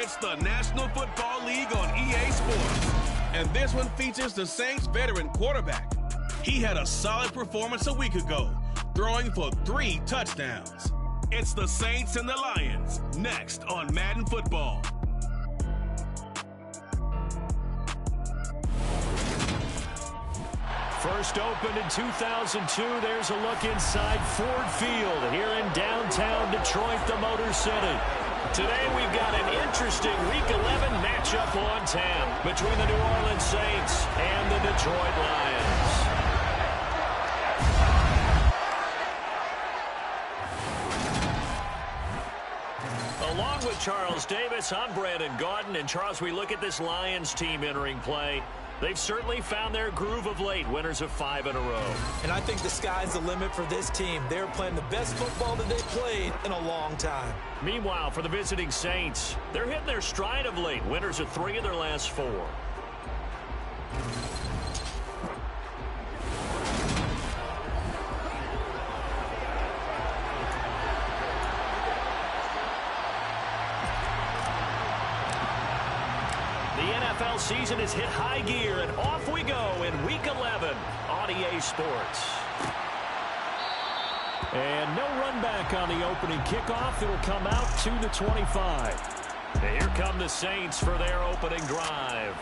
It's the National Football League on EA Sports. And this one features the Saints veteran quarterback. He had a solid performance a week ago, throwing for 3 touchdowns. It's the Saints and the Lions, next on Madden Football. First opened in 2002, there's a look inside Ford Field here in downtown Detroit, the Motor City. Today we've got an interesting Week 11 matchup on tap between the New Orleans Saints and the Detroit Lions. Along with Charles Davis, I'm Brandon Gaudin. And Charles, we look at this Lions team entering play. They've certainly found their groove of late, winners of 5 in a row. And I think the sky's the limit for this team. They're playing the best football that they've played in a long time. Meanwhile, for the visiting Saints, they're hitting their stride of late, winners of 3 of their last 4. NFL season has hit high gear, and off we go in Week 11 on EA Sports. And no run back on the opening kickoff. It'll come out to the 25. And here come the Saints for their opening drive.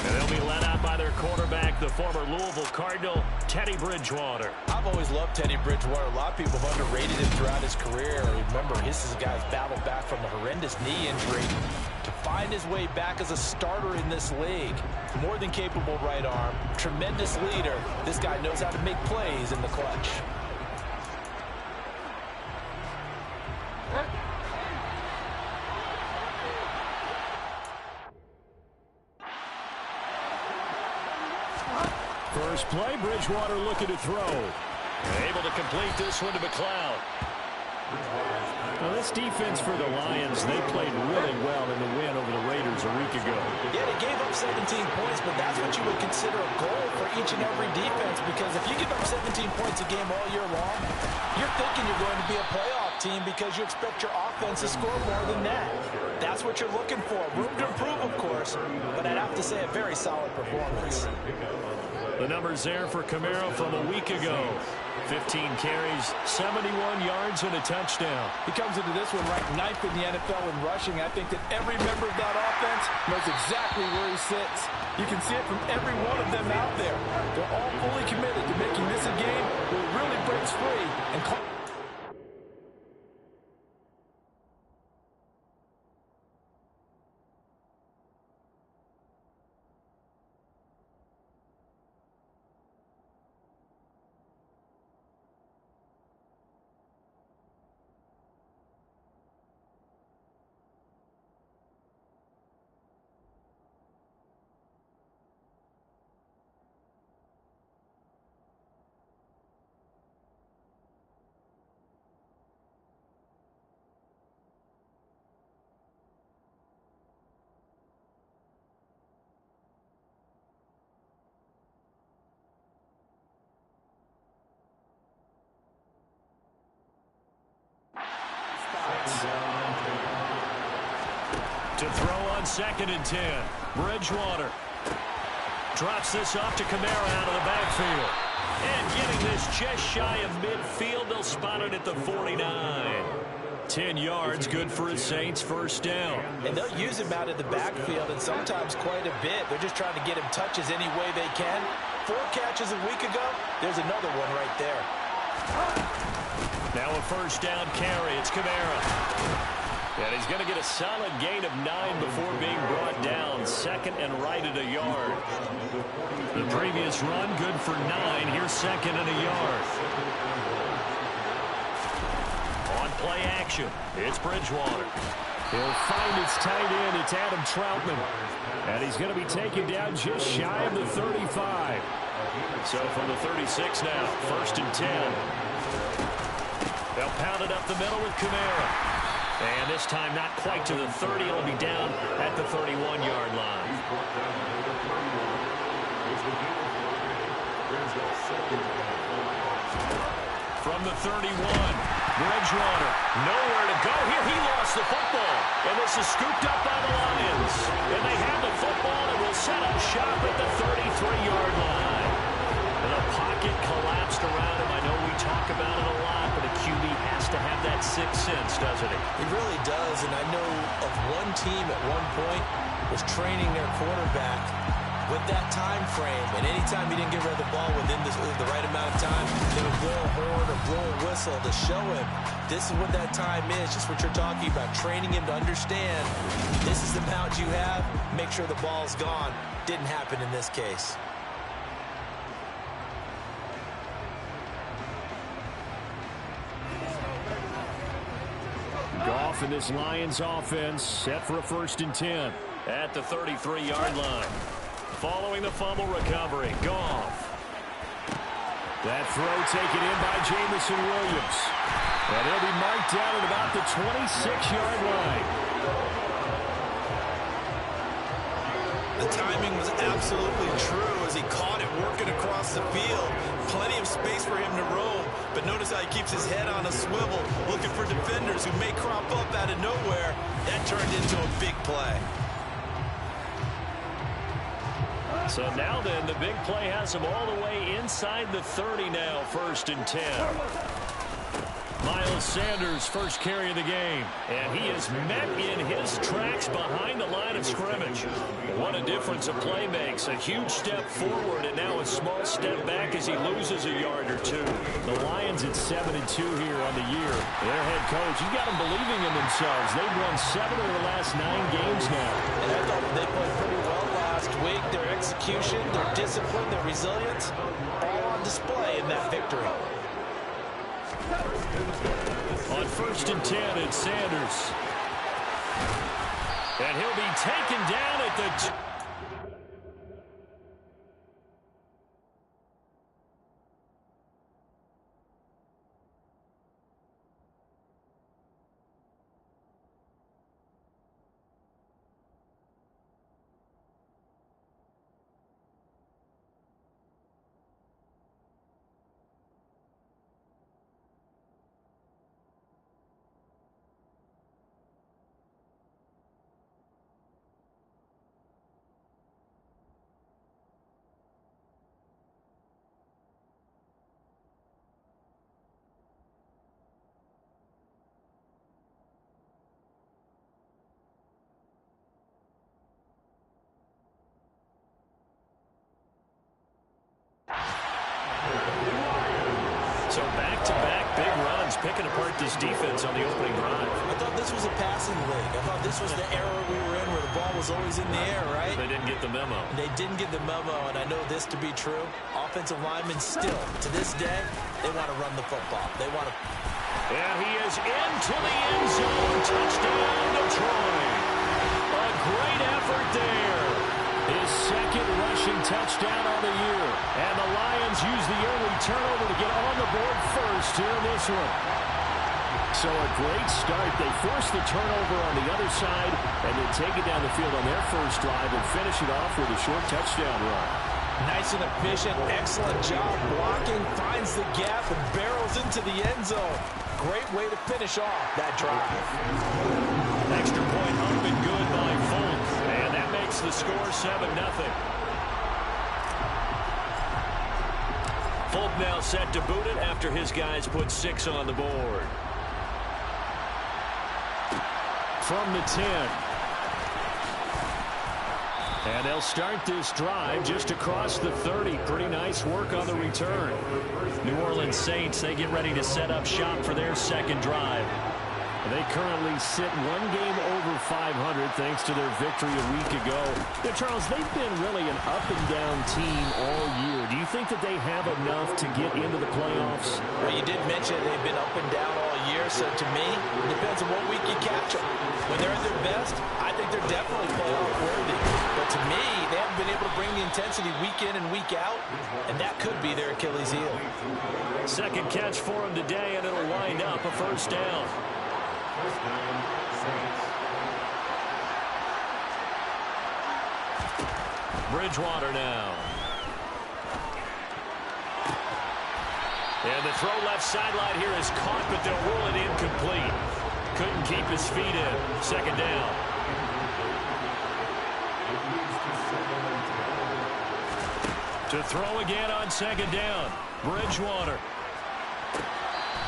And they'll be led out by their quarterback, the former Louisville Cardinal, Teddy Bridgewater. I've always loved Teddy Bridgewater. A lot of people have underrated him throughout his career. Remember, this is a guy who's battled back from a horrendous knee injury to find his way back as a starter in this league. More than capable right arm, tremendous leader. This guy knows how to make plays in the clutch. First play, Bridgewater looking to throw. Able to complete this one to McLeod. Well, this defense for the Lions, they played really well in the win over the Raiders a week ago. Yeah, they gave up 17 points, but that's what you would consider a goal for each and every defense, because if you give up 17 points a game all year long, you're thinking you're going to be a playoff team because you expect your offense to score more than that. That's what you're looking for. Room to improve, of course, but I'd have to say a very solid performance. The numbers there for Kamara from a week ago. 15 carries, 71 yards, and a touchdown. He comes into this one ranked 9th in the NFL in rushing. I think that every member of that offense knows exactly where he sits. You can see it from every one of them out there. They're all fully committed to making this a game where it really breaks free and to throw on 2nd and 10. Bridgewater drops this off to Kamara out of the backfield. And getting this just shy of midfield, they'll spot it at the 49. 10 yards, good for a Saints first down. And they'll use him out of the backfield, and sometimes quite a bit. They're just trying to get him touches any way they can. 4 catches a week ago, there's another one right there. Now a first down carry, it's Kamara. And he's going to get a solid gain of 9 before being brought down. 2nd and right at a yard. The previous run, good for 9. Here's 2nd and a yard. On play action, it's Bridgewater. He'll find his tight end. It's Adam Troutman. And he's going to be taken down just shy of the 35. So from the 36 now, 1st and 10. They'll pound it up the middle with Kamara. And this time not quite to the 30. It'll be down at the 31-yard line. From the 31. Bridgewater, nowhere to go here. He lost the football. And this is scooped up by the Lions. And they have the football and will set up shop at the 33-yard line. And the pocket collapsed around him. I know we talk about it a lot, but a QB has to have that sixth sense, doesn't he? He really does, and I know of one team at one point was training their quarterback with that time frame, and anytime he didn't get rid of the ball within the right amount of time, they would blow a horn or blow a whistle to show him this is what that time is, just what you're talking about, training him to understand this is the amount you have, make sure the ball's gone. Didn't happen in this case. Goff and this Lions offense set for a 1st and 10 at the 33-yard line. Following the fumble recovery, Goff. That throw taken in by Jamison Williams. And he'll be marked down at about the 26-yard line. The timing was absolutely true as he caught it working across the field. Plenty of space for him to roam, but notice how he keeps his head on a swivel, looking for defenders who may crop up out of nowhere. That turned into a big play. So now then, the big play has him all the way inside the 30 now, 1st and 10. Miles Sanders, first carry of the game. And he is met in his tracks behind the line of scrimmage. What a difference a play makes. A huge step forward and now a small step back as he loses a yard or two. The Lions at 7-2 here on the year. Their head coach, you got them believing in themselves. They've won 7 of their last 9 games now. And I thought they played pretty well last week. Their execution, their discipline, their resilience, all on display in that victory. On 1st and 10, it's Sanders. And he'll be taken down at the... So back-to-back big runs, picking apart this defense on the opening drive. I thought this was a passing league. I thought this was the era we were in where the ball was always in the air, right? They didn't get the memo. They didn't get the memo, and I know this to be true. Offensive linemen still, to this day, they want to run the football. They want to... And he is into the end zone. Touchdown, Detroit. A great effort there. His second rushing touchdown on the year. And the Lions use the early turnover to get on the board first here in this one. So a great start. They force the turnover on the other side and then take it down the field on their first drive and finish it off with a short touchdown run. Nice and efficient. Excellent job blocking. Finds the gap and barrels into the end zone. Great way to finish off that drive. Extra point up and good by Folk. And that makes the score 7-0. Folk now set to boot it after his guys put 6 on the board. From the 10. And they'll start this drive just across the 30. Pretty nice work on the return. New Orleans Saints, they get ready to set up shop for their second drive. They currently sit one game over 500 thanks to their victory a week ago. Now, Charles, they've been really an up-and-down team all year. Do you think that they have enough to get into the playoffs? Well, you did mention they've been up and down all year, so to me, it depends on what week you catch them. When they're at their best, I think they're definitely playoff worthy. But to me, they haven't been able to bring the intensity week in and week out, and that could be their Achilles heel. Second catch for him today, and it'll wind up a first down. Bridgewater now. And the throw left sideline here is caught, but they'll rule it incomplete. Couldn't keep his feet in. Second down. To throw again on second down. Bridgewater.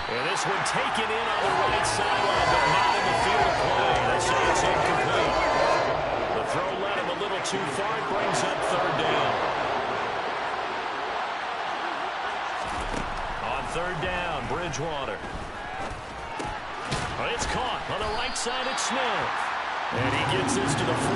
And this one taken in on the right sideline, but not in the field of play. They say it's incomplete. The throw led him a little too far. It brings up third down. On third down, Bridgewater. It's caught on the right side. It's Smith. And he gets this to the 48,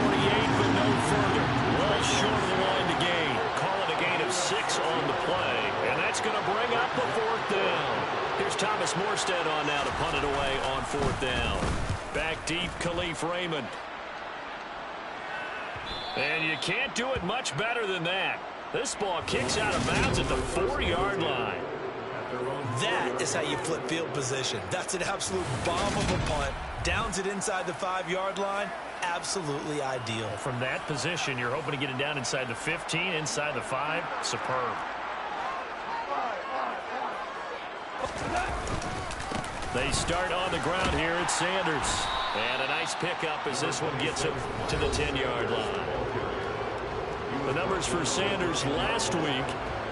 but no further. Well short of the line to gain. Call it a gain of 6 on the play. And that's going to bring up the fourth down. Here's Thomas Morstead on now to punt it away on fourth down. Back deep, Khalif Raymond. And you can't do it much better than that. This ball kicks out of bounds at the 4-yard line. That is how you flip field position. That's an absolute bomb of a punt. Downs it inside the 5-yard line. Absolutely ideal. From that position, you're hoping to get it down inside the 15, inside the 5. Superb. They start on the ground here at Sanders. And a nice pickup as this one gets him to the 10-yard line. The numbers for Sanders last week: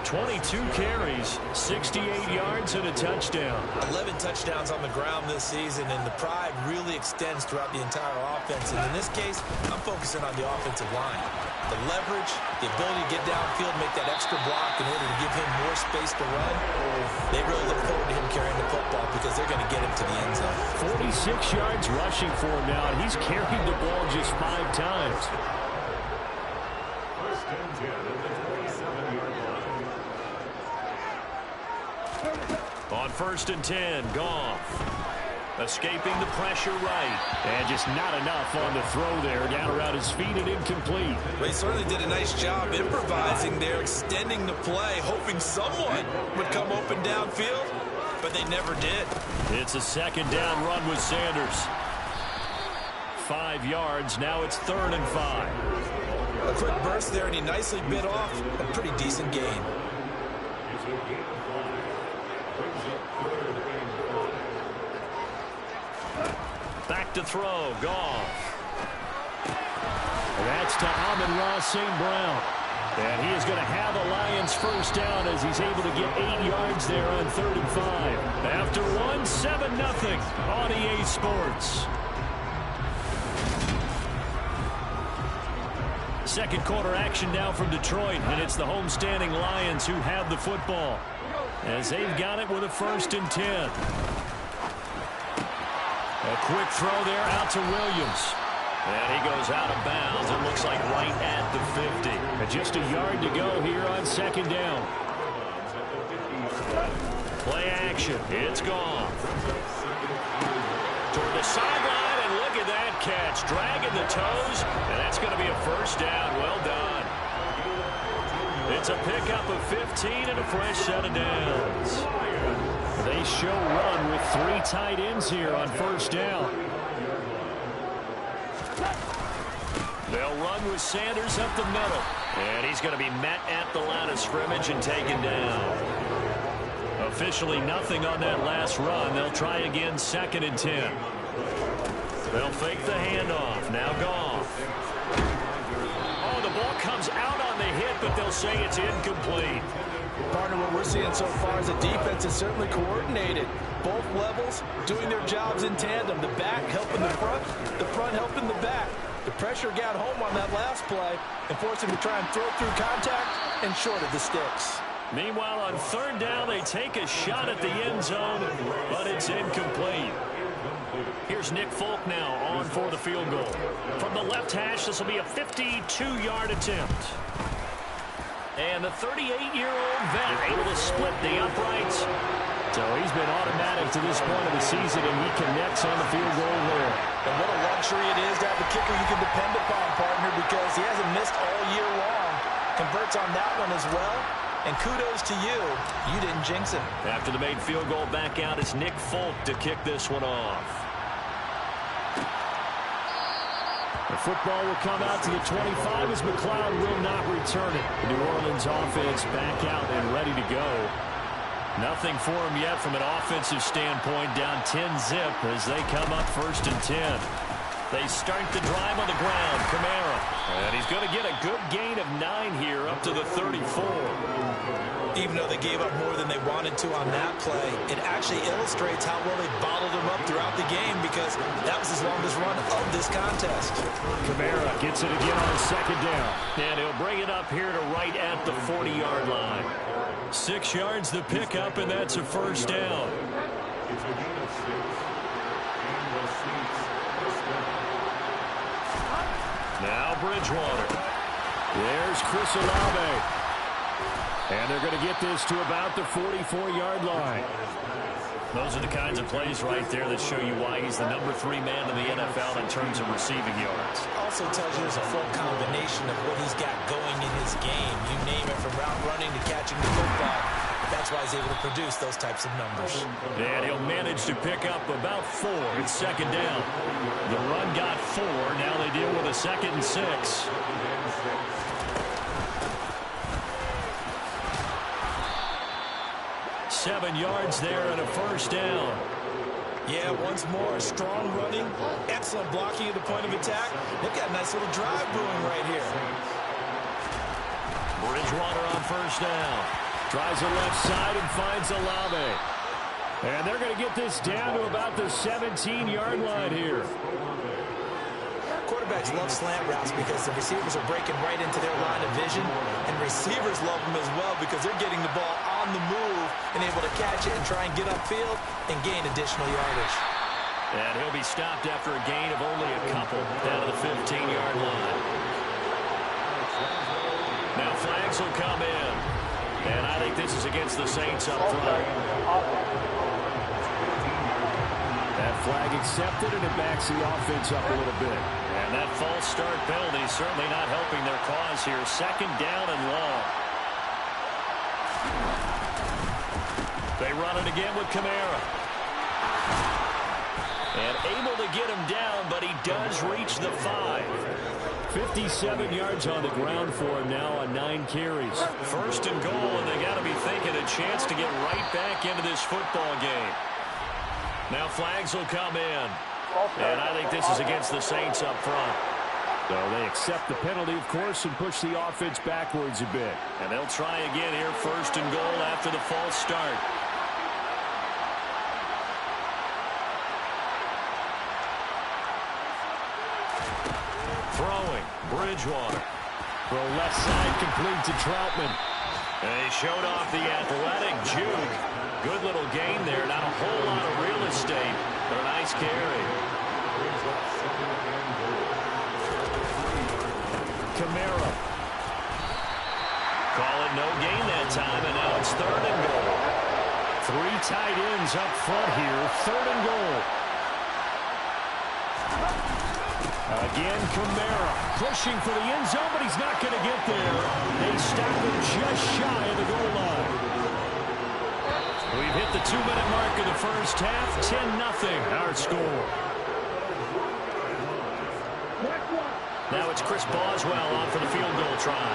22 carries, 68 yards, and a touchdown. 11 touchdowns on the ground this season, and the pride really extends throughout the entire offense. And in this case, I'm focusing on the offensive line. The leverage, the ability to get downfield, make that extra block in order to give him more space to run. They really look forward to him carrying the football because they're going to get him to the end zone. 46 yards rushing for him now, and he's carried the ball just 5 times. On 1st and 10, Goff. Escaping the pressure right. And just not enough on the throw there. Down around his feet and incomplete. Well, he certainly did a nice job improvising there, extending the play, hoping someone would come open downfield, but they never did. It's a second down run with Sanders. 5 yards. Now it's 3rd and 5. A quick burst there, and he nicely bit off a pretty decent gain. Back to throw, Goff. That's to Amon-Ra St. Brown. And he is going to have a Lions first down as he's able to get 8 yards there on 3rd and 5. After one, 7-0 on EA Sports. Second quarter action now from Detroit, and it's the homestanding Lions who have the football as they've got it with a 1st and 10. A quick throw there out to Williams. And he goes out of bounds. It looks like right at the 50. And just a yard to go here on 2nd down. Play action. It's gone. Toward the sideline, and look at that catch. Dragging the toes, and that's going to be a first down. Well done. It's a pickup of 15 and a fresh set of downs. They show run with 3 tight ends here on 1st down. They'll run with Sanders up the middle. And he's going to be met at the line of scrimmage and taken down. Officially nothing on that last run. They'll try again 2nd and 10. They'll fake the handoff. Now Goff. Oh, the ball comes out on the hit, but they'll say it's incomplete. Partner, what we're seeing so far is the defense is certainly coordinated. Both levels doing their jobs in tandem. The back helping the front helping the back. The pressure got home on that last play and forced him to try and throw through contact and short of the sticks. Meanwhile, on 3rd down, they take a shot at the end zone, but it's incomplete. Here's Nick Folk now on for the field goal. From the left hash, this will be a 52-yard attempt. And the 38-year-old vet able to split the uprights. So he's been automatic to this point of the season, and he connects on the field goal there. And what a luxury it is to have a kicker you can depend upon, partner, because he hasn't missed all year long. Converts on that one as well. And kudos to you. You didn't jinx him. After the made field goal, back out is Nick Folk to kick this one off. The football will come out to the 25 as McLeod will not return it. The New Orleans offense back out and ready to go. Nothing for him yet from an offensive standpoint, down 10-zip as they come up 1st and 10. They start the drive on the ground. Kamara. And he's going to get a good gain of 9 here up to the 34. Even though they gave up more than they wanted to on that play, it actually illustrates how well they bottled them up throughout the game because that was his longest run of this contest. Kamara gets it again on 2nd down. And he'll bring it up here to right at the 40-yard line. 6 yards the pickup, and that's a 1st down. Now Bridgewater. There's Chris Olave. And they're going to get this to about the 44-yard line. Those are the kinds of plays right there that show you why he's the number 3 man in the NFL in terms of receiving yards. Also tells you there's a full combination of what he's got going in his game. You name it, from route running to catching the football. That's why he's able to produce those types of numbers. And he'll manage to pick up about 4. It's 2nd down. The run got 4. Now they deal with a 2nd and 6. 7 yards there and a 1st down. Yeah, once more, strong running, excellent blocking at the point of attack. They've got a nice little drive brewing right here. Bridgewater on 1st down. Tries the left side and finds Olave. And they're going to get this down to about the 17-yard line here. Quarterbacks love slant routes because the receivers are breaking right into their line of vision, and receivers love them as well because they're getting the ball on the move and able to catch it and try and get upfield and gain additional yardage. And he'll be stopped after a gain of only a couple down to the 15-yard line. Now flags will come in, and I think this is against the Saints up front. That flag accepted, and it backs the offense up a little bit. And that false start penalty is certainly not helping their cause here. 2nd down and long. They run it again with Kamara. And able to get him down, but he does reach the 5. 57 yards on the ground for him now on 9 carries. 1st and goal, and they got to be thinking a chance to get right back into this football game. Now flags will come in. And I think this is against the Saints up front. So they accept the penalty, of course, and push the offense backwards a bit. And they'll try again here, 1st and goal after the false start. Throwing, Bridgewater. Throw left side, complete to Troutman. And he showed off the athletic juke. Good little gain there. Not a whole lot of real estate, but a nice carry. Kamara. Call it no gain that time, and now it's 3rd and goal. 3 tight ends up front here. 3rd and goal. Again, Kamara pushing for the end zone, but he's not going to get there. They stop him just shy of the goal line. We've hit the 2-minute mark of the first half. 10-0 our score. Now it's Chris Boswell on for the field goal try.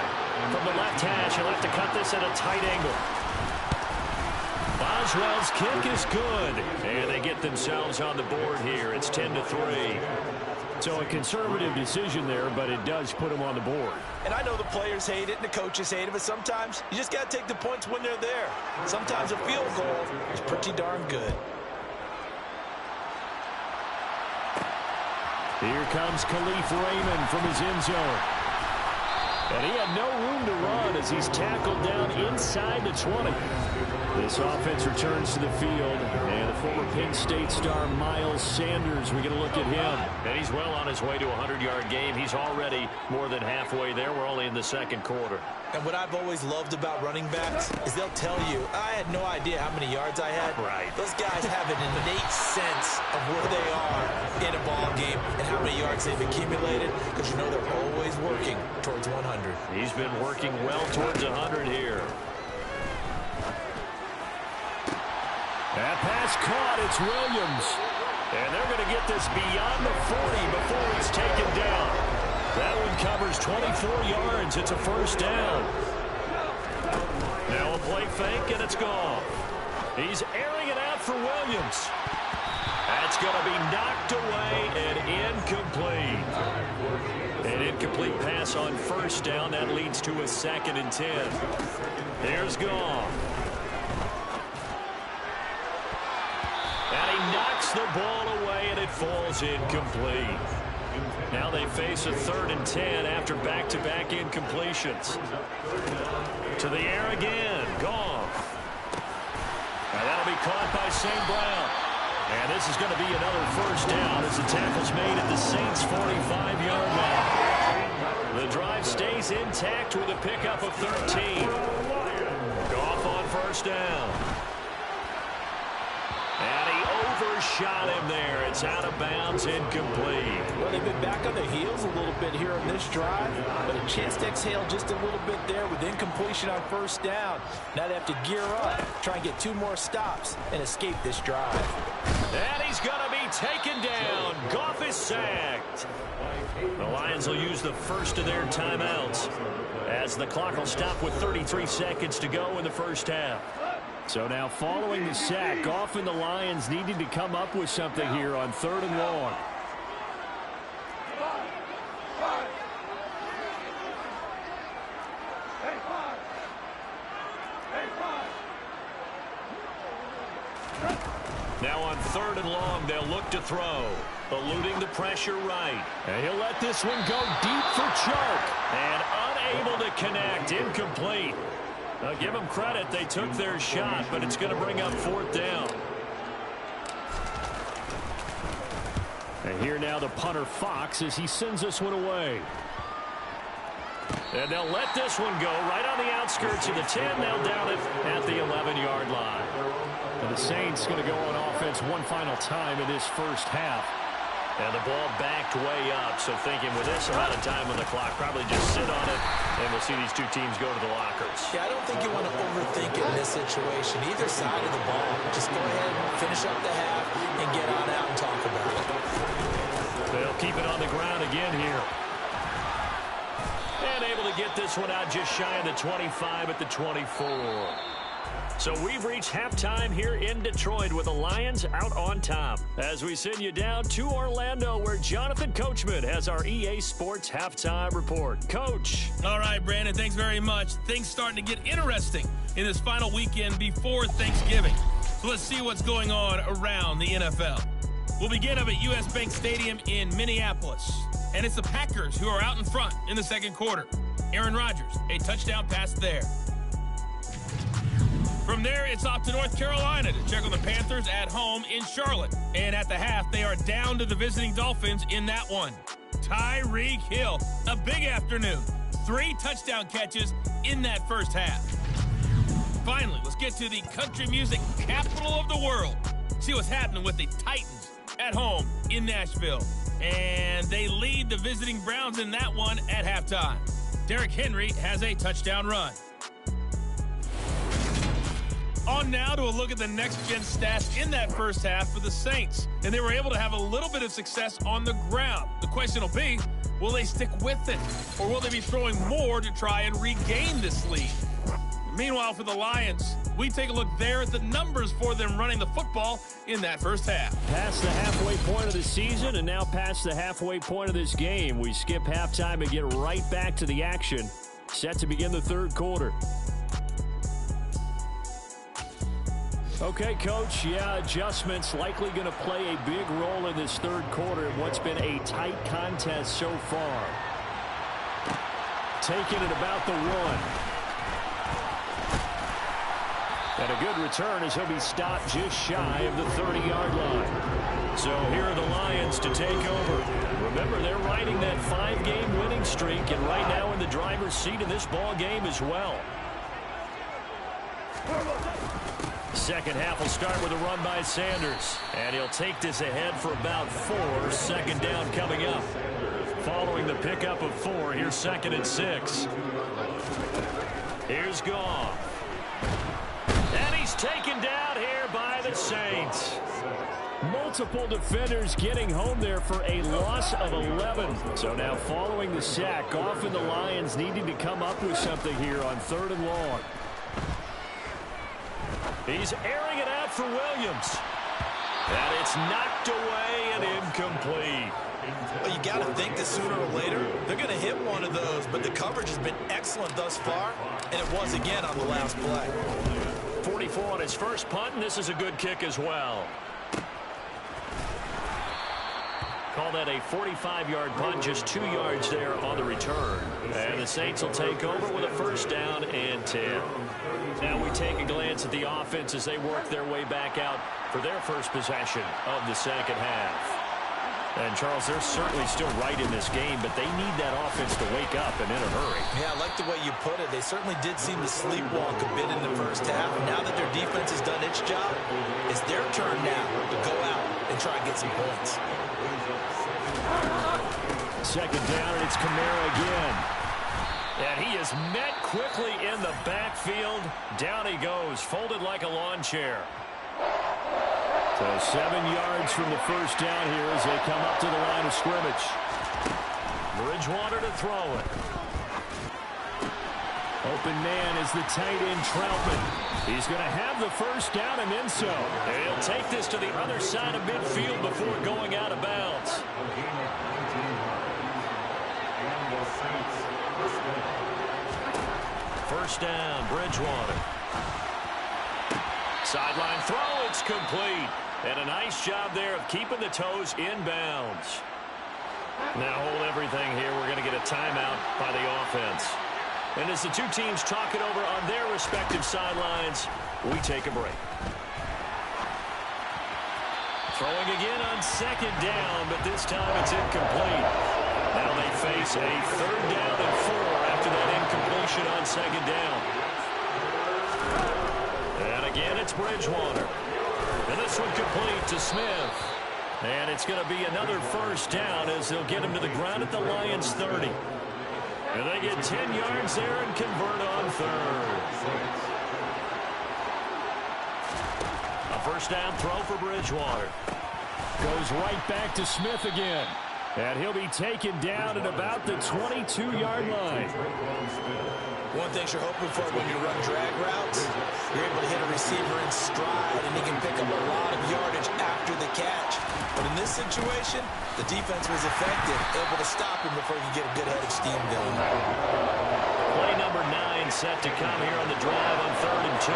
From the left hash, he'll have to cut this at a tight angle. Boswell's kick is good. And they get themselves on the board here. It's 10-3. So a conservative decision there, but it does put them on the board. And I know the players hate it and the coaches hate it, but sometimes you just got to take the points when they're there. Sometimes a field goal is pretty darn good. Here comes Khalif Raymond from his end zone. And he had no room to run as he's tackled down inside the 20. This offense returns to the field, and the former Penn State star Miles Sanders, we're going to look at him. And he's well on his way to a 100-yard game. He's already more than halfway there. We're only in the 2nd quarter. And what I've always loved about running backs is they'll tell you, I had no idea how many yards I had. Right. Those guys have an innate sense of where they are in a ball game and how many yards they've accumulated, because you know they're always working towards 100. He's been working well towards 100 here. That pass caught. It's Williams. And they're going to get this beyond the 40 before it's taken down. That one covers 24 yards. It's a 1st down. Now a play fake, and it's gone. He's airing it out for Williams. That's going to be knocked away and incomplete. An incomplete pass on first down. That leads to a 2nd and 10. Here's Goff. And he knocks the ball away, and it falls incomplete. Now they face a 3rd and 10 after back-to-back incompletions. To the air again. Goff. And that'll be caught by St. Brown. And this is going to be another first down as the tackle's made at the Saints' 45-yard line. The drive stays intact with a pickup of 13. Goff on first down. And he overshot him there. It's out of bounds, incomplete. Well, they've been back on their heels a little bit here on this drive, but a chance to exhale just a little bit there with incompletion on first down. Now they have to gear up, try and get 2 more stops, and escape this drive. And he's going to be taken down. Goff is sacked. The Lions will use the first of their timeouts as the clock will stop with 33 seconds to go in the first half. So now following the sack, Goff and the Lions needing to come up with something here on 3rd and long. Now on 3rd and long, they'll look to throw. Eluding the pressure right. And he'll let this one go deep for Choke. And unable to connect. Incomplete. Now give them credit. They took their shot, but it's going to bring up 4th down. And here now the punter Fox as he sends this one away. And they'll let this one go right on the outskirts of the 10. They'll down it at the 11-yard line. And the Saints going to go on offense one final time in this first half. And the ball backed way up, so thinking with this amount of time on the clock, probably just sit on it, and we'll see these two teams go to the lockers. Yeah, I don't think you want to overthink it in this situation. Either side of the ball, just go ahead and finish up the half and get on out and talk about it. They'll keep it on the ground again here. And able to get this one out just shy of the 25 at the 24. So we've reached halftime here in Detroit with the Lions out on top. As we send you down to Orlando where Jonathan Coachman has our EA Sports Halftime Report. Coach. All right, Brandon, thanks very much. Things starting to get interesting in this final weekend before Thanksgiving. So let's see what's going on around the NFL. We'll begin up at U.S. Bank Stadium in Minneapolis. And it's the Packers who are out in front in the second quarter. Aaron Rodgers, a touchdown pass there. From there, it's off to North Carolina to check on the Panthers at home in Charlotte. And at the half, they are down to the visiting Dolphins in that one. Tyreek Hill, a big afternoon. 3 touchdown catches in that first half. Finally, let's get to the country music capital of the world. See what's happening with the Titans at home in Nashville. And they lead the visiting Browns in that one at halftime. Derrick Henry has a touchdown run. On now to a look at the next-gen stats in that first half for the Saints. And they were able to have a little bit of success on the ground. The question will be, will they stick with it? Or will they be throwing more to try and regain this lead? Meanwhile, for the Lions, we take a look there at the numbers for them running the football in that first half. Past the halfway point of the season and now past the halfway point of this game. We skip halftime and get right back to the action. Set to begin the third quarter. Okay, Coach, adjustments likely going to play a big role in this third quarter in what's been a tight contest so far. Taking it about the 1. And a good return as he'll be stopped just shy of the 30-yard line. So here are the Lions to take over. Remember, they're riding that 5-game winning streak, and right now in the driver's seat in this ball game as well. Second half will start with a run by Sanders. And he'll take this ahead for about 4. Second down coming up. Following the pickup of 4, here's 2nd and 6. Here's Goff. And he's taken down here by the Saints. Multiple defenders getting home there for a loss of 11. So now following the sack, Goff and the Lions needing to come up with something here on 3rd and long. He's airing it out for Williams. And it's knocked away and incomplete. Well, you got to think that sooner or later, they're going to hit one of those, but the coverage has been excellent thus far, and it was again on the last play. 44 on his first punt, and this is a good kick as well. Call that a 45-yard punt, just 2 yards there on the return. And the Saints will take over with a first down and 10. Now we take a glance at the offense as they work their way back out for their first possession of the second half. And, Charles, they're certainly still right in this game, but they need that offense to wake up and in a hurry. Yeah, I like the way you put it. They certainly did seem to sleepwalk a bit in the first half. Now that their defense has done its job, it's their turn now to go out and try and get some points. Second down, and it's Kamara again. And he is met quickly in the backfield. Down he goes, folded like a lawn chair. So 7 yards from the first down here as they come up to the line of scrimmage. Bridgewater to throw it. Open man is the tight end Troutman. He's going to have the first down and then so. And he'll take this to the other side of midfield before going out of bounds. First down, Bridgewater. Sideline throw, it's complete. And a nice job there of keeping the toes in bounds. Now hold everything here. We're going to get a timeout by the offense. And as the two teams talk it over on their respective sidelines, we take a break. Throwing again on second down, but this time it's incomplete. Now they face a third down and 4 after that incompletion on second down. And again, it's Bridgewater. And this one complete to Smith. And it's going to be another first down as they'll get him to the ground at the Lions' 30. And they get 10 yards there and convert on third. A first down throw for Bridgewater. Goes right back to Smith again. And he'll be taken down at about the 22-yard line. One thing you're hoping for when you run drag routes, you're able to hit a receiver in stride, and he can pick up a lot of yardage after the catch. But in this situation, the defense was effective, able to stop him before he could get a good head of steam going. Play number 9 set to come here on the drive on 3rd and 2.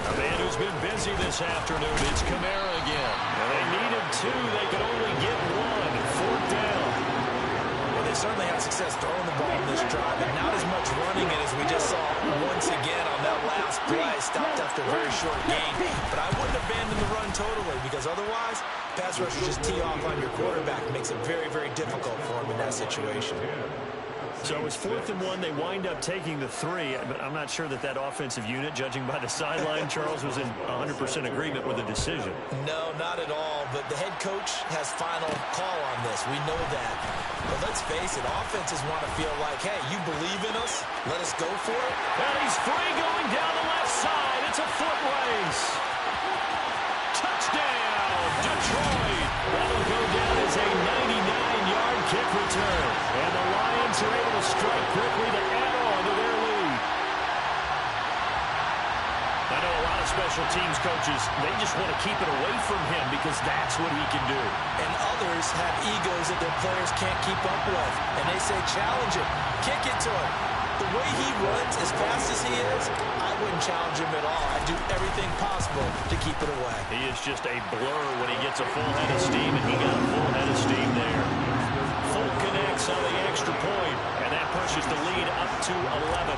A man who's been busy this afternoon, it's Kamara again. And they needed 2, they could only get 1. 4th down. They certainly had success throwing the ball in this drive, and not as much running it as we just saw once again on that last play. Stopped after a very short gain. But I wouldn't abandon the run totally, because otherwise, pass rushers just tee off on your quarterback. It makes it very, very difficult for him in that situation. So it was 4th and 1. They wind up taking the 3. But I'm not sure that that offensive unit, judging by the sideline, Charles, was in 100% agreement with the decision. No, not at all. But the head coach has final call on this. We know that. But let's face it, offenses want to feel like, hey, you believe in us? Let us go for it. And he's free going down the left side. It's a foot race. Touchdown, Detroit. That'll go down as a 99-yard kick return. And the Lions are able to strike quickly to add on to their lead. I know a lot of special teams coaches, they just want to keep it away from him because that's what he can do. And others have egos that their players can't keep up with. And they say, challenge it, kick it to him. The way he runs as fast as he is, I wouldn't challenge him at all. I'd do everything possible to keep it away. He is just a blur when he gets a full head of steam, and he got a full head of steam there. Full connects on the extra point, and that pushes the lead up to 11.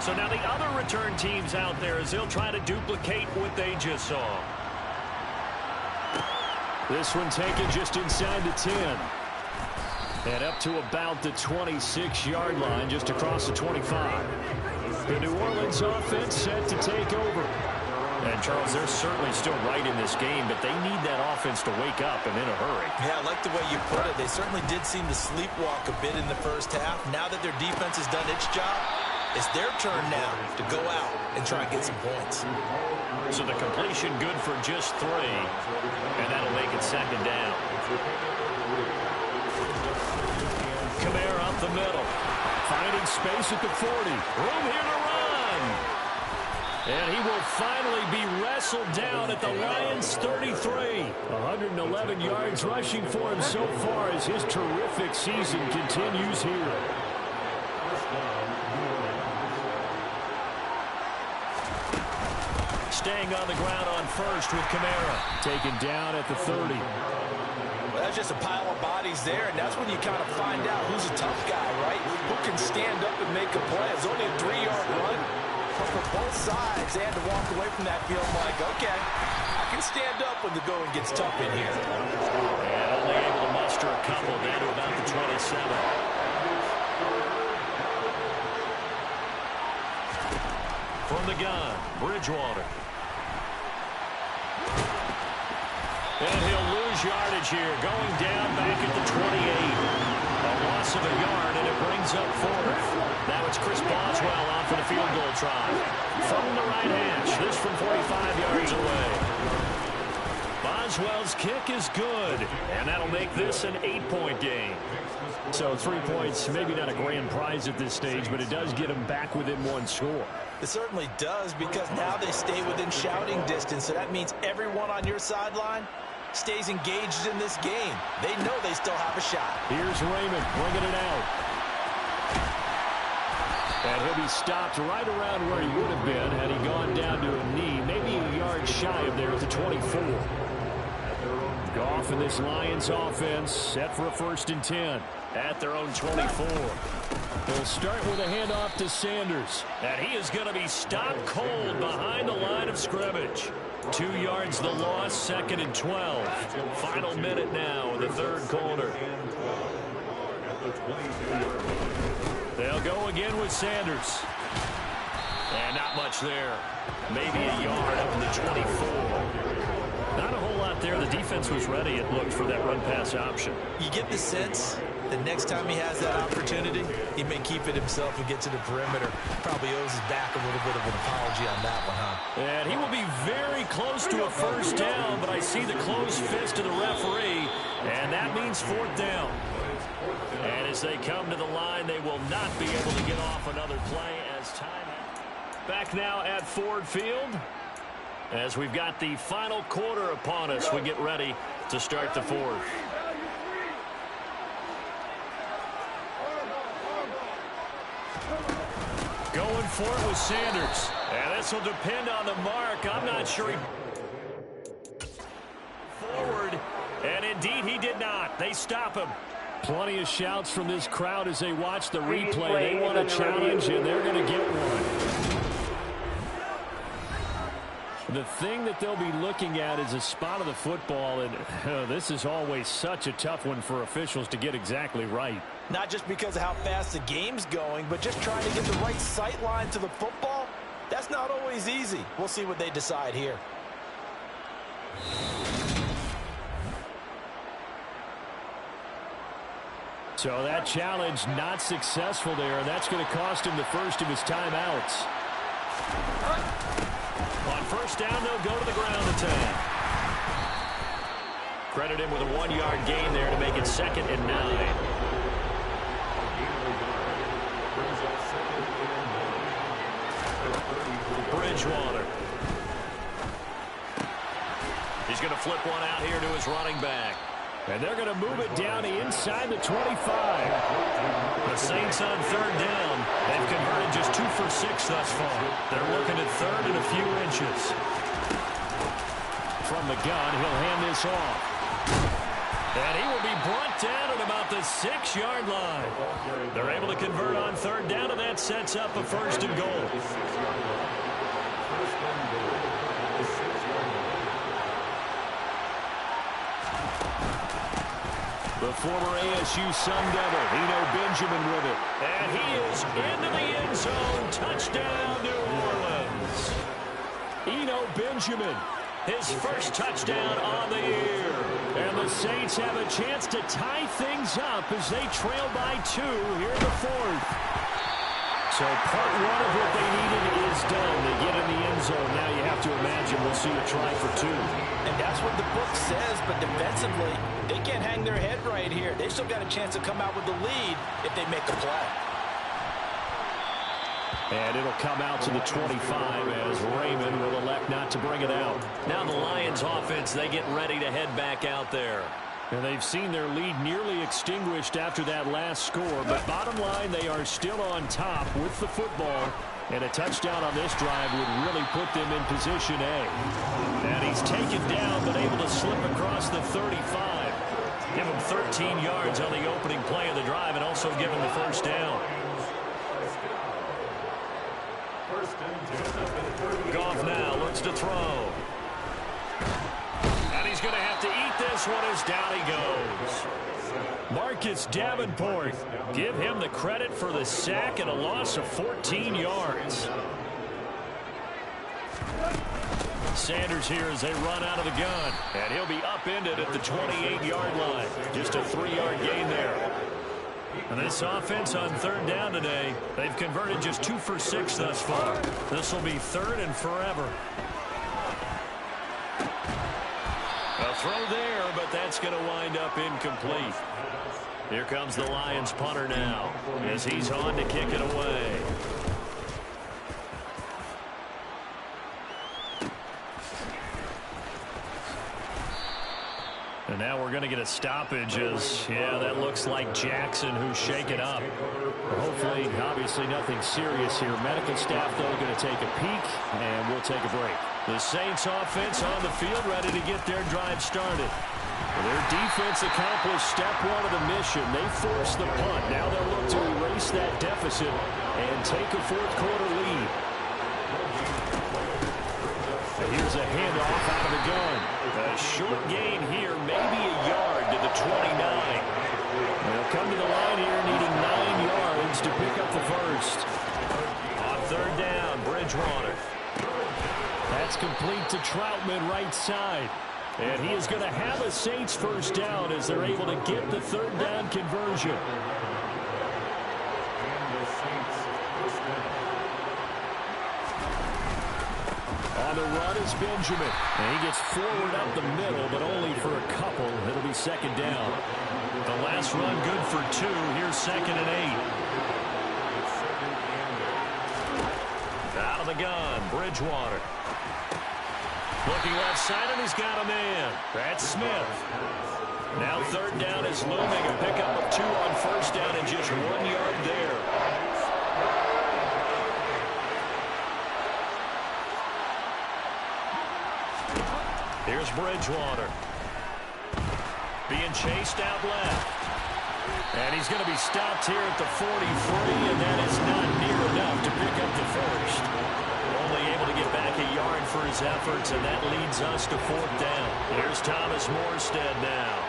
So now the other return teams out there as they'll try to duplicate what they just saw. This one taken just inside the 10. And up to about the 26-yard line, just across the 25. The New Orleans offense set to take over. And, Charles, they're certainly still right in this game, but they need that offense to wake up and in a hurry. Yeah, I like the way you put it. They certainly did seem to sleepwalk a bit in the first half. Now that their defense has done its job, it's their turn now to go out and try and get some points. So the completion good for just 3, and that'll make it second down. Kamara up the middle. Finding space at the 40. Room here to run. And he will finally be wrestled down at the Lions' 33. 111 yards rushing for him so far as his terrific season continues here. Staying on the ground on first with Kamara. Taken down at the 30. Well, that's just a pile of bodies there, and that's when you kind of find out who's a tough guy, right? Who can stand up and make a play. It's only a 3-yard run. But for both sides, they had to walk away from that feeling like, okay, I can stand up when the going gets tough in here. And only able to muster a couple down to about the 27. From the gun, Bridgewater. And he'll lose yardage here, going down back at the 28. A loss of a yard, and it brings up fourth. Now it's Chris Boswell on for the field goal try. From the right hash, this from 45 yards away. Boswell's kick is good, and that'll make this an 8-point game. So 3 points, maybe not a grand prize at this stage, but it does get them back within one score. It certainly does, because now they stay within shouting distance, so that means everyone on your sideline stays engaged in this game. They know they still have a shot. Here's Raymond bringing it out. And he'll be stopped right around where he would have been had he gone down to a knee, maybe a yard shy of there at the 24. Goff and this Lions offense set for a 1st and 10 at their own 24. They'll start with a handoff to Sanders. And he is going to be stopped cold behind the line of scrimmage. 2 yards the loss, 2nd and 12. Final minute now in the 3rd quarter. They'll go again with Sanders. And not much there. Maybe a yard up in the 24. Not a whole lot there. The defense was ready, it looked, for that run-pass option. You get the sense that next time he has that opportunity, he may keep it himself and get to the perimeter. Probably owes his back a little bit of an apology on that one, huh? And he will be very close to a 1st down, but I see the closed fist of the referee, and that means 4th down. And as they come to the line, they will not be able to get off another play as time. Back now at Ford Field. As we've got the final quarter upon us, we get ready to start the 4th. Going for it with Sanders. And this will depend on the mark. I'm not sure he... Forward. And indeed, he did not. They stop him. Plenty of shouts from this crowd as they watch the replay. They want a challenge, and they're going to get one. The thing that they'll be looking at is a spot of the football, and this is always such a tough one for officials to get exactly right. Not just because of how fast the game's going, but just trying to get the right sight line to the football. That's not always easy. We'll see what they decide here. So that challenge not successful there, and that's going to cost him the first of his timeouts. On 1st down, they'll go to the ground to 10. Credit him with a 1-yard gain there to make it 2nd and 9. Bridgewater. He's going to flip one out here to his running back. And they're going to move it down inside the 25. The Saints on 3rd down. They've converted just 2 for 6 thus far. They're looking at 3rd and a few inches. From the gun, he'll hand this off. And he will be brought down at about the 6-yard line. They're able to convert on 3rd down, and that sets up a 1st and goal. The former ASU Sun Devil, Eno Benjamin with it. And he is into the end zone. Touchdown, New Orleans. Eno Benjamin, his first touchdown on the year. And the Saints have a chance to tie things up as they trail by 2 here in the 4th. So part 1 of what they needed is done. They get in the end zone. Now you have to imagine we'll see a try for 2. And that's what the book says, but defensively, they can't hang their head right here. They've still got a chance to come out with the lead if they make a play. And it'll come out to the 25 as Raymond will elect not to bring it out. Now the Lions offense, they get ready to head back out there. And they've seen their lead nearly extinguished after that last score. But bottom line, they are still on top with the football. And a touchdown on this drive would really put them in position A. And he's taken down but able to slip across the 35. Give him 13 yards on the opening play of the drive and also give him the first down. Goff now looks to throw. And he's going to have to eat this one as down he goes. Marcus Davenport, give him the credit for the sack and a loss of 14 yards. Sanders here as they run out of the gun. And he'll be upended at the 28-yard line. Just a 3-yard gain there. And this offense on third down today, they've converted just 2 for 6 thus far. This will be third and forever. A throw there, but that's going to wind up incomplete. Here comes the Lions punter now as he's on to kick it away. And now we're going to get a stoppage as, yeah, that looks like Jackson who's shaken up. Hopefully, obviously nothing serious here. Medical staff, though, going to take a peek, and we'll take a break. The Saints offense on the field ready to get their drive started. Their defense accomplished step 1 of the mission. They forced the punt. Now they'll look to erase that deficit and take a fourth-quarter lead. Here's a handoff out of the gun. A short gain here, maybe a yard to the 29. They'll come to the line here needing 9 yards to pick up the first. On third down, Bridgewater. That's complete to Troutman right side. And he is going to have a Saints first down as they're able to get the third down conversion. On the run is Benjamin. And he gets forward up the middle, but only for a couple. It'll be second down. The last run good for 2. Here's 2nd and 8. Out of the gun, Bridgewater. Looking left side, and he's got a man. That's Smith. Now third down is looming. A pickup of 2 on first down and just 1 yard there. Here's Bridgewater. Being chased out left. And he's going to be stopped here at the 43, and that is not near enough to pick up the first. Only able to get back a yard for his efforts, and that leads us to fourth down. Here's Thomas Morstead now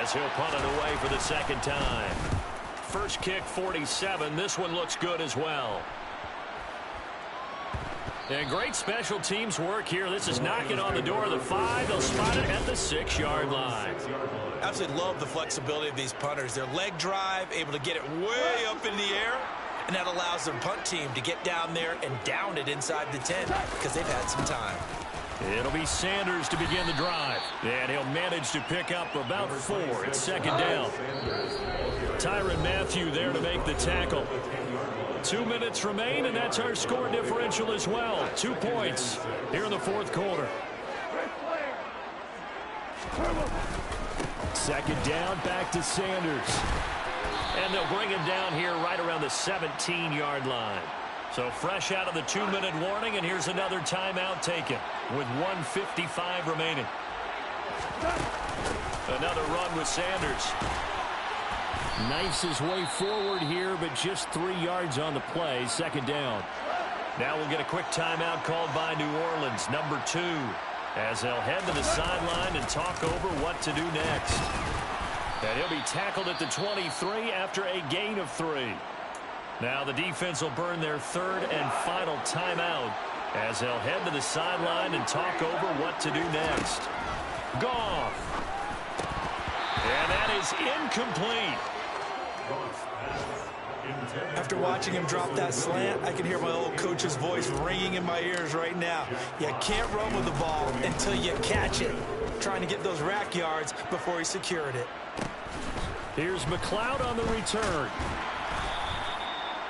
as he'll punt it away for the second time. First kick, 47. This one looks good as well. And great special teams work here. This is knocking on the door of the 5. They'll spot it at the 6-yard line. Absolutely love the flexibility of these punters. Their leg drive, able to get it way up in the air, and that allows their punt team to get down there and down it inside the 10 because they've had some time. It'll be Sanders to begin the drive. And he'll manage to pick up about 4. It's second down. Tyrann Mathieu there to make the tackle. 2 minutes remain, and that's our score differential as well. 2 points here in the fourth quarter. Second down, back to Sanders. And they'll bring him down here right around the 17-yard line. So fresh out of the 2-minute warning, and here's another timeout taken with 1:55 remaining. Another run with Sanders. Knifes his way forward here, but just 3 yards on the play. Second down. Now we'll get a quick timeout called by New Orleans, number 2, as they'll head to the sideline and talk over what to do next. And he'll be tackled at the 23 after a gain of 3. Now the defense will burn their third and final timeout as they'll head to the sideline and talk over what to do next. Goff. And that is incomplete. After watching him drop that slant, I can hear my old coach's voice ringing in my ears right now. You can't run with the ball until you catch it. Trying to get those rack yards before he secured it. Here's McLeod on the return.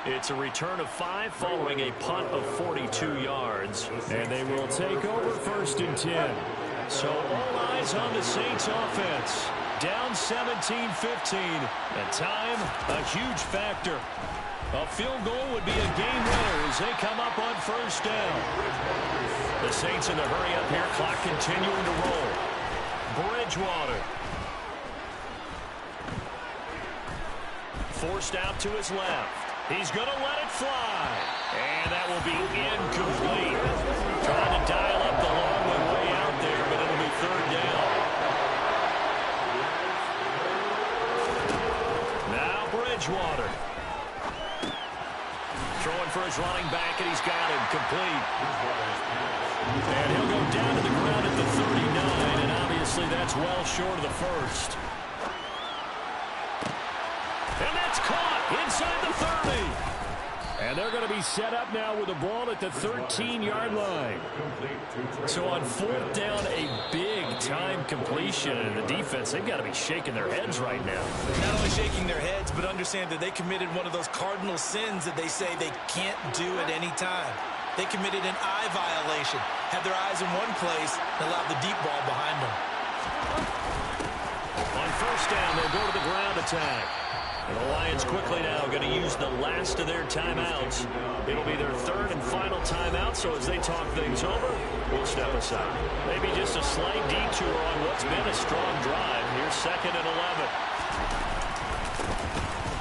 It's a return of 5 following a punt of 42 yards. And they will take over 1st and 10. So all eyes on the Saints offense. Down 17-15. And time, a huge factor. A field goal would be a game winner as they come up on 1st down. The Saints in the hurry up here. Clock continuing to roll. Bridgewater. Forced out to his left. He's going to let it fly. And that will be incomplete. Trying to dial up the long one way out there, but it'll be 3rd down. Now Bridgewater. Throwing for his running back, and he's got him complete. And he'll go down to the ground at the 39, and obviously that's well short of the 1st. And that's caught inside the 30. And they're going to be set up now with the ball at the 13-yard line. So on 4th down, a big-time completion. And the defense, they've got to be shaking their heads right now. Not only shaking their heads, but understand that they committed one of those cardinal sins that they say they can't do at any time. They committed an eye violation, had their eyes in one place, and allowed the deep ball behind them. On 1st down, they'll go to the ground attack. And the Lions quickly now going to use the last of their timeouts. It'll be their 3rd and final timeout, so as they talk things over, we'll step aside. Maybe just a slight detour on what's been a strong drive. Here's 2nd and 11.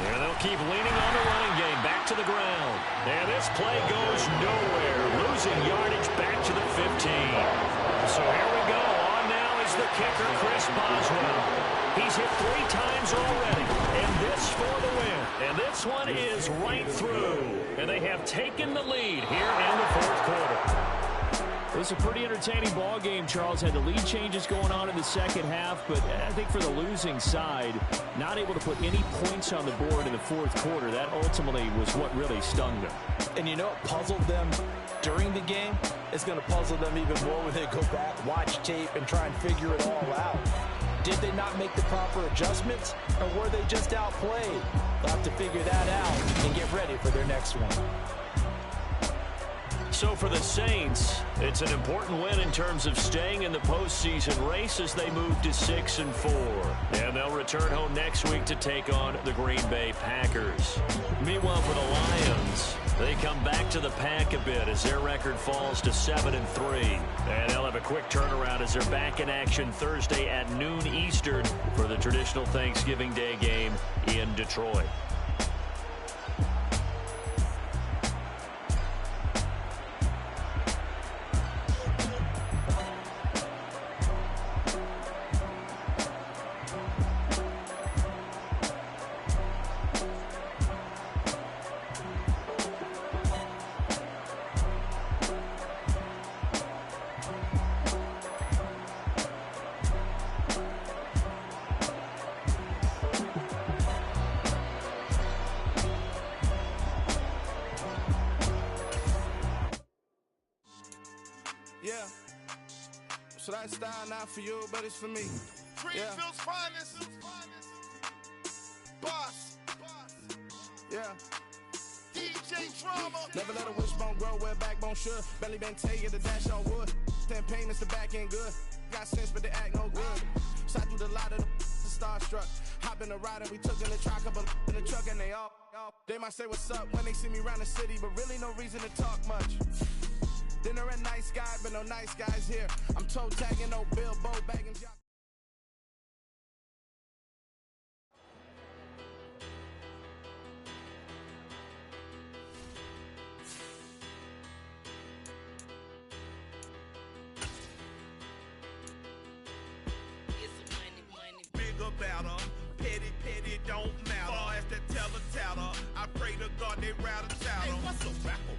And they'll keep leaning on the running game. Back to the ground. And this play goes nowhere. Losing yardage back to the 15. So here we go. On now is the kicker, Chris Boswell. He's hit 3 times already, and this for the win. And this one is right through. And they have taken the lead here in the 4th quarter. It was a pretty entertaining ball game, Charles. Had the lead changes going on in the 2nd half, but I think for the losing side, not able to put any points on the board in the 4th quarter, that ultimately was what really stung them. And you know what puzzled them during the game? It's going to puzzle them even more when they go back, watch tape, and try and figure it all out. Did they not make the proper adjustments, or were they just outplayed? They'll have to figure that out and get ready for their next one. So for the Saints, it's an important win in terms of staying in the postseason race as they move to 6-4. And they'll return home next week to take on the Green Bay Packers. Meanwhile, for the Lions, they come back to the pack a bit as their record falls to 7-3. And they'll have a quick turnaround as they're back in action Thursday at noon Eastern for the traditional Thanksgiving Day game in Detroit. Yeah. So that style not for you, but it's for me. Greenfield's finest. Boss. Yeah. DJ Drama. Never let a wishbone grow where a backbone should. Belly been taken to dash on wood. Then payments the back end good. Got sense, but they act no good. Shot through the lot of the starstruck. Hop in the ride and we took in the truck up in the truck and they all. They might say what's up when they see me around the city, but really no reason to talk much. Dinner a nice guy, but no nice guys here. I'm toe tagging, no Bilbo bagging job. Bigger, better. Petty, don't matter. Far as the teller, I pray to God they rattle chatter. Hey, what's a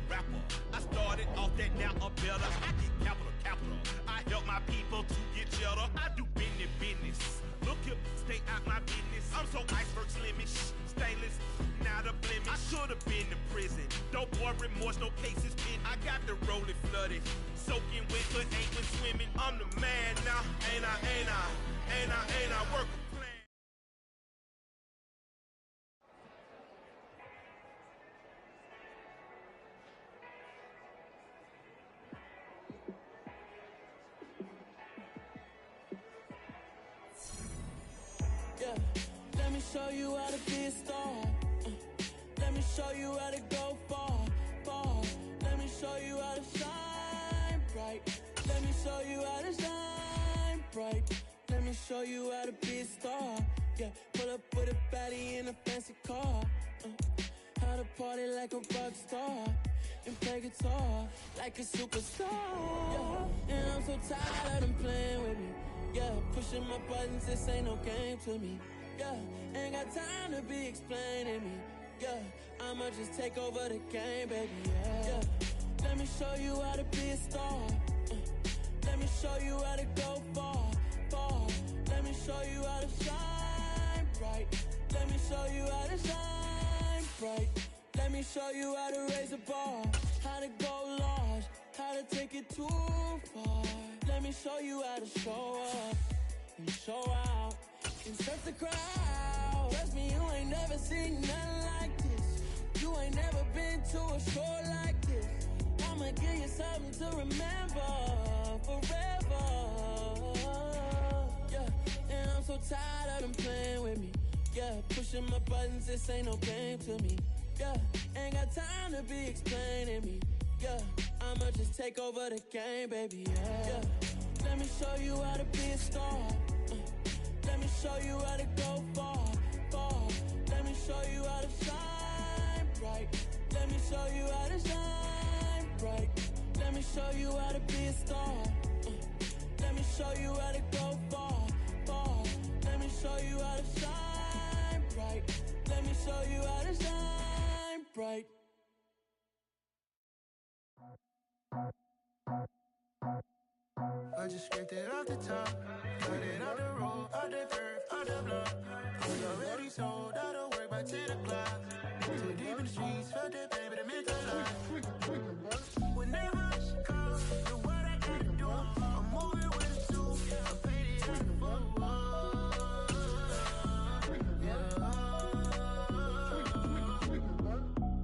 rapper? I started off that, now I'm better. I get capital. I help my people to get cheddar. I do business. Look here, stay out my business. I'm so iceberg slimmish, stainless, not a blemish. I should have been to prison. Don't boy remorse, no cases pinned. I got the rolling flooded, soaking wet, but ain't been swimming. I'm the man now, ain't I? Work a plan. Let me show you how to be a star. Let me show you how to go far, far. Let me show you how to shine bright. Let me show you how to shine bright. Let me show you how to be a star. Yeah, pull up with a baddie in a fancy car. How to party like a rock star and play guitar like a superstar. Yeah, and I'm so tired of them playing with me. Yeah, pushing my buttons, this ain't no game to me. Yeah, ain't got time to be explaining me. Yeah, I'ma just take over the game, baby. Yeah, let me show you how to be a star. Let me show you how to go far, far. Let me show you how to shine bright. Let me show you how to shine bright. Let me show you how to raise a bar, how to go large, how to take it too far. Let me show you how to show up and show out and surf the crowd. Trust me, you ain't never seen nothing like this. You ain't never been to a show like this. I'ma give you something to remember forever. Yeah, and I'm so tired of them playing with me. Yeah, pushing my buttons, this ain't no game to me. Yeah, ain't got time to be explaining me. Yeah, I'ma just take over the game, baby. Yeah, let me show you how to be a star. Let me show you how to go far, far. Let me show you how to shine bright. Let me show you how to shine bright. Let me show you how to be a star. Let me show you how to go far, far. Let me show you how to shine bright. Let me show you how to shine bright. I just scraped it off the top, got it off the road, off the curb, off the block. We already sold out of work by 10 o'clock. Too deep in the streets, felt that pain, but it meant a lot. Whenever I should call, do what I gotta do. I'm moving with a suit, I'm faded out the phone.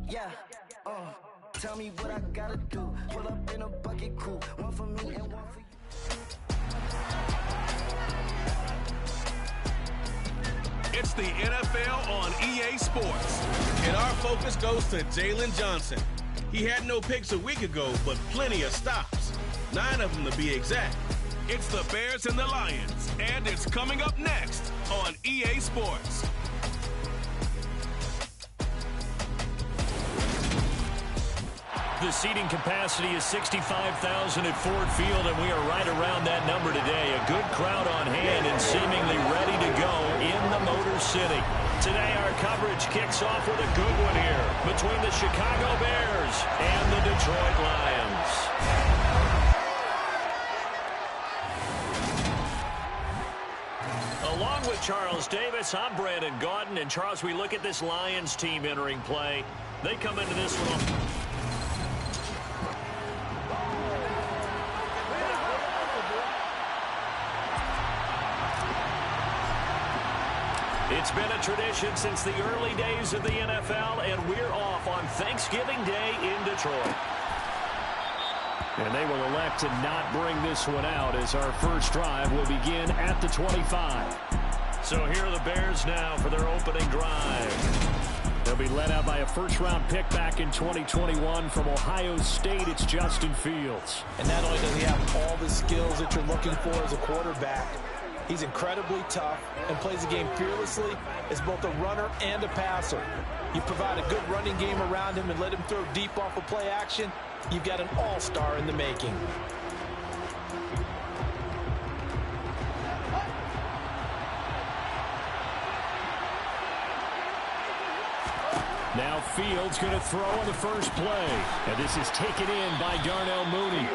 Yeah, tell me what I gotta do. Pull up in a bucket crew, one for me and one for you. It's the NFL on EA Sports, and our focus goes to Jalen Johnson. He had no picks a week ago, but plenty of stops. 9 of them to be exact. It's the Bears and the Lions, and it's coming up next on EA Sports. The seating capacity is 65,000 at Ford Field, and we are right around that number today. A good crowd on hand and seemingly ready to go in the Motor City. Today our coverage kicks off with a good one here between the Chicago Bears and the Detroit Lions. Along with Charles Davis, I'm Brandon Gaudin. And Charles, we look at this Lions team entering play. They come into this one. It's been a tradition since the early days of the NFL, and we're off on Thanksgiving Day in Detroit. And they will elect to not bring this one out as our first drive will begin at the 25. So here are the Bears now for their opening drive. They'll be led out by a first-round pick back in 2021 from Ohio State. It's Justin Fields. And not only does he have all the skills that you're looking for as a quarterback, he's incredibly tough and plays the game fearlessly as both a runner and a passer. You provide a good running game around him and let him throw deep off of play action, you've got an all-star in the making. Now Fields going to throw on the first play. And this is taken in by Darnell Mooney.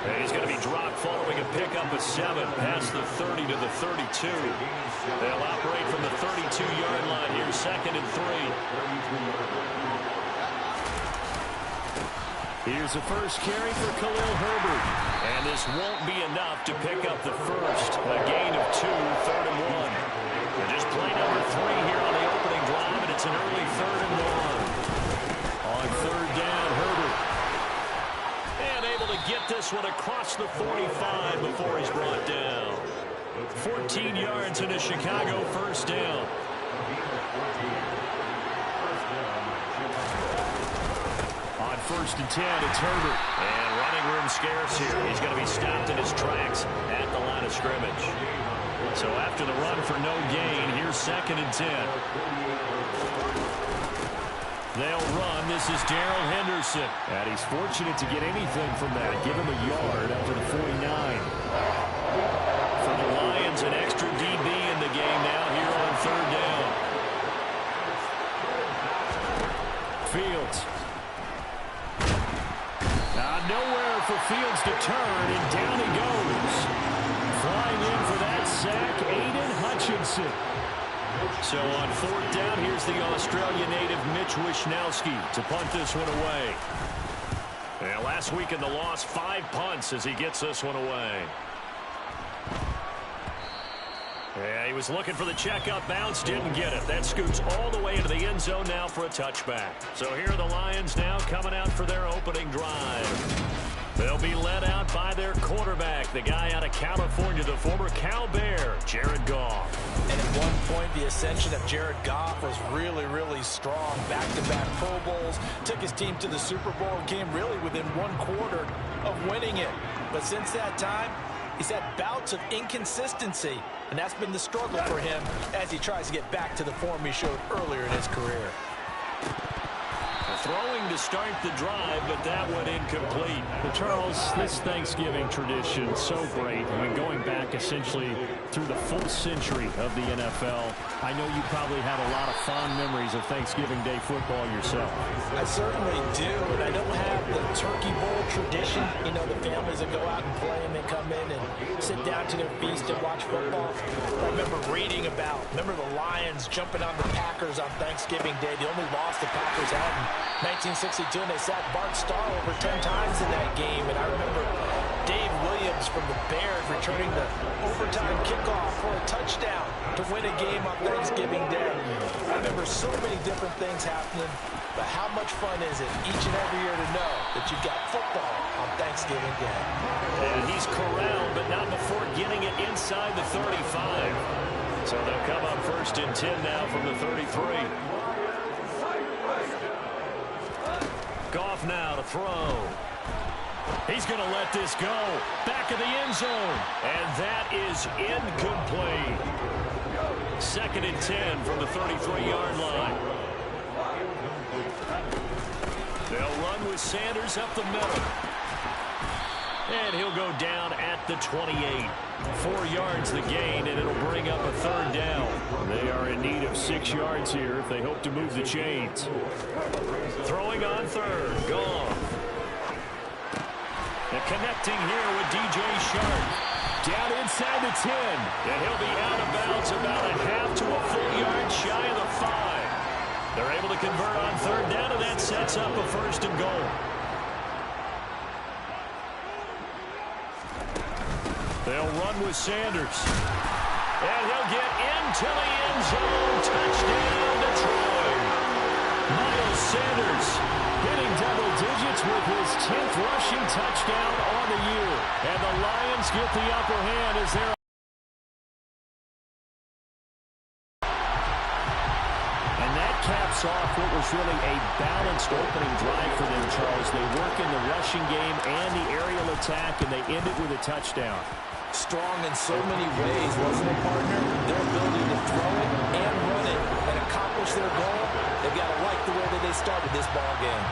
And he's going to be dropped following a pickup of 7 past the 30 to the 32. They'll operate from the 32-yard line here, 2nd and 3. Here's the first carry for Khalil Herbert. And this won't be enough to pick up the first. A gain of 2, 3rd and 1. And just play number 3 here on the opening drive, and it's an early 3rd and 1. On 3rd down, Herbert. And able to get this one across the 45 before he's brought down. 14 yards and a Chicago first down. On 1st and 10, it's Herbert. And running room scarce here. He's going to be stopped in his tracks at the line of scrimmage. So after the run for no gain, here's 2nd and 10. They'll run. This is Darrell Henderson. And he's fortunate to get anything from that. Give him a yard after the 49. For the Lions, an extra DB in the game now here on 3rd down. Fields. Nowhere for Fields to turn, and down he goes. Flying in for that sack, Aiden Hutchinson. So on 4th down, here's the Australia native Mitch Wishnowsky to punt this one away. And last week in the loss, 5 punts as he gets this one away. Yeah, he was looking for the checkup bounce, didn't get it. That scoots all the way into the end zone now for a touchback. So here are the Lions now coming out for their opening drive. They'll be led out by their quarterback, the guy out of California, the former Cal Bear, Jared Goff. And at one point, the ascension of Jared Goff was really, really strong. Back-to-back Pro Bowls, took his team to the Super Bowl, and came really within 1 quarter of winning it. But since that time, he's had bouts of inconsistency, and that's been the struggle for him as he tries to get back to the form he showed earlier in his career. Throwing to start the drive, but that one incomplete. But Charles, this Thanksgiving tradition, so great. I mean, going back essentially through the full century of the NFL, I know you probably have a lot of fond memories of Thanksgiving Day football yourself. I certainly do, and I don't have the Turkey Bowl tradition. You know, the families that go out and play and they come in and sit down to their feast and watch football. I remember reading about, the Lions jumping on the Packers on Thanksgiving Day. The only loss the Packers had in 1962, and they sacked Bart Starr over 10 times in that game. And I remember Dave Williams from the Bears returning the overtime kickoff for a touchdown to win a game on Thanksgiving Day. I remember so many different things happening, but how much fun is it each and every year to know that you've got football on Thanksgiving Day? And he's corralled, but not before getting it inside the 35. So they'll come up 1st and 10 now from the 33. Goff now to throw. He's going to let this go. Back of the end zone. And that is incomplete. 2nd and 10 from the 33-yard line. They'll run with Sanders up the middle. And he'll go down at the 28. 4 yards the gain, and it'll bring up a 3rd down. They are in need of 6 yards here if they hope to move the chains. Throwing on 3rd. Goff. And connecting here with DJ Sharp. Down inside the 10. And he'll be out of bounds about a half to a full yard shy of the 5. They're able to convert on 3rd down, and that sets up a 1st and goal. They'll run with Sanders. And he'll get into the end zone. Touchdown, Detroit. Miles Sanders hitting double digits with his 10th rushing touchdown on the year. And the Lions get the upper hand as they're caps off what was really a balanced opening drive for them, Charles. They work in the rushing game and the aerial attack, and they end it with a touchdown. Strong in so many ways, wasn't it, partner? Their ability to throw it and run it and accomplish their goal, they've got to like the way that they started this ball game.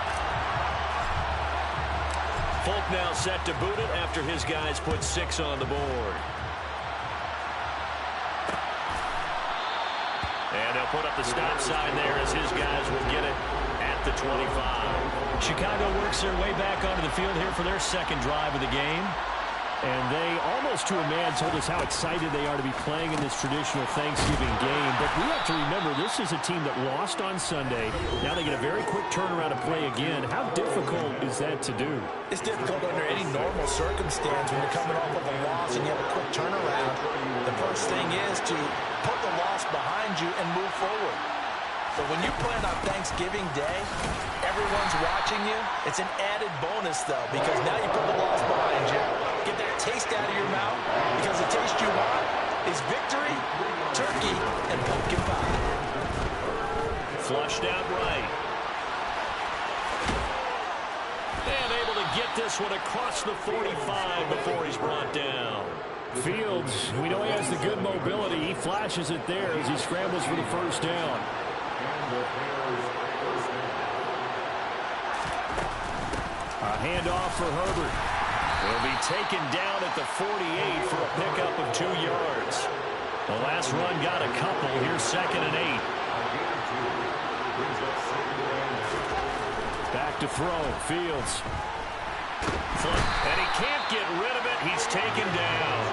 Folk now set to boot it after his guys put 6 on the board. And they'll put up the stop sign there as his guys will get it at the 25. Chicago works their way back onto the field here for their 2nd drive of the game. And they, almost to a man, told us how excited they are to be playing in this traditional Thanksgiving game. But we have to remember, this is a team that lost on Sunday. Now they get a very quick turnaround to play again. How difficult is that to do? It's difficult under any normal circumstance when you're coming off of a loss and you have a quick turnaround. The first thing is to put the loss behind you and move forward. But when you play on Thanksgiving Day, everyone's watching you. It's an added bonus, though, because now you put the loss behind you. Get that taste out of your mouth, because the taste you want is victory, turkey, and pumpkin pie. Flushed out right. And able to get this one across the 45 before he's brought down. Fields, we know he has the good mobility. He flashes it there as he scrambles for the first down. A handoff for Herbert. He'll be taken down at the 48 for a pickup of 2 yards. The last run got a couple. Here's 2nd and 8. Back to throw. Fields. And he can't get rid of it. He's taken down.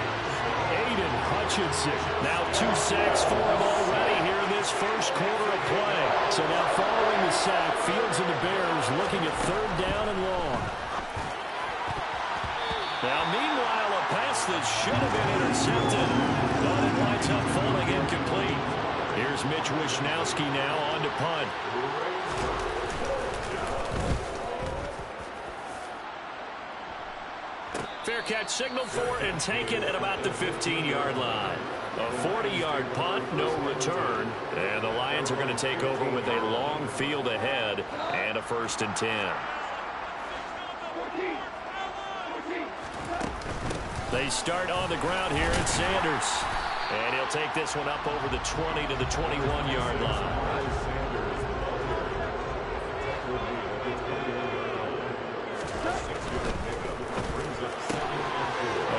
Aiden Hutchinson. Now 2 sacks for him already here in this first quarter of play. So now following the sack, Fields and the Bears looking at 3rd down and long. Now meanwhile, a pass that should have been intercepted, but it winds up falling incomplete. Here's Mitch Wishnowski now on to punt. Fair catch signaled for and taken at about the 15-yard line. A 40-yard punt, no return. And the Lions are going to take over with a long field ahead and a 1st and 10. They start on the ground here at Sanders. And he'll take this one up over the 20 to the 21-yard line.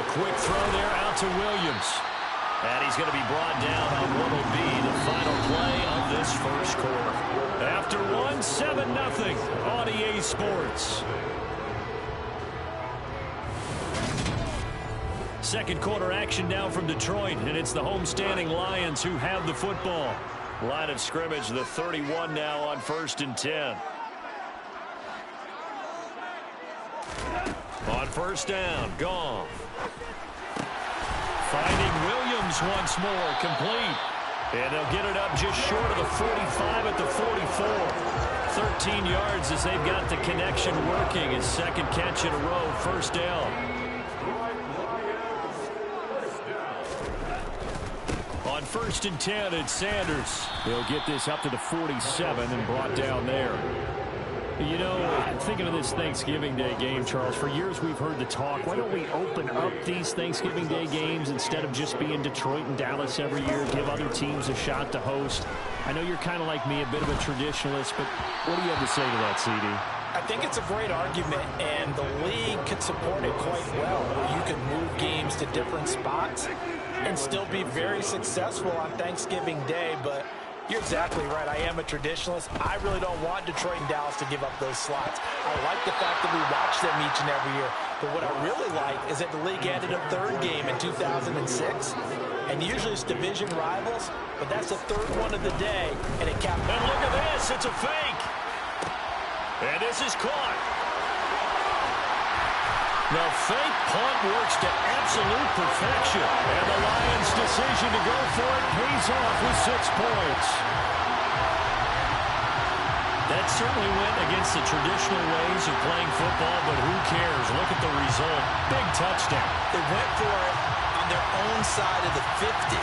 Quick throw there out to Williams. And he's going to be brought down on what will be the final play of this first quarter. After 7-0 on EA Sports. Second quarter action now from Detroit, and it's the homestanding Lions who have the football. Line of scrimmage, the 31 now on 1st and 10. On 1st down, Goff. Finding Williams once more, complete. And they'll get it up just short of the 45 at the 44. 13 yards as they've got the connection working. His 2nd catch in a row, 1st down. On 1st and 10, it's Sanders. He'll get this up to the 47 and brought down there. You know, thinking of this Thanksgiving Day game, Charles, for years we've heard the talk, why don't we open up these Thanksgiving Day games instead of just being Detroit and Dallas every year, give other teams a shot to host? I know you're kind of like me, a bit of a traditionalist, but what do you have to say to that, CD? I think it's a great argument, and the league could support it quite well, where you can move games to different spots and still be very successful on Thanksgiving Day, but you're exactly right. I am a traditionalist. I really don't want Detroit and Dallas to give up those slots. I like the fact that we watch them each and every year. But what I really like is that the league added a 3rd game in 2006. And usually it's division rivals, but that's the 3rd one of the day. And it capped. And look at this. It's a fake. And this is caught. The fake punt works to absolute perfection. And the Lions' decision to go for it pays off with 6 points. That certainly went against the traditional ways of playing football, but who cares? Look at the result. Big touchdown. They went for it on their own side of the 50.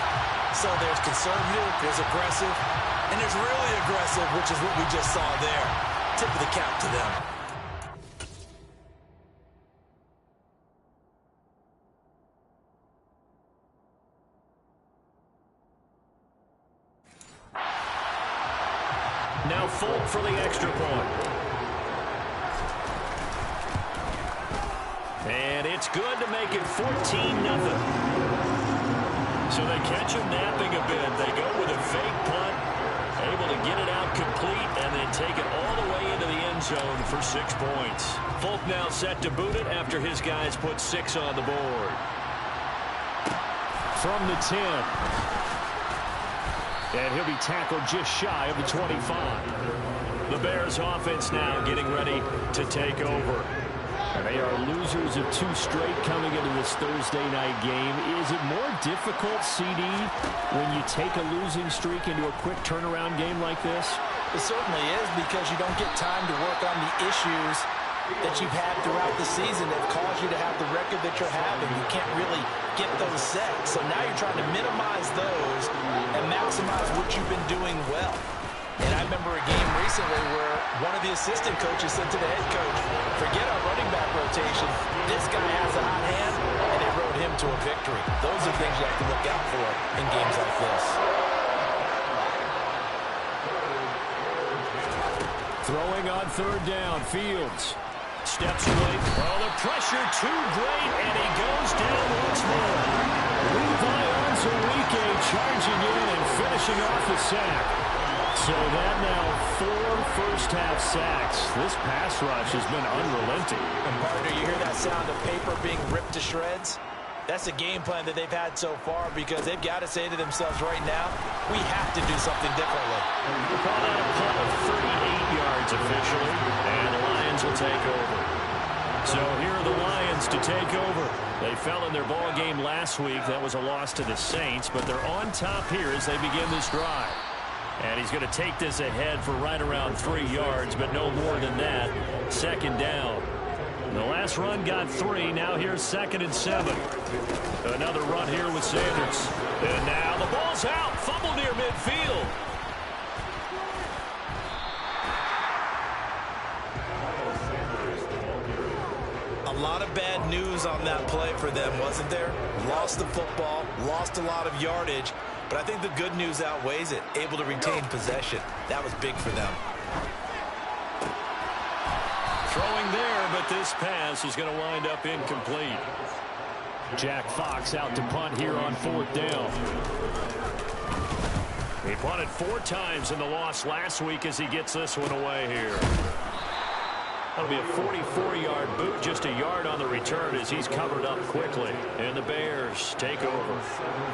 So there's conservative, there's aggressive, and there's really aggressive, which is what we just saw there. Tip of the cap to them. Now Folk for the extra point. And it's good to make it 14-0. So they catch him napping a bit. They go with a fake punt, able to get it out complete, and then take it all the way into the end zone for 6 points. Folk now set to boot it after his guys put 6 on the board. From the 10. And he'll be tackled just shy of the 25. The Bears offense now getting ready to take over. And they are losers of 2 straight coming into this Thursday night game. Is it more difficult, CD, when you take a losing streak into a quick turnaround game like this? It certainly is, because you don't get time to work on the issues that you've had throughout the season that caused you to have the record that you're having. You can't really get those sacks. So now you're trying to minimize those and maximize what you've been doing well. And I remember a game recently where one of the assistant coaches said to the head coach, forget our running back rotation. This guy has a hot hand, and it rode him to a victory. Those are things you have to look out for in games like this. Throwing on third down, Fields. Steps away. Oh, the pressure too great, and he goes down once more. Levi Onwuzurike charging in and finishing off the sack. So that now 4 first-half sacks. This pass rush has been unrelenting. And partner, you hear that sound of paper being ripped to shreds? That's a game plan that they've had so far because they've got to say to themselves right now, we have to do something differently. We'll call that a punt of 38 yards officially, and the Lions will take over. So here are the Lions to take over. They fell in their ball game last week. That was a loss to the Saints, but they're on top here as they begin this drive. And he's going to take this ahead for right around 3 yards, but no more than that. Second down. The last run got 3. Now here's 2nd and 7. Another run here with Sanders. And now the ball's out. Fumble near midfield. A lot of bad news on that play for them, wasn't there? Lost the football, lost a lot of yardage, but I think the good news outweighs it. Able to retain possession. That was big for them. Throwing there, but this pass is going to wind up incomplete. Jack Fox out to punt here on 4th down. He punted 4 times in the loss last week as he gets this one away here. That'll be a 44-yard boot, just a yard on the return as he's covered up quickly. And the Bears take over.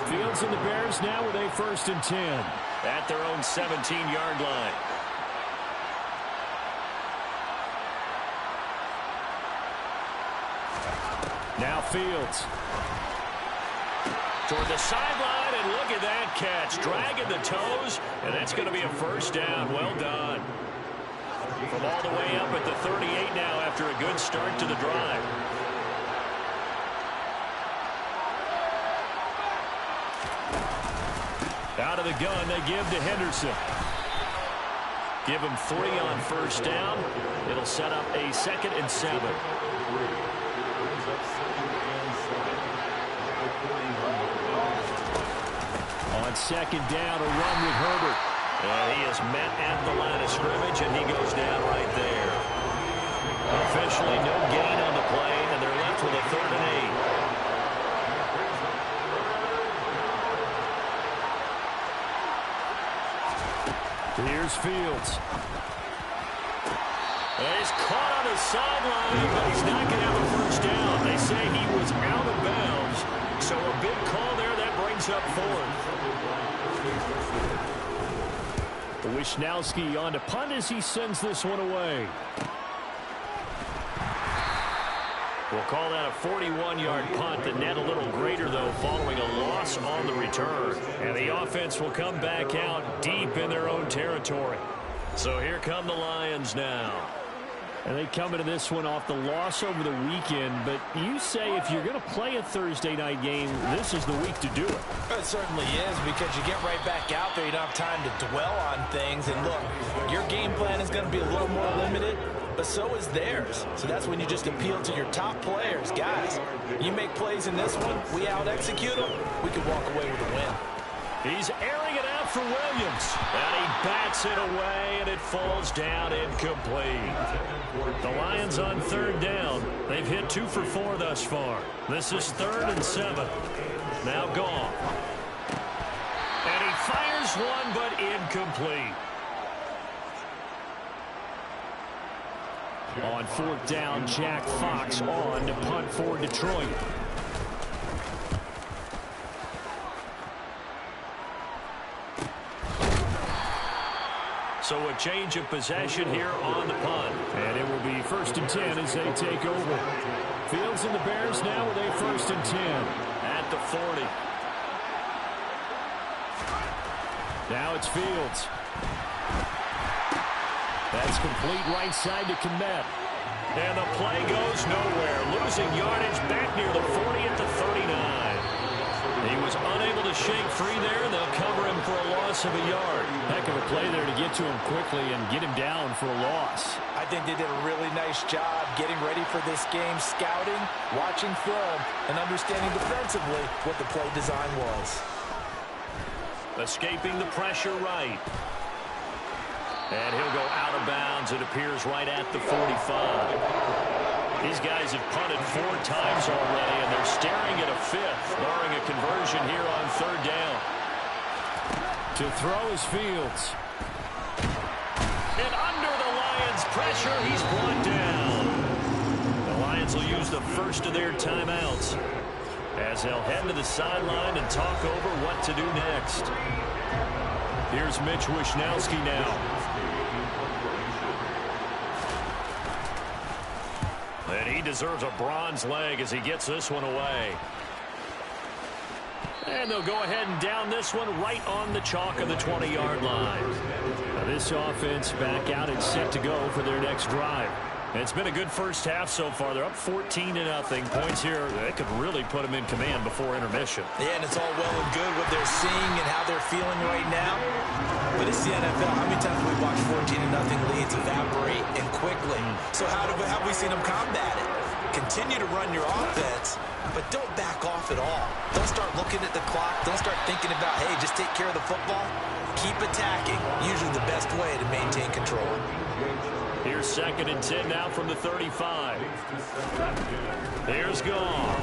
Fields and the Bears now with a 1st and 10 at their own 17-yard line. Now Fields. Toward the sideline, and look at that catch. Dragging the toes, and that's going to be a 1st down. Well done. From all the way up at the 38 now after a good start to the drive. Out of the gun, they give to Henderson. Give him 3 on 1st down. It'll set up a 2nd and 7. On 2nd down, a run with Herbert. And he is met at the line of scrimmage, and he goes down right there. Officially no gain on the play, and they're left with a 3rd and 8. Here's Fields. And he's caught on the sideline, but he's not going to have a 1st down. They say he was out of bounds, so a big call there that brings up 4th. Wishnowski on to punt as he sends this one away. We'll call that a 41-yard punt. The net a little greater, though, following a loss on the return. And the offense will come back out deep in their own territory. So here come the Lions now. And they come into this one off the loss over the weekend. But you say if you're going to play a Thursday night game, this is the week to do it. It certainly is, because you get right back out there. You don't have time to dwell on things. And look, your game plan is going to be a little more limited, but so is theirs. So that's when you just appeal to your top players. Guys, you make plays in this one, we out-execute them, we can walk away with a win. He's airing it out for Williams. And he bats it away, and it falls down incomplete. The Lions on 3rd down. They've hit 2 for 4 thus far. This is 3rd and 7. Now gone. And he fires one, but incomplete. On 4th down, Jack Fox on to punt for Detroit. So a change of possession here on the punt. And it will be 1st and 10 as they take over. Fields and the Bears now with a 1st and 10 at the 40. Now it's Fields. That's complete right side to Kmet. And the play goes nowhere. Losing yardage back near the 40 at the 39. He was unable to shake free there, and they'll cover him for a loss of a yard. Heck of a play there to get to him quickly and get him down for a loss. I think they did a really nice job getting ready for this game, scouting, watching film, and understanding defensively what the play design was. Escaping the pressure right. And he'll go out of bounds, it appears, right at the 45. These guys have punted 4 times already, and they're staring at a 5th, barring a conversion here on 3rd down. To throw is Fields. And under the Lions' pressure, he's brought down. The Lions will use the first of their timeouts as they'll head to the sideline and talk over what to do next. Here's Mitch Wishnowsky now. And he deserves a bronze leg as he gets this one away. And they'll go ahead and down this one right on the chalk of the 20-yard line. Now this offense back out and set to go for their next drive. And it's been a good first half so far. They're up 14-0. Points here, they could really put them in command before intermission. Yeah, and it's all well and good what they're seeing and how they're feeling right now. But it's the NFL. How many times have we watched 14-0 leads evaporate and quickly? So how have we seen them combat it? Continue to run your offense, but don't back off at all. Don't start looking at the clock. Don't start thinking about, hey, just take care of the football. Keep attacking. Usually the best way to maintain control. Here's 2nd and 10 now from the 35. Here's Goff.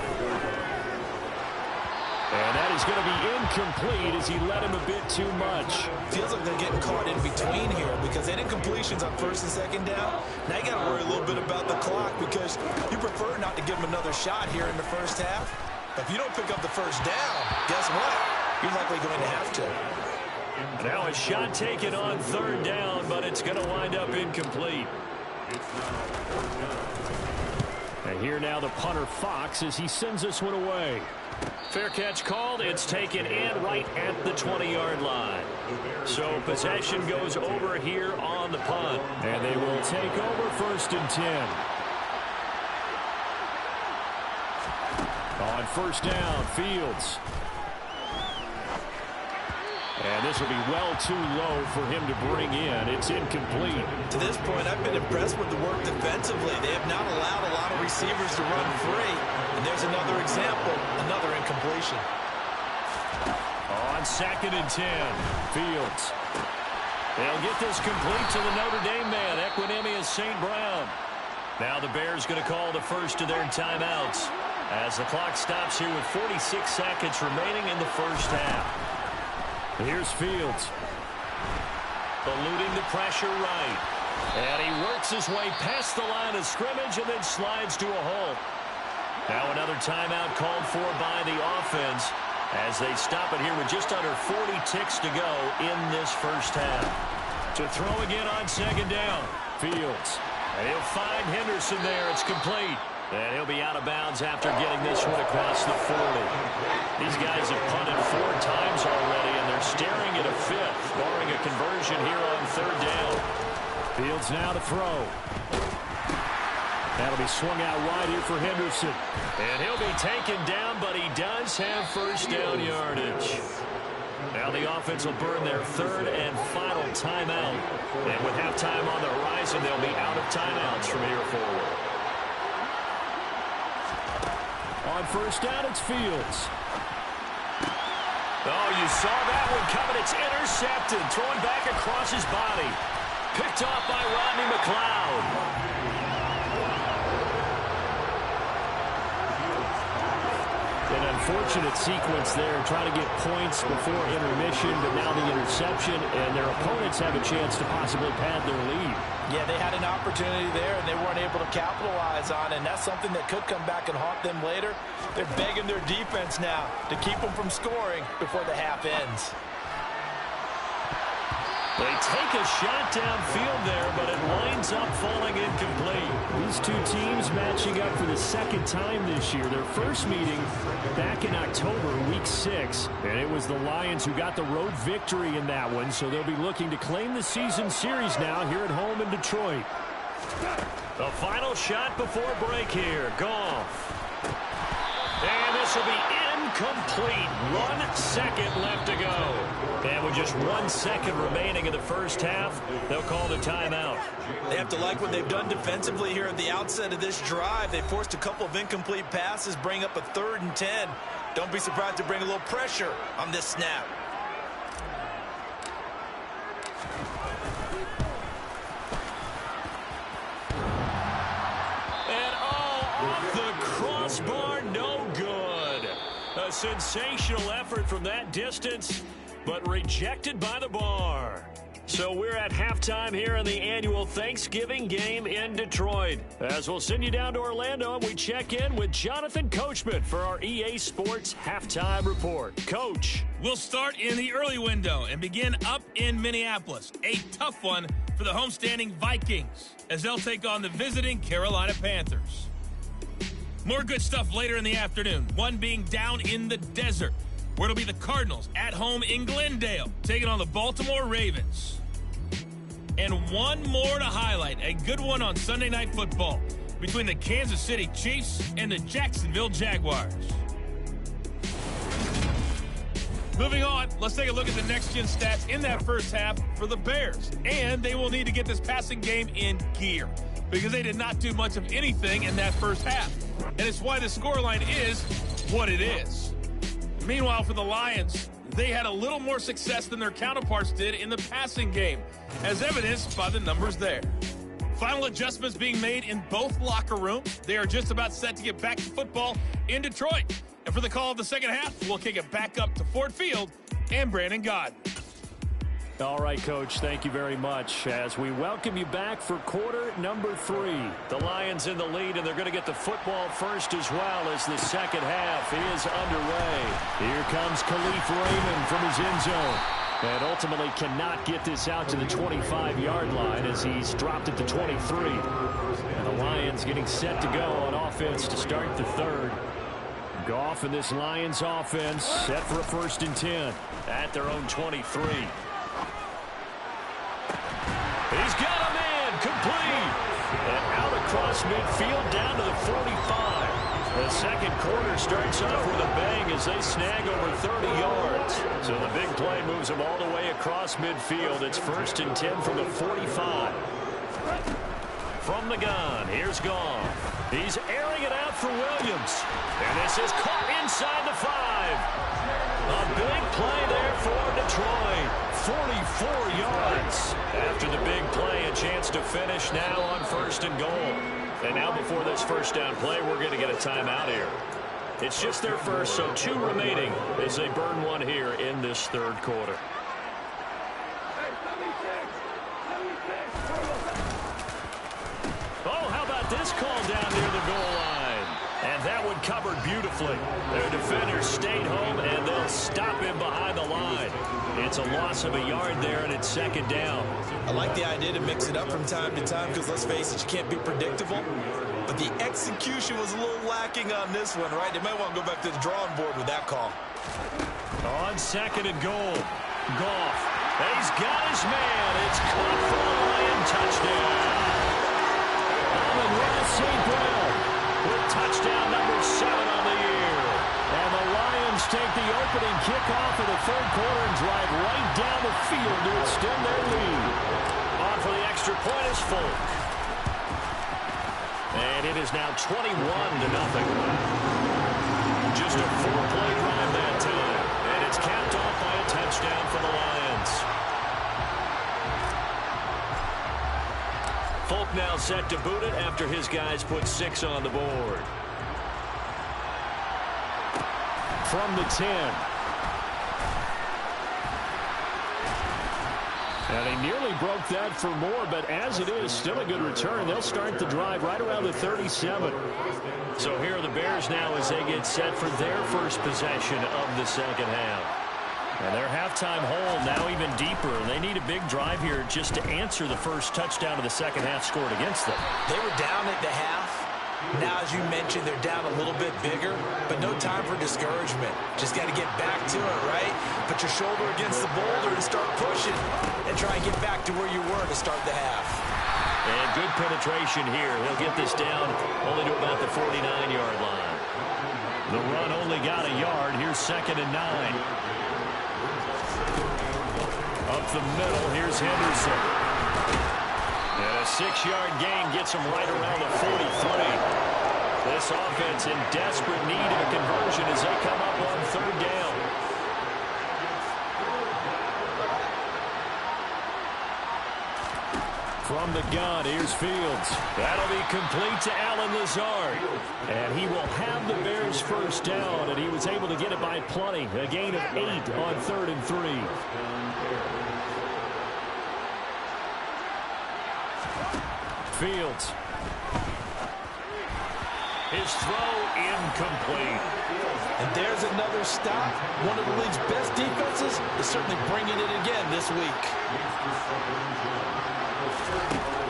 And that is going to be incomplete as he led him a bit too much. Feels like they're getting caught in between here because they had incompletions on 1st and 2nd down. Now you got to worry a little bit about the clock because you prefer not to give them another shot here in the first half. If you don't pick up the first down, guess what? You're likely going to have to. Now a shot taken on 3rd down, but it's going to wind up incomplete. And here now the punter Fox as he sends this one away. Fair catch called. It's taken in right at the 20-yard line. So possession goes over here on the punt. And they will take over 1st and 10. On 1st down, Fields. And this will be well too low for him to bring in. It's incomplete. To this point, I've been impressed with the work defensively. They have not allowed a lot of receivers to run free. And there's another example, another incompletion. On 2nd and 10, Fields. They'll get this complete to the Notre Dame man, Equinemius St. Brown. Now the Bears going to call the first of their timeouts as the clock stops here with 46 seconds remaining in the first half. Here's Fields. Eluding the pressure right. And he works his way past the line of scrimmage and then slides to a halt. Now another timeout called for by the offense as they stop it here with just under 40 ticks to go in this first half. To throw again on 2nd down. Fields. And he'll find Henderson there. It's complete. And he'll be out of bounds after getting this one across the 40. These guys have punted 4 times already, and they're staring at a 5th, barring a conversion here on 3rd down. Fields now to throw. That'll be swung out wide here for Henderson. And he'll be taken down, but he does have 1st down yardage. Now the offense will burn their 3rd and final timeout. And with halftime on the horizon, they'll be out of timeouts from here forward. On 1st down, it's Fields. Oh, you saw that one coming. It's intercepted. Throwing back across his body. Picked off by Rodney McLeod. An unfortunate sequence there, trying to get points before intermission, but now the interception, and their opponents have a chance to possibly pad their lead. Yeah, they had an opportunity there, and they weren't able to capitalize on it, and that's something that could come back and haunt them later. They're begging their defense now to keep them from scoring before the half ends. They take a shot downfield there, but it winds up falling incomplete. These two teams matching up for the 2nd time this year. Their first meeting back in October, week 6. And it was the Lions who got the road victory in that one, so they'll be looking to claim the season series now here at home in Detroit. The final shot before break here. Goff. And this will be incomplete. 1 second left to go. And with just 1 second remaining in the first half, they'll call the timeout. They have to like what they've done defensively here at the outset of this drive. They forced a couple of incomplete passes, bring up a 3rd and 10. Don't be surprised to bring a little pressure on this snap. And off the crossbar, no good. A sensational effort from that distance, but rejected by the bar. So we're at halftime here in the annual Thanksgiving game in Detroit. As we'll send you down to Orlando, and we check in with Jonathan Coachman for our EA Sports Halftime Report. Coach. We'll start in the early window and begin up in Minneapolis. A tough one for the homestanding Vikings as they'll take on the visiting Carolina Panthers. More good stuff later in the afternoon, one being down in the desert, where it'll be the Cardinals at home in Glendale, taking on the Baltimore Ravens. And one more to highlight, a good one on Sunday Night Football between the Kansas City Chiefs and the Jacksonville Jaguars. Moving on, let's take a look at the next-gen stats in that first half for the Bears. And they will need to get this passing game in gear because they did not do much of anything in that first half. And it's why the scoreline is what it is. Meanwhile, for the Lions, they had a little more success than their counterparts did in the passing game, as evidenced by the numbers there. Final adjustments being made in both locker rooms. They are just about set to get back to football in Detroit. And for the call of the second half, we'll kick it back up to Ford Field and Brandon Gaudin. All right, Coach, thank you very much as we welcome you back for quarter number 3. The Lions in the lead, and they're going to get the football first as well as the second half is underway. Here comes Khalif Raymond from his end zone. And ultimately cannot get this out to the 25-yard line as he's dropped it to 23. And the Lions getting set to go on offense to start the third. Goff in this Lions offense set for a 1st and 10 at their own 23. He's got a man complete. And out across midfield down to the 45. The second quarter starts off with a bang as they snag over 30 yards. So the big play moves them all the way across midfield. It's 1st and 10 from the 45. From the gun, here's Goff. He's airing it out for Williams. And this is caught inside the 5. A big play there for Detroit. 44 yards. After the big play, a chance to finish now on 1st and goal. And now before this first down play, we're going to get a timeout here. It's just their first, so 2 remaining as they burn one here in this third quarter. Oh, how about this call down near the goal line? And that one covered beautifully. Their defenders stayed home, and they'll stop him behind the line. It's a loss of a yard there, and it's 2nd down. I like the idea to mix it up from time to time because, let's face it, you can't be predictable. But the execution was a little lacking on this one, right? They might want to go back to the drawing board with that call. On 2nd and goal, Goff. He's got his man. It's caught for a Lion touchdown. Amon-Ra St. Brown with touchdown number 7 on the year. And the Lions take the opening kickoff of the third quarter and drive right down the field to extend their lead. On for the extra point is Folk. And it is now 21-0. Just a 4-play drive that time. And it's capped off by a touchdown for the Lions. Folk now set to boot it after his guys put 6 on the board. From the 10. And they nearly broke that for more, but as it is, still a good return. They'll start the drive right around the 37. So here are the Bears now as they get set for their first possession of the second half. And their halftime hole now even deeper. And they need a big drive here just to answer the first touchdown of the second half scored against them. They were down at the half. Now, as you mentioned, they're down a little bit bigger, but no time for discouragement. Just got to get back to it, right? Put your shoulder against the boulder and start pushing and try and get back to where you were to start the half. And good penetration here. He'll get this down only to about the 49-yard line. The run only got a yard. Here's 2nd and 9. Up the middle, here's Henderson. And a 6-yard gain gets him right around the 43. This offense in desperate need of a conversion as they come up on 3rd down. From the gun, here's Fields. That'll be complete to Allen Lazard. And he will have the Bears' first down, and he was able to get it by plenty. A gain of 8 on 3rd and 3. Fields. His throw incomplete. And there's another stop. One of the league's best defenses is certainly bringing it again this week.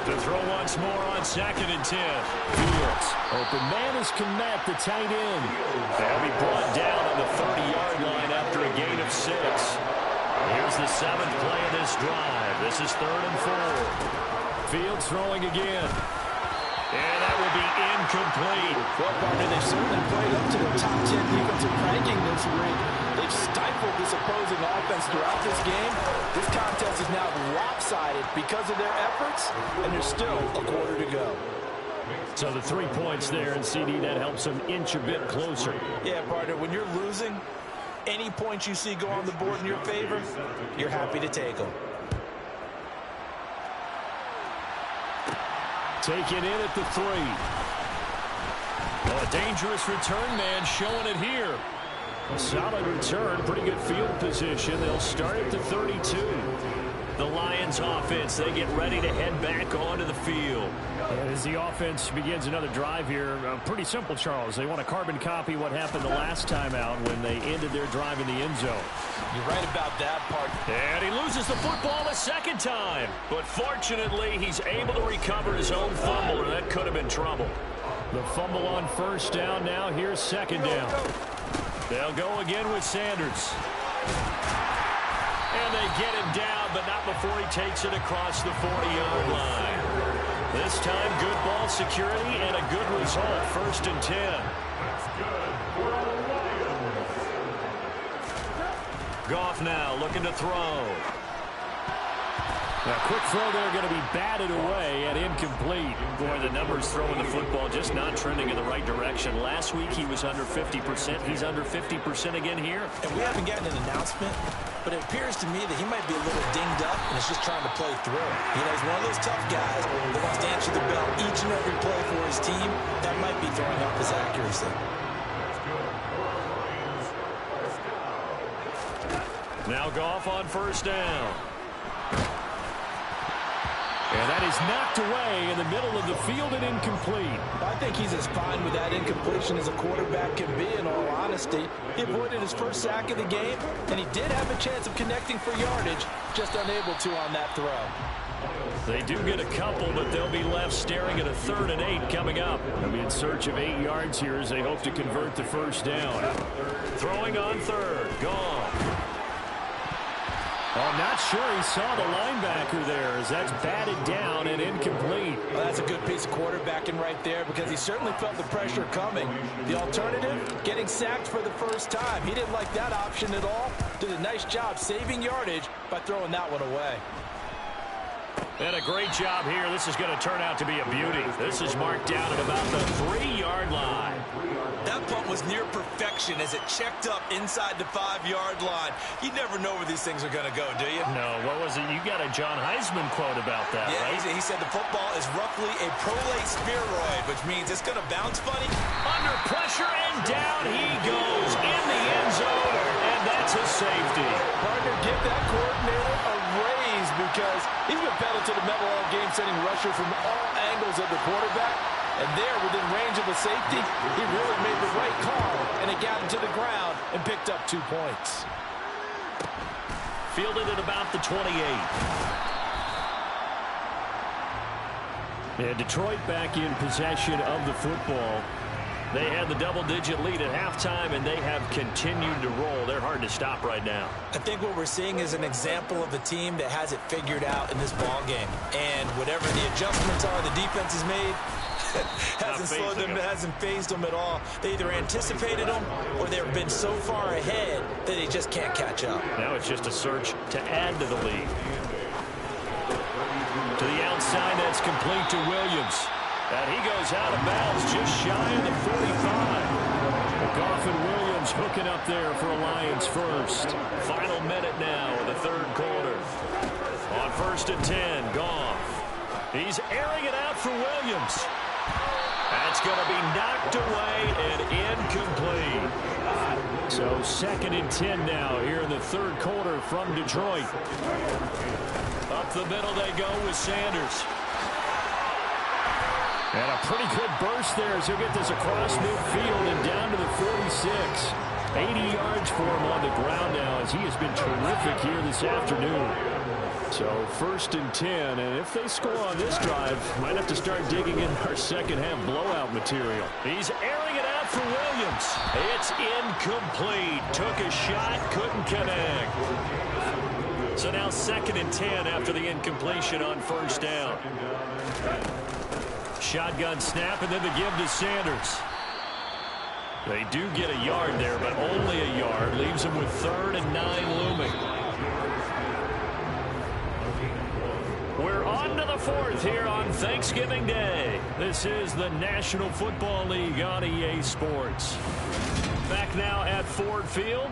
The throw once more on 2nd and 10. Fields. Open man is Kmet, the tight end. They'll be brought down on the 30-yard line after a gain of 6. Here's the 7th play of this drive. This is 3rd and 4. Fields throwing again. And that will be incomplete. Well, partner, they've certainly played up to the top 10 defensive ranking this week. They've stifled this opposing offense throughout this game. This contest is now lopsided because of their efforts, and there's still a quarter to go. So the 3 points there, and CD, that helps them inch a bit closer. Yeah, partner, when you're losing, any points you see go on the board in your favor, you're happy to take them. Taken in at the 3. Oh, a dangerous return man showing it here. A solid return, pretty good field position. They'll start at the 32. The Lions offense, they get ready to head back onto the field. And as the offense begins another drive here, pretty simple, Charles. They want to carbon copy what happened the last time out when they ended their drive in the end zone. You're right about that part. And he loses the football a 2nd time. But fortunately, he's able to recover his own fumble, and that could have been trouble. The fumble on 1st down now. Here's 2nd down. They'll go again with Sanders. And they get him down, but not before he takes it across the 40-yard line. This time, good ball security and a good result. 1st and 10. Goff now looking to throw. A quick throw there going to be batted away and incomplete. Boy, the numbers throwing the football just not trending in the right direction. Last week he was under 50%. He's under 50% again here. And we haven't gotten an announcement, but it appears to me that he might be a little dinged up and is just trying to play through. You know, he's one of those tough guys that wants to answer the bell each and every play for his team. That might be throwing up his accuracy. Now Goff on 1st down. And that is knocked away in the middle of the field and incomplete. I think he's as fine with that incompletion as a quarterback can be, in all honesty. He avoided his first sack of the game, and he did have a chance of connecting for yardage, just unable to on that throw. They do get a couple, but they'll be left staring at a 3rd and 8 coming up. They'll be in search of 8 yards here as they hope to convert the 1st down. Throwing on 3rd. Gone. I'm not sure he saw the linebacker there as that's batted down and incomplete. Well, that's a good piece of quarterbacking right there because he certainly felt the pressure coming. The alternative, getting sacked for the first time. He didn't like that option at all. Did a nice job saving yardage by throwing that one away. And a great job here. This is going to turn out to be a beauty. This is marked down at about the 3-yard line. That punt was near perfection as it checked up inside the 5-yard line. You never know where these things are going to go, do you? No, what was it? You got a John Heisman quote about that, yeah, right? He said the football is roughly a prolate spheroid, which means it's going to bounce funny. Under pressure, and down he goes in the end zone, and that's a safety. Partner, give that coordinator a raise because he's been pedal to the metal all game, sending rushers from all angles of the quarterback. And there, within range of a safety, he really made the right call, and it got him to the ground and picked up 2 points. Fielded at about the 28. And Detroit back in possession of the football. They had the double-digit lead at halftime, and they have continued to roll. They're hard to stop right now. I think what we're seeing is an example of a team that has it figured out in this ball game. And whatever the adjustments are the defense has made, hasn't slowed them, hasn't phased them at all. They either anticipated them or they've been so far ahead that they just can't catch up. Now it's just a search to add to the lead. To the outside, that's complete to Williams. And he goes out of bounds just shy of the 45. Goff and Williams hooking up there for a Lions first. Final minute now of the third quarter. On 1st and 10, Goff. He's airing it out for Williams. That's going to be knocked away and incomplete. So 2nd and 10 now here in the third quarter from Detroit. Up the middle they go with Sanders. And a pretty good burst there as he'll get this across midfield and down to the 46. 80 yards for him on the ground now as he has been terrific here this afternoon. So 1st and 10, and if they score on this drive, might have to start digging in our second half blowout material. He's airing it out for Williams. It's incomplete. Took a shot, couldn't connect. So now 2nd and 10 after the incompletion on 1st down. Shotgun snap, and then the give to Sanders. They do get a yard there, but only a yard. Leaves them with 3rd and 9 looming. We're on to the 4th here on Thanksgiving Day. This is the National Football League on EA Sports. Back now at Ford Field.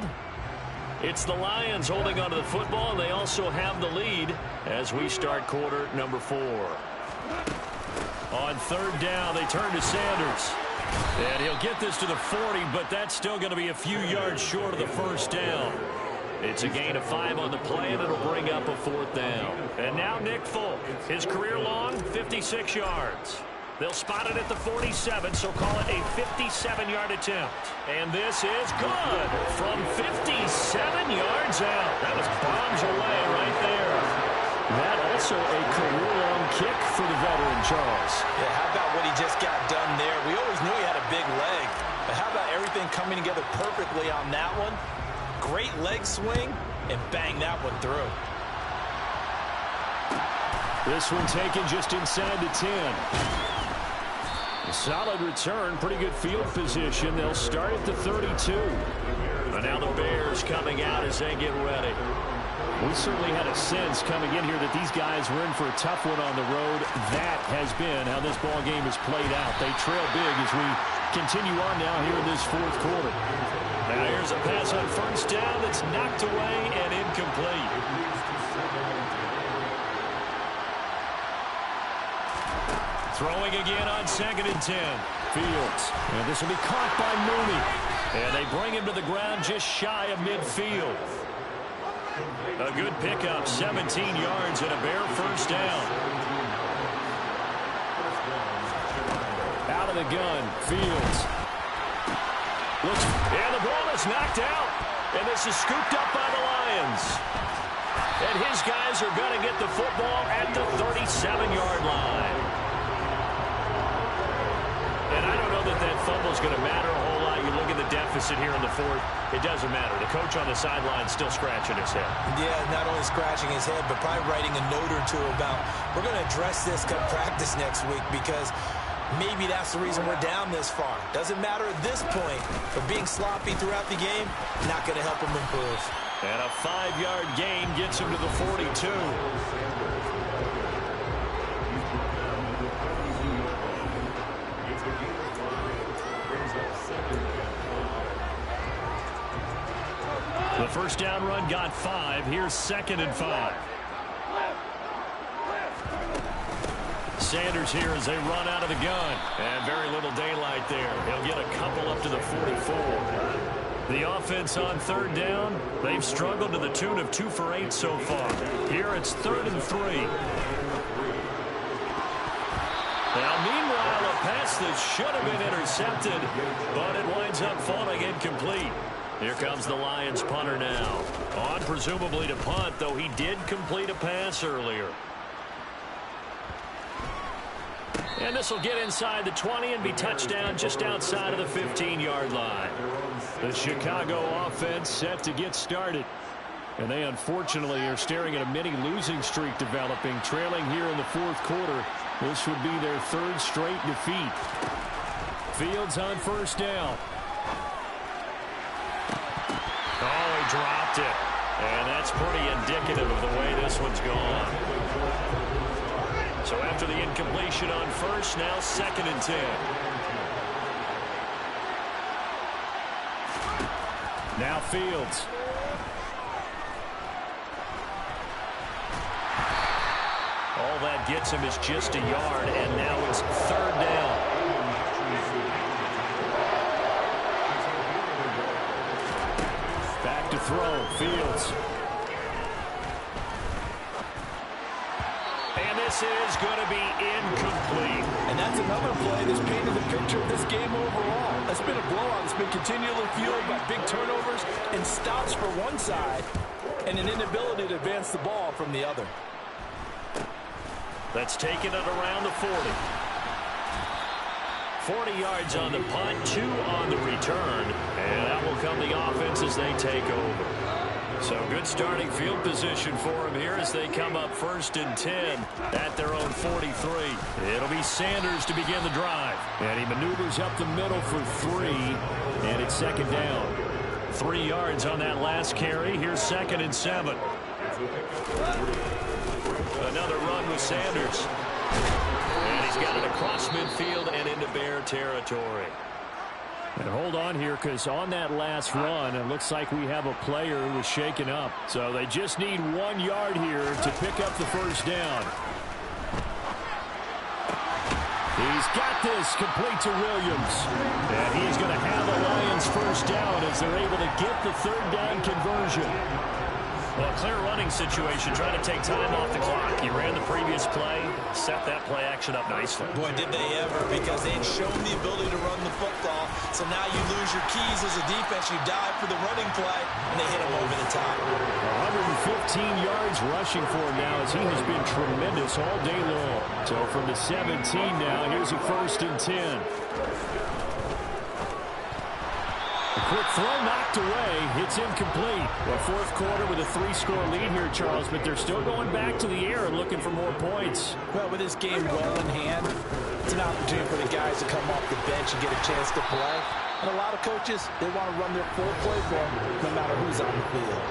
It's the Lions holding onto the football, and they also have the lead as we start quarter number 4. On 3rd down, they turn to Sanders. And he'll get this to the 40, but that's still going to be a few yards short of the 1st down. It's a gain of 5 on the play, and it'll bring up a 4th down. And now Nick Folk, his career long, 56 yards. They'll spot it at the 47, so call it a 57-yard attempt. And this is good from 57 yards out. That was bombs away right there. That also a career-long kick for the veteran, Charles. Yeah, how about what he just got done there? We always knew he had a big leg, but how about everything coming together perfectly on that one? Great leg swing, and bang that one through. This one taken just inside the 10. A solid return, pretty good field position. They'll start at the 32. And now the Bears coming out as they get ready. We certainly had a sense coming in here that these guys were in for a tough one on the road. That has been how this ball game has played out. They trail big as we continue on now here in this 4th quarter. Now here's a pass on 1st down that's knocked away and incomplete. Throwing again on 2nd and 10. Fields. And this will be caught by Mooney. And they bring him to the ground just shy of midfield. A good pickup, 17 yards and a bare 1st down. Out of the gun, Fields. And the ball is knocked out. And this is scooped up by the Lions. And his guys are going to get the football at the 37-yard line. And I don't know that that fumble is going to matter a whole lot. You look at the deficit here in the 4th. It doesn't matter. The coach on the sideline is still scratching his head. Yeah, not only scratching his head, but probably writing a note or two about, we're going to address this come practice next week because maybe that's the reason we're down this far. Doesn't matter at this point, but being sloppy throughout the game, not going to help him improve. And a 5-yard gain gets him to the 42. The 1st down run got 5. Here's 2nd and 5. Sanders here as they run out of the gun. And very little daylight there. He'll get a couple up to the 44. The offense on 3rd down, they've struggled to the tune of 2 for 8 so far. Here it's 3rd and 3. Now, meanwhile, a pass that should have been intercepted, but it winds up falling incomplete. Here comes the Lions punter now. On presumably to punt, though he did complete a pass earlier. And this will get inside the 20 and be touchdown just outside of the 15-yard line. The Chicago offense set to get started. And they unfortunately are staring at a mini losing streak developing, trailing here in the fourth quarter. This would be their third straight defeat. Fields on first down. Oh, he dropped it. And that's pretty indicative of the way this one's gone. So after the incompletion on first, now 2nd and 10. Now Fields. All that gets him is just a yard, and now it's 3rd down. Back to throw. Fields. And this is going to be incomplete. And that's another play that's painted the picture of this game overall. That's been a blowout. It's been continually fueled by big turnovers and stops for one side and an inability to advance the ball from the other. That's taken it around the 40. 40 yards on the punt, 2 on the return. And that will come the offense as they take over. So good starting field position for them here as they come up 1st and 10 at their own 43. It'll be Sanders to begin the drive. And he maneuvers up the middle for 3. And it's 2nd down. 3 yards on that last carry. Here's 2nd and 7. Another run with Sanders. And he's got it across midfield and into Bear territory. And hold on here, because on that last run, it looks like we have a player who was shaken up. So they just need 1 yard here to pick up the first down. He's got this complete to Williams. And he's going to have the Lions first down as they're able to get the 3rd down conversion. Well, clear running situation, trying to take time off the clock. You ran the previous play, set that play action up nicely. Boy, did they ever, because they'd shown the ability to run the football. So now you lose your keys as a defense. You dive for the running play, and they hit him over the top. 115 yards rushing for him now as he has been tremendous all day long. So from the 17 now, here's a 1st and 10. Quick throw knocked away. It's incomplete. Well, fourth quarter with a 3-score lead here, Charles, but they're still going back to the air and looking for more points. Well, with this game well in hand, it's an opportunity for the guys to come off the bench and get a chance to play. And a lot of coaches, they want to run their full playbook no matter who's on the field.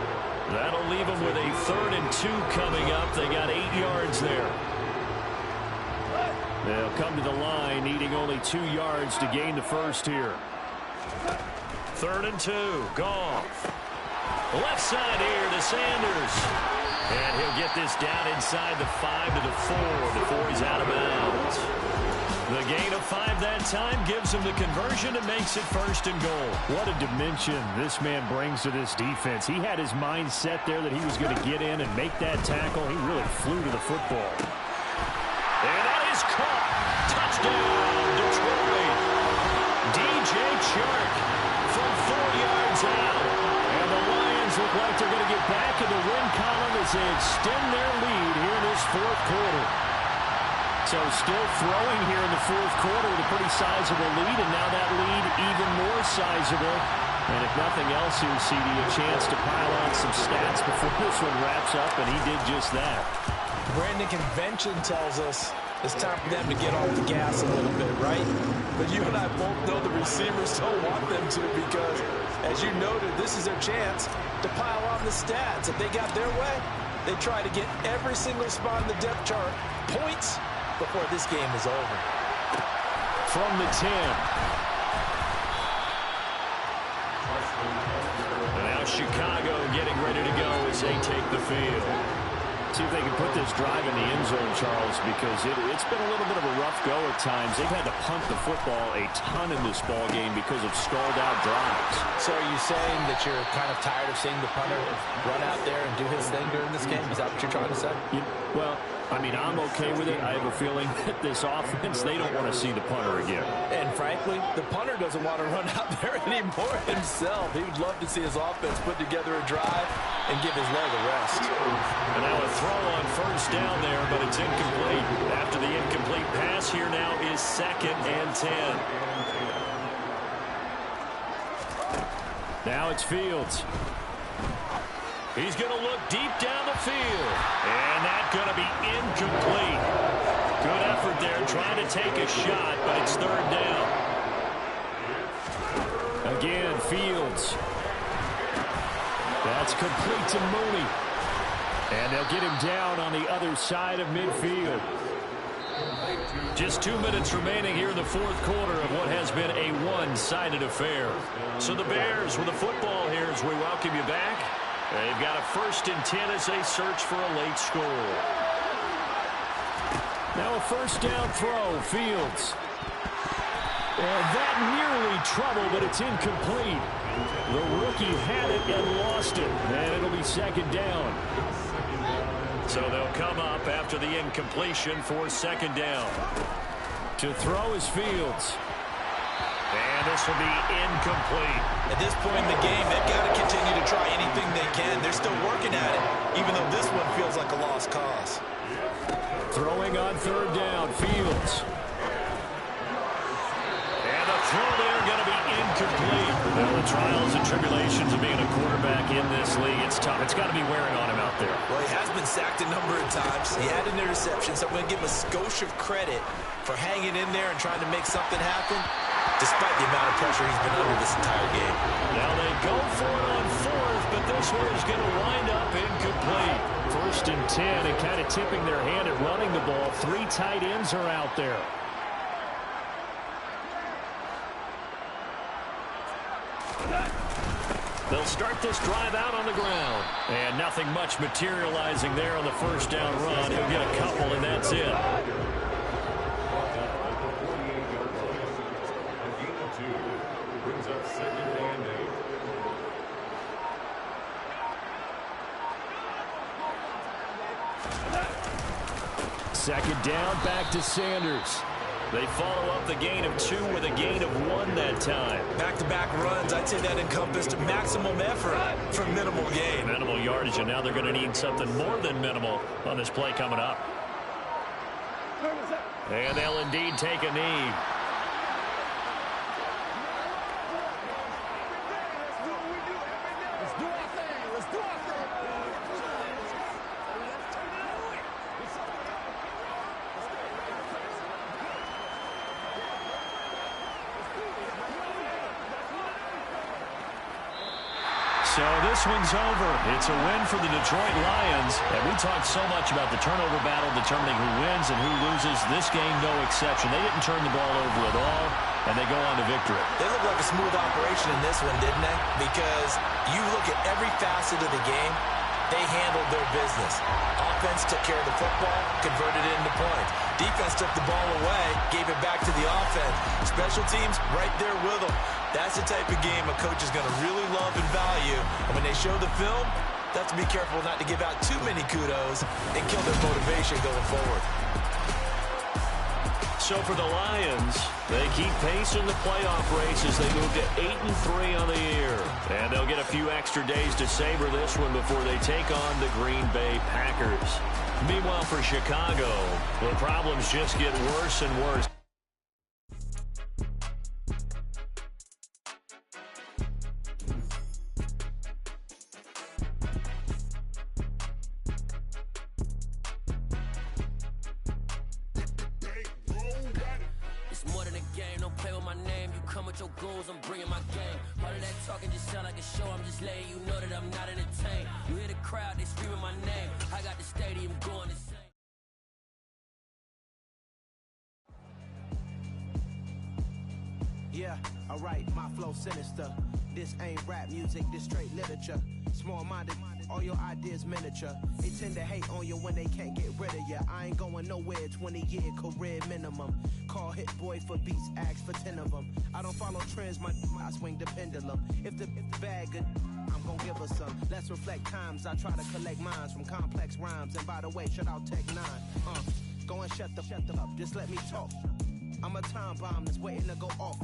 That'll leave them with a 3rd and 2 coming up. They got 8 yards there. They'll come to the line, needing only 2 yards to gain the first here. 3rd and 2. Goff. Left side here to Sanders. And he'll get this down inside the 5 to the 4 before he's out of bounds. The gain of 5 that time gives him the conversion and makes it 1st and goal. What a dimension this man brings to this defense. He had his mind set there that he was going to get in and make that tackle. He really flew to the football. And that is caught. Touchdown, Detroit. DJ Chark from 4 yards out. And the Lions look like they're going to get back in the win column as they extend their lead here in this fourth quarter. So still throwing here in the fourth quarter with a pretty sizable lead, and now that lead even more sizable. And if nothing else here, CD, a chance to pile on some stats before this one wraps up, and he did just that. Brandon, convention tells us it's time for them to get off the gas a little bit, right? But you and I both know the receivers don't want them to, because, as you noted, this is their chance to pile on the stats. If they got their way, they try to get every single spot in the depth chart points before this game is over. From the 10. And now Chicago getting ready to go as they take the field. See if they can put this drive in the end zone, Charles, because it's been a little bit of a rough go at times. They've had to punt the football a ton in this ball game because of stalled out drives. So are you saying that you're kind of tired of seeing the punter run out there and do his thing during this game? Is that what you're trying to say? Well, I mean, I'm okay with it. I have a feeling that this offense, they don't want to see the punter again. And frankly, the punter doesn't want to run out there anymore himself. He would love to see his offense put together a drive and give his leg a rest. And now a throw on first down there, but it's incomplete. After the incomplete pass, here now is 2nd and 10. Now it's Fields. He's going to look deep down the field. And that's going to be incomplete. Good effort there trying to take a shot, but it's 3rd down. Again, Fields. That's complete to Mooney. And they'll get him down on the other side of midfield. Just 2 minutes remaining here in the 4th quarter of what has been a one-sided affair. So the Bears with the football here as we welcome you back. They've got a 1st and 10 as they search for a late score. Now a 1st down throw, Fields. And that nearly trouble, but it's incomplete. The rookie had it and lost it. And it'll be 2nd down. So they'll come up after the incompletion for 2nd down. To throw is Fields. And this will be incomplete. At this point in the game, they've got to continue to try anything they can. They're still working at it, even though this one feels like a lost cause. Throwing on 3rd down, Fields. And the throw there going to be incomplete. Well, the trials and tribulations of being a quarterback in this league, it's tough. It's got to be wearing on him out there. Well, he has been sacked a number of times. He had an interception, so I'm going to give him a skosh of credit for hanging in there and trying to make something happen, despite the amount of pressure he's been under this entire game. Now they go for it on 4th, but this one is going to wind up incomplete. 1st and 10, and kind of tipping their hand at running the ball. 3 tight ends are out there. They'll start this drive out on the ground. And nothing much materializing there on the 1st down run. He'll get a couple, and that's it. Second down, back to Sanders. They follow up the gain of 2 with a gain of 1 that time. Back-to-back runs, I'd say that encompassed maximum effort for minimal gain. Minimal yardage, and now they're going to need something more than minimal on this play coming up. And they'll indeed take a knee. So this one's over. It's a win for the Detroit Lions. And we talked so much about the turnover battle determining who wins and who loses. This game, no exception. They didn't turn the ball over at all, and they go on to victory. They look like a smooth operation in this one, didn't they? Because you look at every facet of the game, they handled their business. Offense took care of the football, converted it into points. Defense took the ball away, gave it back to the offense. Special teams right there with them. That's the type of game a coach is going to really love and value. And when they show the film, they have to be careful not to give out too many kudos and kill their motivation going forward. So for the Lions, they keep pace in the playoff race as they move to 8-3 on the year. And they'll get a few extra days to savor this one before they take on the Green Bay Packers. Meanwhile, for Chicago, the problems just get worse and worse. Yeah, alright, my flow sinister. This ain't rap music, this straight literature. Small-minded all your ideas miniature. They tend to hate on you when they can't get rid of you. I ain't going nowhere, 20-year career minimum. Call hit boy for beats, ask for 10 of them. I don't follow trends, I swing the pendulum. If the bag good, I'm gon' give her some. Let's reflect times, I try to collect minds from complex rhymes. And by the way, shout out Tech 9. Go and shut the up, just let me talk. I'm a time bomb that's waiting to go off.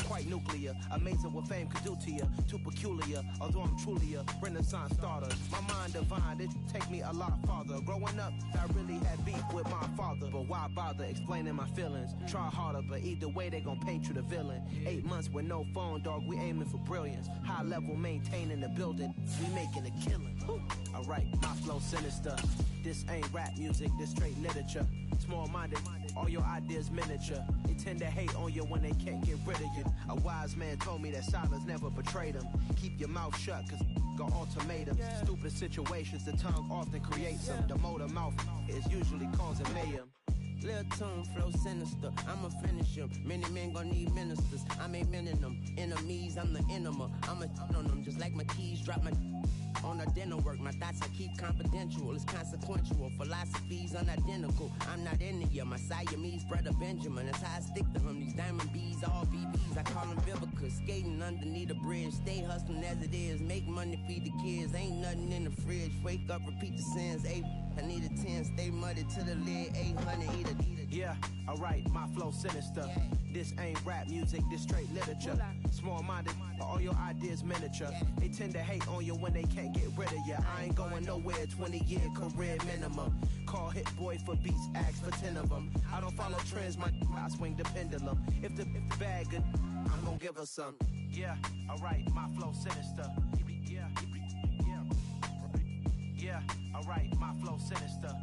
Quite nuclear, amazing what fame could do to you. Too peculiar, although I'm truly a Renaissance starter. My mind divine, it take me a lot farther. Growing up, I really had beef with my father. But why bother explaining my feelings? Try harder, but either way they gon' paint you the villain. 8 months with no phone, dog, we aiming for brilliance. High level maintaining the building, we making a killing. Alright, my flow sinister. This ain't rap music, this straight literature. Small-minded, all your ideas miniature. They tend to hate on you when they can't get rid of you. A wise man told me that silence never betrayed him. Keep your mouth shut, cause got ultimatums. Stupid situations, the tongue often creates them. The motor mouth is usually causing mayhem. Lil' tune, flow sinister, I'ma finish him. Many men gon' need ministers, I'm aiming them. Enemies, I'm the enema. I'ma on them, just like my keys, drop my on a dinner work. My thoughts I keep confidential, it's consequential. Philosophies unidentical, I'm not into you. My Siamese brother Benjamin, that's how I stick to him. These diamond bees, all BBs, I call them Vivica. Skating underneath a bridge, stay hustling as it is. Make money, feed the kids, ain't nothing in the fridge. Wake up, repeat the sins, I need a 10, stay muddy to the lid, 800, eat a. Yeah, alright, my flow sinister. This ain't rap music, this straight literature. Small-minded, all your ideas miniature. They tend to hate on you when they can't get rid of you. I ain't going nowhere, 20-year career minimum. Call hit boy for beats, ask for 10 of them. I don't follow trends, I swing the pendulum. If the bag good, I'm gon' give her some. Yeah, alright, my flow sinister. Yeah, alright, my flow sinister.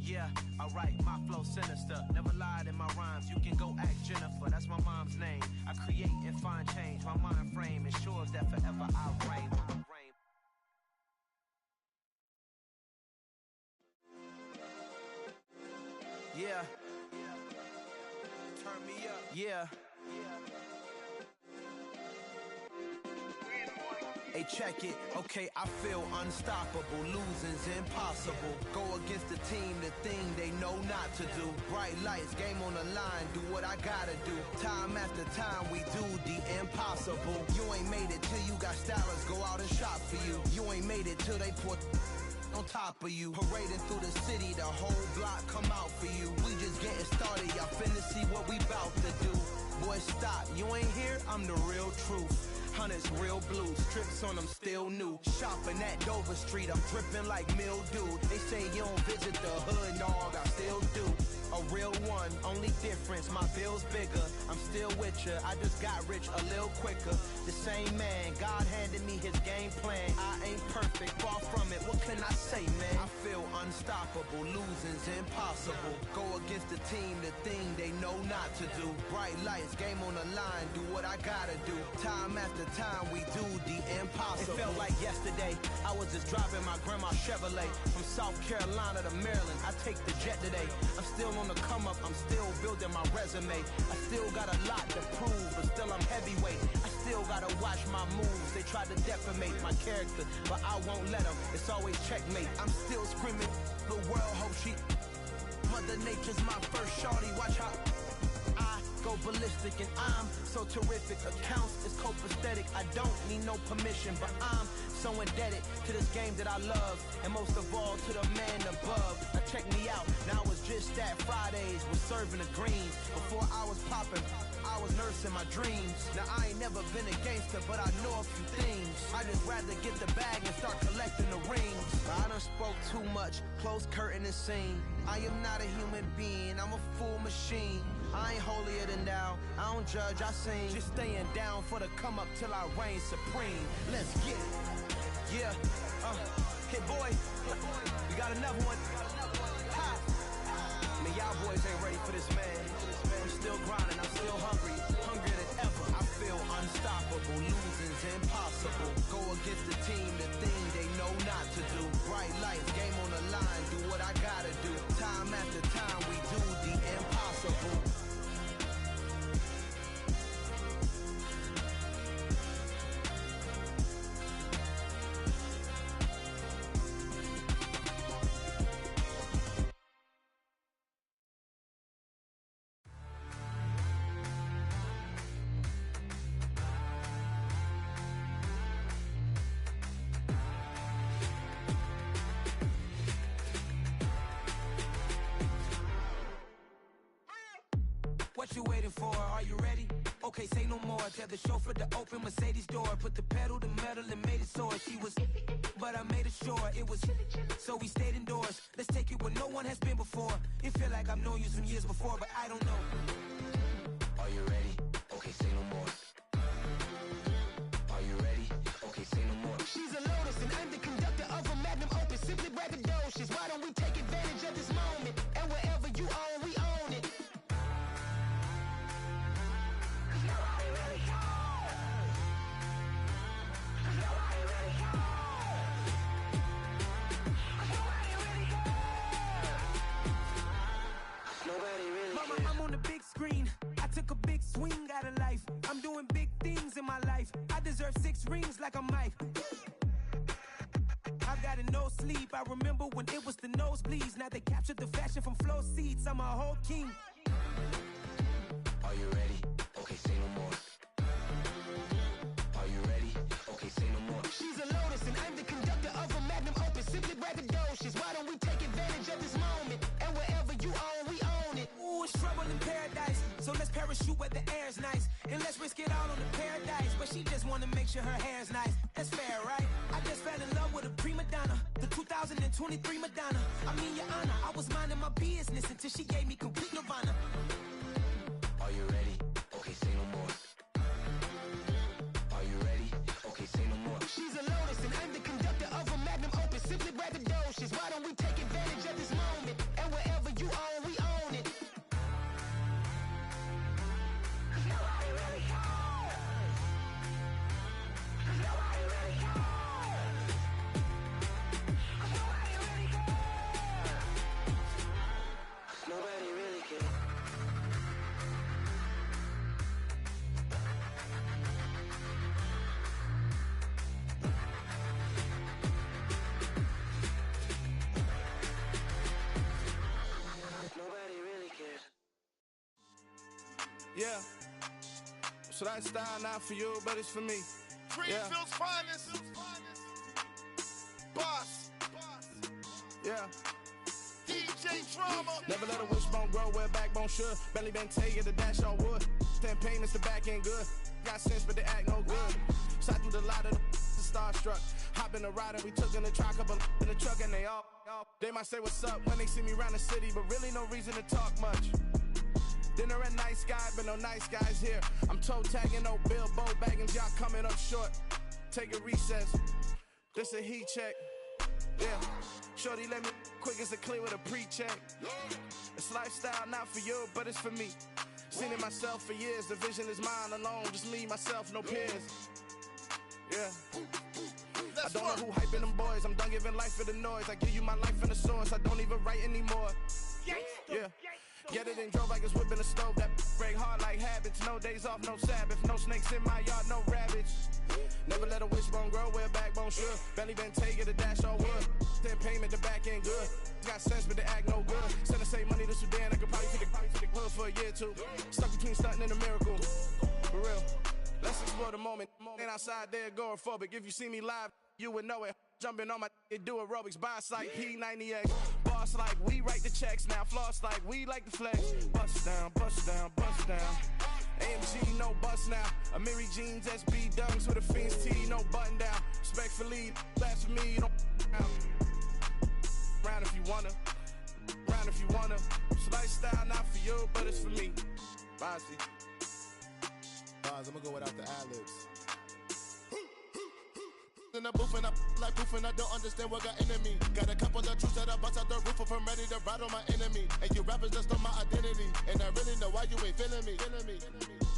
Yeah, alright, my flow sinister. Never lied in my rhymes, you can go ask Jennifer. That's my mom's name. I create and find change. My mind frame ensures that forever I reign. Yeah. Turn me up. Yeah. Hey, check it. Okay, I feel unstoppable. Losing's impossible. Go against the team, the thing they know not to do. Bright lights, game on the line. Do what I gotta do. Time after time, we do the impossible. You ain't made it till you got stylists go out and shop for you. You ain't made it till they put on top of you. Parading through the city, the whole block come out for you. We just getting started, y'all finna see what we bout to do. Boy, stop, you ain't here, I'm the real truth. Hunters, real blues, strips on them still new. Shopping at Dover Street, I'm dripping like mildew. They say you don't visit the hood, dog, I still do. A real one, only difference, my bill's bigger. I'm still with ya, I just got rich a little quicker. The same man, God handed me his game plan. I ain't perfect, far from it, what can I say, man? I feel unstoppable, losing's impossible. Go against the team, the thing they know not to do. Bright lights, game on the line, do what I gotta do. Time after time, we do the impossible. It felt like yesterday, I was just driving my grandma's Chevrolet. From South Carolina to Maryland, I take the jet today. I'm still on the come up, I'm still building my resume. I still got a lot to prove, but still I'm heavyweight. I still gotta watch my moves. They try to defamate my character, but I won't let them. It's always checkmate. I'm still screaming, the world hope she. Mother Nature's my first shorty. Watch how I go ballistic, and I'm so terrific. Accounts is copacetic. I don't need no permission, but I'm so indebted to this game that I love, and most of all to the man above. Now check me out, now I was just at Fridays, was serving the greens. Before I was popping, I was nursing my dreams. Now I ain't never been a gangster, but I know a few things. I just rather get the bag and start collecting the rings. I done spoke too much, close curtain and scene. I am not a human being, I'm a full machine. I ain't holier than thou, I don't judge, I sing. Just staying down for the come up till I reign supreme. Let's get it. Yeah, hit boy, we got another one. Ha! Man, y'all boys ain't ready for this, man. I'm still grinding, I'm still hungry, hungrier than ever. I feel unstoppable, losing's impossible. Go against the team, the thing they know not to do. Bright lights, game on the line, do what I gotta do. Time after time, we do the impossible. Are you ready? Okay, say no more. Tell the chauffeur to open Mercedes door. Put the pedal to metal and made it soar. She was, but I made it sure it was. So we stayed indoors. Let's take it where no one has been before. It feel like I've known you some years before, but I don't know. Are you ready? Okay, say no more. Are you ready? Okay, say no more. She's a Lotus and I'm the conductor of a Magnum Opus. Simply braggadocious. Why don't we take advantage of this moment? And wherever you own, we own it. Mama, I'm on the big screen. I took a big swing out of life. I'm doing big things in my life. I deserve 6 rings like a Mike. I've got no sleep. I remember when it was the nosebleeds. Now they captured the fashion from flow seats. I'm a whole king. Are you ready? Okay, say no more. Are you ready? Okay, say no more. She's a Lotus and I'm the conductor of a Magnum Opus. Simply braggadocious. Why don't we take advantage of this moment? And wherever you own, we own it. Ooh, it's trouble in paradise. So let's parachute where the air's nice. And let's risk it all on the paradise. But she just wanna make sure her hair's nice. That's fair, right? I just fell in love with a prima donna. The 2023 Madonna. I mean, your honor, I was minding my business until she gave me complete nirvana. Are you ready? Okay, say no more. Are you ready? Okay, say no more. She's a Lotus and I'm the conductor of a Magnum Opus. Simply braggadocious. Why don't we take advantage of this moment? And wherever you own, we own it. Nobody really cares. Nobody really cares. Nobody really cares. Nobody really cares. Nobody really cares. Yeah. So that style not for you, but it's for me. Greenfield's finest. Boss. Yeah. DJ Drama. Never let a wishbone grow where backbone should. Belly been taking the dash on wood. 10 pain is the back end good. Got sense, but they act no good. Shot through the lot of the starstruck. Hop in the ride and we took in the truck, couple in the truck and they all. They might say what's up when they see me around the city, but really no reason to talk much. Dinner at Nice Guy, but no nice guys here. I'm toe tagging, no Bilbo baggins, y'all coming up short. Take a recess. This a heat check. Yeah. Shorty let me quick as a clear with a pre-check. It's lifestyle not for you, but it's for me. Seen it myself for years. The vision is mine alone. Just me, myself, no peers. Yeah. I don't know who hyping them boys. I'm done giving life for the noise. I give you my life in the source. I don't even write anymore. Yeah. Get it and drove like it's whipping a stove. That break hard like habits. No days off, no Sabbath. No snakes in my yard, no rabbits. Never let a wishbone grow where backbone should. Belly been taking the dash on wood. 10 payment, the back end good. Got sense, but they act no good. Send the same money to Sudan. I could probably take the hood for a year or two. Stuck between stunting and a miracle. For real. Let's explore the moment. Ain't outside there agoraphobic. If you see me live, you would know it. Jumping on my do aerobics. Boss like P90X. Boss like we write the checks now. Floss like we like the flex. Bust down, bust down, bust down. AMG, no bust now. Amiri jeans, SB dunks with a Fiends tee, no button down. Respectfully, that's for me, you don't round if you wanna. Round if you wanna. It's lifestyle not for you, but it's for me. Bossy. I'm gonna go without the ad-libs. In the booth and I like proof and I don't understand what got into me. Got a couple of truths that I bust out the roof of, I'm ready to ride on my enemy. And you rappers just stole my identity, and I really know why you ain't feeling me.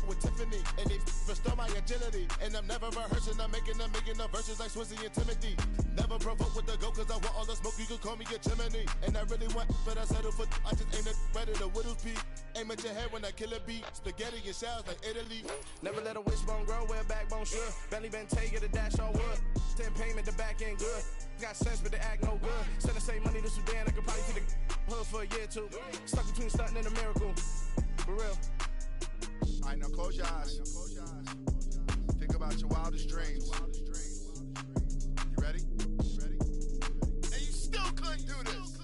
With Tiffany, and they restore my agility. And I'm never rehearsing, I'm making the verses like Swizzy and Timothy. Never provoke with the go, cause I want all the smoke, you can call me a chimney. And I really want, but I settle for, I just aim it ready to Whittles Peak. Aim at your head when I kill a beat. Spaghetti and shells like Italy. Never let a wishbone grow where backbone should. Belly been taking the dash on wood. 10 payment, the back end good. Got sense, but they act no good. Send the same money to Sudan, I could probably take the hood for a year or two. Stuck between stunting and a miracle. For real. Alright, now close your eyes. Think about your wildest dreams. You ready? And you still couldn't do this.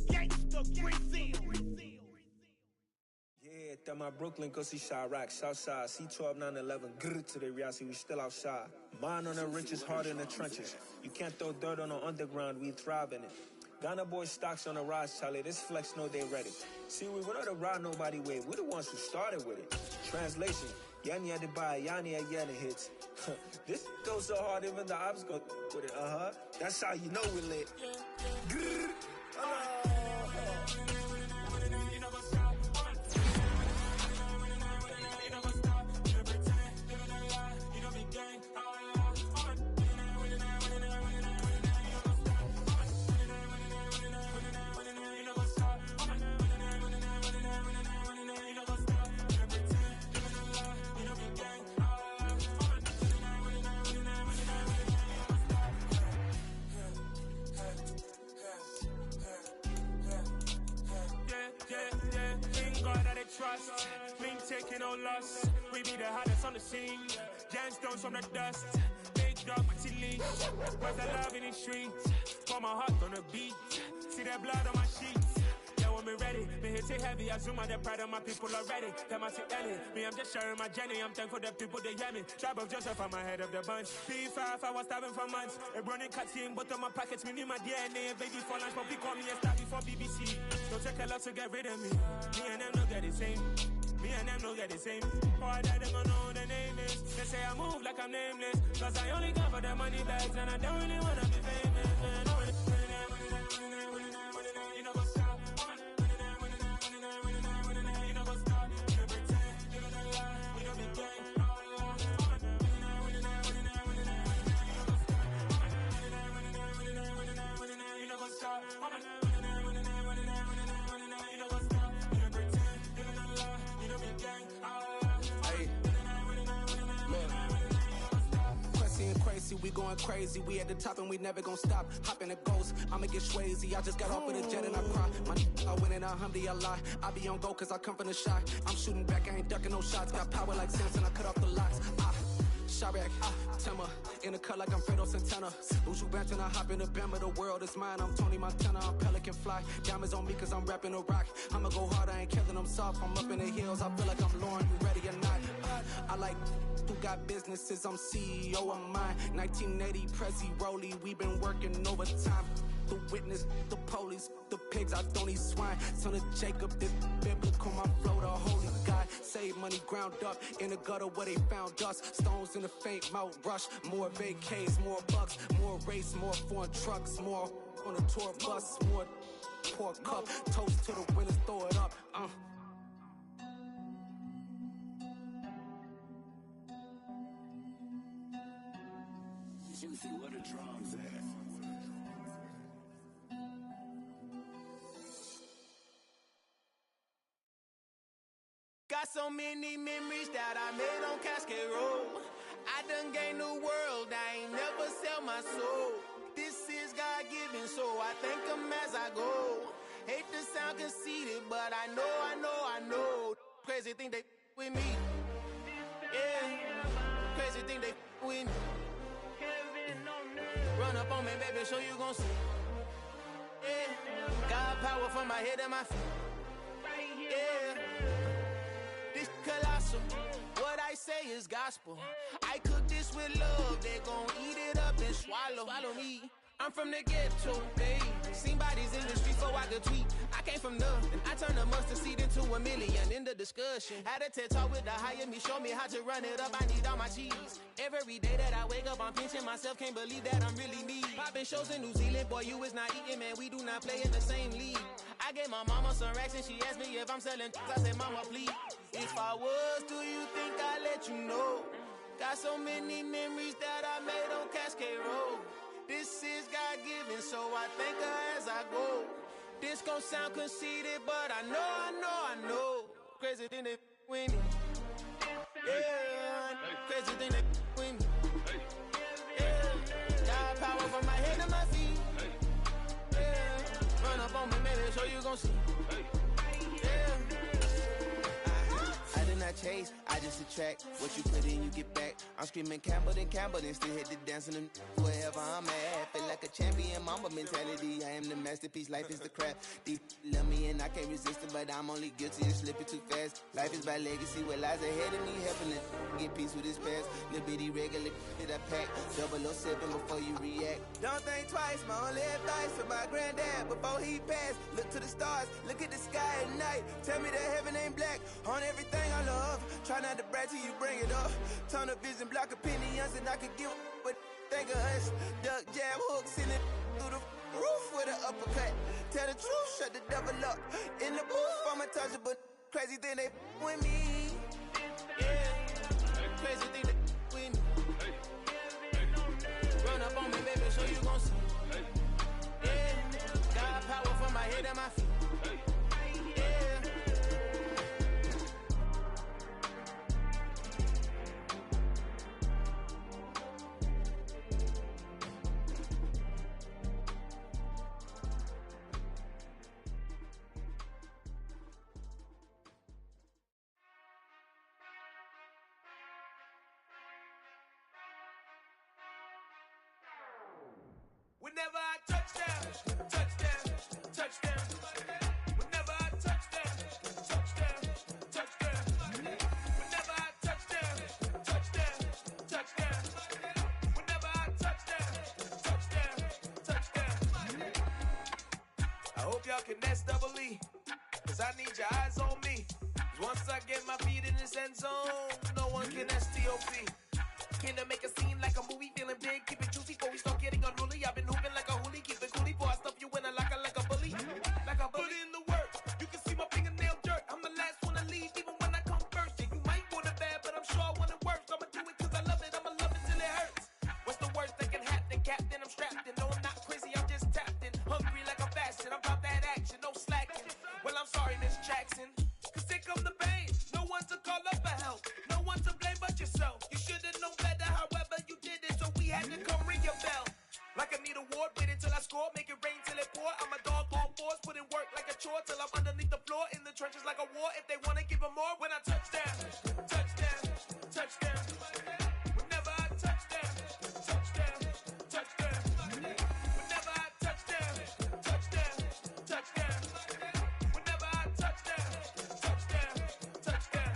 Gangsta Brazil. Yeah, my Brooklyn, go see Chirac, Southside, C12, 911, grrr to the Riasi, we still outside. Mine on the riches, hard in the trenches. You can't throw dirt on the underground, we thrive in it. Ghana boys stocks on the rise, Charlie, this flex know they ready. See, we were not to ride nobody way, we're the ones who started with it. Translation, Yanni had to buy, Yanni had Yanni hits. This goes so hard, even the ops go with it, That's how you know we're lit. Grrr. Trust, me taking no loss. We be the hottest on the scene. Gemstones from the dust. Big dog, pretty leash. Where's the love in the streets? Pour my heart on the beat. See that blood on my sheets. Yeah, when me ready, me hit it heavy. I zoom out the pride of my people already. Them I see Ellie. Me, I'm just sharing my journey. I'm thankful the people they hear me. Tribe of Joseph, I'm ahead of the bunch. P5, I was starving for months. A running cut in both of my pockets. Me need my DNA. Baby for lunch, but we call me a star before BBC. Don't take a lot to get rid of me. Me and them don't get the same. Me and them don't get the same. Boy, that them don't know who the name is. They say I move like I'm nameless. Cause I only come for the money bags. And I don't really wanna be famous, man. You know what's up? You know what's up? You pretend, you don't lie. We don't be gang. You know what's up? We going crazy, we at the top and we never gonna stop. Hop in a ghost, I'ma get swayzy. I just got off of the jet and I cry. I win in a Humvee, I lie. I be on go cause I come from the shot. I'm shooting back, I ain't ducking no shots. Got power like Samson, I cut off the locks. Chirac, Timmer, in the cut like I'm Fredo Santana. Uju Banton, I hop in the Bama, the world is mine. I'm Tony Montana, I'm Pelican Fly. Diamonds on me cause I'm rapping a rock. I'ma go hard, I ain't killing them soft. I'm up in the hills, I feel like I'm Lauren, you ready or not? I like who got businesses, I'm CEO of mine. 1980, Prezi Rolly, we been working overtime. The witness, the police, the pigs, I don't eat swine. Son of Jacob, this biblical, my flow, the holy God. Save money ground up in the gutter where they found us. Stones in the faint mouth rush. More vacays, more bucks, more race, more foreign trucks, more on a tour bus, more pour cup. Toast to the winners, throw it up. Juicy, where the drums at? Got so many memories that I made on Cascade Road. I done gained the world, I ain't never sell my soul. This is God-given, so I thank him as I go. Hate to sound conceited, but I know. Crazy thing they with me. Yeah, crazy thing they with me. Run up on me, baby, so you gon' see. Yeah, got power from my head and my feet. Yeah. Colossal. What I say is gospel. I cook this with love. They gon' eat it up and swallow me. I'm from the ghetto, babe. Seen bodies in the street so I could tweet. I came from nothing. I turned a mustard seed into $1 million in the discussion. Had a TED talk with the higher me. Show me how to run it up. I need all my cheese. Every day that I wake up, I'm pinching myself. Can't believe that I'm really me. Popping shows in New Zealand. Boy, you is not eating, man. We do not play in the same league. I gave my mama some racks and she asked me if I'm selling. I said, mama, please. If I was, do you think I'd let you know? Got so many memories that I made on Cascade Road. This is God-given, so I thank her as I go. This gon' sound conceited, but I know. Crazy thing they with me. Yeah, crazy thing they with me. Yeah, got power from my head to my feet. Yeah, run up on me, maybe, so you gon' see. Yeah. I chase, I just attract. What you put in, you get back. I'm screaming Campbell, then still hit the dancing and wherever I'm at. Feel like a champion, mamba mentality. I am the masterpiece, life is the crap. These love me and I can't resist it, but I'm only guilty of slipping too fast. Life is by legacy, what lies ahead of me, helping it get peace with his past. Little bitty regular that I pack, 007 before you react. Don't think twice, my only advice for my granddad before he passed. Look to the stars, look at the sky at night. Tell me that heaven ain't black on everything I love. Try not to brag till you bring it up. Tunnel vision, block opinions, and I could give but think of us. Duck jab hooks in it through the roof with an uppercut. Tell the truth, shut the devil up. In the booth, I'm untouchable. Crazy thing they with me. Yeah, crazy thing they with me. Run up on me, baby, so you gon' see. Yeah, got power from my head and my feet. Whenever I touchdown, touchdown, touchdown. Whenever I touchdown, touchdown, touchdown. Whenever I touchdown, touchdown, touchdown. Whenever I touchdown, touchdown, touchdown. I hope y'all can nest double E, cause I need your eyes on me. Cause once I get my feet in this end zone, no one can STOP. Can to make a scene like a movie, feeling big, keep it juicy before we start getting unruly. I've been hooping like a hoolie, keep it coolie before I stuff you in a locker like a bully. Like a bully. Put in the work, you can see my fingernail dirt. I'm the last one to leave, even when I come first. Yeah, you might want it bad, but I'm sure I want it worse. I'ma do it cause I love it, I'ma love it till it hurts. What's the worst that can happen, Captain? I'm strapped in, no I'm not crazy, I'm just tapped in. Hungry like I'm fasting, I'm about that action, no slacking. Well, I'm sorry, Miss Jackson, cause here come the pain. No one to call up for help, no one to blame but yourself. You should've known better, however you did it, so we had to come ring your bell. Like I need a ward, wait until I score, make it rain till it pour. I'm a dog on force, put in work like a chore till I'm underneath the floor, in the trenches like a war. If they wanna give them more, when I touchdown, touchdown, touchdown. Whenever I touchdown, touchdown, touchdown. Whenever I touchdown, touchdown, touchdown. Whenever I touchdown, touchdown, touchdown.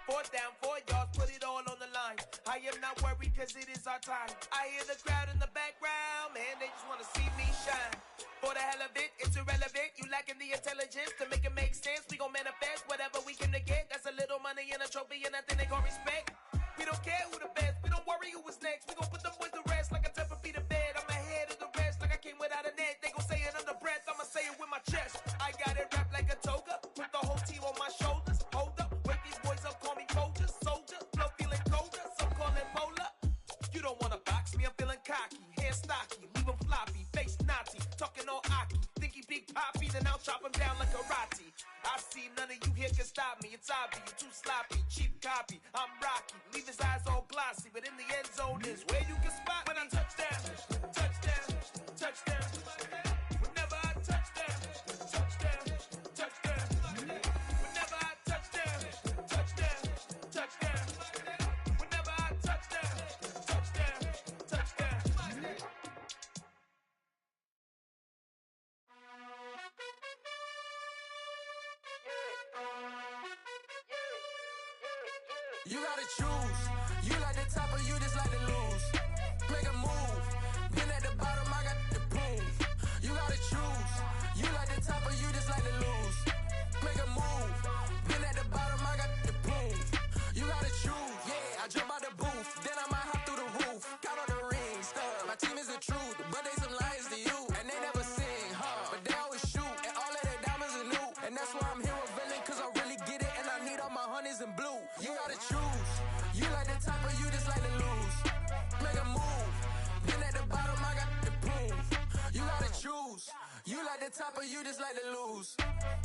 4th down, 4 yards, put it all on the line. I am not worried cause it is our time. I hear the crowd in the background, man, they just wanna see me shine. For the hell of it, it's irrelevant. You lacking the intelligence to make it make sense. We gon' manifest whatever we came to get. That's a little money and a trophy and nothing they gon' respect. We don't care who the best, we don't worry who was next. We gon' put them boys to rest like a 10 feet of bed. I'm ahead of the rest like I came without a net. They gon' say it under breath, I'ma say it with my chest. I got it wrapped like a toga, put the whole team on my shoulders. Hold up, wake these boys up, call me Folger, soldier, flow feeling colder, some call it polar. You don't wanna box me, I'm feeling cocky, hair stocky, leave him floppy, face naughty, talking all aki, think he big poppy, then I'll chop him down like karate. I see none of you here can stop me, it's obvious, you too sloppy, cheap copy, I'm rocky, leave his eyes all glossy, but in the end zone is where you can spot when I touchdown, touchdown, touchdown. Whenever I touchdown, touchdown, touchdown. Whenever I touchdown, touchdown, touchdown. Whenever I touchdown, touchdown, touchdown. You gotta choose. You like the top or you just like to lose. Make a move. Been at the bottom, I got the proof. You gotta choose. You like the top or you just like to lose. Make a move. Been at the bottom, I got the proof. You gotta choose. Yeah, I jump out the booth, then I might hop through the roof. Count on the rings, my team is the truth, but they some liars to you, and they never sing, but they always shoot, and all of their diamonds are new, and that's why I'm here with villain, cause I really get it, and I need all my honeys in blue. You gotta choose. You like the top or you just like to lose. Make a move. Been at the bottom, I got the proof. You gotta choose. You like the top or you just like to lose.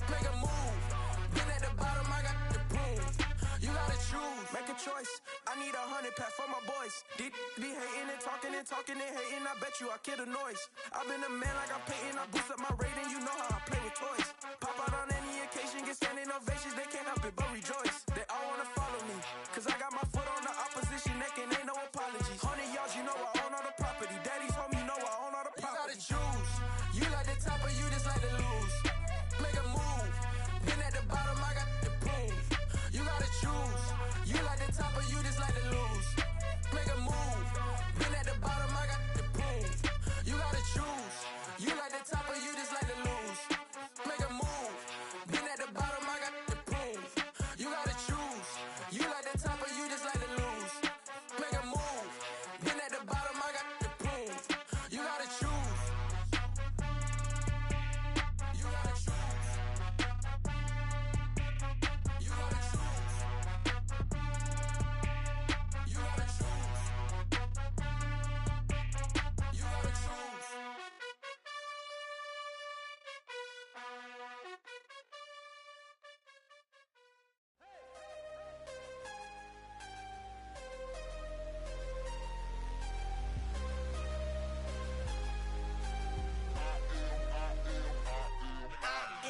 Make a move. Been at the bottom, I got the proof. You gotta choose. Make a choice. I need 100 pack for my boys. Be hating and talking and talking and hating. I bet you I kill the noise. I've been a man like I'm Peyton. I boost up my rating. You know how I play with toys. Pop out on any occasion, get standing ovations. They can't help it but rejoice. They all wanna follow me, cause I got my foot on the opposition neck and ain't no apologies. 100 yards, you know I own all the property. Daddy's home, you know I own all the property. You gotta choose. You like the top or you just like to lose. Make a move. Been at the bottom, I got the proof. You gotta choose. You like the top or you just like to lose. Make a move. Been at the bottom, I got the proof. You gotta choose. You like the top or you just like to lose. Make a move. Been at the bottom, I got the proof. You gotta choose. You like the top or you just like to lose. Make a move. Been at the bottom, I got the proof. You gotta choose. You gotta choose. You gotta choose. You gotta choose. You gotta choose.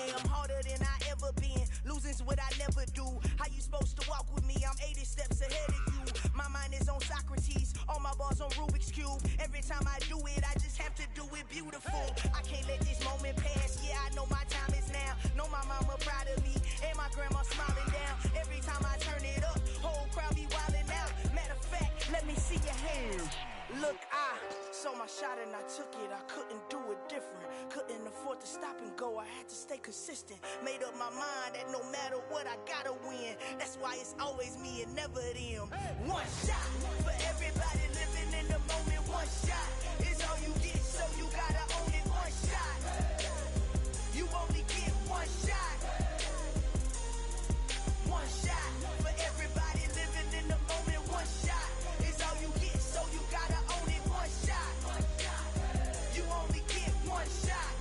am harder than I ever been. Losing's what I never do. How you supposed to walk with me? I'm 80 steps ahead of you. My mind is on Socrates. All my balls on Rubik's Cube. Every time I do it, I just have to do it beautiful. I can't let this moment pass. Yeah, I know my time is now. Know my mama proud of me. And my grandma smiling down. Every time I turn it up, whole crowd be wildin' out. Matter of fact, let me see your hands. Look, I saw my shot and I took it. I couldn't do it different. Couldn't afford to stop and go. I had to stay consistent. Made up my mind that no matter what, I gotta win. That's why it's always me and never them. One shot for everybody living in the moment. One shot is all you get, so you gotta own it. One shot. You only get one shot. One shot for everybody living in the moment. One shot is all you get, so you gotta own it. One shot. You only get one shot.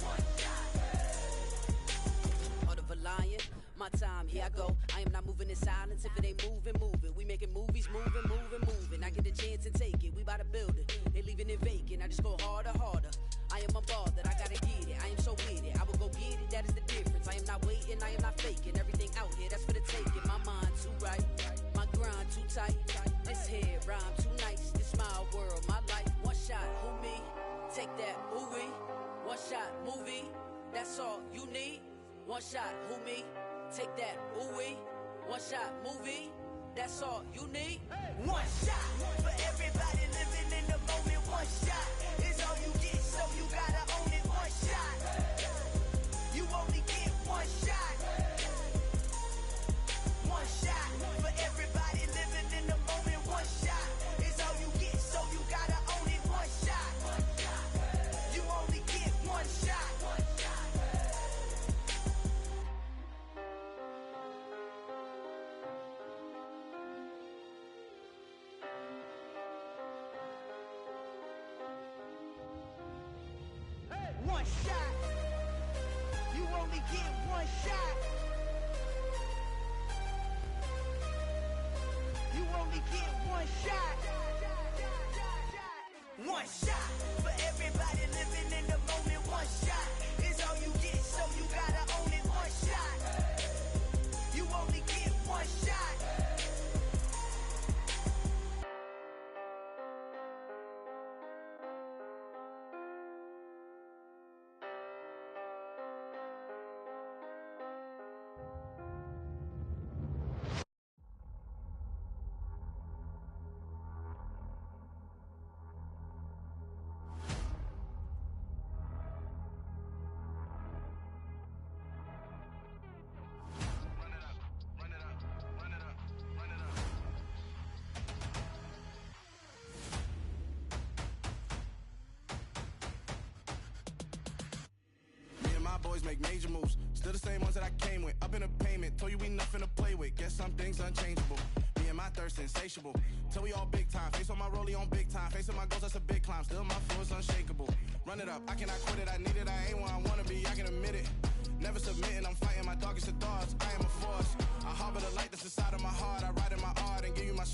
Heart of a lion, my time, here I go. I am not moving in silence. If it ain't moving, moving. We making movies, moving, moving, moving. I get a chance and take it. We bout to build it. They leaving it vacant. I just go harder, harder. I am a ball that I gotta get it. I am so with it. I will go get it. That is the difference. I am not waiting. I am not faking. Everything out here, that's for the taking. My mind too right. My grind too tight. This head rhyme too nice. This my world, my life. One shot, who me? Take that, ooh wee. One shot, movie. That's all you need. One shot, who me? Take that, ooh wee. One shot, movie. That's all you need. One shot for everybody living in the moment. One shot is all you get, so you gotta own it. One shot. You only get one shot. One shot for everybody living in the moment. One shot is all you get, so you gotta own it. One shot. You only get one shot. One shot. You only get one shot. You only get one shot. One shot for everybody living in the moment. One shot is all you get, so you gotta own it. One shot. You only get one shot. Boys make major moves, still the same ones that I came with. Up in a payment, told you we nothing to play with. Guess some things unchangeable. Me and my thirst insatiable. Till we all big time. Face on my rollie on big time. Facing my goals, that's a big climb. Still my flow is unshakable. Run it up, I cannot quit it. I need it, I ain't where I wanna be. I can admit it. Never submitting, I'm fighting my darkest of thoughts. I am a force. I harbor the light that's inside of my heart. I ride in my art and give you my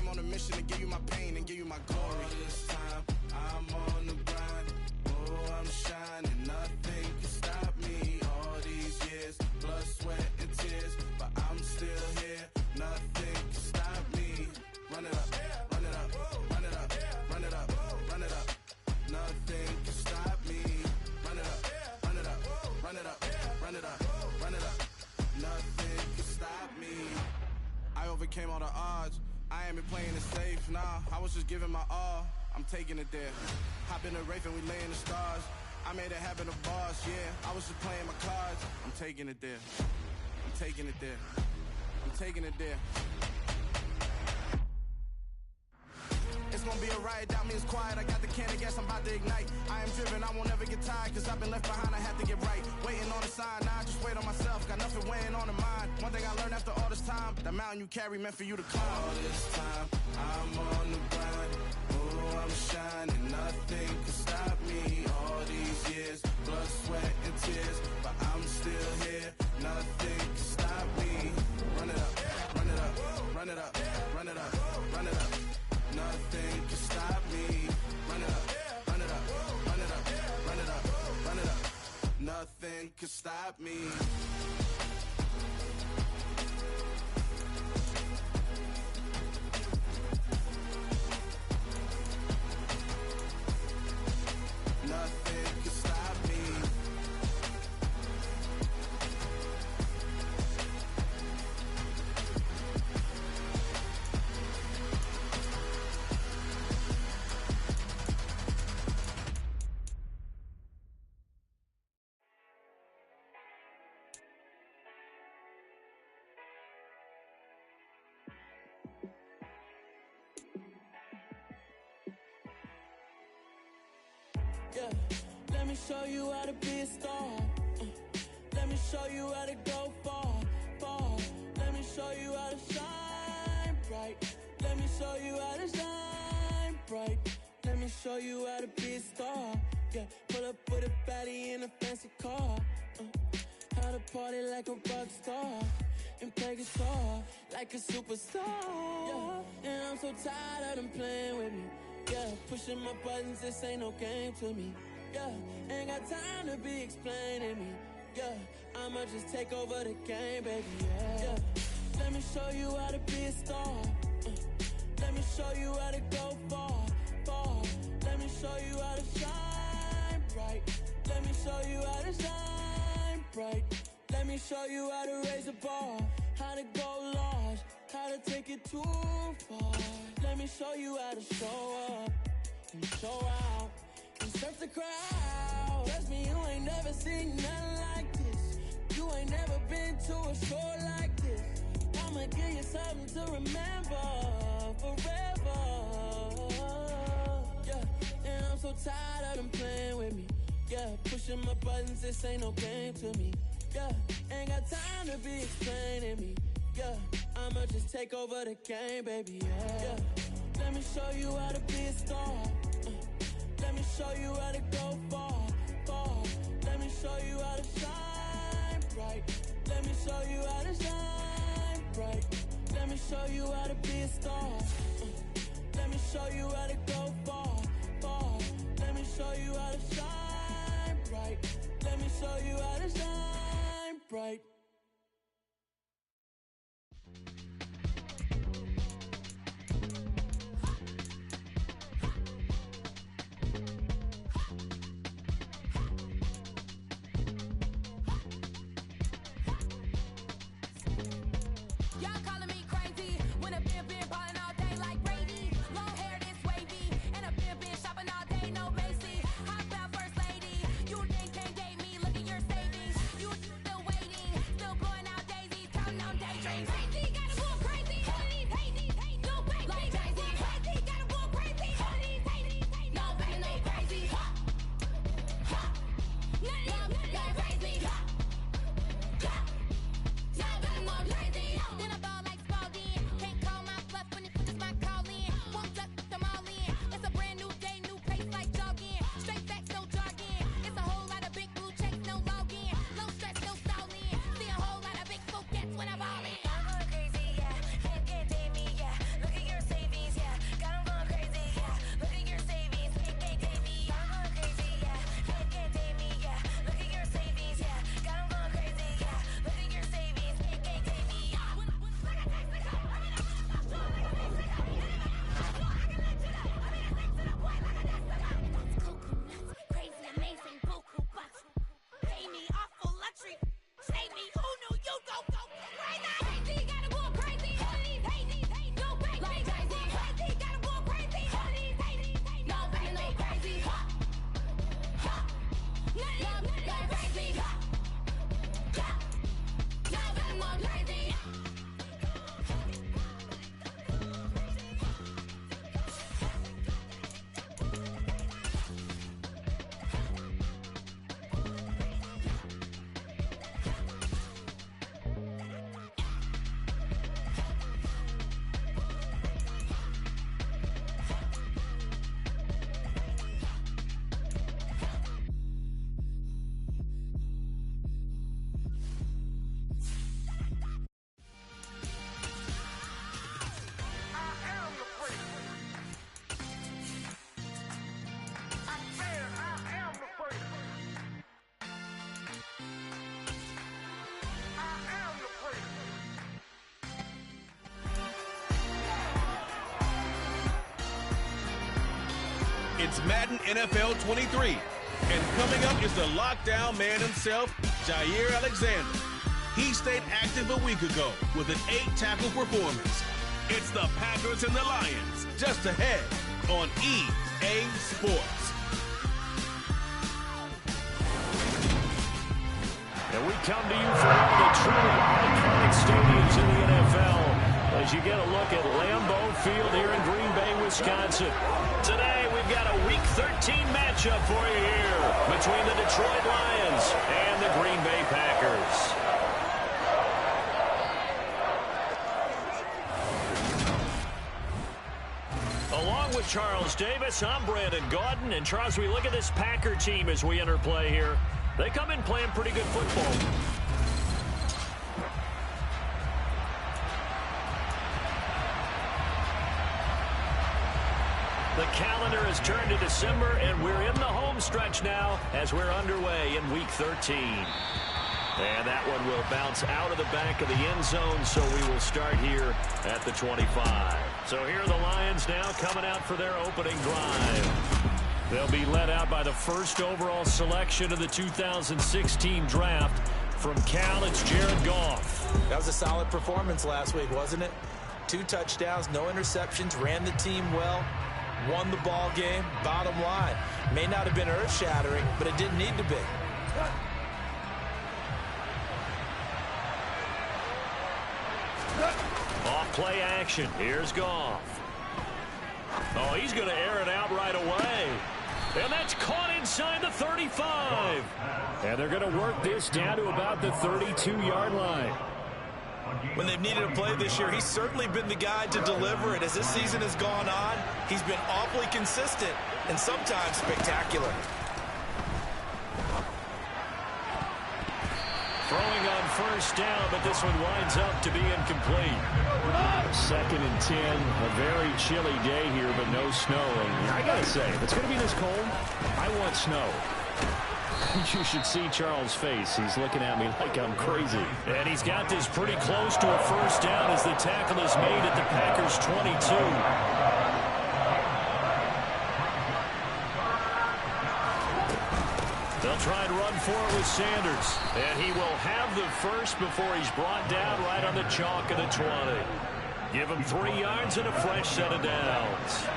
on a mission to give you my pain and give you my glory. All this time, I'm on the grind. Oh, I'm shining, nothing can stop me. All these years, blood, sweat, and tears, but I'm still here. Nothing can stop me. Run it up, run it up, run it up, run it up, run it up. Nothing can stop me. Run it up, run it up, run it up, run it up, run it up. Nothing can stop me. I overcame all the odds. I ain't been playing it safe, nah. I was just giving my all. I'm taking it there. Hop in the Wraith and we lay in the stars. I made it happen, a boss, yeah. I was just playing my cards. I'm taking it there. I'm taking it there. I'm taking it there. It's gonna be a riot, doubt me it's quiet. I got the can of gas, I'm about to ignite. I am driven, I won't ever get tired, cause I've been left behind, I have to get right. Waiting on the sign, now I just wait on myself. Got nothing weighing on the mind. One thing I learned after all this time, the mountain you carry meant for you to climb. All this time, I'm on the grind. Oh, I'm shining, nothing can stop me. All these years, blood, sweat, and tears, but I'm still here. Nothing can stop me. Run it up, run it up, run it up, run it up, run it up. Nothing can stop me. Run it up, run it up, run it up, run it up, run it up. Nothing can stop me. Nothing can stop me. Yeah, let me show you how to be a star. Let me show you how to go far, far. Let me show you how to shine bright. Let me show you how to shine bright. Let me show you how to be a star. Yeah, pull up with a baddie in a fancy car. How to party like a rock star and play guitar like a superstar. Yeah, and I'm so tired of them playing with me. Yeah, pushing my buttons, this ain't no game to me. Yeah, ain't got time to be explaining me. Yeah, I'ma just take over the game, baby. Yeah, let me show you how to be a star. Let me show you how to go far, far. Let me show you how to shine bright. Let me show you how to shine bright. Let me show you how to raise a bar, how to go large, how to take it too far. Let me show you how to show up and show out and surf the crowd. Trust me, you ain't never seen nothing like this. You ain't never been to a show like this. I'ma give you something to remember forever. Yeah, and I'm so tired of them playing with me. Yeah, pushing my buttons, this ain't no game to me. Yeah, ain't got time to be explaining me. Yeah, I'ma just take over the game, baby. Yeah, let me show you how to be a star. Let me show you how to go far, far. Let me show you how to shine bright. Let me show you how to shine bright. Let me show you how to be a star. Let me show you how to go far, far. Let me show you how to shine bright. Let me show you how to shine bright. Y'all calling me crazy when a been ballin' all day like Brady. Long hair this wavy, and a been shopping all day, no Macy. Hop out first lady, you think can't date me? Look at your savings, you still waiting. It's Madden NFL 23. And coming up is the lockdown man himself, Jair Alexander. He stayed active a week ago with an 8-tackle performance. It's the Packers and the Lions, just ahead on EA Sports. And we come to you from one of the truly iconic stadiums in the NFL as you get a look at Lambeau Field here in Green Bay, Wisconsin. Today, we've got a Week 13 matchup for you here between the Detroit Lions and the Green Bay Packers. Along with Charles Davis, I'm Brandon Gaudin. And Charles, we look at this Packer team as we enter play here. They come in playing pretty good football. The calendar has turned to December, and we're in the home stretch now as we're underway in Week 13. And that one will bounce out of the back of the end zone, so we will start here at the 25. So here are the Lions now coming out for their opening drive. They'll be led out by the first overall selection of the 2016 draft. From Cal, it's Jared Goff. That was a solid performance last week, wasn't it? 2 touchdowns, no interceptions, ran the team well, won the ball game. Bottom line, may not have been earth-shattering, but it didn't need to be. Off play action. Here's Goff. Oh, he's going to air it out right away. And that's caught inside the 35. And they're going to work this down to about the 32-yard line. When they've needed a play this year, he's certainly been the guy to deliver it. As this season has gone on, he's been awfully consistent and sometimes spectacular. Throwing on first down, but this one winds up to be incomplete. 2nd and 10, a very chilly day here, but no snow. And I gotta say, if it's gonna be this cold, I want snow. You should see Charles' face. He's looking at me like I'm crazy. And he's got this pretty close to a first down as the tackle is made at the Packers' 22. They'll try and run for it with Sanders. And he will have the first before he's brought down right on the chalk of the 20. Give him 3 yards and a fresh set of downs.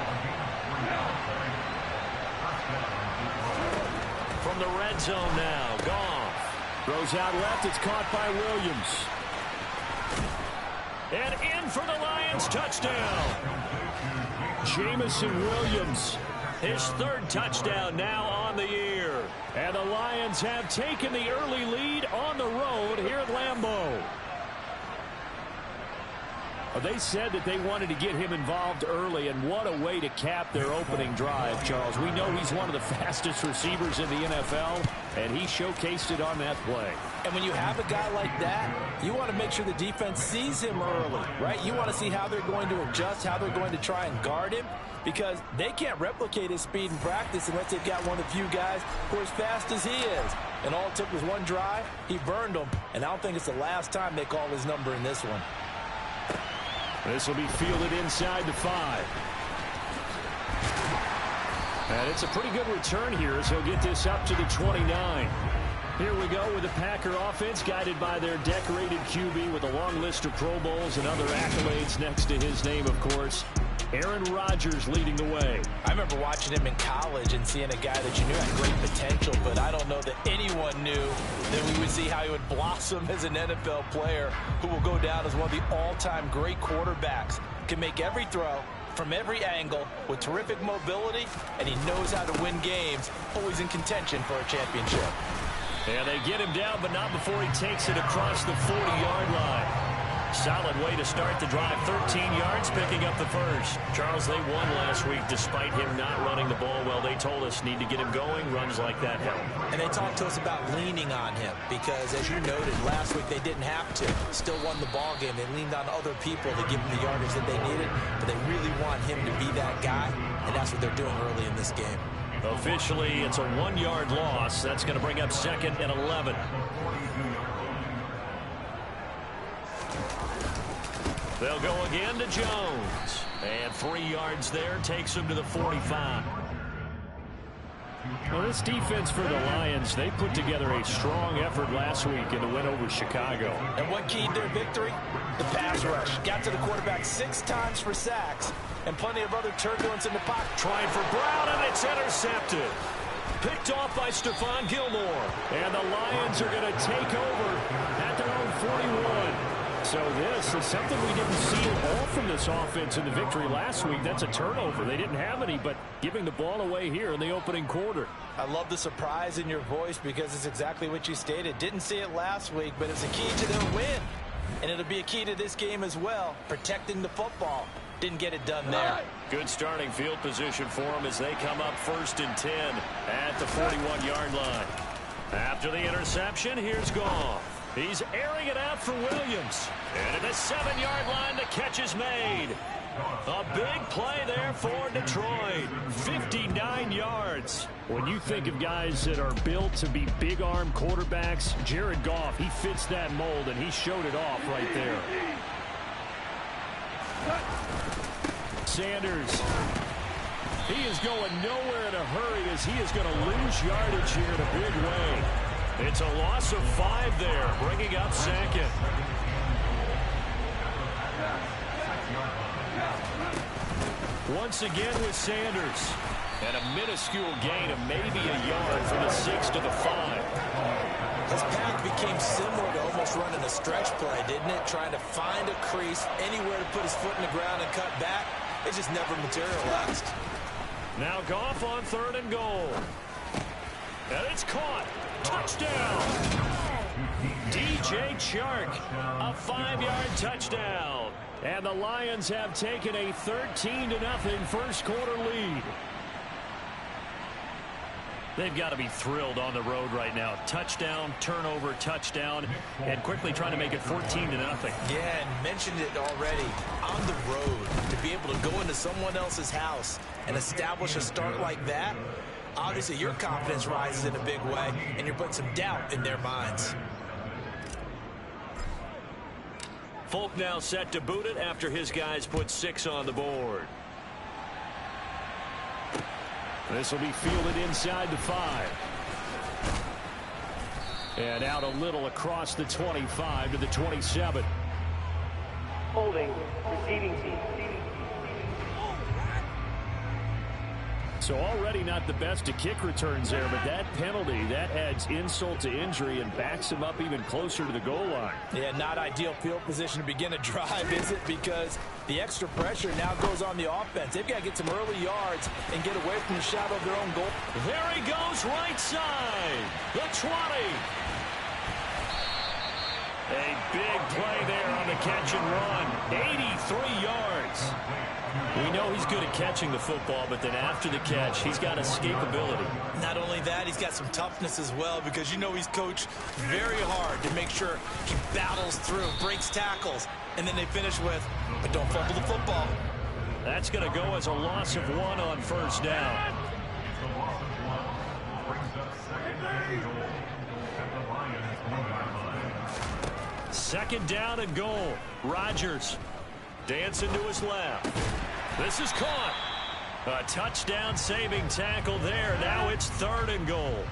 From the red zone now, Goff. Throws out left, it's caught by Williams. And in for the Lions, touchdown. Jamison Williams, his 3rd touchdown now on the year. And the Lions have taken the early lead on the road here at Lambeau. They said that they wanted to get him involved early, and what a way to cap their opening drive, Charles. We know he's one of the fastest receivers in the NFL, and he showcased it on that play. And when you have a guy like that, you want to make sure the defense sees him early, right? You want to see how they're going to adjust, how they're going to try and guard him, because they can't replicate his speed in practice unless they've got one of the few guys who are as fast as he is. And all it took was one drive. He burned them, and I don't think it's the last time they call his number in this one. This will be fielded inside the 5. And it's a pretty good return here as he'll get this up to the 29. Here we go with the Packer offense guided by their decorated QB with a long list of Pro Bowls and other accolades next to his name, of course. Aaron Rodgers leading the way. I remember watching him in college and seeing a guy that you knew had great potential, but I don't know that anyone knew that we would see how he would blossom as an NFL player who will go down as one of the all-time great quarterbacks. Can make every throw from every angle with terrific mobility, and he knows how to win games, always in contention for a championship. And they get him down, but not before he takes it across the 40-yard line. Solid way to start the drive. 13 yards, picking up the first. Charles, they won last week despite him not running the ball well. They told us need to get him going. Runs like that help. And they talked to us about leaning on him because, as you noted, last week they didn't have to. Still won the ball game. They leaned on other people to give them the yardage that they needed, but they really want him to be that guy, and that's what they're doing early in this game. Officially, it's a 1-yard loss. That's going to bring up 2nd and 11. They'll go again to Jones. And 3 yards there takes him to the 45. Well, this defense for the Lions, they put together a strong effort last week in the win over Chicago. And what keyed their victory? The pass rush. Got to the quarterback 6 times for sacks and plenty of other turbulence in the pocket. Trying for Brown, and it's intercepted. Picked off by Stephon Gilmore. And the Lions are going to take over at their own 41. So this is something we didn't see at all from this offense in the victory last week. That's a turnover. They didn't have any, but giving the ball away here in the opening quarter. I love the surprise in your voice because it's exactly what you stated. Didn't see it last week, but it's a key to their win. And it'll be a key to this game as well, protecting the football. Didn't get it done there. Good starting field position for them as they come up 1st and 10 at the 41-yard line. After the interception, here's Goff. He's airing it out for Williams. And at the 7-yard line, the catch is made. A big play there for Detroit. 59 yards. When you think of guys that are built to be big-arm quarterbacks, Jared Goff, he fits that mold, and he showed it off right there. Sanders. He is going nowhere in a hurry as he is going to lose yardage here in a big way. It's a loss of 5 there, bringing up 2nd. Once again with Sanders. And a minuscule gain of maybe a yard from the 6 to the 5. His path became similar to almost running a stretch play, didn't it? Trying to find a crease, anywhere to put his foot in the ground and cut back. It just never materialized. Now Goff on 3rd and goal. And it's caught. Touchdown. DJ Chark, a 5-yard touchdown. And the Lions have taken a 13-0 first quarter lead. They've got to be thrilled on the road right now. Touchdown, turnover, touchdown, and quickly trying to make it 14-0. Yeah, and mentioned it already. On the road, to be able to go into someone else's house and establish a start like that, obviously your confidence rises in a big way, and you're putting some doubt in their minds. Folk now set to boot it after his guys put 6 on the board. This will be fielded inside the 5. And out a little across the 25 to the 27. Holding, receiving team. So already not the best to kick returns there, but that penalty, that adds insult to injury and backs him up even closer to the goal line. Yeah, not ideal field position to begin a drive, is it? Because the extra pressure now goes on the offense. They've got to get some early yards and get away from the shadow of their own goal. There he goes, right side. The 20. A big play there on the catch and run. 83 yards. We know he's good at catching the football, but then after the catch, he's got escapability. Not only that, he's got some toughness as well, because you know he's coached very hard to make sure he battles through, breaks tackles, and then they finish with, but don't fumble the football. That's going to go as a loss of 1 on first down. Second down and goal. Rodgers dancing to his left. This is caught. A touchdown saving tackle there. Now it's 3rd and goal.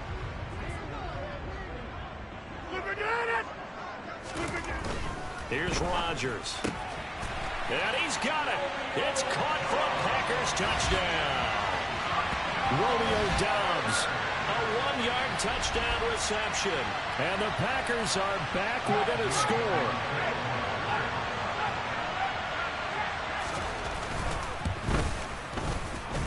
Here's Rodgers. And he's got it. It's caught for a Packers touchdown. Romeo Doubs, a 1-yard touchdown reception. And the Packers are back within a score.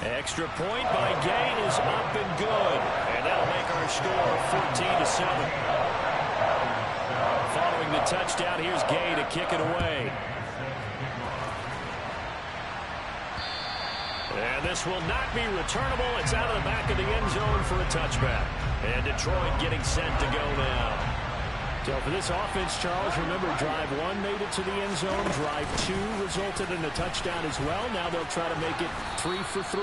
Extra point by Gain is up and good. And that'll make our score 14-7. Following the touchdown, here's Gain to kick it away. And this will not be returnable. It's out of the back of the end zone for a touchback. And Detroit getting set to go now. So for this offense, Charles, remember drive 1 made it to the end zone. Drive 2 resulted in a touchdown as well. Now they'll try to make it 3 for 3.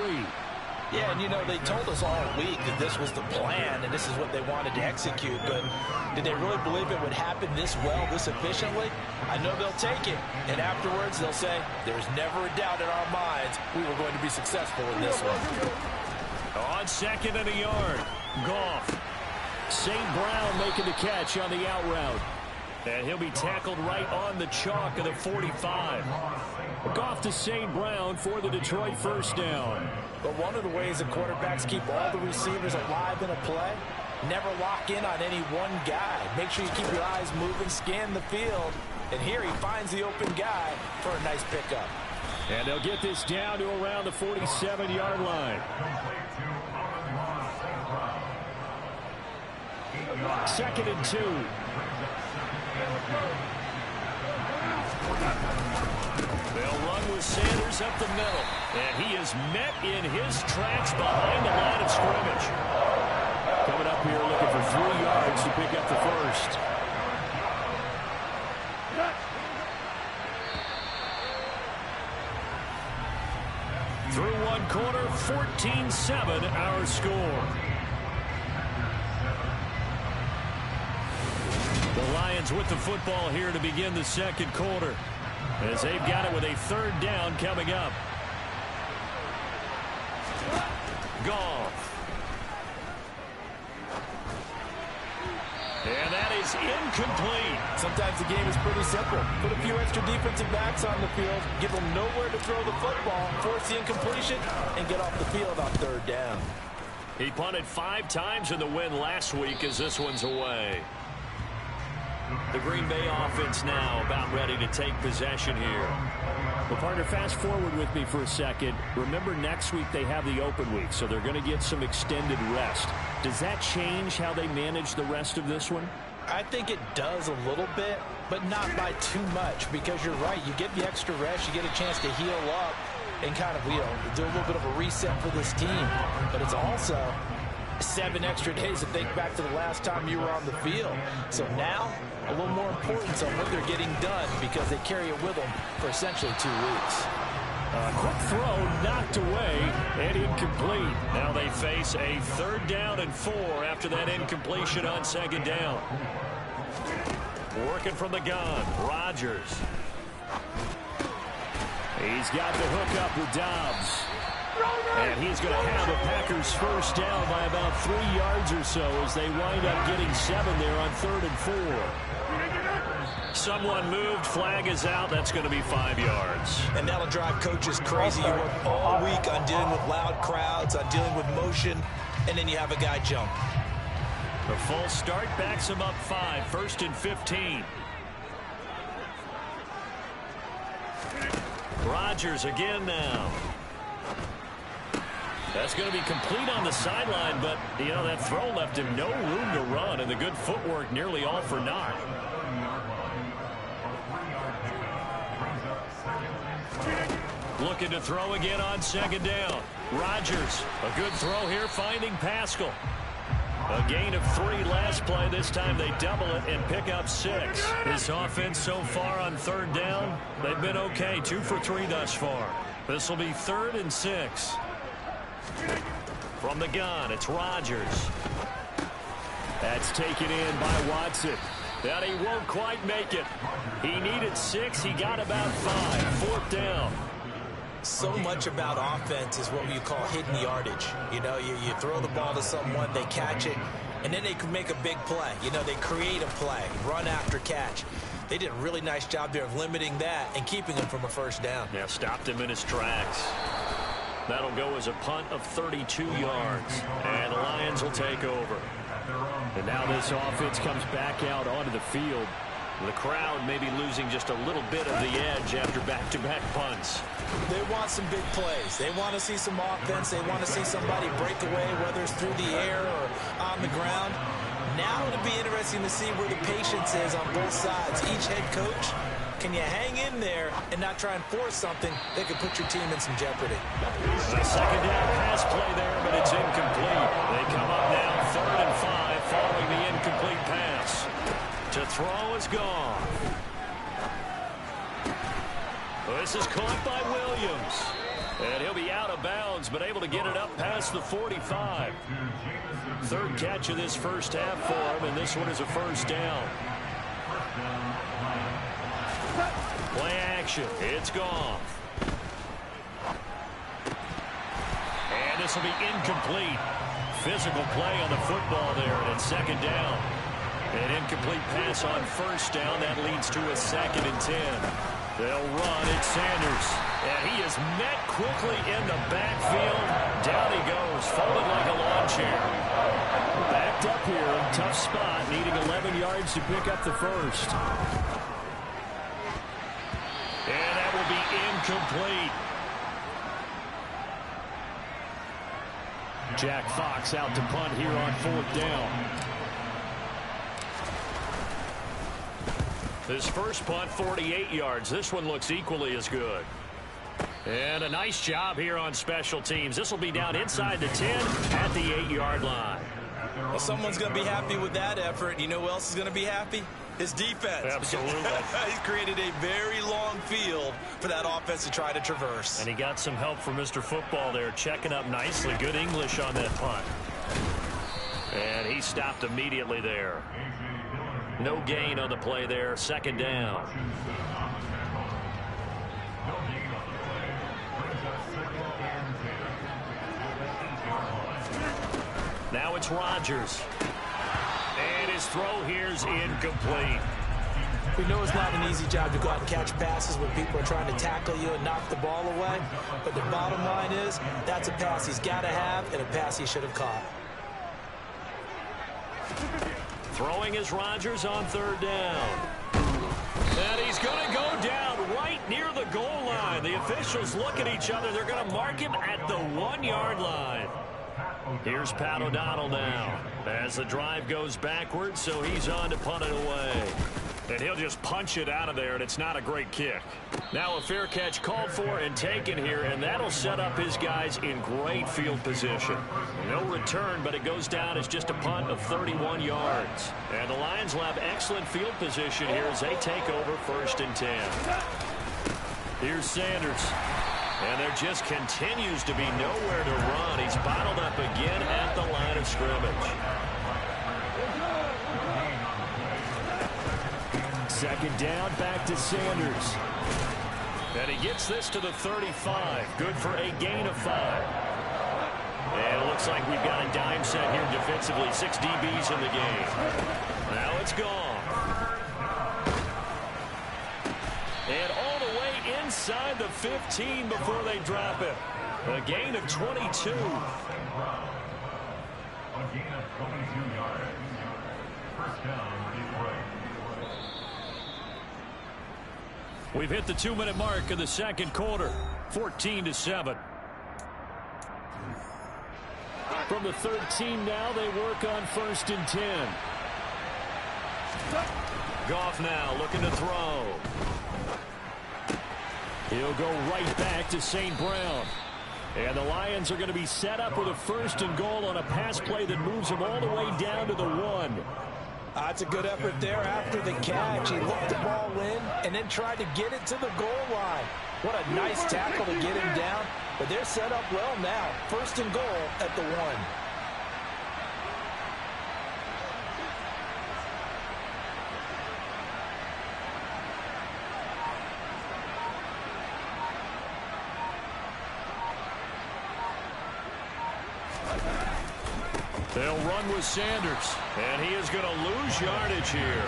Yeah, and you know, they told us all week that this was the plan and this is what they wanted to execute, but did they really believe it would happen this well, this efficiently? I know they'll take it, and afterwards they'll say, there's never a doubt in our minds we were going to be successful in this one. On second and a yard. Goff. St. Brown making the catch on the out route. And he'll be tackled right on the chalk of the 45. Goff to St. Brown for the Detroit first down. But one of the ways that quarterbacks keep all the receivers alive in a play, never lock in on any one guy. Make sure you keep your eyes moving, scan the field. And here he finds the open guy for a nice pickup. And they'll get this down to around the 47-yard line. Second and 2. They'll run with Sanders up the middle. And he is met in his tracks behind the line of scrimmage. Coming up here looking for 3 yards to pick up the first. Through one quarter, 14-7 our score. The Lions with the football here to begin the second quarter, as they've got it with a third down coming up. Goff. And that is incomplete. Sometimes the game is pretty simple. Put a few extra defensive backs on the field, give them nowhere to throw the football, force the incompletion, and get off the field on third down. He punted 5 times in the win last week as this one's away. The Green Bay offense now about ready to take possession here. Well, partner, fast forward with me for a second. Remember, next week they have the open week, so they're going to get some extended rest. Does that change how they manage the rest of this one? I think it does a little bit, but not by too much, because you're right. You get the extra rest, you get a chance to heal up and kind of, do a little bit of a reset for this team. But it's also 7 extra days to think back to the last time you were on the field. So now, a little more importance on what they're getting done, because they carry it with them for essentially 2 weeks. A quick throw knocked away and incomplete. Now they face a third down and 4 after that incompletion on second down. Working from the gun, Rodgers. He's got the hook up with Dobbs. And he's going to have the Packers first down by about 3 yards or so as they wind up getting 7 there on 3rd and 4. Someone moved, flag is out. That's going to be 5 yards. And that'll drive coaches crazy. You work all week on dealing with loud crowds, on dealing with motion, and then you have a guy jump. The full start backs him up 5, 1st and 15. Rodgers again now. That's going to be complete on the sideline, but, that throw left him no room to run, and the good footwork nearly all for naught. Looking to throw again on second down. Rodgers, a good throw here, finding Pascal. A gain of 3 last play. This time they double it and pick up 6. This offense so far on 3rd down, they've been okay. 2 for 3 thus far. This will be 3rd and 6. From the gun, it's Rodgers. That's taken in by Watson. And he won't quite make it. He needed 6. He got about 5. 4th down. So much about offense is what you call hidden yardage. You throw the ball to someone, they catch it, and then they can make a big play. They create a play, run after catch. They did a really nice job there of limiting that and keeping him from a first down. Yeah, stopped him in his tracks. That'll go as a punt of 32 yards. And the Lions will take over. And now this offense comes back out onto the field. The crowd may be losing just a little bit of the edge after back-to-back punts. They want some big plays. They want to see some offense. They want to see somebody break away, whether it's through the air or on the ground. Now it'll be interesting to see where the patience is on both sides. Each head coach, can you hang in there and not try and force something that could put your team in some jeopardy? A second down pass play there, but it's incomplete. They come up now 3rd and 5 following the incomplete pass. To throw is gone. This is caught by Williams. And he'll be out of bounds, but able to get it up past the 45. 3rd catch of this first half for him, and this one is a first down. Play action. It's gone. And this will be incomplete. Physical play on the football there, and it's second down. An incomplete pass on first down. That leads to a 2nd and 10. They'll run. It's Sanders. And he is met quickly in the backfield. Down he goes, folded like a lawn chair. Backed up here. Tough spot, needing 11 yards to pick up the first. And that will be incomplete. Jack Fox out to punt here on 4th down. His first punt, 48 yards. This one looks equally as good. And a nice job here on special teams. This will be down inside the 10 at the 8-yard line. Well, someone's going to be happy with that effort. You know who else is going to be happy? His defense. Absolutely. He's created a very long field for that offense to try to traverse. And he got some help from Mr. Football there, checking up nicely. Good English on that punt. And he stopped immediately there. No gain on the play there. 2nd down. Now it's Rodgers. And his throw here's incomplete. We know it's not an easy job to go out and catch passes when people are trying to tackle you and knock the ball away. But the bottom line is, that's a pass he's got to have and a pass he should have caught. Throwing is Rodgers on 3rd down. And he's going to go down right near the goal line. The officials look at each other. They're going to mark him at the 1-yard line. Here's Pat O'Donnell now as the drive goes backwards, so he's on to punt it away. And he'll just punch it out of there, and it's not a great kick. Now a fair catch called for and taken here, and that'll set up his guys in great field position. No return, but it goes down as just a punt of 31 yards. And the Lions will have excellent field position here as they take over 1st and 10. Here's Sanders. And there just continues to be nowhere to run. He's bottled up again at the line of scrimmage. 2nd down, back to Sanders. And he gets this to the 35. Good for a gain of 5. And it looks like we've got a dime set here defensively. 6 DBs in the game. Now it's gone. And all the way inside the 15 before they drop it. A gain of 22. A gain of 22 yards. First down, Detroit. We've hit the 2-minute mark in the 2nd quarter. 14-7. From the 13 now, they work on 1st and 10. Goff now looking to throw. He'll go right back to St. Brown. And the Lions are going to be set up with a 1st and goal on a pass play that moves them all the way down to the 1. That's a good effort there after the catch. He looked the ball in and then tried to get it to the goal line. What a nice tackle to get him down. But they're set up well now. 1st and goal at the 1. They'll run with Sanders, and he is going to lose yardage here.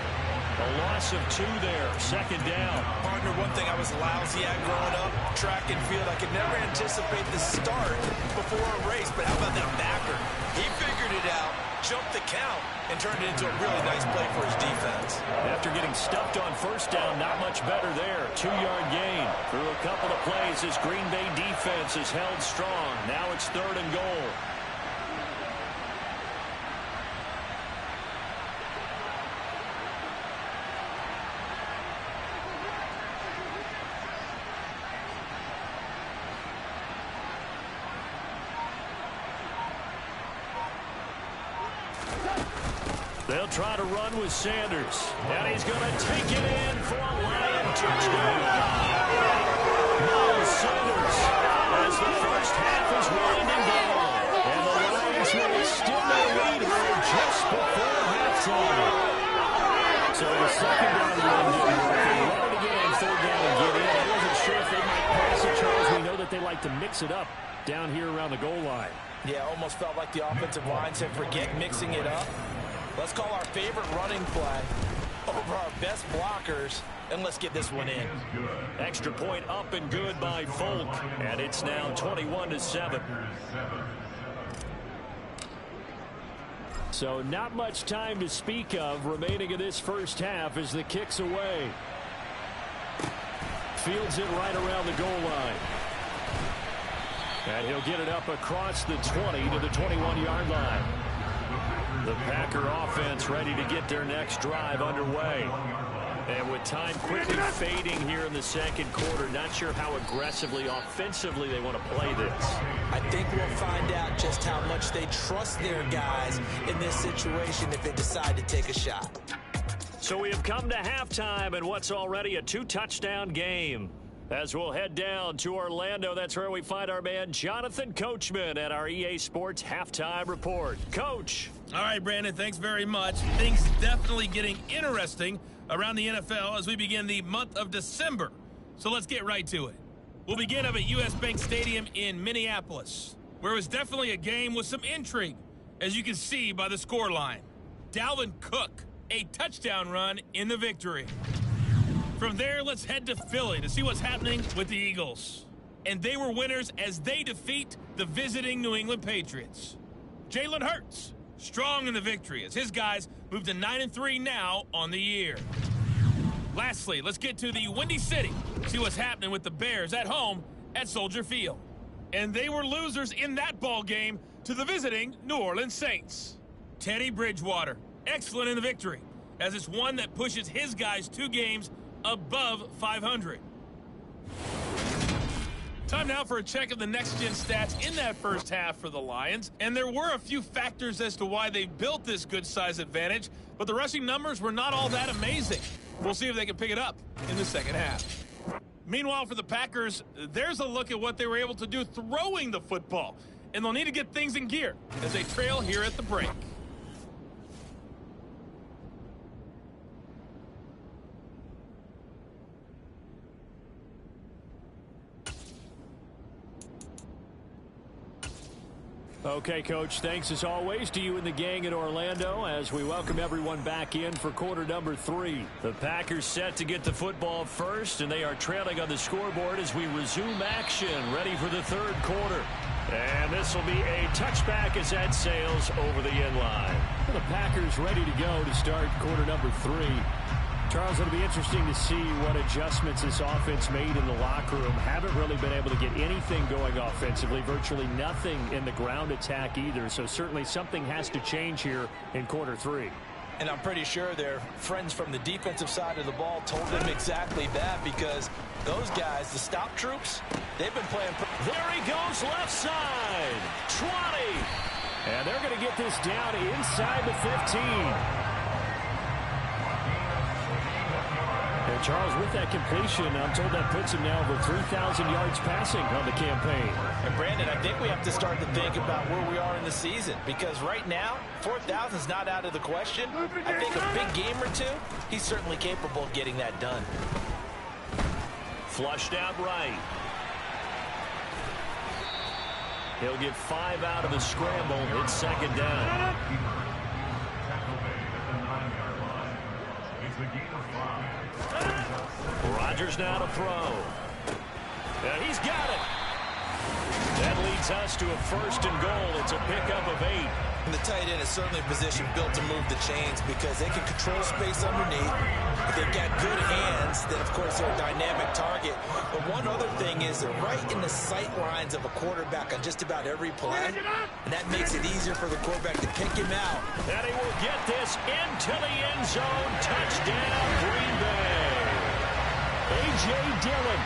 A loss of 2 there, 2nd down. Partner, one thing I was lousy at growing up, track and field. I could never anticipate the start before a race, but how about that backer? He figured it out, jumped the count, and turned it into a really nice play for his defense. After getting stuffed on 1st down, not much better there. 2-yard gain. Through a couple of plays, this Green Bay defense is held strong. Now it's 3rd and goal. They'll try to run with Sanders. And he's going to take it in for a Lion touchdown. Miles Sanders as the first half is winding down. And the Lions will extend their lead here just before halftime. So the 2nd down run didn't work. They run it again on 3rd down and get in. I wasn't sure if they might pass it, Charles. We know that they like to mix it up. down here around the goal line. Yeah, almost felt like the offensive line said, forget mixing it up. Let's call our favorite running play over our best blockers, and let's get this one in. Extra point up and good by Folk, and it's now 21-7. So not much time to speak of remaining in this first half as the kick's away. Fields it right around the goal line. And he'll get it up across the 20 to the 21-yard line. The Packer offense ready to get their next drive underway. And with time quickly fading here in the second quarter, not sure how aggressively, offensively they want to play this. I think we'll find out just how much they trust their guys in this situation if they decide to take a shot. So we have come to halftime in what's already a 2-touchdown game. As we'll head down to Orlando, that's where we find our man Jonathan Coachman at our EA Sports Halftime Report. Coach. All right, Brandon, thanks very much. Things definitely getting interesting around the NFL as we begin the month of December. So let's get right to it. We'll begin up at U.S. Bank Stadium in Minneapolis, where it was definitely a game with some intrigue, as you can see by the scoreline. Dalvin Cook, a touchdown run in the victory. From there, let's head to Philly to see what's happening with the Eagles. And they were winners as they defeat the visiting New England Patriots. Jalen Hurts, strong in the victory as his guys move to 9-3 now on the year. Lastly, let's get to the Windy City, see what's happening with the Bears at home at Soldier Field. And they were losers in that ball game to the visiting New Orleans Saints. Teddy Bridgewater, excellent in the victory, as it's one that pushes his guys 2 games above 500. Time now for a check of the next-gen stats in that first half for the Lions. And there were a few factors as to why they built this good size advantage, but the rushing numbers were not all that amazing. We'll see if they can pick it up in the second half. Meanwhile, for the Packers, there's a look at what they were able to do throwing the football. And they'll need to get things in gear as they trail here at the break. Okay, Coach, thanks as always to you and the gang in Orlando as we welcome everyone back in for quarter number 3. The Packers set to get the football first, and they are trailing on the scoreboard as we resume action, ready for the third quarter. And this will be a touchback as that sails over the end line. The Packers ready to go to start quarter number 3. Charles, it'll be interesting to see what adjustments this offense made in the locker room. Haven't really been able to get anything going offensively, virtually nothing in the ground attack either. So certainly something has to change here in quarter 3. And I'm pretty sure their friends from the defensive side of the ball told them exactly that, because those guys, the stop troops, they've been playing. There he goes, left side, 20. And they're going to get this down inside the 15. And Charles, with that completion, I'm told that puts him now over 3,000 yards passing on the campaign. And Brandon, I think we have to start to think about where we are in the season, because right now, 4,000 is not out of the question. I think a big game or two, he's certainly capable of getting that done. Flushed out right. He'll get 5 out of the scramble. It's second down. Rodgers now to throw. And he's got it. That leads us to a 1st and goal. It's a pickup of 8. And the tight end is certainly a position built to move the chains because they can control space underneath. If they've got good hands, then, of course, they're a dynamic target. But one other thing is they're right in the sight lines of a quarterback on just about every play. And that makes it easier for the quarterback to pick him out. And he will get this into the end zone. Touchdown, Green Bay. A.J. Dillon,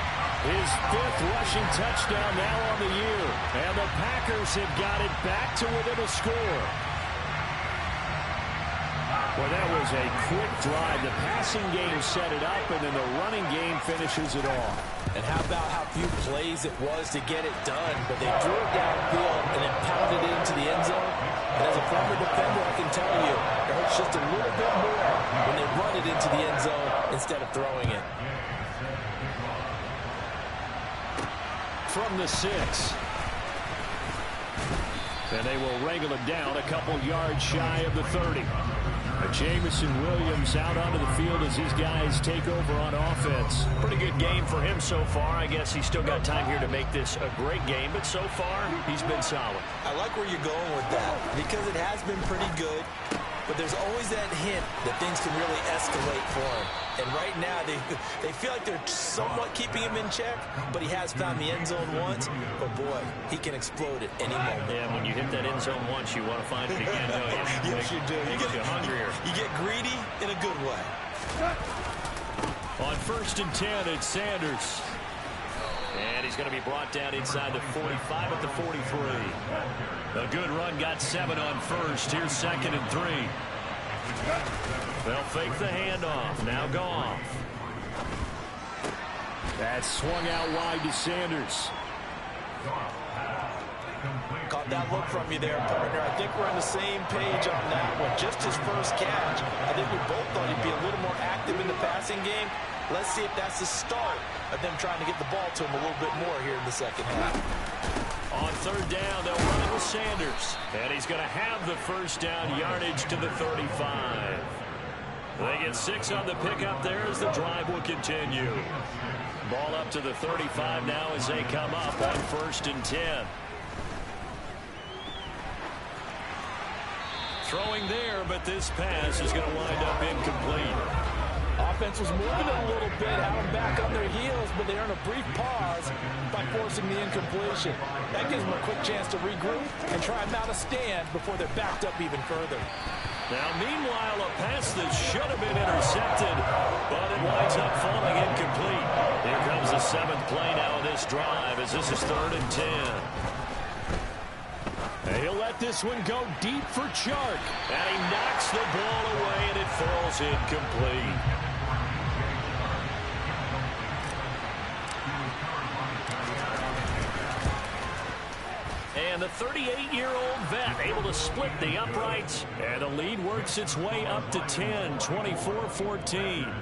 his 5th rushing touchdown now on the year. And the Packers have got it back to within a score. Well, that was a quick drive. The passing game set it up, and then the running game finishes it off. And how about how few plays it was to get it done, but they drew it downfield and then pounded it into the end zone. And as a former defender, I can tell you, it hurts just a little bit more when they run it into the end zone instead of throwing it. From the 6. And they will wrangle him down a couple yards shy of the 30. Jamison Williams out onto the field as these guys take over on offense. Pretty good game for him so far. I guess he's still got time here to make this a great game, but so far, he's been solid. I like where you're going with that because it has been pretty good, but there's always that hint that things can really escalate for him. And right now, they feel like they're somewhat keeping him in check, but he has found the end zone once. But, boy, he can explode at any moment. Yeah, when you hit that end zone once, you want to find it again, don't you? Yes, you do. You get hungrier. You get greedy in a good way. On 1st and 10, it's Sanders. And he's going to be brought down inside the 45 at the 43. A good run, got 7 on 1st. Here's 2nd and 3. They'll fake the handoff. Now Goff. That swung out wide to Sanders. Caught that look from you there, partner. I think we're on the same page on that one. Just his first catch. I think we both thought he'd be a little more active in the passing game. Let's see if that's the start of them trying to get the ball to him a little bit more here in the second half. On 3rd down, they'll run it with Sanders. And he's going to have the first down, yardage to the 35. They get 6 on the pickup there as the drive will continue. Ball up to the 35 now as they come up on 1st and 10. Throwing there, but this pass is going to wind up incomplete. Offense was moving a little bit, had them back on their heels, but they earn a brief pause by forcing the incompletion. That gives them a quick chance to regroup and try and mount a stand before they're backed up even further. Now, meanwhile, a pass that should have been intercepted, but it winds up falling incomplete. Here comes the 7th play now of this drive as this is 3rd and 10. He'll let this one go deep for Chark. And he knocks the ball away, and it falls incomplete. And the 38-year-old vet able to split the uprights. And the lead works its way up to 10, 24-14.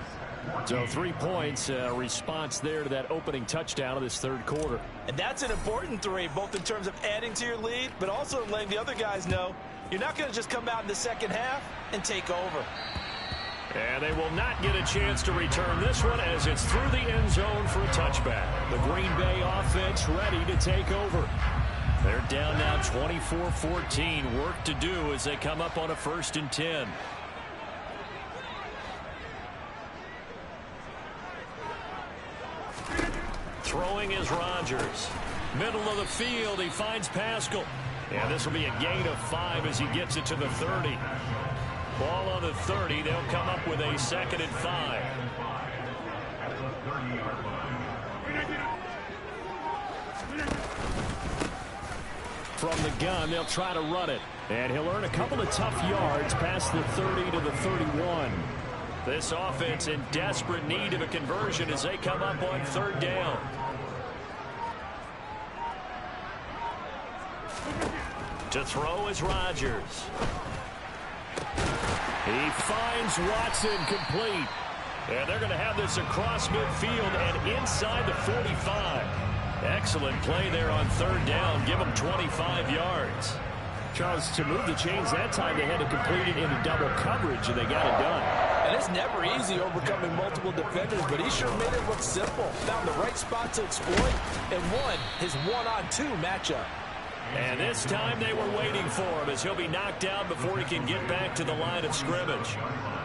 So 3 points, response there to that opening touchdown of this 3rd quarter. And that's an important 3, both in terms of adding to your lead, but also letting the other guys know you're not going to just come out in the second half and take over. And they will not get a chance to return this one as it's through the end zone for a touchback. The Green Bay offense ready to take over. They're down now 24-14. Work to do as they come up on a 1st and 10. Throwing is Rodgers. Middle of the field, he finds Pascal. And this will be a gain of 5 as he gets it to the 30. Ball on the 30. They'll come up with a 2nd and 5. From the gun, they'll try to run it. And he'll earn a couple of tough yards past the 30 to the 31. This offense in desperate need of a conversion as they come up on 3rd down. To throw is Rodgers. He finds Watson complete. And they're going to have this across midfield and inside the 45. Excellent play there on 3rd down. Give them 25 yards. Charles, to move the chains that time, they had to complete it into double coverage, and they got it done. And it's never easy overcoming multiple defenders, but he sure made it look simple. Found the right spot to exploit and won his 1-on-2 matchup. And this time they were waiting for him as he'll be knocked down before he can get back to the line of scrimmage.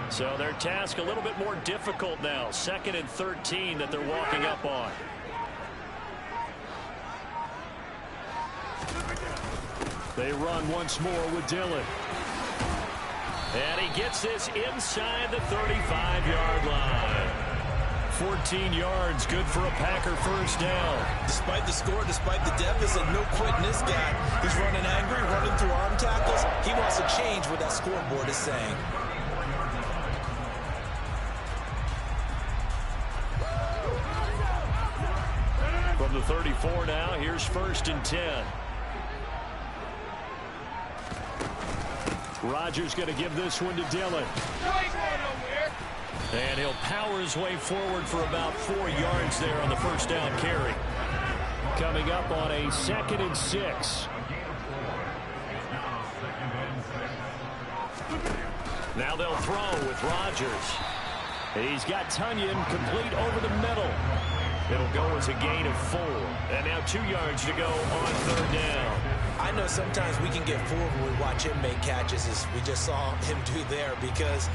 So their task a little bit more difficult now. 2nd and 13 that they're walking up on. They run once more with Dillon. And he gets this inside the 35-yard line. 14 yards, good for a Packer first down. Despite the score, despite the deficit, no quitting this guy. He's running angry, running through arm tackles. He wants to change what that scoreboard is saying. From the 34 now, here's 1st and 10. Rodgers going to give this one to Dillon. And he'll power his way forward for about 4 yards there on the first down carry. Coming up on a 2nd and 6. Now they'll throw with Rodgers. He's got Tunyon complete over the middle. It'll go as a gain of 4. And now 2 yards to go on 3rd down. I know sometimes we can get fooled when we watch him make catches, as we just saw him do there, because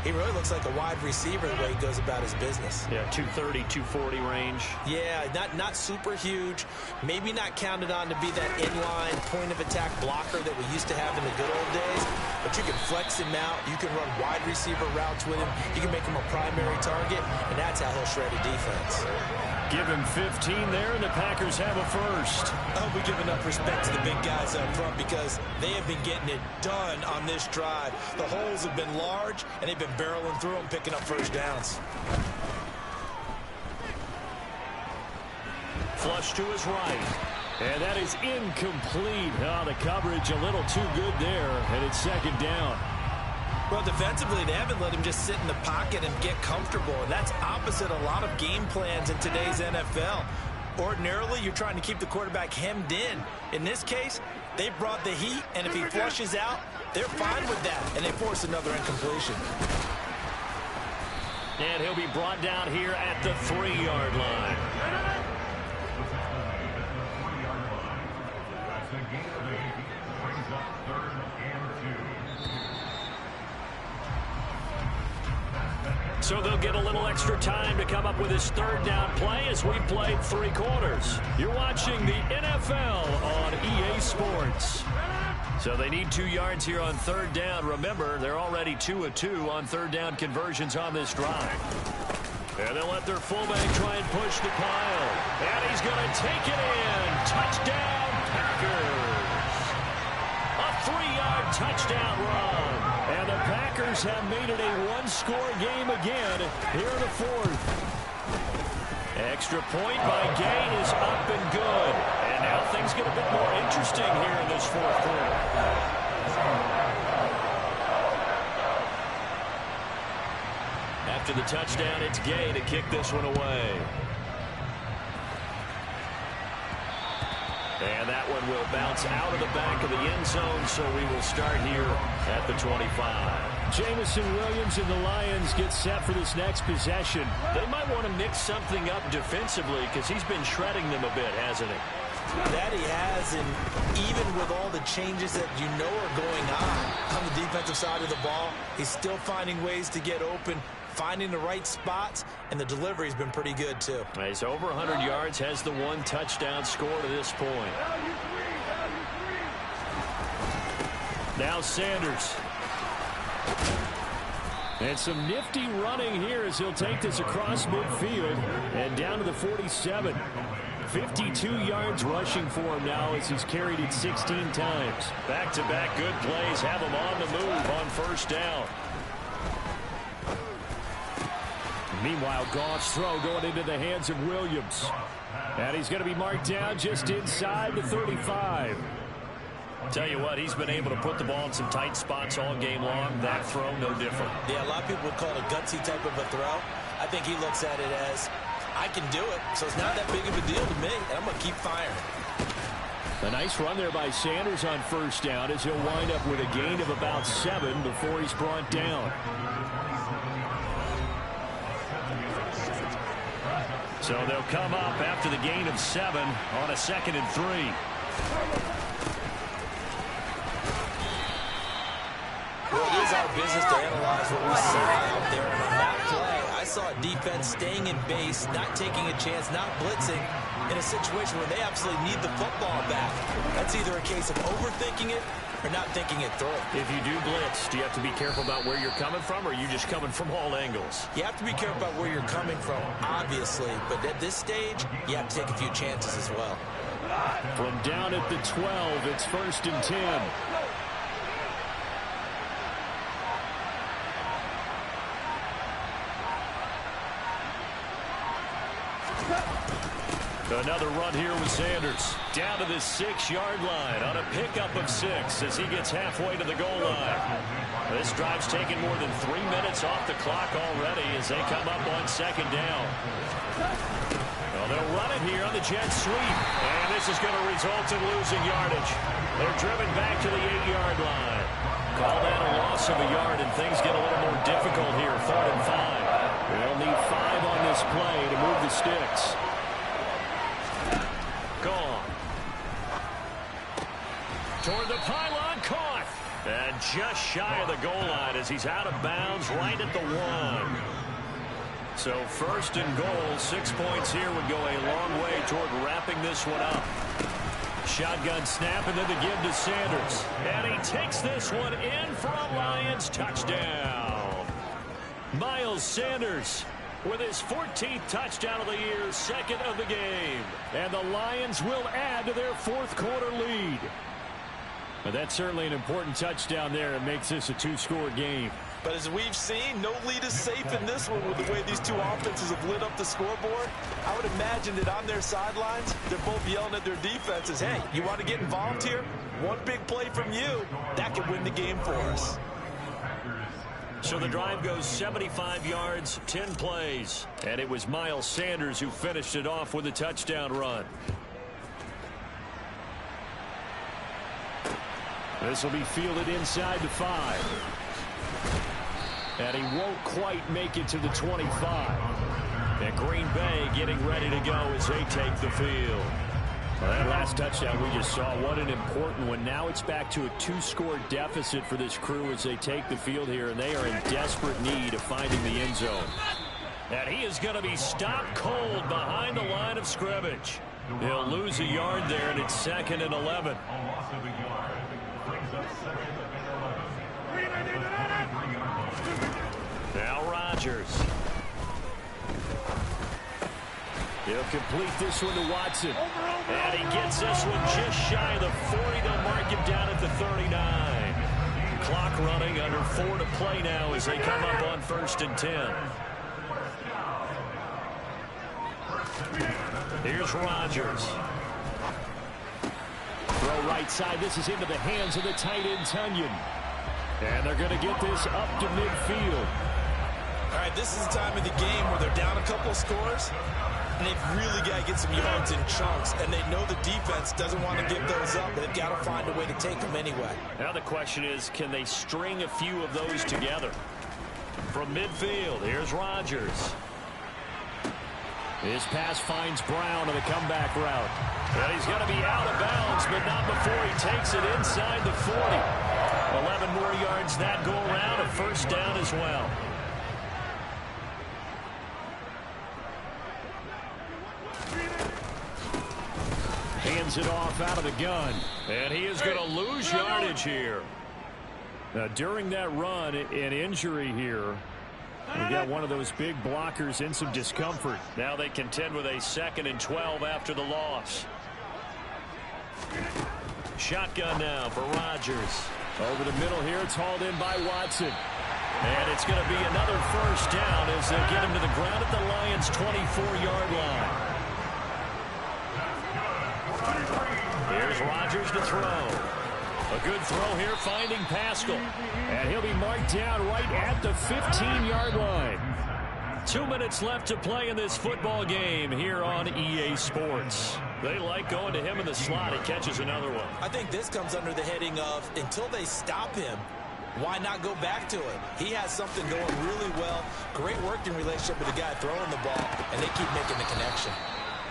he really looks like a wide receiver the way he goes about his business. Yeah, 230, 240 range. Yeah, not super huge. Maybe not counted on to be that inline point-of-attack blocker that we used to have in the good old days. But you can flex him out. You can run wide receiver routes with him. You can make him a primary target, and that's how he'll shred a defense. Give him 15 there, and the Packers have a first. I hope we give enough respect to the big guys up front, because they have been getting it done on this drive. The holes have been large, and they've been barreling through them, picking up first downs. Flush to his right. And that is incomplete. Oh, the coverage a little too good there, and it's 2nd down. Well, defensively, they haven't let him just sit in the pocket and get comfortable, and that's opposite a lot of game plans in today's NFL. Ordinarily, you're trying to keep the quarterback hemmed in. In this case, they brought the heat, and if he flushes out, they're fine with that, and they force another incompletion. And he'll be brought down here at the 3-yard line. So they'll get a little extra time to come up with his 3rd down play as we played 3 quarters. You're watching the NFL on EA Sports. So they need 2 yards here on 3rd down. Remember, they're already 2 of 2 on 3rd down conversions on this drive. And they'll let their fullback try and push the pile. And he's going to take it in. Touchdown, Packers. A 3-yard touchdown run. And the Packers have made it a 1-score game again here in the 4th. Extra point by Gay is up and good. And now things get a bit more interesting here in this 4th quarter. After the touchdown, it's Gay to kick this one away. And that one will bounce out of the back of the end zone, so we will start here at the 25. Jamison Williams and the Lions get set for this next possession. They might want to mix something up defensively, because he's been shredding them a bit, hasn't he? That he has, and even with all the changes that you know are going on the defensive side of the ball, he's still finding ways to get open, finding the right spots, and the delivery's been pretty good, too. He's over 100 yards, has the 1 touchdown score to this point. Now Sanders. And some nifty running here as he'll take this across midfield and down to the 47. 52 yards rushing for him now as he's carried it 16 times. Back-to-back good plays have him on the move on 1st down. Meanwhile, Goff's throw going into the hands of Williams. And he's going to be marked down just inside the 35. Tell you what, he's been able to put the ball in some tight spots all game long. That throw, no different. Yeah, a lot of people would call it a gutsy type of a throw. I think he looks at it as, I can do it, so it's not that big of a deal to me, and I'm going to keep firing. A nice run there by Sanders on 1st down as he'll wind up with a gain of about 7 before he's brought down. So they'll come up after the gain of 7 on a 2nd and 3. Well, it is our business to analyze what we see out there. And on that play, I saw a defense staying in base, not taking a chance, not blitzing, in a situation where they absolutely need the football back. That's either a case of overthinking it or not thinking it through. If you do blitz, do you have to be careful about where you're coming from, or are you just coming from all angles? You have to be careful about where you're coming from, obviously, but at this stage, you have to take a few chances as well. From down at the 12, it's 1st and 10. Another run here with Sanders. Down to the 6-yard line on a pickup of 6 as he gets halfway to the goal line. This drive's taken more than 3 minutes off the clock already as they come up on 2nd down. Well, they'll run it here on the jet sweep. And this is going to result in losing yardage. They're driven back to the 8-yard line. Call that a loss of a yard, and things get a little more difficult here. 3rd and 5. They'll need 5 on this play to move the sticks. Gone. Toward the pylon, caught. And just shy of the goal line as he's out of bounds right at the 1. So 1st and goal, 6 points here would go a long way toward wrapping this one up. Shotgun snap and then the give to Sanders. And he takes this one in for a Lions touchdown. Miles Sanders with his 14th touchdown of the year, 2nd of the game. And the Lions will add to their 4th quarter lead. But that's certainly an important touchdown there. It makes this a 2-score game. But as we've seen, no lead is safe in this one with the way these two offenses have lit up the scoreboard. I would imagine that on their sidelines, they're both yelling at their defenses, hey, you want to get involved here? One big play from you, that could win the game for us. So the drive goes 75 yards, 10 plays. And it was Miles Sanders who finished it off with a touchdown run. This will be fielded inside the 5. And he won't quite make it to the 25. And Green Bay getting ready to go as they take the field. Well, that last touchdown we just saw, what an important one. Now it's back to a 2-score deficit for this crew as they take the field here, and they are in desperate need of finding the end zone. And he is going to be stopped cold behind the line of scrimmage. He'll lose a yard there, and it's 2nd and 11. Now Rodgers. He'll complete this one to Watson. And he gets this one just shy of the 40. They'll mark him down at the 39. Clock running, under 4 to play now as they come up on 1st and 10. Here's Rodgers. Throw right side. This is into the hands of the tight end, Tunyon. And they're going to get this up to midfield. All right, this is the time of the game where they're down a couple of scores, and they've really got to get some yards in chunks, and they know the defense doesn't want to give those up, but they've got to find a way to take them anyway. Now the question is, can they string a few of those together? From midfield, here's Rodgers. His pass finds Brown on the comeback route. And he's going to be out of bounds, but not before he takes it inside the 40. 11 more yards that go around, a 1st down as well. Hands it off out of the gun. And he is going to lose yardage here. Now, during that run, an injury here. We got one of those big blockers in some discomfort. Now they contend with a 2nd and 12 after the loss. Shotgun now for Rodgers. Over the middle here, it's hauled in by Watson. And it's going to be another 1st down as they get him to the ground at the Lions' 24-yard line. Here's Rodgers to throw. A good throw here, finding Pascal. And he'll be marked down right at the 15-yard line. 2 minutes left to play in this football game here on EA Sports. They like going to him in the slot. He catches another one. I think this comes under the heading of, until they stop him, why not go back to it? He has something going really well. Great working relationship with the guy throwing the ball, and they keep making the connection.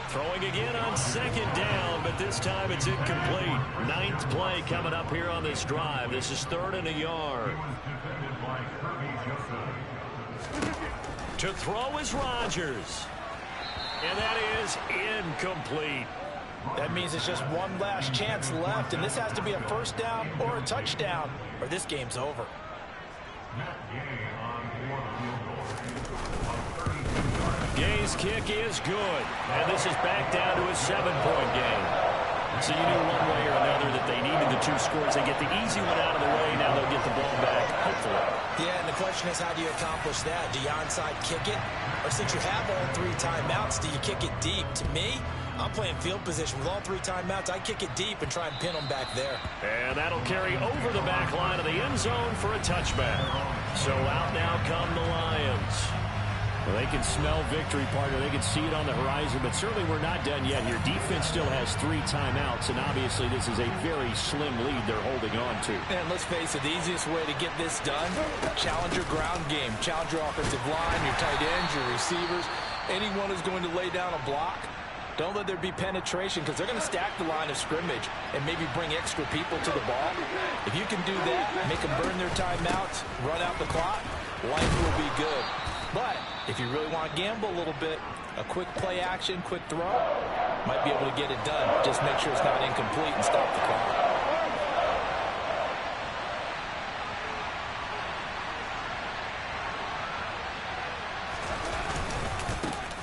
Throwing again on 2nd down, but this time it's incomplete. 9th play coming up here on this drive. This is 3rd and a yard. To throw is Rodgers. And that is incomplete. That means it's just one last chance left, and this has to be a 1st down or a touchdown, or this game's over. Gay's kick is good, and this is back down to a 7-point game. So you knew one way or another that they needed the 2 scores. They get the easy one out of the way. Now they'll get the ball back, hopefully. Yeah, and the question is, how do you accomplish that? Do you onside kick it? Or since you have all 3 timeouts, do you kick it deep? To me, I'm playing field position. With all 3 timeouts, I kick it deep and try and pin them back there. And that'll carry over the back line of the end zone for a touchback. So out now come the Lions. Well, they can smell victory, partner. They can see it on the horizon, but certainly we're not done yet here. Defense still has 3 timeouts, and obviously this is a very slim lead they're holding on to. And let's face it, the easiest way to get this done, challenge your ground game. Challenge your offensive line, your tight ends, your receivers. Anyone who's going to lay down a block, don't let there be penetration because they're going to stack the line of scrimmage and maybe bring extra people to the ball. If you can do that, make them burn their timeouts, run out the clock, life will be good. But if you really want to gamble a little bit, a quick play action, quick throw, might be able to get it done. Just make sure it's not incomplete and stop the clock.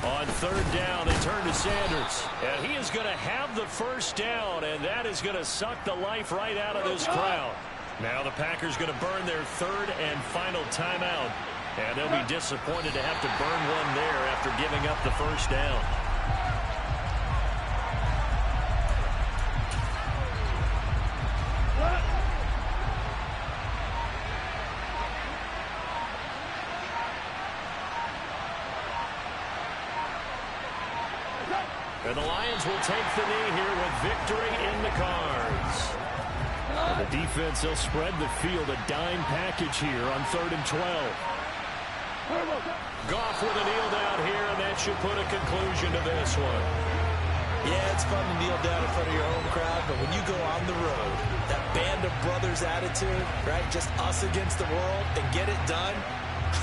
On 3rd down, they turn to Sanders. And he is going to have the first down, and that is going to suck the life right out of this crowd. Now the Packers going to burn their 3rd and final timeout. And they'll be disappointed to have to burn one there after giving up the first down. And the Lions will take the knee here with victory in the cards. And the defense, they'll spread the field, a dime package here on 3rd and 12. Goff with a kneel down here, and that should put a conclusion to this one. Yeah, it's fun to kneel down in front of your home crowd, but when you go on the road, that band of brothers attitude, right, just us against the world, and get it done,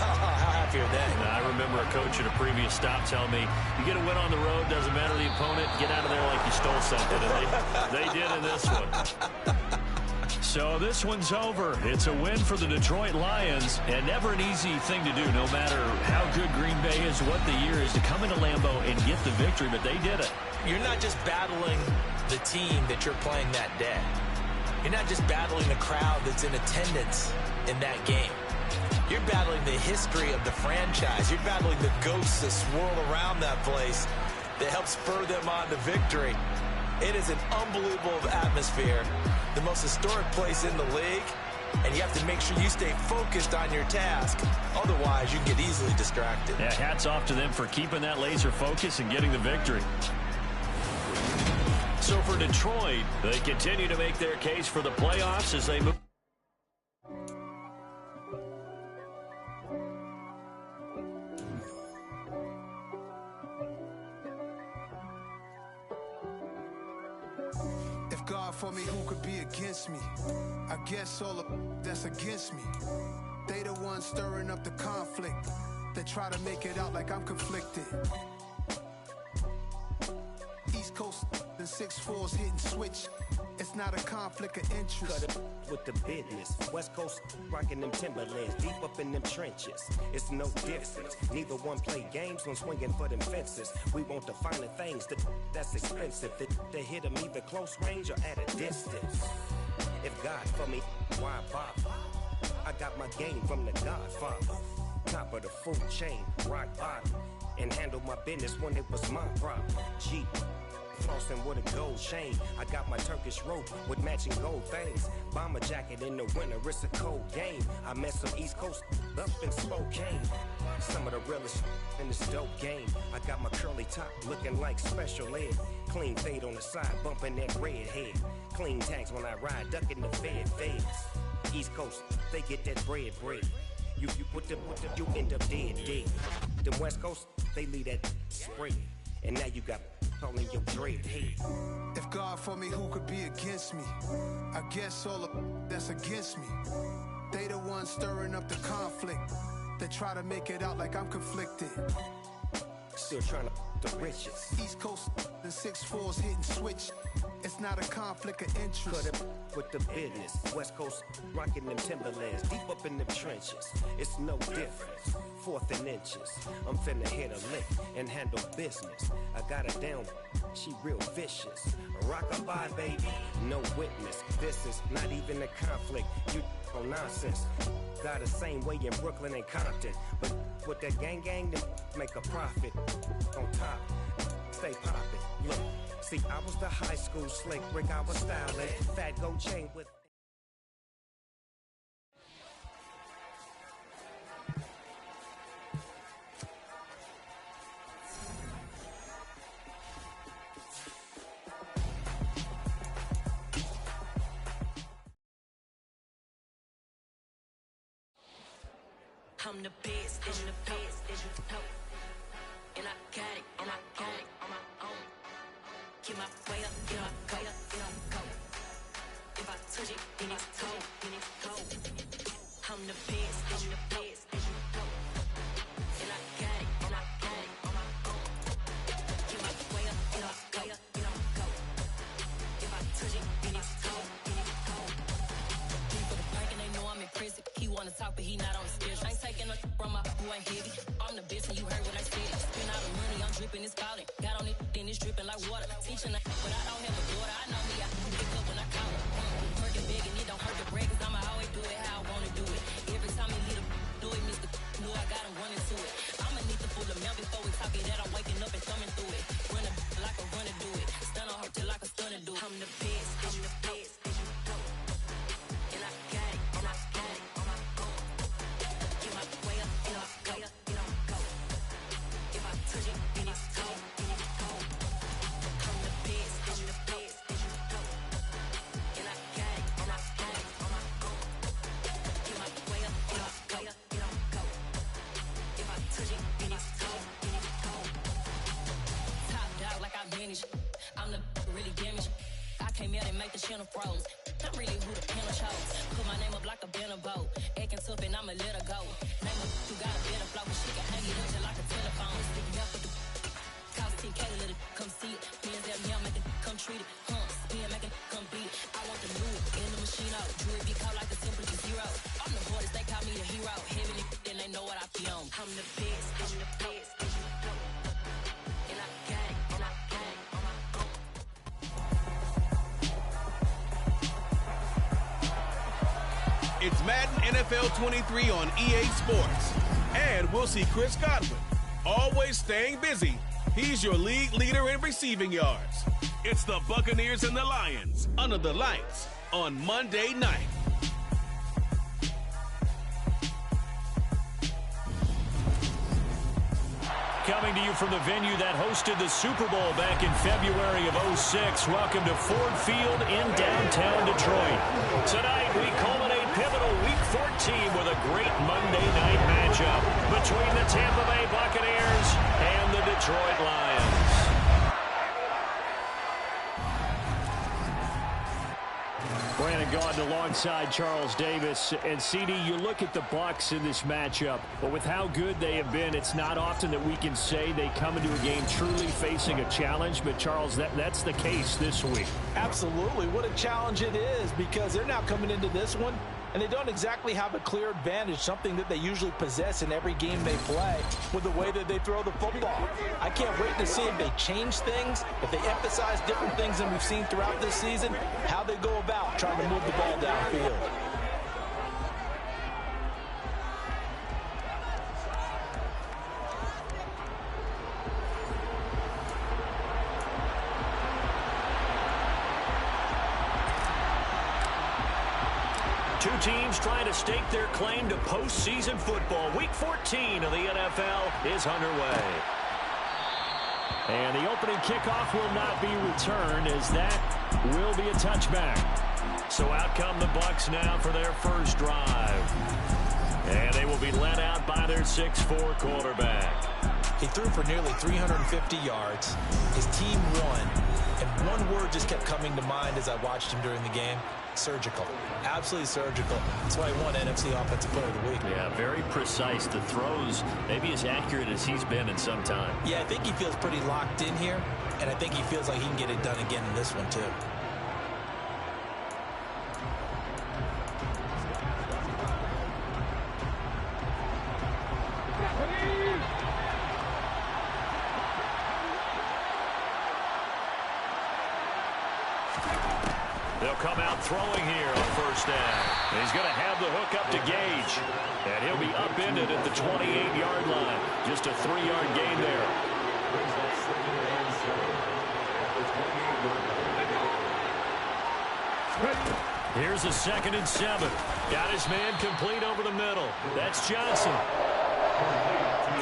how happy are they? I remember a coach at a previous stop telling me, you get a win on the road, doesn't matter the opponent, get out of there like you stole something, and they did in this one. So this one's over. It's a win for the Detroit Lions, and never an easy thing to do, no matter how good Green Bay is, what the year is, to come into Lambeau and get the victory, but they did it. You're not just battling the team that you're playing that day. You're not just battling the crowd that's in attendance in that game. You're battling the history of the franchise. You're battling the ghosts that swirl around that place that help spur them on to victory. It is an unbelievable atmosphere, the most historic place in the league, and you have to make sure you stay focused on your task. Otherwise, you can get easily distracted. Yeah, hats off to them for keeping that laser focus and getting the victory. So for Detroit, they continue to make their case for the playoffs as they move. God for me, who could be against me? I guess all of that's against me. They the ones stirring up the conflict. They try to make it out like I'm conflicted. East Coast and 6'4s hitting switch. It's not a conflict of interest. Cut it with the business. West Coast rocking them Timberlands, deep up in them trenches. It's no difference. Neither one play games when swinging for them fences. We want the finer things that's expensive. They hit them either close range or at a distance. If God for me, why bother? I got my game from the Godfather. Top of the food chain, rock bottom. And handle my business when it was my problem. Jeep. Flossing with a gold chain. I got my Turkish rope with matching gold things. Bomber jacket in the winter, it's a cold game. I met some East Coast up in Spokane. Some of the realest in this dope game. I got my curly top looking like special ed. Clean fade on the side, bumping that red head. Clean tags when I ride, ducking the feds. East Coast, they get that bread. You put them, you end up dead. Them West Coast, they leave that spread. And now you got calling your dread head. If God for me, who could be against me? I guess all of that's against me. They the ones stirring up the conflict. They try to make it out like I'm conflicted. Still trying to the riches. East Coast and 6'4s hitting switch. It's not a conflict of interest. Cut it with the business. West Coast rocking them Timberlands, deep up in them trenches. It's no difference. 4th and inches. I'm finna hit a lick and handle business. I got her down, she real vicious. Rock-a-bye, baby, no witness. This is not even a conflict. You on nonsense. Got the same way in Brooklyn and Compton. But with that gang, then make a profit. On top, stay poppin'. Look, see, I was the high school slick Rick, I was styling. Fat gold chain with... I'm the best, and you know. And I got it, and I got it on my own. Get my way up, get my way up, get on go. If I touch it, then it's cold, then it's cold. I'm the best, and you know. And I got it, and I got it on my own. Get my way up, get my way up, get on go. If I touch it, then it's cold, then it's cold. Deep for the bank and they know I'm in prison. He wanna talk, but he not on the schedule. I ain't taking no from my boo, ain't heavy. I'm the best, and you heard what I said. Spend all the money, I'm dripping, it's falling. Got on it, then it's dripping like water. Teaching but I don't have a daughter. I know me, I can pick up when I call her. Working big and it don't hurt the bread, cause I'ma always do it how I wanna do it. Every time he lead a do it, Mr. Knew I got him running to it. I'ma need to pull the mail before we talk it that I'm waking up and thumbing through it. Run like a runner do it. Stun on her till like a stunner do it. I'm the best, I'm the best, and you know. And I got it, and I got it on my own. Get my way up, get my way up, get on go. If I touch it, then it's cold, then it's cold. I'm the best, I'm the best, and you know. And I got it, and I got it on my own. Get my way up, get my way up, get on go. If I touch it, then it's cold, then it's cold. Top dog like I manage. I'm the really damaged. I came out and make the channel froze. I'm really who the panel chose. Put my name up like a banner boat. Acting tough and I'ma let her go. Name her who got a better flow, but she can hang it up just like a telephone. Sticking up with the cost 10K to let it come see it. Hands down, yeah, make it come treat it. Spin, make it come beat it. I want the new in the machine out. Jewelry be caught like the temperature zero. I'm the hardest, they call me the hero. Heaven and they know what I feel on. I'm the best, I'm the best, and you know. And I got it, and I got it on my own. It's Madden NFL 23 on EA Sports. And we'll see Chris Godwin, always staying busy. He's your league leader in receiving yards. It's the Buccaneers and the Lions under the lights on Monday night. Coming to you from the venue that hosted the Super Bowl back in February of '06. Welcome to Ford Field in downtown Detroit. Tonight we culminate pivotal Week 14 with a great Monday night matchup between the Tampa Bay Buccaneers and the Detroit Lions. Brandon Gaudin alongside Charles Davis. And CD, you look at the Bucs in this matchup, but with how good they have been, it's not often that we can say they come into a game truly facing a challenge. But Charles, that's the case this week. Absolutely. What a challenge it is, because they're now coming into this one and they don't exactly have a clear advantage, something that they usually possess in every game they play with the way that they throw the football. I can't wait to see if they change things, if they emphasize different things than we've seen throughout this season, how they go about trying to move the ball downfield. Two teams trying to stake their claim to postseason football. Week 14 of the NFL is underway. And the opening kickoff will not be returned, as that will be a touchback. So out come the Bucs now for their first drive. And they will be led out by their 6'4" quarterback. He threw for nearly 350 yards. His team won. And one word just kept coming to mind as I watched him during the game. Surgical. Absolutely surgical. That's why he won NFC Offensive Player of the Week. Yeah, very precise. The throws maybe as accurate as he's been in some time. Yeah, I think he feels pretty locked in here, and I think he feels like he can get it done again in this one, too. They'll come out throwing here on first down. And he's going to have the hook up to Gage. And he'll be upended at the 28-yard line. Just a 3-yard gain there. Here's a 2nd and 7. Got his man complete over the middle. That's Johnson.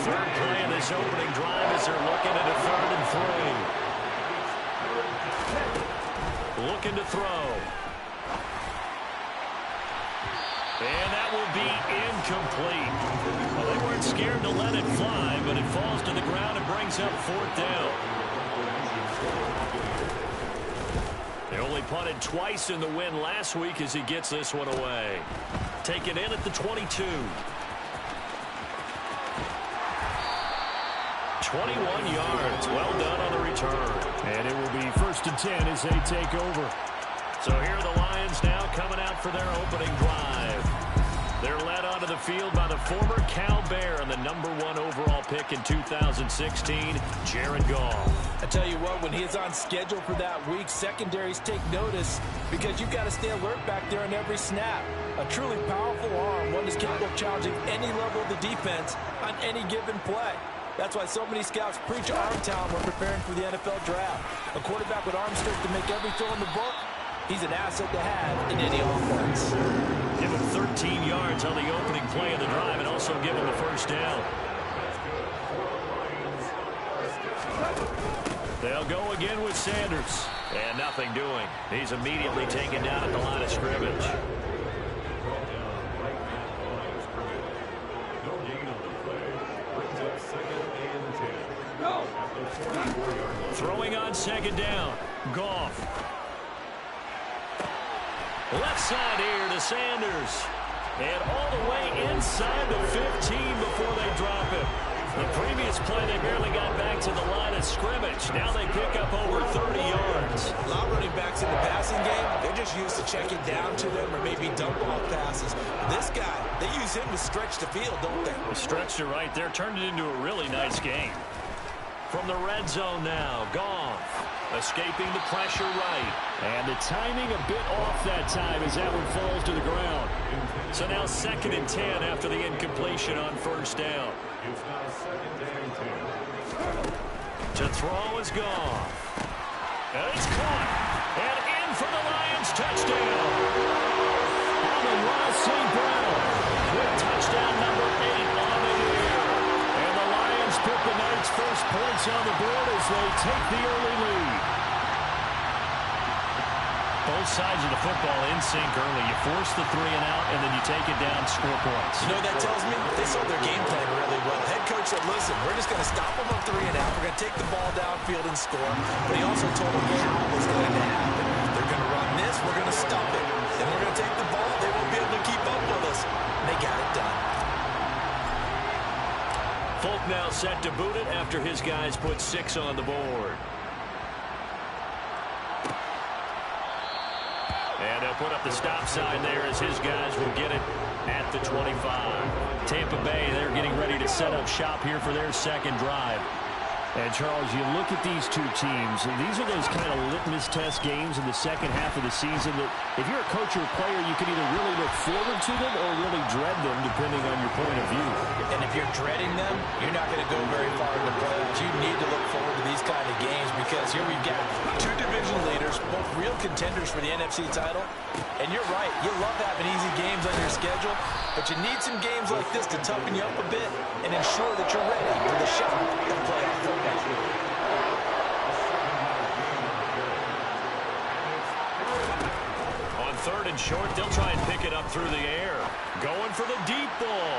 Third play in this opening drive as they're looking at a 3rd and 3. Looking to throw. And that will be incomplete. Well, they weren't scared to let it fly, but it falls to the ground and brings up 4th down. They only punted twice in the win last week as he gets this one away. Taken in at the 22. 21 yards. Well done on the return. And it will be 1st and 10 as they take over. So here are the Lions now coming out for their opening drive. They're led onto the field by the former Cal Bear and the #1 overall pick in 2016, Jared Goff. I tell you what, when he's on schedule for that week, secondaries take notice because you've got to stay alert back there on every snap. A truly powerful arm, one that's capable of challenging any level of the defense on any given play. That's why so many scouts preach arm talent when preparing for the NFL draft. A quarterback with arm strength to make every throw in the book, he's an asset to have in any offense. Give him 13 yards on the opening play of the drive and also give him the 1st down. They'll go again with Sanders. And nothing doing. He's immediately taken down at the line of scrimmage. Throwing on 2nd down. Goff. Left side here to Sanders. And all the way inside the 15 before they drop him. The previous play, they barely got back to the line of scrimmage. Now they pick up over 30 yards. A lot of running backs in the passing game, they're just used to checking down to them or maybe dump off passes. This guy, they use him to stretch the field, don't they? Stretched it right there, turned it into a really nice game. From the red zone now, Goff escaping the pressure right. And the timing a bit off that time as that one falls to the ground. So now 2nd and 10 after the incompletion on 1st down. To throw is Goff. And it's caught. And in for the Lions touchdown. On the Ross St. Brown. With touchdown number 8 on the year. And the Lions put the night's first points on the board as they take the early lead. Both sides of the football in sync early. You force the 3 and out, and then you take it down, score points. You know what that tells me? They saw their game plan really well. Head coach said, listen, we're just going to stop them on 3 and out. We're going to take the ball downfield and score. But he also told them how it was going to happen. They're going to run this. We're going to stop it. Then we're going to take the ball. They won't be able to keep up with us. And they got it done. Folk now set to boot it after his guys put 6 on the board. And they'll put up the stop sign there as his guys will get it at the 25. Tampa Bay, they're getting ready to set up shop here for their 2nd drive. And, Charles, you look at these two teams, and these are those kind of litmus test games in the second half of the season that if you're a coach or a player, you can either really look forward to them or really dread them, depending on your point of view. And if you're dreading them, you're not going to go very far in the playoffs. You need to look forward to these kind of games because here we've got 2 division leaders, both real contenders for the NFC title. And you're right, you love having easy games on your schedule, but you need some games like this to toughen you up a bit and ensure that you're ready for the shot at playoff football. On 3rd and short, they'll try and pick it up through the air. Going for the deep ball.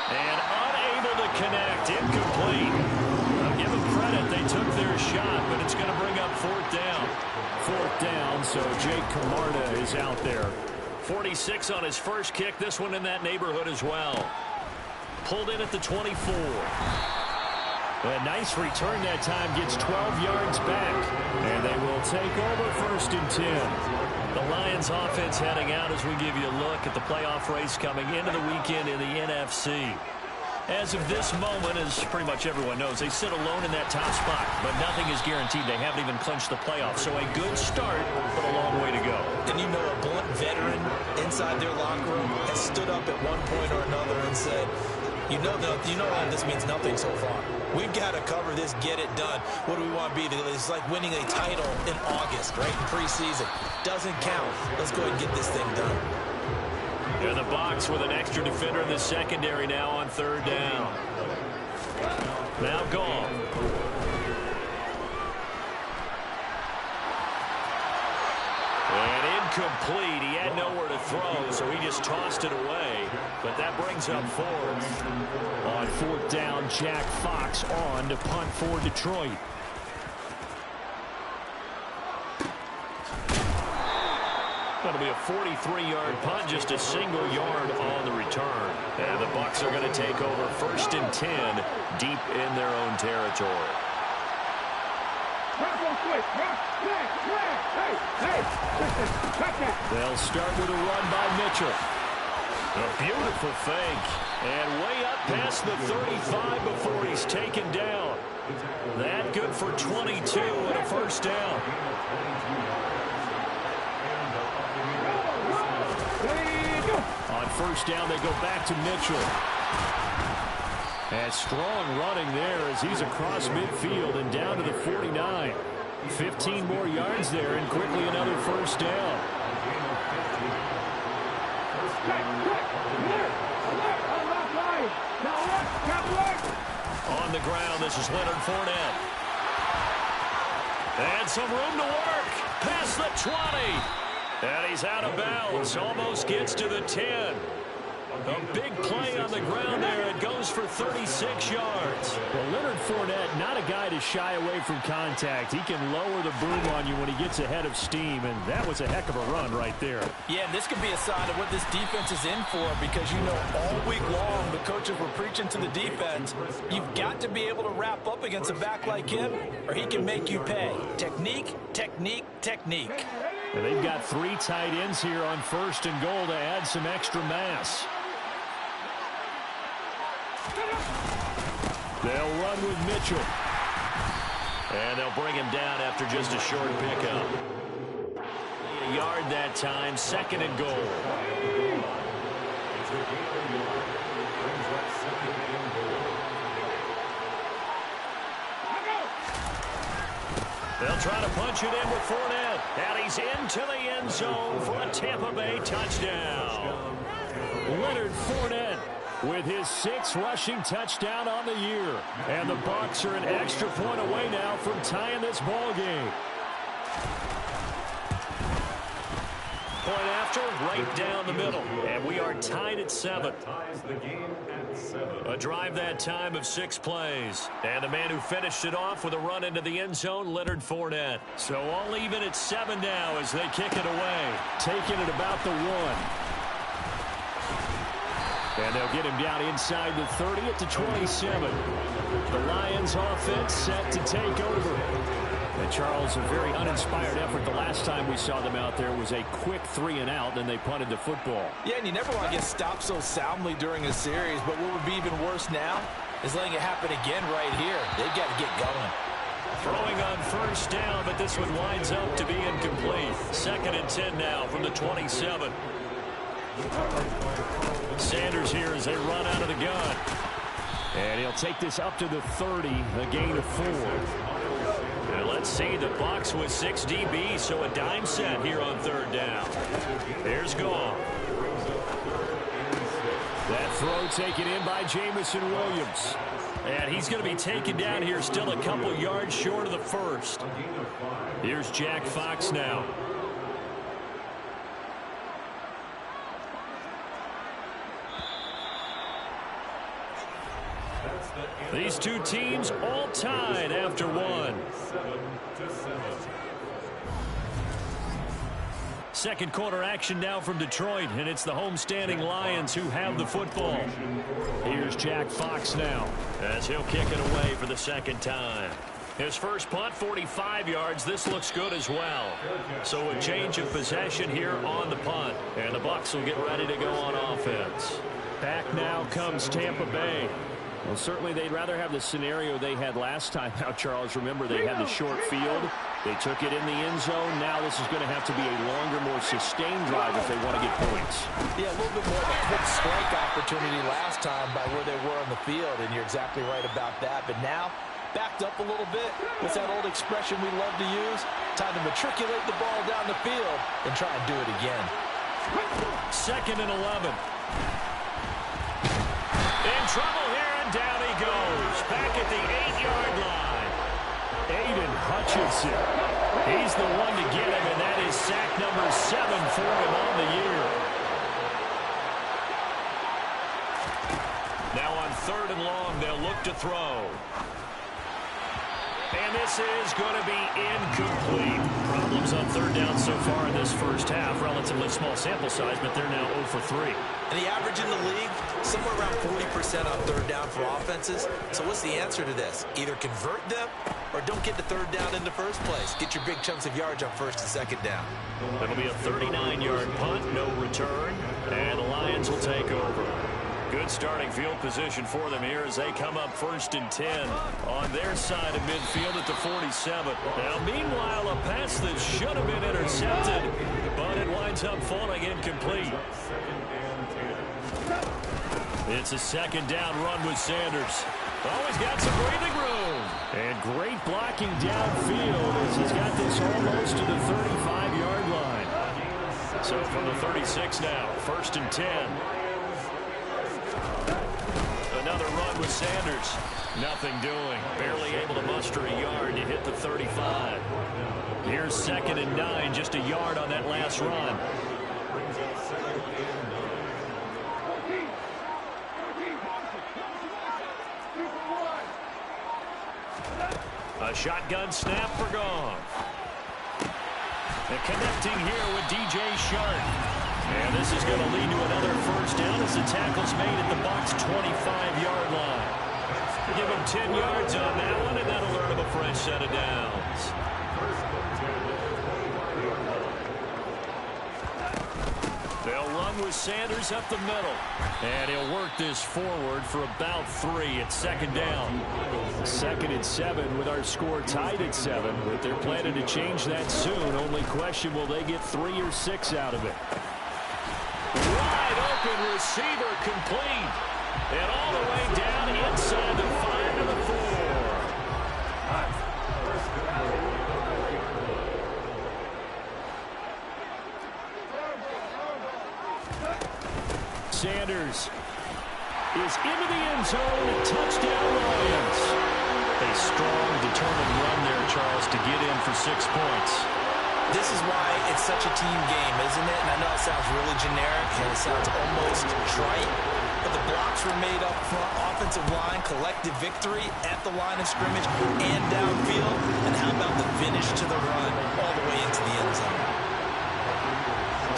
And unable to connect. Incomplete. I'll give them credit. They took their shot, but it's going to bring up 4th down. 4th down, so Jake Camarda is out there. 46 on his first kick. This one in that neighborhood as well. Pulled in at the 24. A nice return that time, gets 12 yards back. And they will take over 1st and 10. The Lions offense heading out as we give you a look at the playoff race coming into the weekend in the NFC. As of this moment, as pretty much everyone knows, they sit alone in that top spot, but nothing is guaranteed. They haven't even clinched the playoffs, so a good start, but a long way to go. And you know, a blunt veteran inside their locker room has stood up at one point or another and said, you know this means nothing so far. We've got to cover this, get it done. What do we want to be? It's like winning a title in August, right? In preseason. Doesn't count. Let's go ahead and get this thing done. In the box with an extra defender in the secondary now on 3rd down. Now Goff. And incomplete. He had nowhere to throw, so he just tossed it away. But that brings up fourth. On fourth down, Jack Fox on to punt for Detroit. That'll be a 43-yard punt, just a single yard on the return. And the Bucs are going to take over 1st and 10 deep in their own territory. They'll start with a run by Mitchell. A beautiful fake. And way up past the 35 before he's taken down. That good for 22 and a first down. On first down, they go back to Mitchell. And strong running there as he's across midfield and down to the 49. 15 more yards there and quickly another first down. On the ground, this is Leonard Fournette. And some room to work. Past the 20. And he's out of bounds. Almost gets to the 10. A big play on the ground there. It goes for 36 yards. Well, Leonard Fournette, not a guy to shy away from contact. He can lower the boom on you when he gets ahead of steam, and that was a heck of a run right there. Yeah, and this could be a sign of what this defense is in for, because, you know, all week long the coaches were preaching to the defense, you've got to be able to wrap up against a back like him, or he can make you pay. Technique, technique, technique. And they've got 3 tight ends here on 1st and goal to add some extra mass. They'll run with Mitchell. And they'll bring him down after just a short pickup. A yard that time, 2nd and goal. They'll try to punch it in with Fournette. And he's into the end zone for a Tampa Bay touchdown. Leonard Fournette with his 6th rushing touchdown on the year. And the Bucs are an extra point away now from tying this ball game. Point after, right down the middle. And we are tied at 7. A drive that time of 6 plays. And the man who finished it off with a run into the end zone, Leonard Fournette. So all even at 7 now as they kick it away. Taking it about the 1. And they'll get him down inside the 30 at the 27. The Lions offense set to take over. And Charles, a very uninspired effort. The last time we saw them out there was a quick 3 and out, then they punted the football. Yeah, and you never want to get stopped so soundly during a series, but what would be even worse now is letting it happen again right here. They've got to get going. Throwing on first down, but this one winds up to be incomplete. 2nd and 10 now from the 27. Sanders here as they run out of the gun. And he'll take this up to the 30, a gain of 4. And let's see, the Bucs with 6 DBs, so a dime set here on 3rd down. Here's Goff. That throw taken in by Jamison Williams. And he's going to be taken down here still a couple yards short of the 1st. Here's Jack Fox now. These two teams all tied after 1. 2nd quarter action now from Detroit, and it's the homestanding Lions who have the football. Here's Jack Fox now as he'll kick it away for the 2nd time. His first punt, 45 yards. This looks good as well. So a change of possession here on the punt, and the Bucs will get ready to go on offense. Back now comes Tampa Bay. Well, certainly they'd rather have the scenario they had last time. Now, Charles, remember they had the short field. They took it in the end zone. Now this is going to have to be a longer, more sustained drive if they want to get points. Yeah, a little bit more of a quick strike opportunity last time by where they were on the field, and you're exactly right about that. But now, backed up a little bit. What's that old expression we love to use? Time to matriculate the ball down the field and try and do it again. 2nd and 11. In trouble here. Down he goes, back at the 8-yard line. Aiden Hutchinson. He's the one to get him, and that is sack number 7 This is going to be incomplete. Problems on third down so far in this first half. Relatively small sample size, but they're now 0 for 3. And the average in the league, somewhere around 40% on third down for offenses. So what's the answer to this? Either convert them or don't get to third down in the first place. Get your big chunks of yards on first and second down. It'll be a 39-yard punt, no return, and the Lions will take over. Good starting field position for them here as they come up 1st and 10 on their side of midfield at the 47. Now, meanwhile, a pass that should have been intercepted, but it winds up falling incomplete. It's a second down run with Sanders. Oh, he's got some breathing room. And great blocking downfield as he's got this almost to the 35-yard line. So from the 36 now, 1st and 10. Another run with Sanders. Nothing doing. Barely able to muster a yard to hit the 35. Here's 2nd and 9, just a yard on that last run. A shotgun snap for Goff. And connecting here with DJ Shark. And this is going to lead to another first down as the tackle's made at the Bucs' 25-yard line. Give him 10 yards on that one, and that'll earn him a fresh set of downs. They'll run with Sanders up the middle. And he'll work this forward for about 3 at 2nd down. 2nd and 7 with our score tied at 7. But they're planning to change that soon. Only question, will they get 3 or 6 out of it? Wide open receiver complete. And all the way down inside the 5 to the 4. Sanders is into the end zone. Touchdown Lions. A strong, determined run there, Charles, to get in for 6 points. This is why it's such a team game, isn't it? And I know it sounds really generic and it sounds almost trite, but the blocks were made up front, offensive line, collective victory at the line of scrimmage and downfield. And how about the finish to the run all the way into the end zone?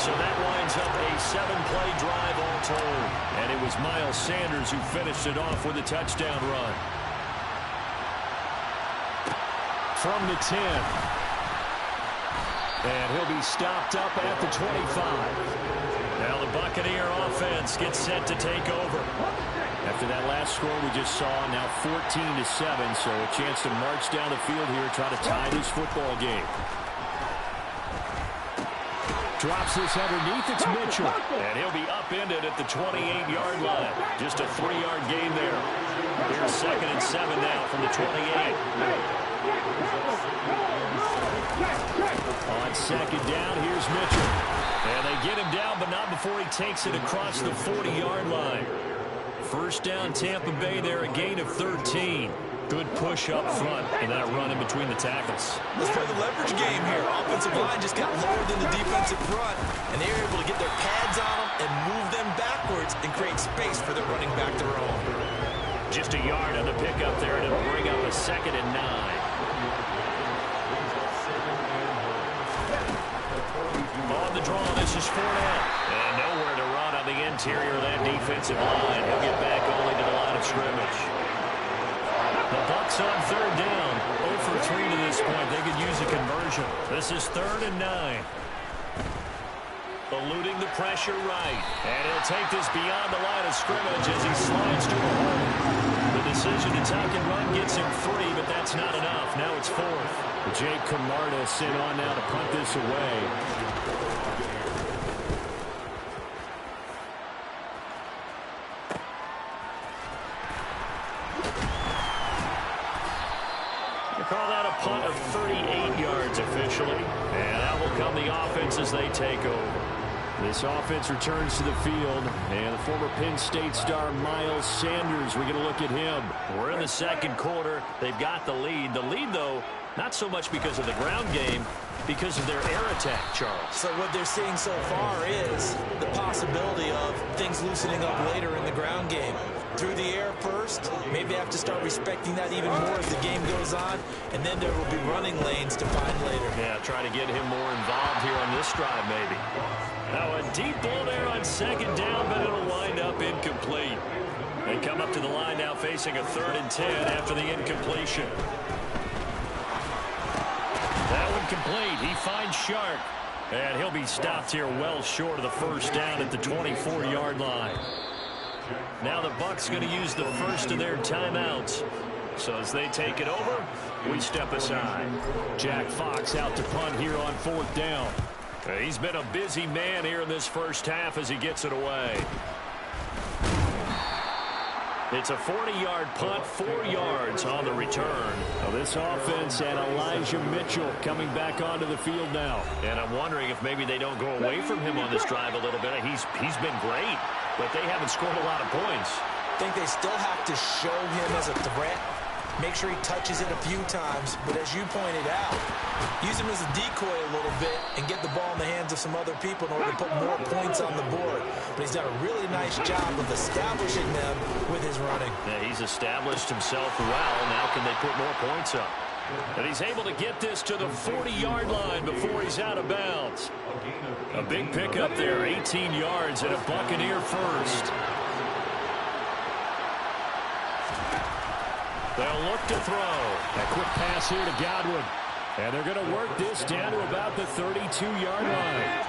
So that winds up a 7-play drive all told. And it was Miles Sanders who finished it off with a touchdown run. From the 10. And he'll be stopped up at the 25. Now the Buccaneer offense gets set to take over. After that last score we just saw, now 14-7, so a chance to march down the field here, try to tie this football game. Drops this underneath, it's Mitchell. And he'll be upended at the 28-yard line. Just a 3-yard gain there. Here's 2nd and 7 now from the 28. On 2nd down, here's Mitchell. And they get him down, but not before he takes it across the 40-yard line. First down, Tampa Bay there, a gain of 13. Good push up front and that run in between the tackles. Let's play the leverage game here. Offensive line just got lower than the defensive front, and they were able to get their pads on them and move them backwards and create space for the running back to roam. Just a yard on the pickup there, and it'll bring up a 2nd and 9. On the draw, this is Fournette. And nowhere to run on the interior of that defensive line. He'll get back only to the line of scrimmage. The Bucs on 3rd down. 0 for 3 to this point. They could use a conversion. This is 3rd and 9. Eluding the pressure right. And he'll take this beyond the line of scrimmage as he slides to a hole. The decision to tuck and run gets him 3, but that's not enough. Now it's 4th. Jake Camarda sent on now to punt this away. Call that a punt of 38 yards officially. And that will come the offense as they take over. This offense returns to the field. And the former Penn State star Miles Sanders, we're going to look at him. We're in the 2nd quarter. They've got the lead. The lead, though, not so much because of the ground game, because of their air attack, Charles. So what they're seeing so far is the possibility of things loosening up later in the ground game. Through the air first, maybe have to start respecting that even more as the game goes on, and then there will be running lanes to find later. Yeah, try to get him more involved here on this drive, maybe. Now a deep ball there on second down, but it'll wind up incomplete. They come up to the line now facing a 3rd and 10 after the incompletion. That one complete. He finds Shark. And he'll be stopped here well short of the first down at the 24-yard line. Now the Bucs going to use the first of their timeouts. So as they take it over, we step aside. Jack Fox out to punt here on 4th down. He's been a busy man here in this first half as he gets it away. It's a 40-yard punt, 4 yards on the return. Well, this offense and Elijah Mitchell coming back onto the field now. And I'm wondering if maybe they don't go away from him on this drive a little bit. He's been great, but they haven't scored a lot of points. I think they still have to show him as a threat. Make sure he touches it a few times, but as you pointed out, use him as a decoy a little bit and get the ball in the hands of some other people in order to put more points on the board. But he's done a really nice job of establishing them with his running. Yeah, he's established himself well. Now can they put more points up? And he's able to get this to the 40-yard line before he's out of bounds. A big pickup there, 18 yards and a Buccaneer first. They'll look to throw. A quick pass here to Godwin. And they're going to work this down to about the 32-yard line.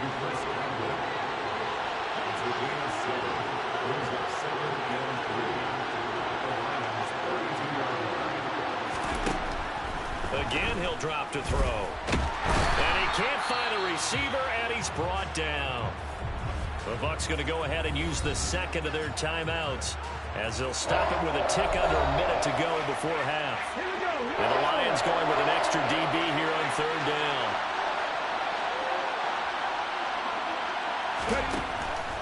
Again, he'll drop to throw. And he can't find a receiver, and he's brought down. The Bucs going to go ahead and use the second of their timeouts as they'll stop it with a tick under a minute to go before half. And the Lions going with an extra DB here on 3rd down.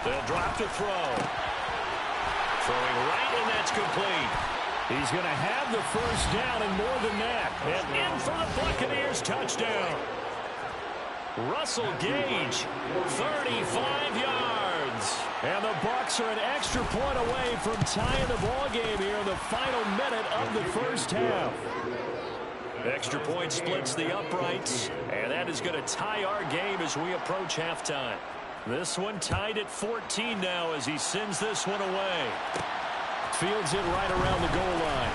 They'll drop to throw. Throwing right, and that's complete. He's going to have the first down and more than that. And in for the Buccaneers touchdown. Russell Gage, 35 yards. And the Bucs are an extra point away from tying the ball game here in the final minute of the first half. Extra point splits the uprights, and that is going to tie our game as we approach halftime. This one tied at 14 now as he sends this one away. Fields it right around the goal line.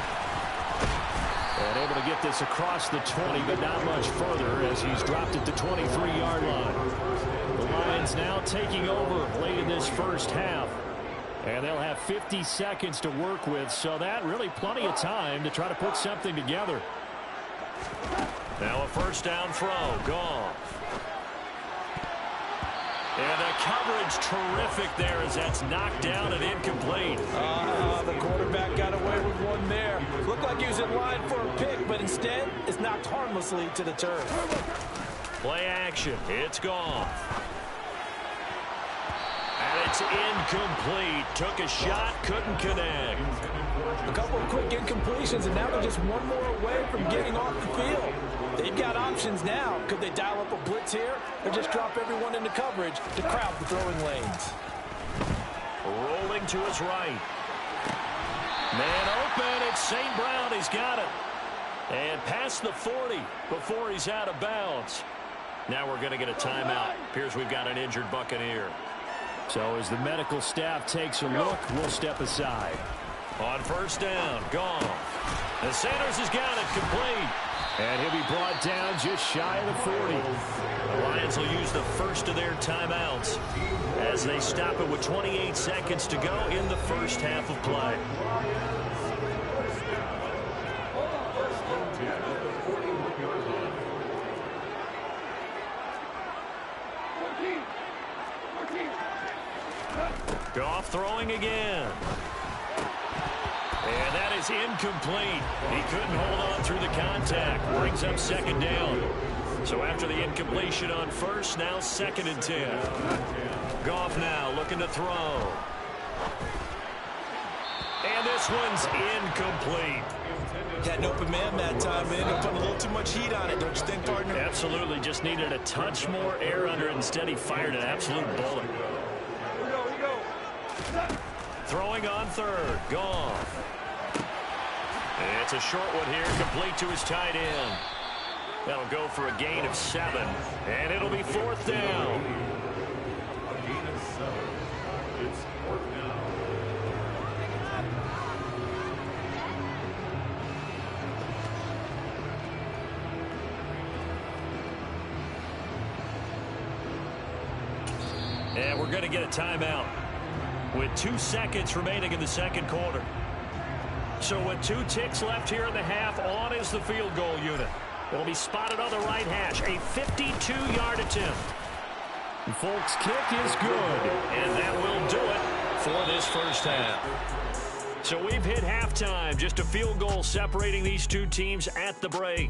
And able to get this across the 20, but not much further as he's dropped it to 23-yard line. The Lions now taking over late in this first half. And they'll have 50 seconds to work with, so that really plenty of time to try to put something together. Now a first down throw, gone. And the coverage terrific there as that's knocked down and incomplete. The quarterback got away with one there. Looked like he was in line for a pick, but instead it's knocked harmlessly to the turf. Play action. It's gone. And it's incomplete. Took a shot, couldn't connect. A couple of quick incompletions, and now they're just one more away from getting off the field. They've got options now. Could they dial up a blitz here or just drop everyone into coverage to crowd the throwing lanes? Rolling to his right. Man open. It's St. Brown. He's got it. And past the 40 before he's out of bounds. Now we're going to get a timeout. Appears we've got an injured Buccaneer. So as the medical staff takes a look, we'll step aside. On first down, gone. And Sanders has got it, complete. And he'll be brought down just shy of the 40. The Lions will use the first of their timeouts as they stop it with 28 seconds to go in the first half of play. Goff throwing again. And that is incomplete. He couldn't hold on through the contact. Brings up second down. So after the incompletion on first, now 2nd and 10. Goff now looking to throw. And this one's incomplete. Had an open man that time, man. They're putting a little too much heat on it, don't you think, partner? Absolutely. Just needed a touch more air under it. Instead, he fired an absolute bullet. Throwing on third. Goff. It's a short one here, complete to his tight end. That'll go for a gain of 7, and it'll be 4th down. And we're going to get a timeout with 2 seconds remaining in the second quarter. So with 2 ticks left here in the half, on is the field goal unit. It'll be spotted on the right hash. A 52-yard attempt. And Folk's kick is good. And that will do it for this first half. So we've hit halftime. Just a field goal separating these two teams at the break.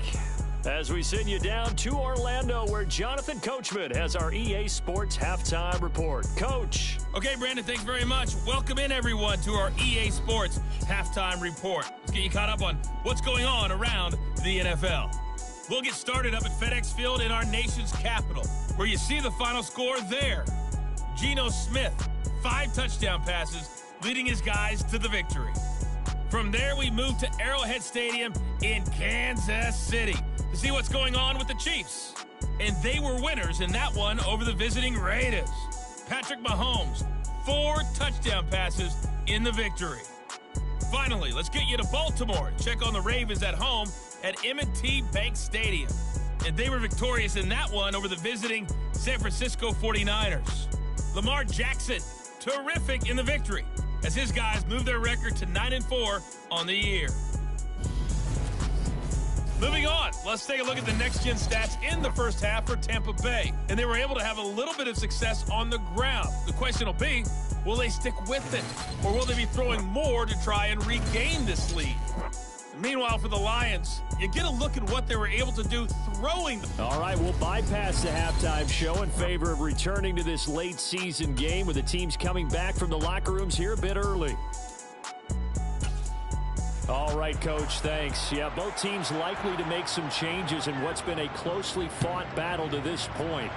As we send you down to Orlando, where Jonathan Coachman has our EA Sports Halftime Report. Coach. Okay, Brandon, thanks very much. Welcome in, everyone, to our EA Sports Halftime Report. Let's get you caught up on what's going on around the NFL. We'll get started up at FedEx Field in our nation's capital, where you see the final score there. Geno Smith, 5 touchdown passes, leading his guys to the victory. From there, we move to Arrowhead Stadium in Kansas City to see what's going on with the Chiefs. And they were winners in that one over the visiting Raiders. Patrick Mahomes, 4 touchdown passes in the victory. Finally, let's get you to Baltimore and check on the Ravens at home at M&T Bank Stadium. And they were victorious in that one over the visiting San Francisco 49ers. Lamar Jackson, terrific in the victory, as his guys move their record to 9-4 on the year. Moving on, let's take a look at the next-gen stats in the first half for Tampa Bay. And they were able to have a little bit of success on the ground. The question will be, will they stick with it? Or will they be throwing more to try and regain this lead? Meanwhile, for the Lions, you get a look at what they were able to do throwing. All right, we'll bypass the halftime show in favor of returning to this late-season game with the teams coming back from the locker rooms here a bit early. All right, Coach, thanks. Yeah, both teams likely to make some changes in what's been a closely fought battle to this point.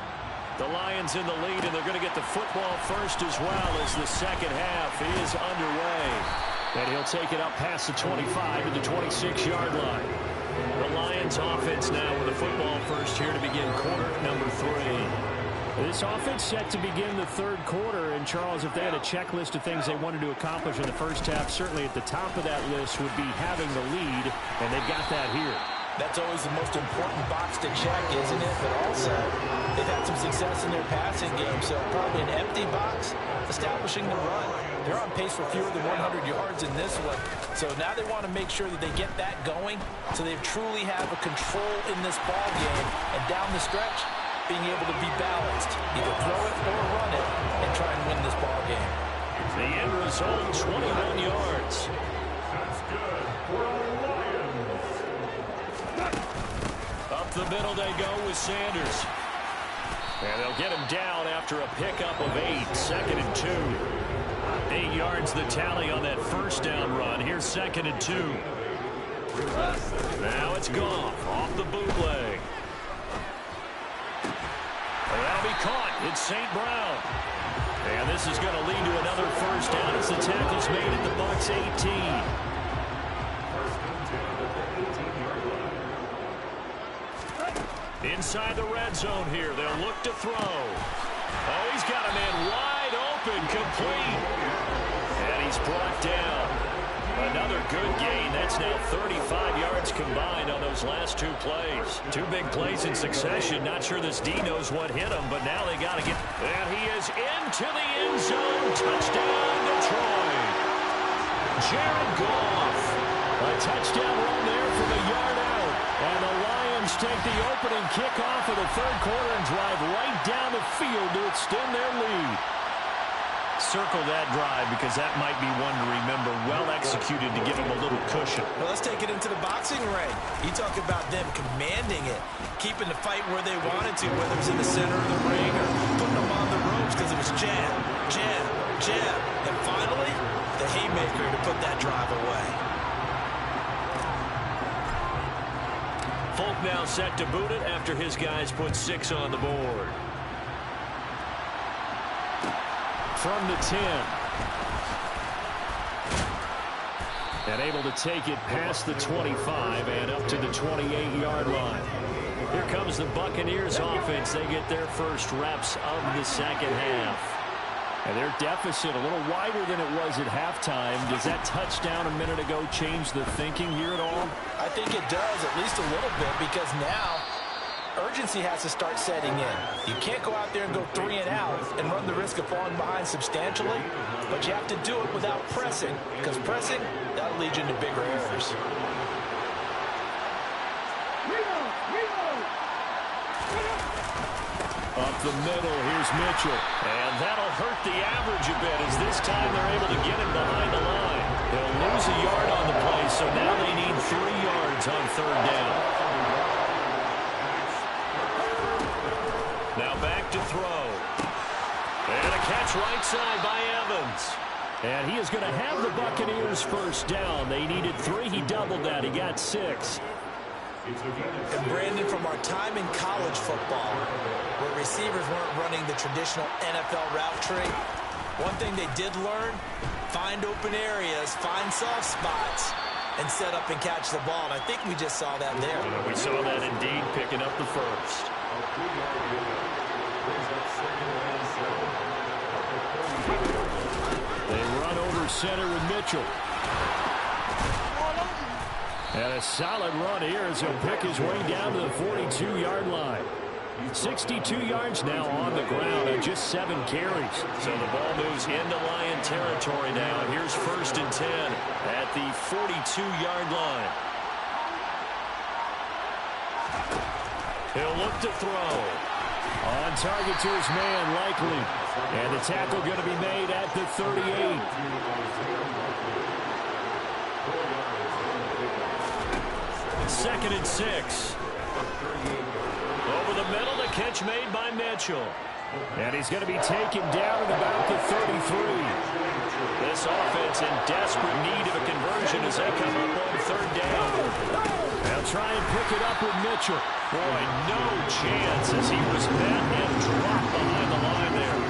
The Lions in the lead, and they're going to get the football first as well as the second half is underway. And he'll take it up past the 25 to the 26-yard line. The Lions offense now with the football first here to begin quarter number 3. This offense set to begin the third quarter, and Charles, if they had a checklist of things they wanted to accomplish in the first half, certainly at the top of that list would be having the lead, and they've got that here. That's always the most important box to check, isn't it? But also, they've had some success in their passing game, so probably an empty box establishing the run. They're on pace for fewer than 100 yards in this one, so now they want to make sure that they get that going so they truly have a control in this ball game, and down the stretch, being able to be balanced, either throw it or run it, and try and win this ball game. The end result, 21 yards. That's good. Up the middle they go with Sanders. And they'll get him down after a pickup of 8, 2nd and 2. 8 yards the tally on that first down run. Here's 2nd and 2. Now it's Goff off the bootleg. And that'll be caught. It's St. Brown. And this is going to lead to another first down as the tackle's made at the Bucs 18. Inside the red zone here. They'll look to throw. Oh, he's got a man wide open, complete. And he's brought down. Another good gain. That's now 35 yards combined on those last 2 plays. 2 big plays in succession. Not sure this D knows what hit him, but now they got to get... And he is into the end zone. Touchdown, Detroit. Jared Goff. A touchdown run there from a yard out. And the Lions take the opening kickoff of the third quarter and drive right down the field to extend their lead. Circle that drive because that might be one to remember. Well executed to give them a little cushion. Well, let's take it into the boxing ring. You talk about them commanding it, keeping the fight where they wanted to, whether it was in the center of the ring or putting them on the ropes because it was jab, jab, jab. And finally, the haymaker to put that drive now set to boot it after his guys put 6 on the board. From the 10. And able to take it past the 25 and up to the 28-yard line. Here comes the Buccaneers offense. They get their first reps of the second half. And their deficit a little wider than it was at halftime. Does that touchdown a minute ago change the thinking here at all? I think it does, at least a little bit, because now urgency has to start setting in. You can't go out there and go 3 and out and run the risk of falling behind substantially, but you have to do it without pressing, because pressing, that'll lead you into bigger errors. Up the middle, here's Mitchell. And that'll hurt the average a bit as this time they're able to get him behind the line. They'll lose a yard on the play, so now they need 3 yards on 3rd down. Now back to throw. And a catch right side by Evans. And he is going to have the Buccaneers first down. They needed 3. He doubled that. He got 6. And Brandon, from our time in college football, where receivers weren't running the traditional NFL route tree, one thing they did learn, find open areas, find soft spots, and set up and catch the ball. And I think we just saw that there. And we saw that indeed, picking up the first. They run over center with Mitchell. And a solid run here as he'll pick his way down to the 42-yard line. 62 yards now on the ground on just 7 carries. So the ball moves into Lion territory now. Here's 1st and 10 at the 42-yard line. He'll look to throw. On target to his man, Likely. And the tackle going to be made at the 38. Second and 6. Over the middle, the catch made by Mitchell. And he's going to be taken down at about the 33. This offense in desperate need of a conversion as they come up on 3rd down. They'll try and pick it up with Mitchell. Boy, no chance as he was met and dropped behind the line there.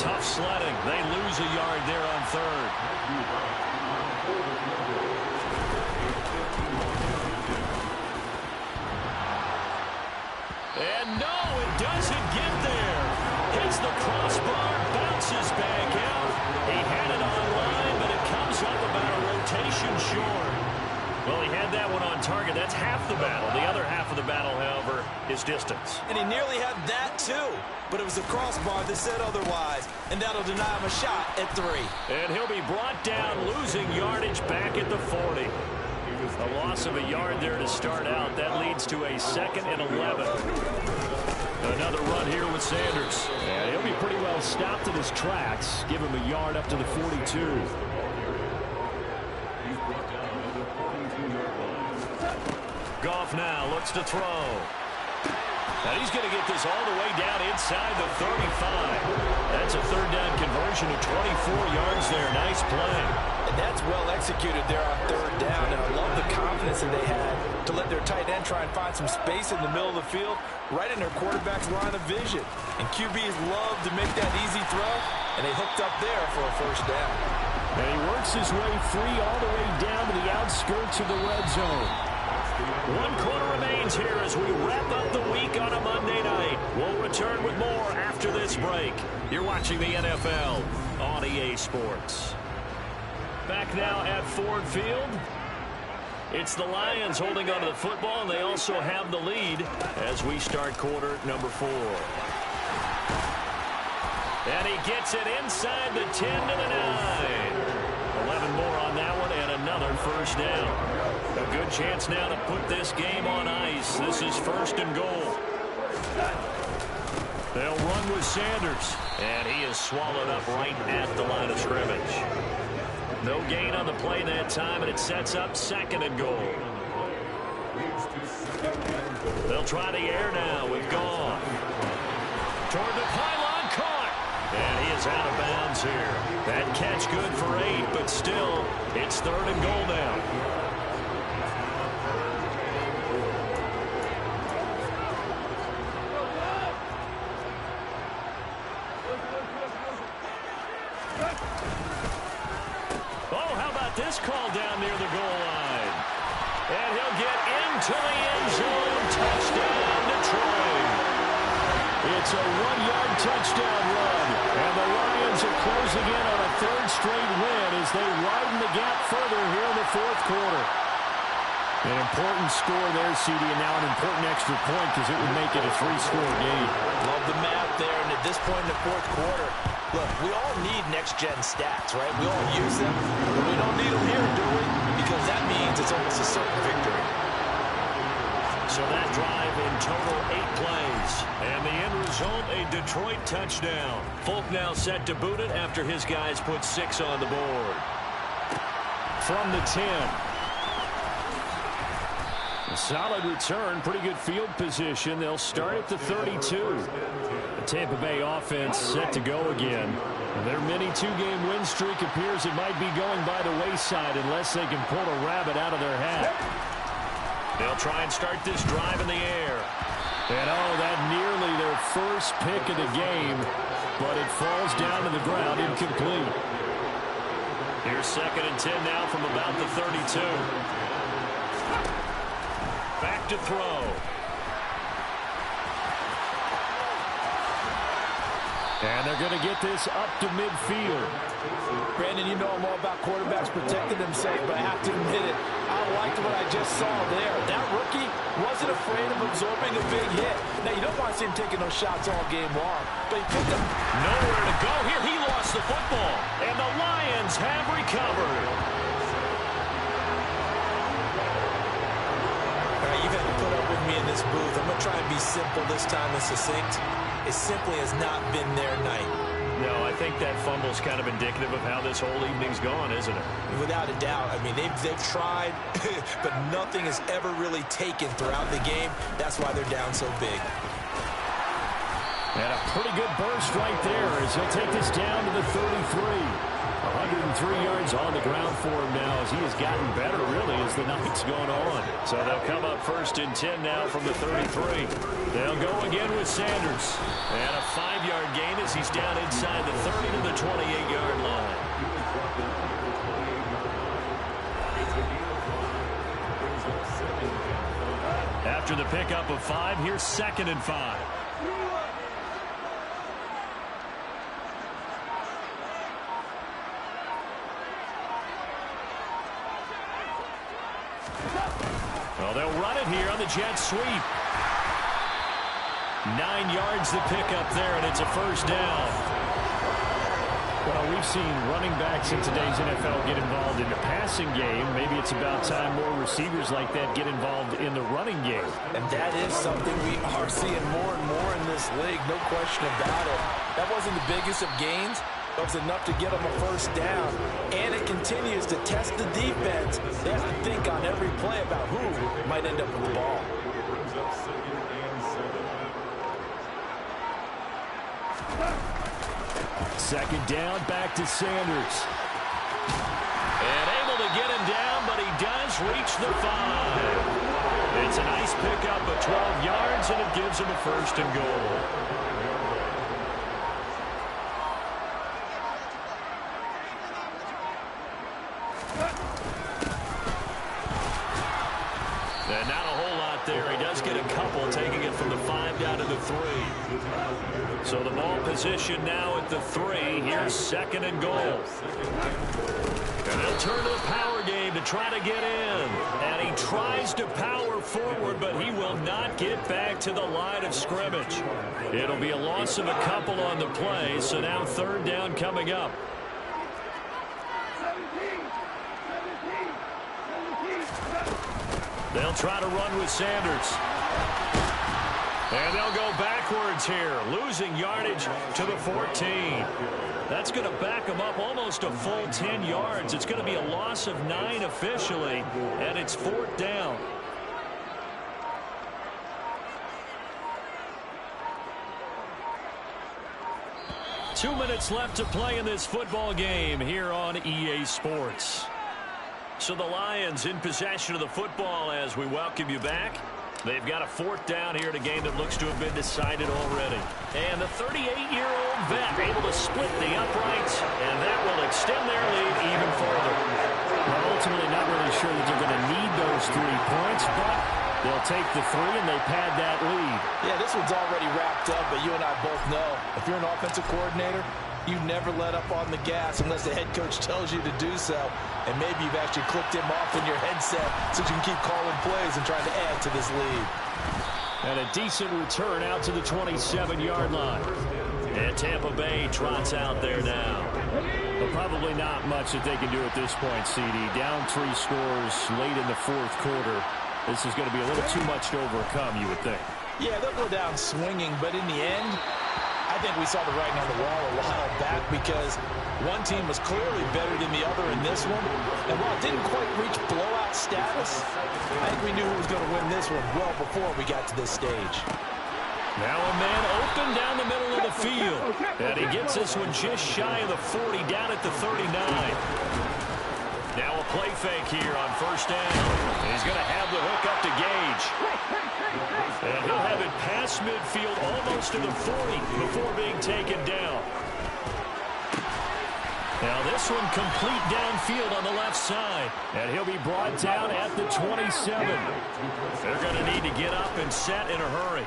Tough sledding. They lose a yard there on 3rd. And no, it doesn't get there. Hits the crossbar, bounces back out. He had it on line, but it comes up about a rotation short. Well, he had that one on target. That's half the battle. The other half of the battle, however, is distance. And he nearly had that, too. But it was the crossbar that said otherwise. And that'll deny him a shot at 3. And he'll be brought down, losing yardage back at the 40. A loss of a yard there to start out. That leads to a 2nd and 11. Another run here with Sanders. And he'll be pretty well stopped in his tracks. Give him a yard up to the 42. Goff now looks to throw. And he's going to get this all the way down inside the 35. That's a 3rd down conversion of 24 yards there. Nice play. And that's well executed there on 3rd down. And I love the confidence that they had to let their tight end try and find some space in the middle of the field, right in their quarterback's line of vision. And QBs love to make that easy throw, and they hooked up there for a 1st down. And he works his way free all the way down to the outskirts of the red zone. 1 quarter remains here as we wrap up the week on a Monday night. We'll return with more after this break. You're watching the NFL on EA Sports. Back now at Ford Field. It's the Lions holding onto the football, and they also have the lead as we start quarter number 4. And he gets it inside the 10 to the 9. 11 more on that one, and another 1st down. A good chance now to put this game on ice. This is 1st and goal. They'll run with Sanders, and he is swallowed up right at the line of scrimmage. No gain on the play that time, and it sets up 2nd and goal. They'll try the air now with Goff. Toward the pylon, caught. And he is out of bounds here. That catch good for 8, but still, it's 3rd and goal now. Oh, how about this call down near the goal line? And he'll get into the end zone. Touchdown, Detroit. It's a 1-yard touchdown run. And the Lions are closing in on a third straight win as they widen the gap further here in the fourth quarter. An important score there, CD, and now an important extra point because it would make it a 3-score game. Love the math there, and at this point in the fourth quarter, look, we all need next-gen stats, right? We all use them, but we don't need them here, do we? Because that means it's almost a certain victory. So that drive in total 8 plays. And the end result, a Detroit touchdown. Folk now set to boot it after his guys put 6 on the board. From the 10. A solid return, pretty good field position. They'll start at the 32. The Tampa Bay offense set to go again. Their mini 2-game win streak appears it might be going by the wayside unless they can pull a rabbit out of their hat. They'll try and start this drive in the air. And oh, that nearly their first pick of the game, but it falls down to the ground incomplete. Here's 2nd and 10 now from about the 32. Back to throw. And they're going to get this up to midfield. Brandon, you know I'm all about quarterbacks protecting themselves, but I have to admit it. I liked what I just saw there. That rookie wasn't afraid of absorbing a big hit. Now, you don't want to see him taking those shots all game long, but he picked them. Nowhere to go here. He lost the football, and the Lions have recovered. All right, you've had to put up with me in this booth. I'm going to try and be simple this time and succinct. It simply has not been their night. No, I think that fumble's kind of indicative of how this whole evening's gone, isn't it? Without a doubt. I mean, they've tried, but nothing has ever really taken throughout the game. That's why they're down so big. And a pretty good burst right there as he'll take this down to the 33. 103 yards on the ground for him now as he has gotten better, really, as the night's going on. So they'll come up 1st and 10 now from the 33. They'll go again with Sanders. And a 5-yard gain as he's down inside the 30 to the 28-yard line. After the pickup of 5, here's 2nd and 5. Well, they'll run it here on the jet sweep. 9 yards the pickup there, and it's a 1st down. Well, we've seen running backs in today's NFL get involved in the passing game. Maybe it's about time more receivers like that get involved in the running game. And that is something we are seeing more and more in this league, no question about it. That wasn't the biggest of gains. That was enough to get them a 1st down. And it continues to test the defense. They have to think on every play about who might end up with the ball. Second down, back to Sanders. And able to get him down, but he does reach the 5. It's a nice pickup of 12 yards, and it gives him a 1st and goal. And not a whole lot there. He does get a couple, taking it from the 5 down to the 3. So the ball position now at the 3. Here's 2nd and goal. And they'll turn to the power game to try to get in. And he tries to power forward, but he will not get back to the line of scrimmage. It'll be a loss of a couple on the play, so now 3rd down coming up. They'll try to run with Sanders. And they'll go backwards here, losing yardage to the 14. That's going to back them up almost a full 10 yards. It's going to be a loss of 9 officially, and it's 4th down. Two minutes left to play in this football game here on EA Sports. So the Lions in possession of the football as we welcome you back. They've got a 4th down here in a game that looks to have been decided already. And the 38-year-old vet able to split the uprights, and that will extend their lead even further. Well, ultimately not really sure that they're going to need those 3 points, but they'll take the 3 and they pad that lead. Yeah, this one's already wrapped up, but you and I both know if you're an offensive coordinator, you never let up on the gas unless the head coach tells you to do so. And maybe you've actually clicked him off in your headset so you can keep calling plays and trying to add to this lead. And a decent return out to the 27-yard line. And Tampa Bay trots out there now. But probably not much that they can do at this point, CD. Down 3 scores late in the 4th quarter. This is going to be a little too much to overcome, you would think. Yeah, they'll go down swinging, but in the end, I think we saw the writing on the wall a while back because one team was clearly better than the other in this one. And while it didn't quite reach blowout status, I think we knew who was going to win this one well before we got to this stage. Now a man open down the middle of the field. And he gets this one just shy of the 40, down at the 39. Now a play fake here on 1st down. And he's going to have the hook up to Gage. And he'll have it past midfield almost to the 40 before being taken down. Now this one complete downfield on the left side. And he'll be brought down at the 27. They're going to need to get up and set in a hurry.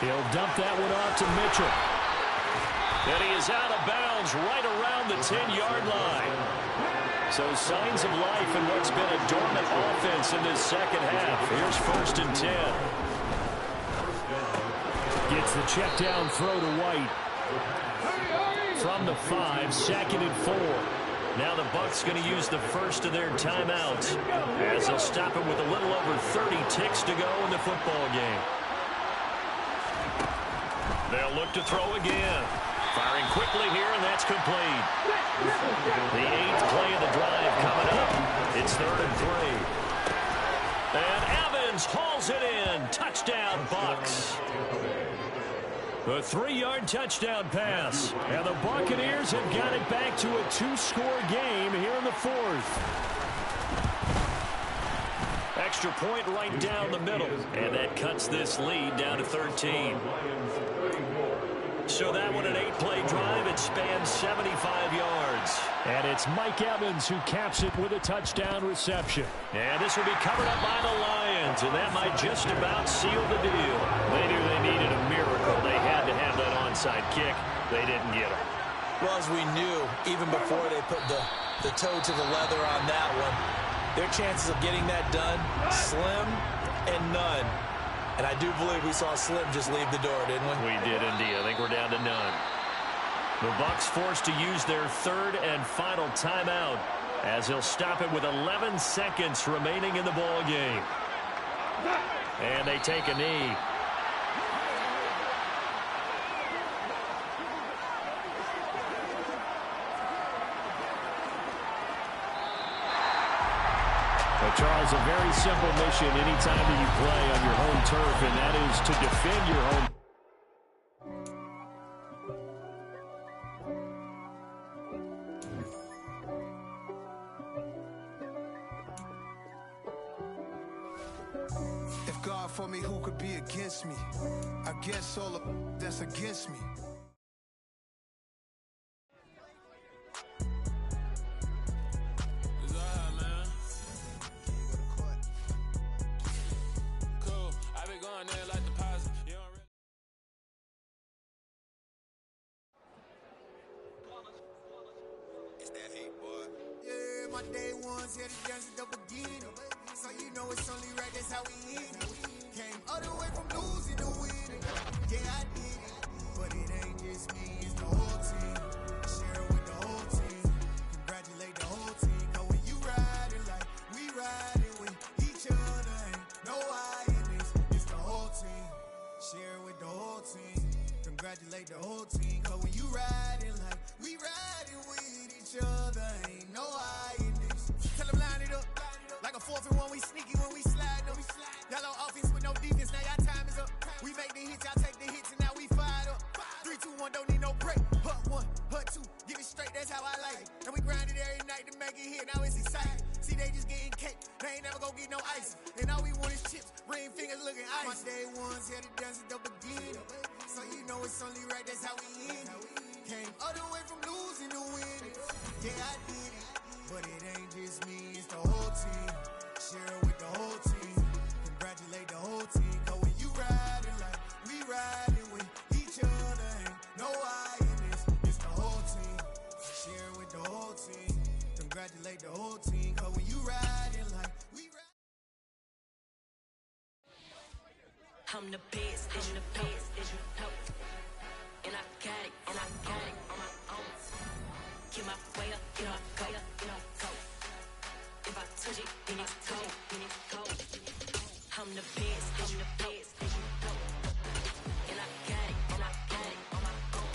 He'll dump that one off to Mitchell. And he is out of bounds right around the 10-yard line. So signs of life in what's been a dormant offense in this second half. Here's 1st and 10. Gets the check down throw to White. From the 5, 2nd and 4. Now the Bucs going to use the first of their timeouts as they'll stop him with a little over 30 ticks to go in the football game. They'll look to throw again. Firing quickly here, and that's complete. The 8th play of the drive coming up. It's 3rd and 3. And Evans hauls it in. Touchdown, Bucs. A 3-yard touchdown pass. And the Buccaneers have got it back to a 2-score game here in the 4th. Extra point right down the middle. And that cuts this lead down to 13. So that one an 8-play drive. It spans 75 yards. And it's Mike Evans who caps it with a touchdown reception. And this will be covered up by the Lions, and that might just about seal the deal. They knew they needed a miracle. They had to have that onside kick. They didn't get it. Well, as we knew, even before they put the toe to the leather on that one, their chances of getting that done, slim and none. And I do believe we saw Slim just leave the door, didn't we? We did indeed. I think we're down to none. The Bucs forced to use their 3rd and final timeout as they'll stop it with 11 seconds remaining in the ball game. And they take a knee. Charles, a very simple mission anytime that you play on your home turf, and that is to defend your home. If God for me, who could be against me? I guess all of that's against me. My day ones here to dance at the beginning. So you know it's only right, that's how we eat it. Came all the way from losing to winning. Yeah, I did it. But it ain't just me, it's the whole team. Share it with the whole team. Congratulate the whole team. Cause when you riding like we riding with each other, ain't no I in this. It's the whole team. Share it with the whole team. Congratulate the whole team. Cause when you riding like we riding with each other, ain't no I in this. Tell them line it up. Like a 4th and 1, we sneaky when we slide them. Y'all on offense with no defense, now y'all time is up. We make the hits, y'all take the hits, and now we fired up. 3, 2, 1, don't need no break. Hut 1, hut 2, give it straight, that's how I like it. And we grind it every night to make it here, now it's exciting. See see they just getting cake. They ain't never gonna get no ice. And all we want is chips, ring fingers looking ice. My day ones here to dance at the beginning. So you know it's only right, that's how we end it. Came all the way from losing to winning. Yeah, I did it. But it ain't just me, it's the whole team. Share it with the whole team. Congratulate the whole team. Cause when you riding like we riding with each other, ain't no I in this. It's the whole team. Share it with the whole team. Congratulate the whole team. Cause when you riding like we riding. I'm the best, and you the best, and you know. And I got it, and I got it on my own. Get my way up, get my go, get my go. If I touch it, then it's cold, then it's cold. I'm the best, and you the best, and you know. And I got it, and I got it on my own.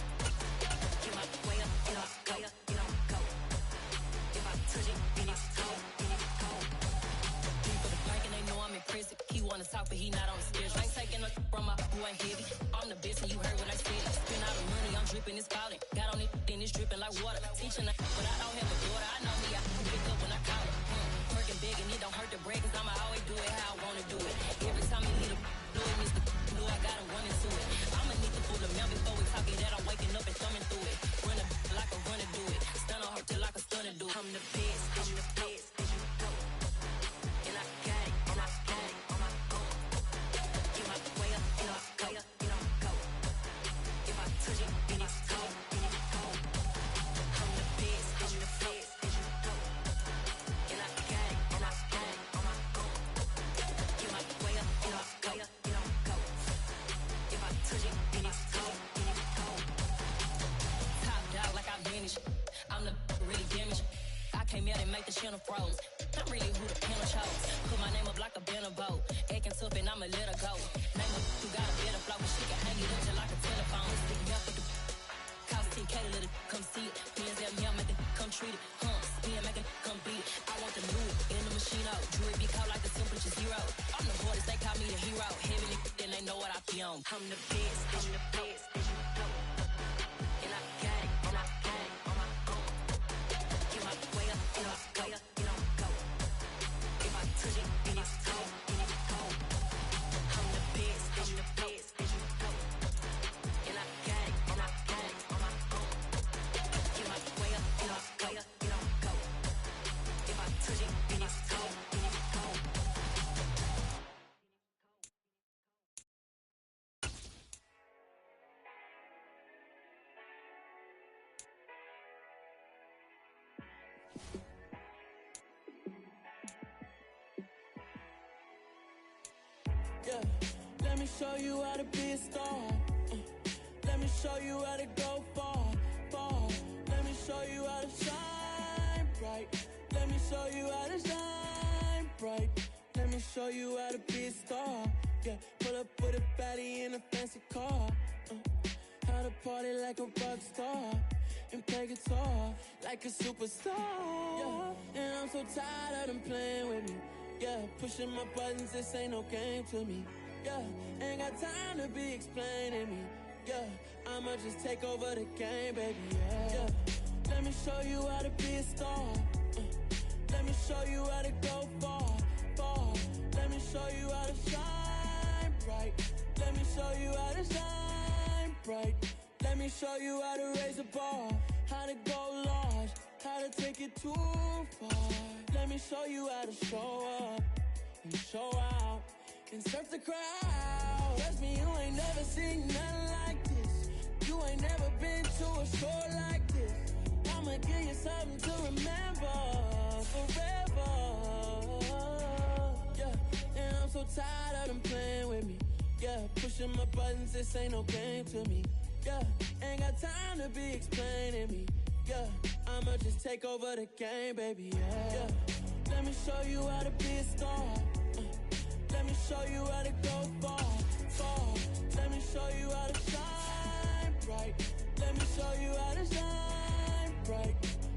Get my way up, get my go, get my go. If I touch it, then it's cold, then it's cold. People the bike and they know I'm impressive. He wanna talk, but he not on the schedule. I ain't taking a from my boy heavy. I'm the best, and you heard what I said. Spend all the money, I'm dripping, it's falling. Got on it, then it's dripping like water. Teaching, but I don't have a daughter. I know me, I can pick up when I call her. Working big, and it don't hurt the break, cause I'ma always do it how I wanna do it. Every time he need a do it, Mr. Do I got him running to it. I'ma need to pull the mail before we talk it that I'm waking up and thumbing through it. Run a like a runner do it. Stun on her till like a stunner do it. I'm the best, and you the best, and you know. And I got it, and I got it on my own. Get my way up, get my go, get my go. If I touch it, then it's cold, then it's cold. I'm the best, and you the best, and you know. And I got it, and I got it on my own. Get my way up, get my go, get my go. If I touch it, then it's cold, then it's cold. Top dog like I vanished. I'm the really damaged. I came out and make the channel froze. I'm really who the panel chose. Put my name up like a banner boat. Acting tough and I'ma let her go. Name up who got a better flow, but she can hang it up just like a telephone. Stick me up with the cost 10K to let it come see it. Hands at me, I make it come treat it. Spin, make it come beat it. I want the new in the machine out. Jewelry be called like the temperature zero. I'm the hardest, they call me the hero. Heavily, then they know what I be on. I'm the best, and you the best, and you know. And I got it, and I got it on my own. Get my way up, get my go, get my go. If I touch it, then it's cold, then it's cold. I'm the best, and you the best, and you know. And I got it, and I got it on my own. Get my way up, get my go, get my go. If I touch it, then it's cold, then it's cold. Yeah, let me show you how to be a star. Let me show you how to go far, far. Let me show you how to shine bright. Let me show you how to shine bright. Let me show you how to be a star. Yeah, pull up with a baddie in a fancy car. How to party like a rock star and play guitar like a superstar. Yeah, and I'm so tired of them playing with me. Yeah, pushing my buttons, this ain't no game to me. Yeah, ain't got time to be explaining me. Yeah, I'ma just take over the game, baby. Yeah, let me show you how to be a star. Let me show you how to go far, far. Let me show you how to shine bright. Let me show you how to shine bright. Let me show you how to raise a bar, how to go large, how to take it too far. Let me show you how to show up and show out and surf the crowd. Trust me, you ain't never seen nothing like this. You ain't never been to a show like this. I'ma give you something to remember forever. Yeah, and I'm so tired of them playing with me. Yeah, pushing my buttons, this ain't no game to me. Yeah, ain't got time to be explaining me. Yeah, I'ma just take over the game, baby. Yeah, let me show you how to be a star. Let me show you how to go far, far. Let me show you how to shine bright. Let me show you how to shine bright.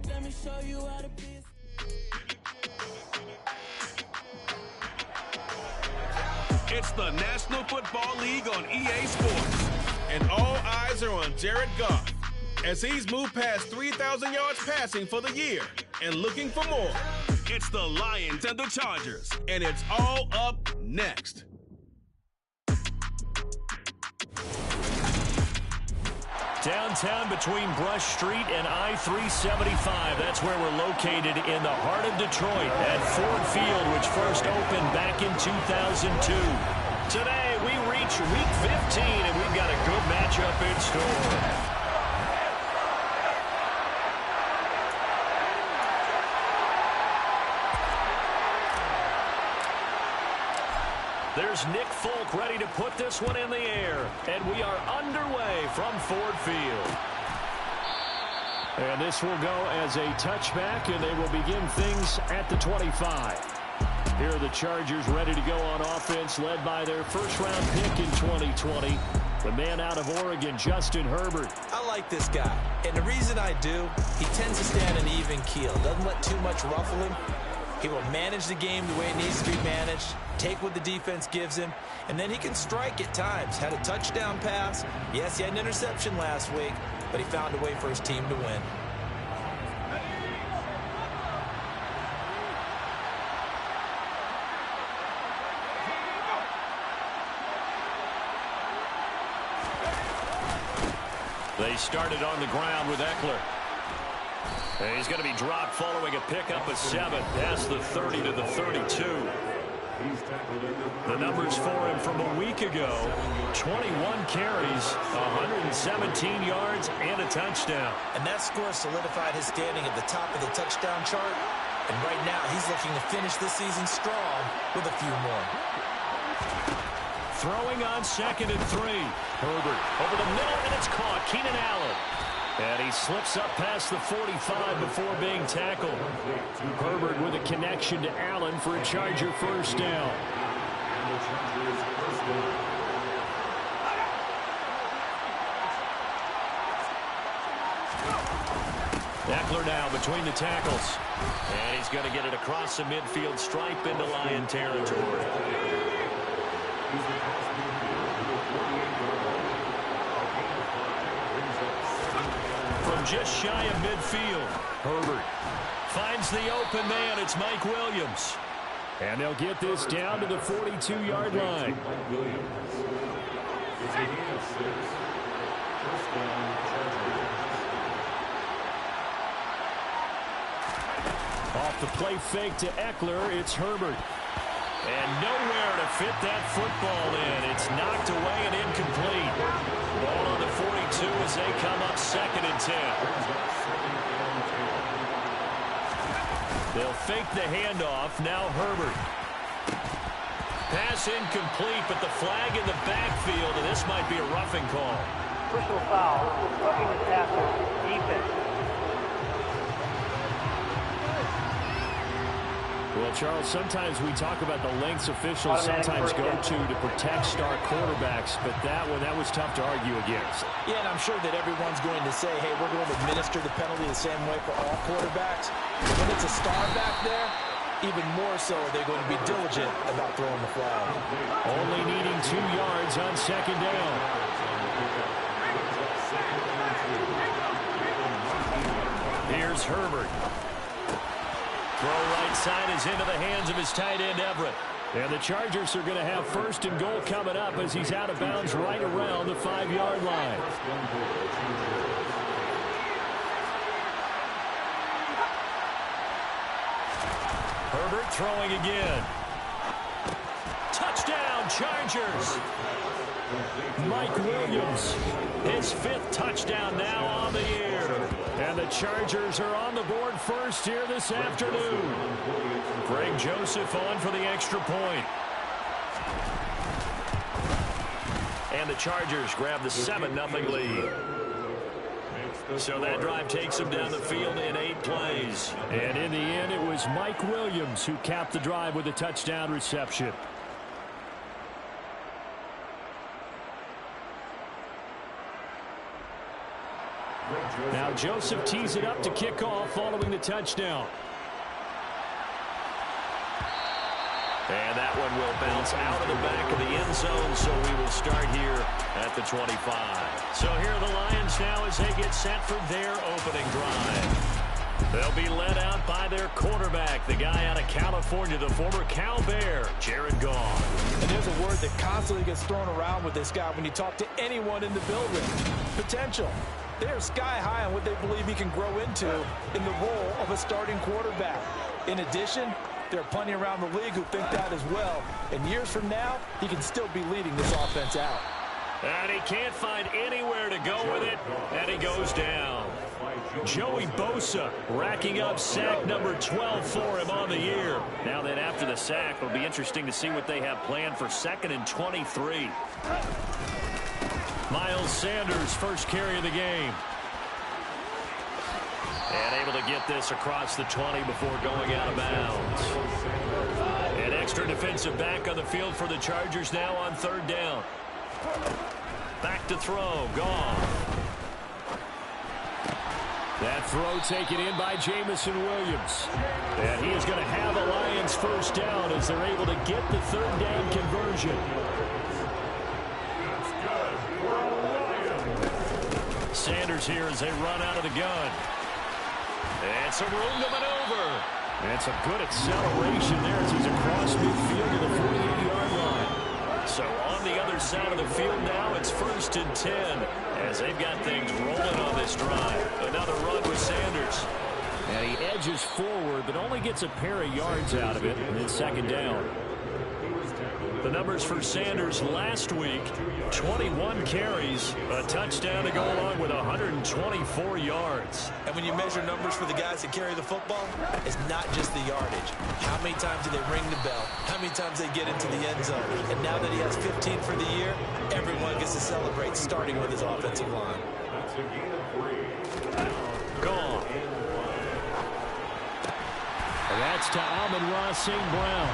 Let me show you how to be. It's the National Football League on EA Sports, and all eyes are on Jared Goff as he's moved past 3,000 yards passing for the year and looking for more. It's the Lions and the Chargers, and it's all up next. Downtown between Brush Street and I-375. That's where we're located in the heart of Detroit at Ford Field, which first opened back in 2002. Today, we reach Week 15, and we've got a good matchup in store. There's Nick Folk ready to put this one in the air. And we are underway from Ford Field. And this will go as a touchback, and they will begin things at the 25. Here are the Chargers ready to go on offense, led by their first-round pick in 2020, the man out of Oregon, Justin Herbert. I like this guy, and the reason I do, he tends to stand an even keel, doesn't let too much ruffle him. He will manage the game the way it needs to be managed, take what the defense gives him, and then he can strike at times. Had a touchdown pass. Yes, he had an interception last week, but he found a way for his team to win. They started on the ground with Eckler. And he's going to be dropped following a pickup of 7. That's the 30 to the 32. The numbers for him from a week ago: 21 carries, 117 yards, and a touchdown. And that score solidified his standing at the top of the touchdown chart. And right now, he's looking to finish this season strong with a few more. Throwing on 2nd and 3. Herbert over the middle, and it's caught. Keenan Allen. And he slips up past the 45 before being tackled. Herbert with a connection to Allen for a Charger first down. Eckler now between the tackles. And he's going to get it across the midfield stripe into Lion territory. From just shy of midfield, Herbert finds the open man. It's Mike Williams. And they'll get this down to the 42-yard line. Off the play fake to Eckler, it's Herbert. And nowhere to fit that football in. It's knocked away and incomplete. Ball on the 42 as they come up 2nd and 10. They'll fake the handoff. Now Herbert. Pass incomplete, but the flag in the backfield, and this might be a roughing call. Personal foul, roughing the tackle, defense. Well, Charles, sometimes we talk about the lengths officials sometimes go to protect star quarterbacks, but that was tough to argue against. Yeah, and I'm sure that everyone's going to say, hey, we're going to administer the penalty the same way for all quarterbacks. But when it's a star back there, even more so they're going to be diligent about throwing the flag. Only needing 2 yards on 2nd down. Here's Herbert. Throw right side is into the hands of his tight end, Everett. And the Chargers are going to have 1st and goal coming up as he's out of bounds right around the 5-yard line. Herbert throwing again. Touchdown, Chargers. Mike Williams, his 5th touchdown now on the year. And the Chargers are on the board first here this afternoon. Greg Joseph on for the extra point. And the Chargers grab the 7-0 lead. So that drive takes them down the field in 8 plays. And in the end, it was Mike Williams who capped the drive with a touchdown reception. Now Joseph tees it up to kick off following the touchdown. And that one will bounce out of the back of the end zone, so we will start here at the 25. So here are the Lions now as they get set for their opening drive. They'll be led out by their quarterback, the guy out of California, the former Cal Bear, Jared Goff. And there's a word that constantly gets thrown around with this guy when you talk to anyone in the building. Potential. They're sky high on what they believe he can grow into in the role of a starting quarterback. In addition, there are plenty around the league who think that as well. And years from now, he can still be leading this offense out. And he can't find anywhere to go with it, and he goes down. Joey Bosa racking up sack number 12 for him on the year. Now then, after the sack, it'll be interesting to see what they have planned for 2nd and 23. Miles Sanders, first carry of the game. And able to get this across the 20 before going out of bounds. An extra defensive back on the field for the Chargers now on 3rd down. Back to throw. Gone. That throw taken in by Jamison Williams. And he is going to have a Lions first down as they're able to get the 3rd down conversion. Sanders here as they run out of the gun. And some room to maneuver. And some good acceleration there as he's across midfield to the 48-yard line. So on the other side of the field now, it's 1st and 10 as they've got things rolling on this drive. Another run with Sanders. And he edges forward, but only gets a pair of yards out of it, and then 2nd down. The numbers for Sanders last week, 21 carries, a touchdown to go along with 124 yards. And when you measure numbers for the guys that carry the football, it's not just the yardage. How many times do they ring the bell? How many times they get into the end zone? And now that he has 15 for the year, everyone gets to celebrate, starting with his offensive line. Gone. And that's to Amon-Ra St. Brown.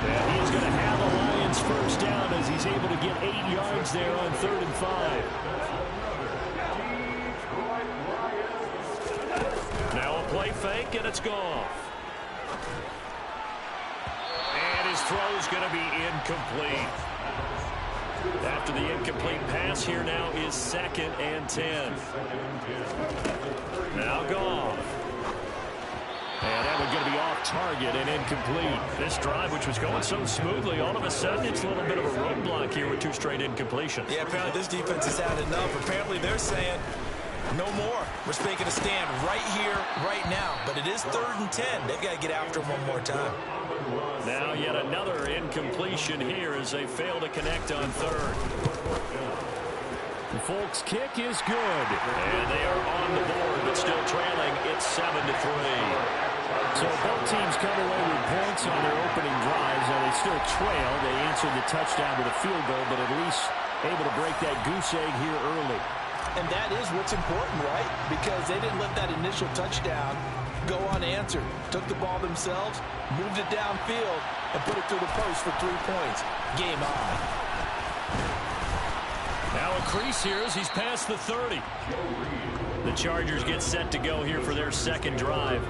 And he's going to have a Lions first down as he's able to get 8 yards there on 3rd and 5. Now a play fake, and it's Goff. And his throw is going to be incomplete. After the incomplete pass, here now is 2nd and 10. Now Goff. And that one's going to be off target and incomplete. This drive, which was going so smoothly, all of a sudden it's a little bit of a roadblock here with 2 straight incompletions. Yeah, apparently this defense has had enough. Apparently they're saying, no more. We're making a stand right here, right now. But it is 3rd and 10. They've got to get after him one more time. Now yet another incompletion here as they fail to connect on 3rd. The Folks kick is good. And they are on the board, but still trailing. It's 7-3. So both teams come away with points on their opening drives. Now they still trail. They answered the touchdown with a field goal, but at least able to break that goose egg here early. And that is what's important, right? Because they didn't let that initial touchdown go unanswered. Took the ball themselves, moved it downfield, and put it through the post for 3 points. Game on. Now a crease here as he's past the 30. The Chargers get set to go here for their 2nd drive.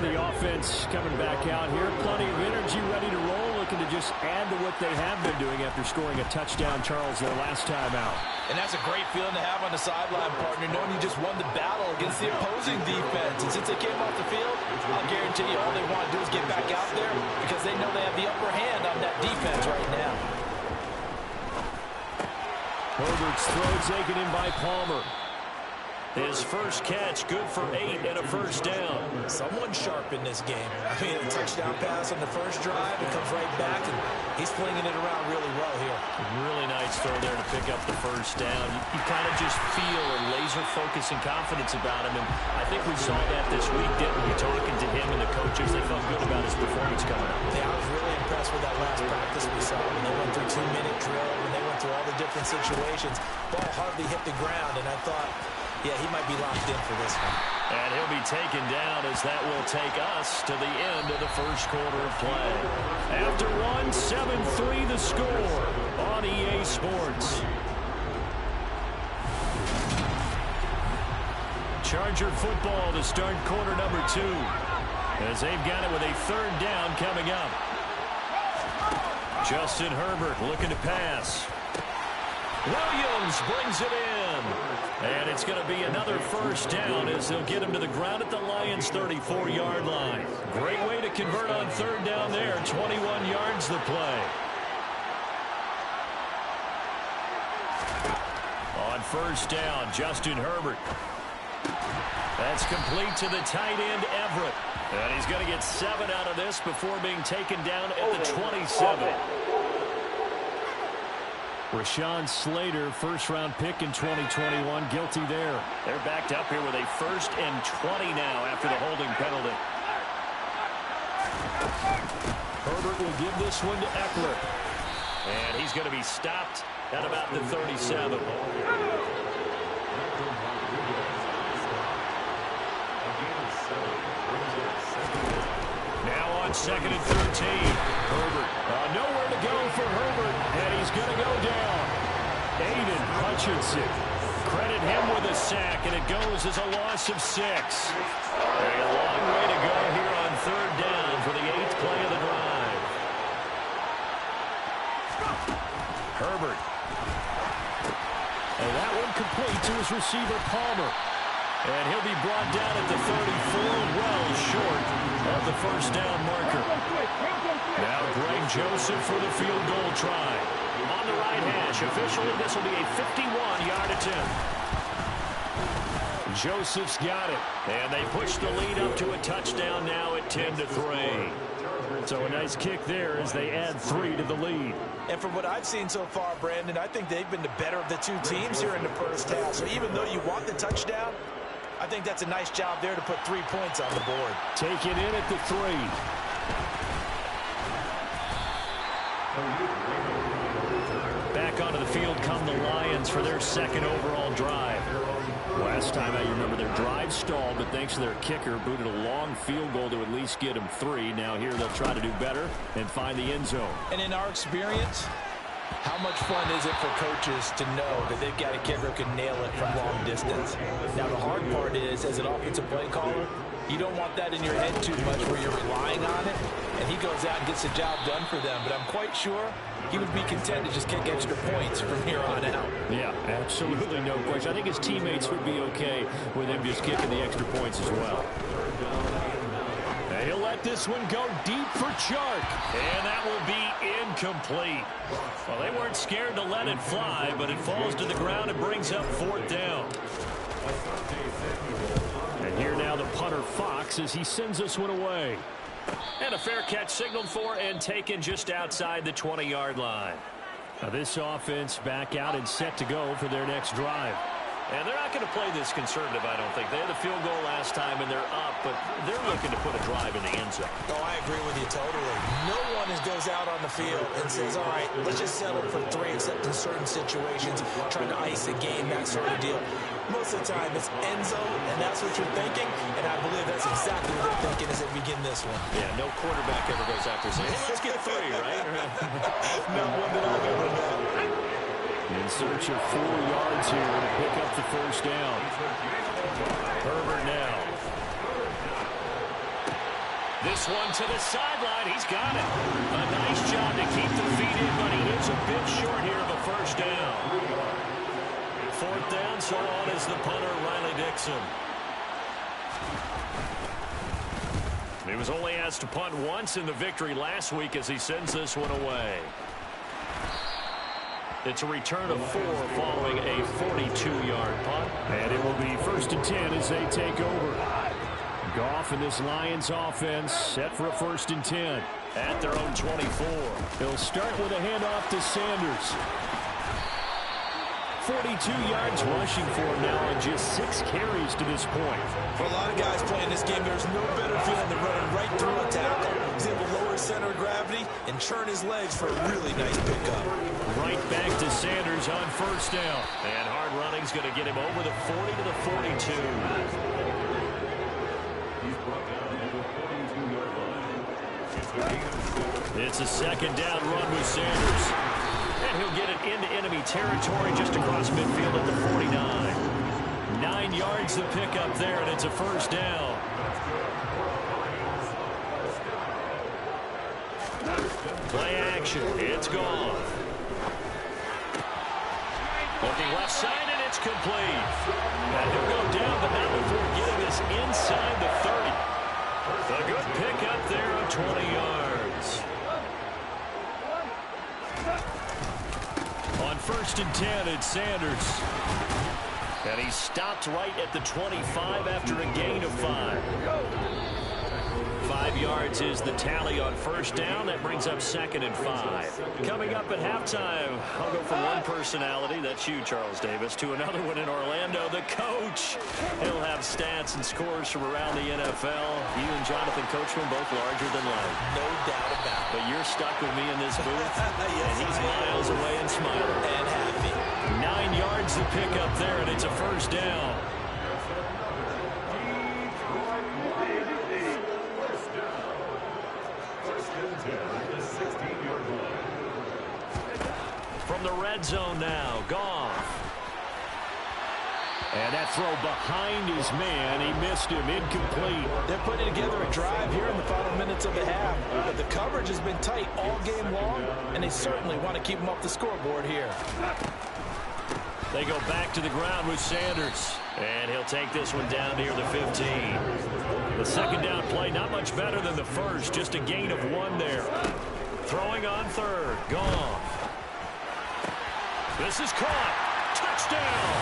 The offense coming back out here. Plenty of energy, ready to roll, looking to just add to what they have been doing after scoring a touchdown, Charles, their last time out. And that's a great feeling to have on the sideline, partner, knowing you just won the battle against the opposing defense. And since they came off the field, I'll guarantee you all they want to do is get back out there because they know they have the upper hand on that defense right now. Herbert's throw taken in by Palmer. His first catch, good for 8 and a first down. Someone sharp in this game. I mean, a touchdown pass on the first drive. It comes right back, and he's flinging it around really well here. Really nice throw there to pick up the first down. You kind of just feel a laser focus and confidence about him, and I think we saw that this week, didn't we? Talking to him and the coaches, they felt good about his performance coming up. Yeah, I was really impressed with that last practice we saw. When they went through 2-minute drill, when they went through all the different situations, ball hardly hit the ground, and I thought, yeah, he might be locked in for this one. And he'll be taken down as that will take us to the end of the first quarter of play. After 7-3 the score on EA Sports. Charger football to start quarter number 2. As they've got it with a 3rd down coming up. Justin Herbert looking to pass. Williams brings it in. And it's going to be another first down as they'll get him to the ground at the Lions' 34-yard line. Great way to convert on third down there. 21 yards the play. On first down, Justin Herbert. That's complete to the tight end, Everett. And he's going to get 7 out of this before being taken down at the 27. Rashawn Slater, first-round pick in 2021, guilty there. They're backed up here with a 1st and 20 now after the holding penalty. Herbert will give this one to Eckler. And he's going to be stopped at about the 37. Now on 2nd and 13. Herbert. Nowhere to go for Herbert, and he's going to go down. Aiden Hutchinson. Credit him with a sack, and it goes as a loss of 6. A long way to go here on third down for the 8th play of the drive. Herbert. And that one complete to his receiver, Palmer. And he'll be brought down at the 34, well short of the first down marker. Now Greg Joseph for the field goal try. On the right hash, officially this will be a 51-yard attempt. Joseph's got it. And they push the lead up to a touchdown now at 10-3. So a nice kick there as they add 3 to the lead. And from what I've seen so far, Brandon, I think they've been the better of the two teams here in the first half. So even though you want the touchdown, I think that's a nice job there to put 3 points on the board. Take it in at the 3. Back onto the field come the Lions for their 2nd overall drive. Last time out, you remember their drive stalled, but thanks to their kicker, booted a long field goal to at least get them 3. Now here they'll try to do better and find the end zone. And in our experience, how much fun is it for coaches to know that they've got a kicker who can nail it from long distance? Now, the hard part is, as an offensive play caller, you don't want that in your head too much where you're relying on it, and he goes out and gets the job done for them. But I'm quite sure he would be content to just kick extra points from here on out. Yeah, absolutely no question. I think his teammates would be okay with him just kicking the extra points as well. And he'll let this one go deep for Chark. And that will be incomplete. Well, they weren't scared to let it fly, but it falls to the ground and brings up 4th down. And here now the punter Fox as he sends this one away. And a fair catch signaled for and taken just outside the 20-yard line. Now this offense back out and set to go for their next drive. And they're not going to play this conservative, I don't think. They had the field goal last time, and they're up, but they're looking to put a drive in the end zone. Oh, I agree with you totally. No one goes out on the field and says, all right, let's just settle for 3, except in certain situations, trying to ice a game, that sort of deal. Most of the time, it's end zone, and that's what you're thinking, and I believe that's exactly what they're thinking as they begin this one. Yeah, no quarterback ever goes out there saying, hey, let's get 3, right? Not one that I've ever met. In search of 4 yards here to pick up the first down. Herbert now. This one to the sideline. He's got it. A nice job to keep the feet in, but he is a bit short here of a first down. 4th down, so on is the punter, Riley Dixon. He was only asked to punt once in the victory last week as he sends this one away. It's a return of 4 following a 42-yard punt. And it will be 1st and 10 as they take over. Goff and this Lions offense set for a 1st and 10. At their own 24. They'll start with a handoff to Sanders. 42 yards rushing for him now on just 6 carries to this point. For a lot of guys playing this game, there's no better feeling than running right through a tackle. He's able to lower his center of gravity and churn his legs for a really nice pickup. Right back to Sanders on 1st down. And hard running's going to get him over the 40 to the 42. It's a 2nd down run with Sanders. And he'll get it into enemy territory just across midfield at the 49. 9 yards to pick up there, and it's a 1st down. Play action. It's gone. Looking left side, and Pitch complete. And he'll go down, but not before getting this inside the 30. A good pick up there of 20 yards. On 1st and 10, it's Sanders. And he stopped right at the 25 after a gain of 5. 5 yards is the tally on 1st down. That brings up 2nd and 5. Coming up at halftime, I'll go from one personality, that's you, Charles Davis, to another one in Orlando, the coach. He'll have stats and scores from around the NFL. You and Jonathan Coachman both larger than life. No doubt about it. But you're stuck with me in this booth, yes, and he's miles away and smiling. And happy. 9 yards to pick up there, and it's a 1st down. From the red zone now, Goff. And that throw behind his man. He missed him, incomplete. They're putting together a drive here in the final minutes of the half. But the coverage has been tight all game long, and they certainly want to keep them off the scoreboard here. They go back to the ground with Sanders. And he'll take this one down near the 15. The 2nd down play, not much better than the 1st. Just a gain of 1 there. Throwing on 3rd. Goff. This is caught. Touchdown.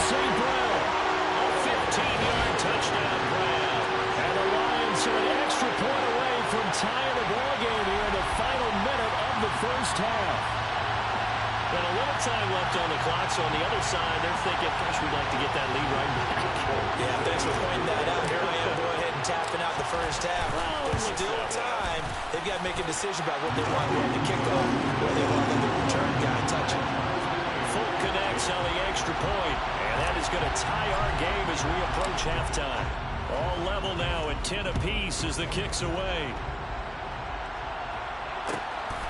St. Brown. A 15-yard touchdown grab. And the Lions are an extra point away from tying the ball game here in the final minute of the 1st half. And a little time left on the clock, so on the other side, they're thinking, gosh, we'd like to get that lead right back. Yeah, thanks for pointing that out. Here I am, go ahead and tapping out the 1st half. Well, there's still time. They've got to make a decision about what they want to the kickoff, or they want to let the return guy touch it. Full connects on the extra point, and that is going to tie our game as we approach halftime. All level now at 10 apiece as the kick's away.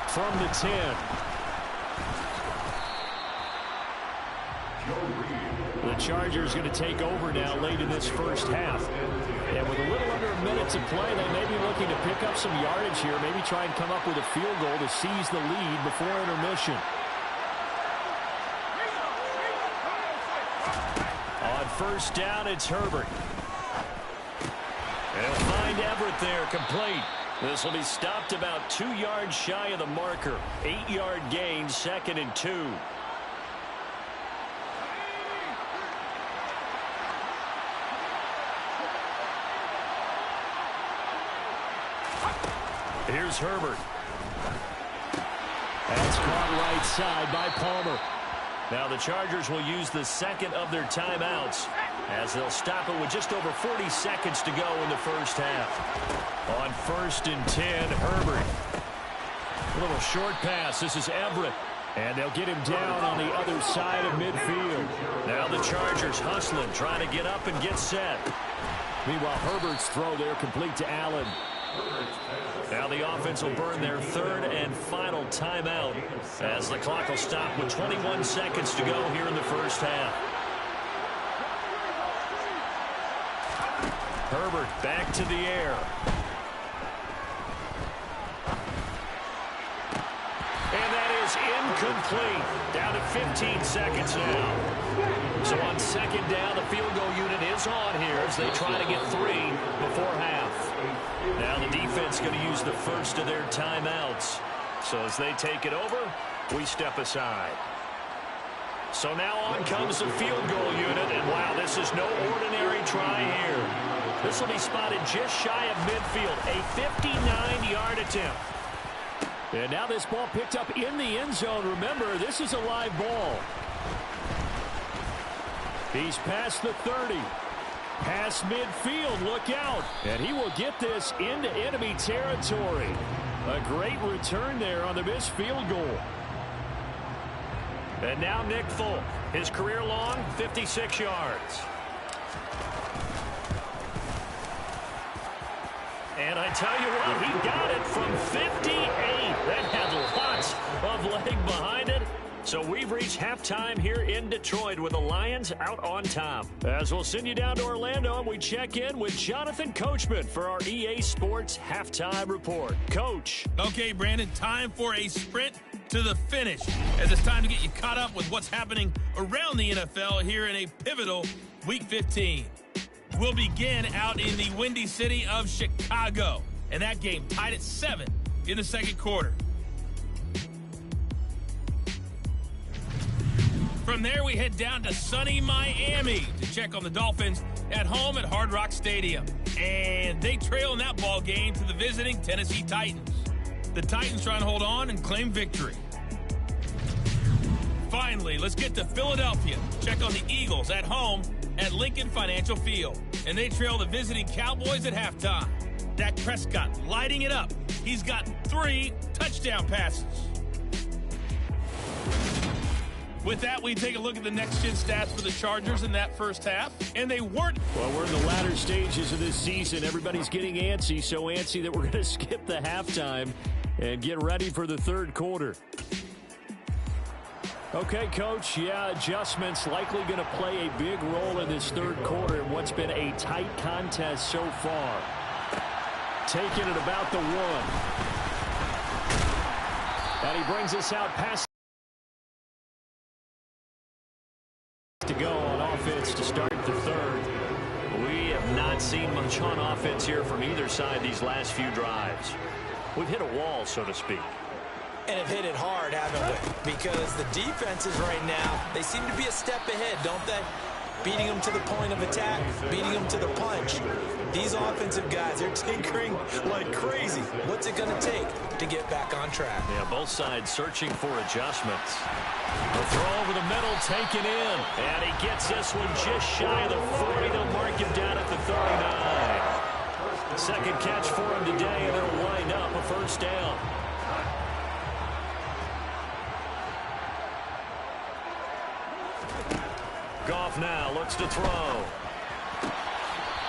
From the 10. The Chargers going to take over now late in this 1st half. And with a little under a minute to play, they may be looking to pick up some yardage here, maybe try and come up with a field goal to seize the lead before intermission. On 1st down, it's Herbert. And he'll find Everett there, complete. This will be stopped about 2 yards shy of the marker. 8-yard gain, 2nd and 2. Here's Herbert. That's caught right side by Palmer. Now the Chargers will use the 2nd of their timeouts as they'll stop it with just over 40 seconds to go in the 1st half. On 1st and 10, Herbert. A little short pass. This is Everett. And they'll get him down on the other side of midfield. Now the Chargers hustling, trying to get up and get set. Meanwhile, Herbert's throw there complete to Allen. Now the offense will burn their 3rd and final timeout as the clock will stop with 21 seconds to go here in the 1st half. Herbert back to the air. And that is incomplete. Down to 15 seconds now. So on 2nd down, the field goal unit is on here as they try to get 3 before half. Now the defense going to use the 1st of their timeouts. So as they take it over, we step aside. So now on comes the field goal unit, and wow, this is no ordinary try here. This will be spotted just shy of midfield, a 59-yard attempt. And now this ball picked up in the end zone. Remember, this is a live ball. He's past the 30. Past midfield, look out. And he will get this into enemy territory. A great return there on the missed field goal. And now Nick Folk, his career long, 56 yards. And I tell you what, he got it from 58. That had lots of leg behind it. So we've reached halftime here in Detroit with the Lions out on top. As we'll send you down to Orlando and we check in with Jonathan Coachman for our EA Sports Halftime Report. Coach. Okay, Brandon, time for a sprint to the finish, as it's time to get you caught up with what's happening around the NFL here in a pivotal Week 15. We'll begin out in the Windy City of Chicago, and that game tied at 7 in the second quarter. From there, we head down to sunny Miami to check on the Dolphins at home at Hard Rock Stadium. And they trail in that ball game to the visiting Tennessee Titans. The Titans trying to hold on and claim victory. Finally, let's get to Philadelphia. Check on the Eagles at home at Lincoln Financial Field. And they trail the visiting Cowboys at halftime. Dak Prescott lighting it up. He's got 3 touchdown passes. With that, we take a look at the next-gen stats for the Chargers in that first half, and they weren't. Well, we're in the latter stages of this season. Everybody's getting antsy, so antsy that we're going to skip the halftime and get ready for the third quarter. Okay, Coach, adjustments likely going to play a big role in this third quarter in what's been a tight contest so far. Taking it about the 1. And he brings us out past to go on offense to start the third. We have not seen much on offense here from either side these last few drives. We've hit a wall, so to speak. And have hit it hard, haven't we? Because the defenses right now, they seem to be a step ahead, don't they? Beating them to the point of attack, beating them to the punch. These offensive guys, they're tinkering like crazy. What's it going to take to get back on track? Yeah, both sides searching for adjustments. The throw over the middle, taken in. And he gets this one just shy of the 40. They'll mark him down at the 39. Second catch for him today, and it'll wind up a first down. Goff now looks to throw.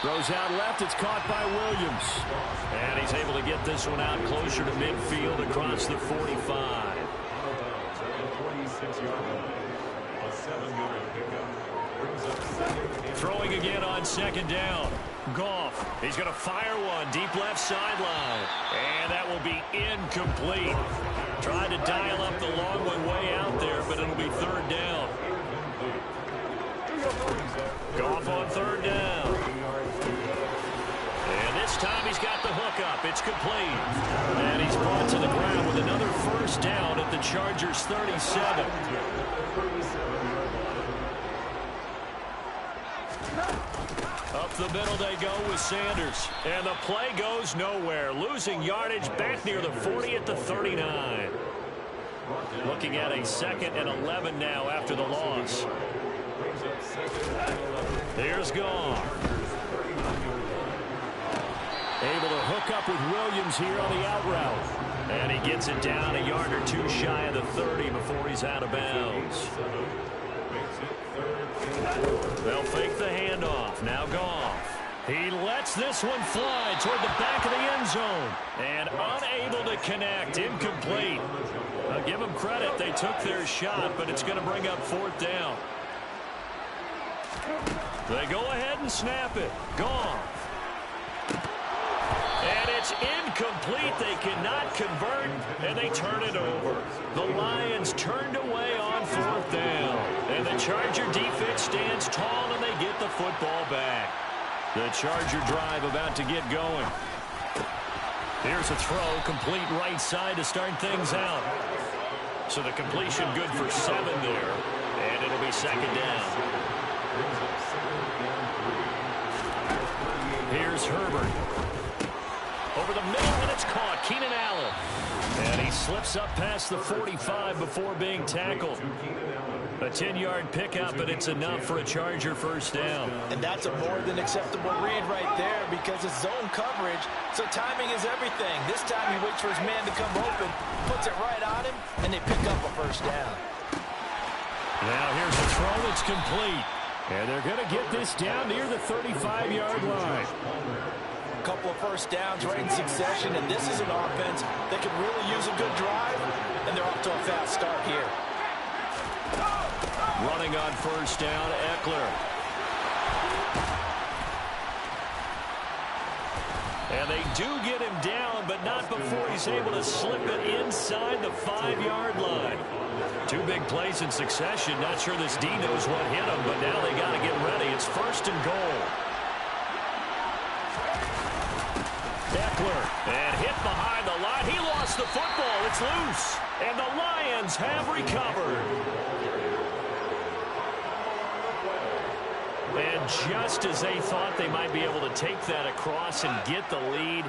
Throws out left. It's caught by Williams. And he's able to get this one out closer to midfield across the 45. Throwing again on second down. Goff. He's going to fire one deep left sideline. And that will be incomplete. Tried to dial up the long one way out there, but it'll be third down. Goff on third down. And this time he's got the hook up. It's complete. And he's brought to the ground with another first down at the Chargers' 37. Up the middle they go with Sanders. And the play goes nowhere. Losing yardage back near the 40 at the 39. Looking at a 2nd and 11 now after the loss. Here's Goff. Able to hook up with Williams here on the out route. And he gets it down a yard or 2 shy of the 30 before he's out of bounds. They'll fake the handoff. Now Goff. He lets this one fly toward the back of the end zone. And unable to connect. Incomplete. I'll give them credit. They took their shot, but it's going to bring up 4th down. They go ahead and snap it. Goff. And it's incomplete. They cannot convert, and they turn it over. The Lions turned away on 4th down. And the Charger defense stands tall, and they get the football back. The Charger drive about to get going. Here's a throw, complete right side to start things out. So the completion good for 7 there, and it'll be 2nd down. Here's Herbert. Over the middle, and it's caught. Keenan Allen. And he slips up past the 45 before being tackled. A 10-yard pickup, but it's enough for a Charger first down. And that's a more than acceptable read right there because it's zone coverage, so timing is everything. This time he waits for his man to come open, puts it right on him, and they pick up a first down. Now here's a throw that's complete. And they're going to get this down near the 35-yard line. A couple of first downs right in succession, and this is an offense that could really use a good drive, and they're off to a fast start here. Running on first down, Eckler. And they do get him down, but not before he's able to slip it inside the 5-yard line. 2 big plays in succession. Not sure this D knows what hit him, but now they got to get ready. It's 1st and goal. Eckler, and hit behind the line. He lost the football. It's loose. And the Lions have recovered. And just as they thought they might be able to take that across and get the lead,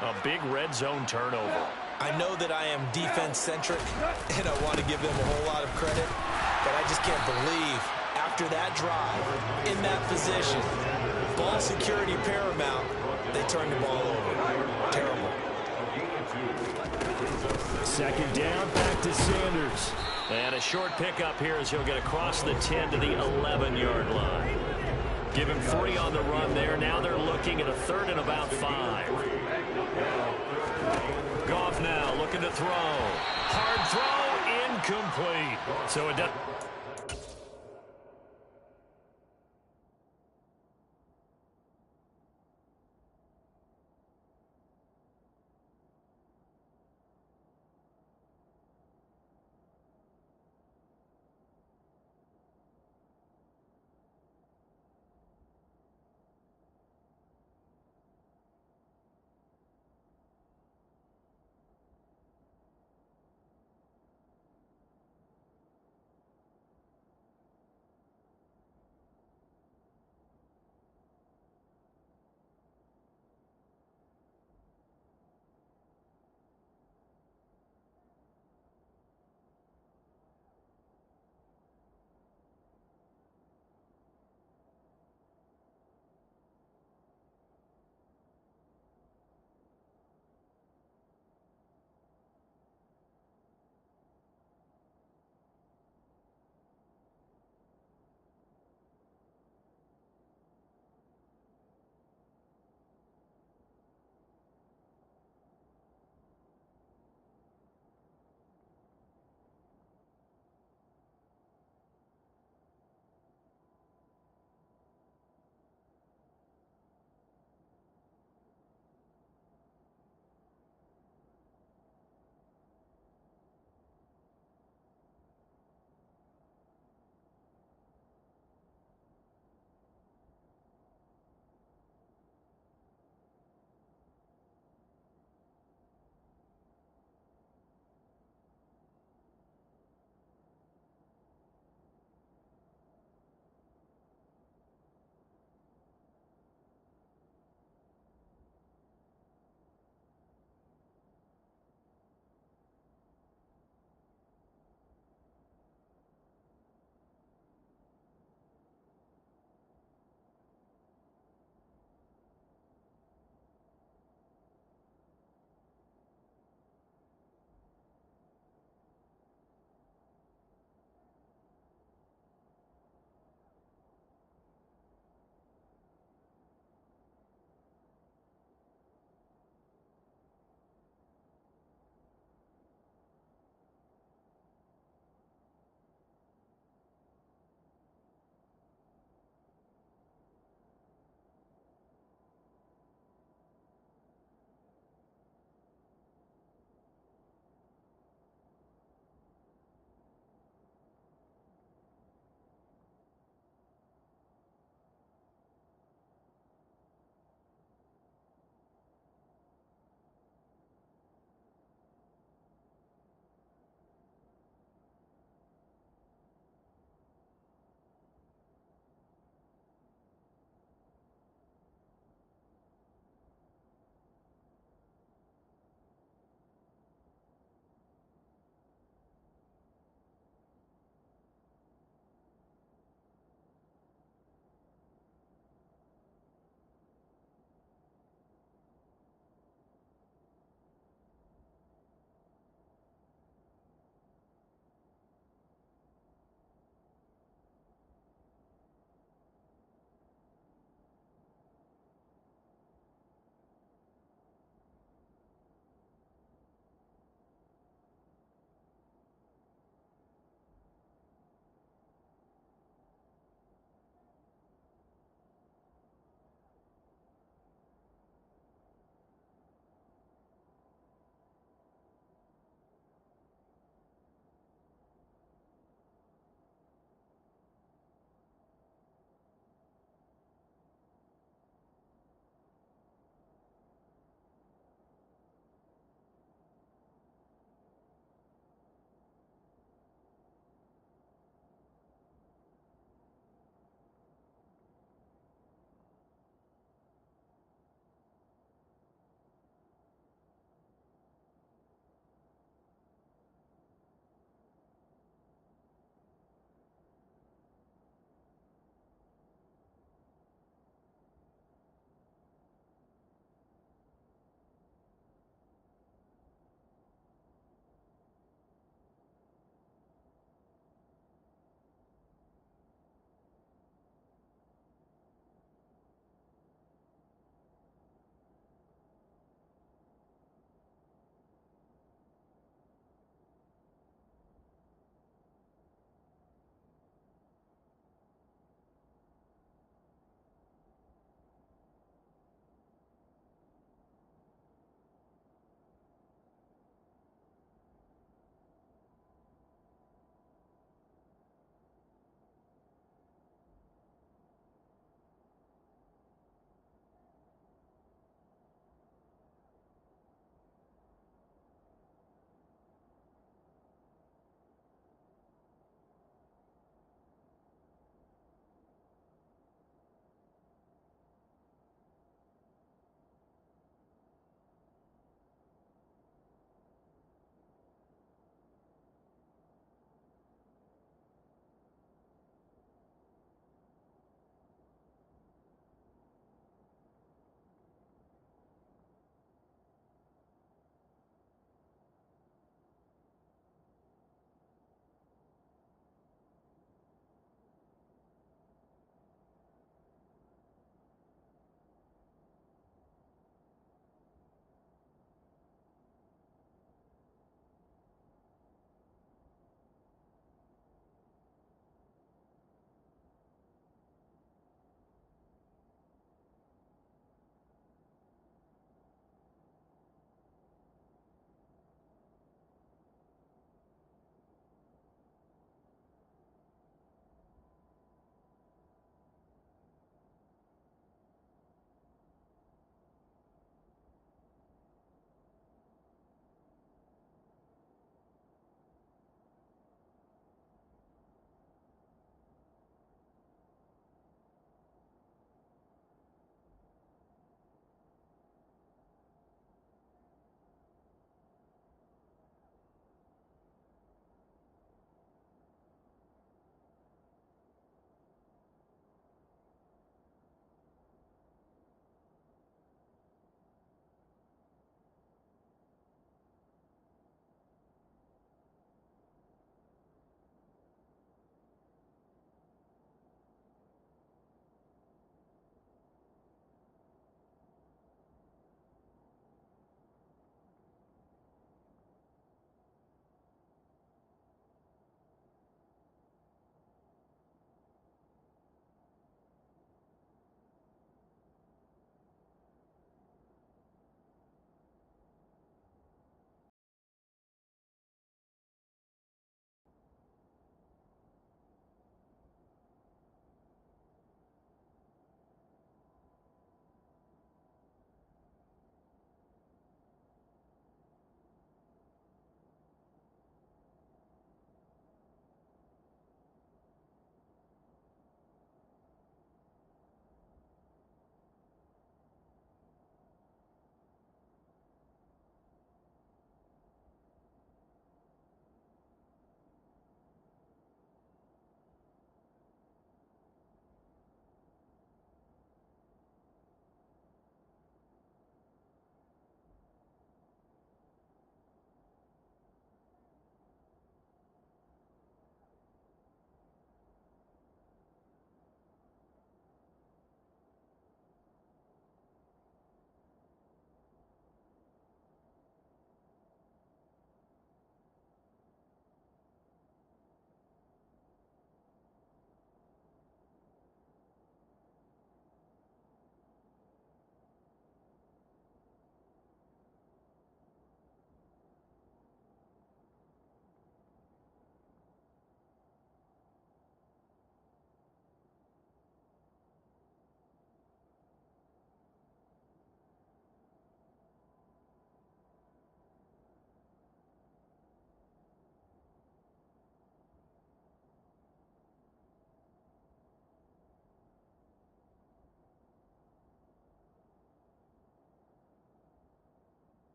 a big red zone turnover. I know that I am defense-centric, and I want to give them a whole lot of credit, but I just can't believe after that drive, in that position, ball security paramount, they turned the ball over. Terrible. 2nd down, back to Sanders. And a short pickup here as he'll get across the 10 to the 11-yard line. Give him 3 on the run there. Now they're looking at a 3rd and about 5. Goff now looking to throw. Hard throw, incomplete. So it does.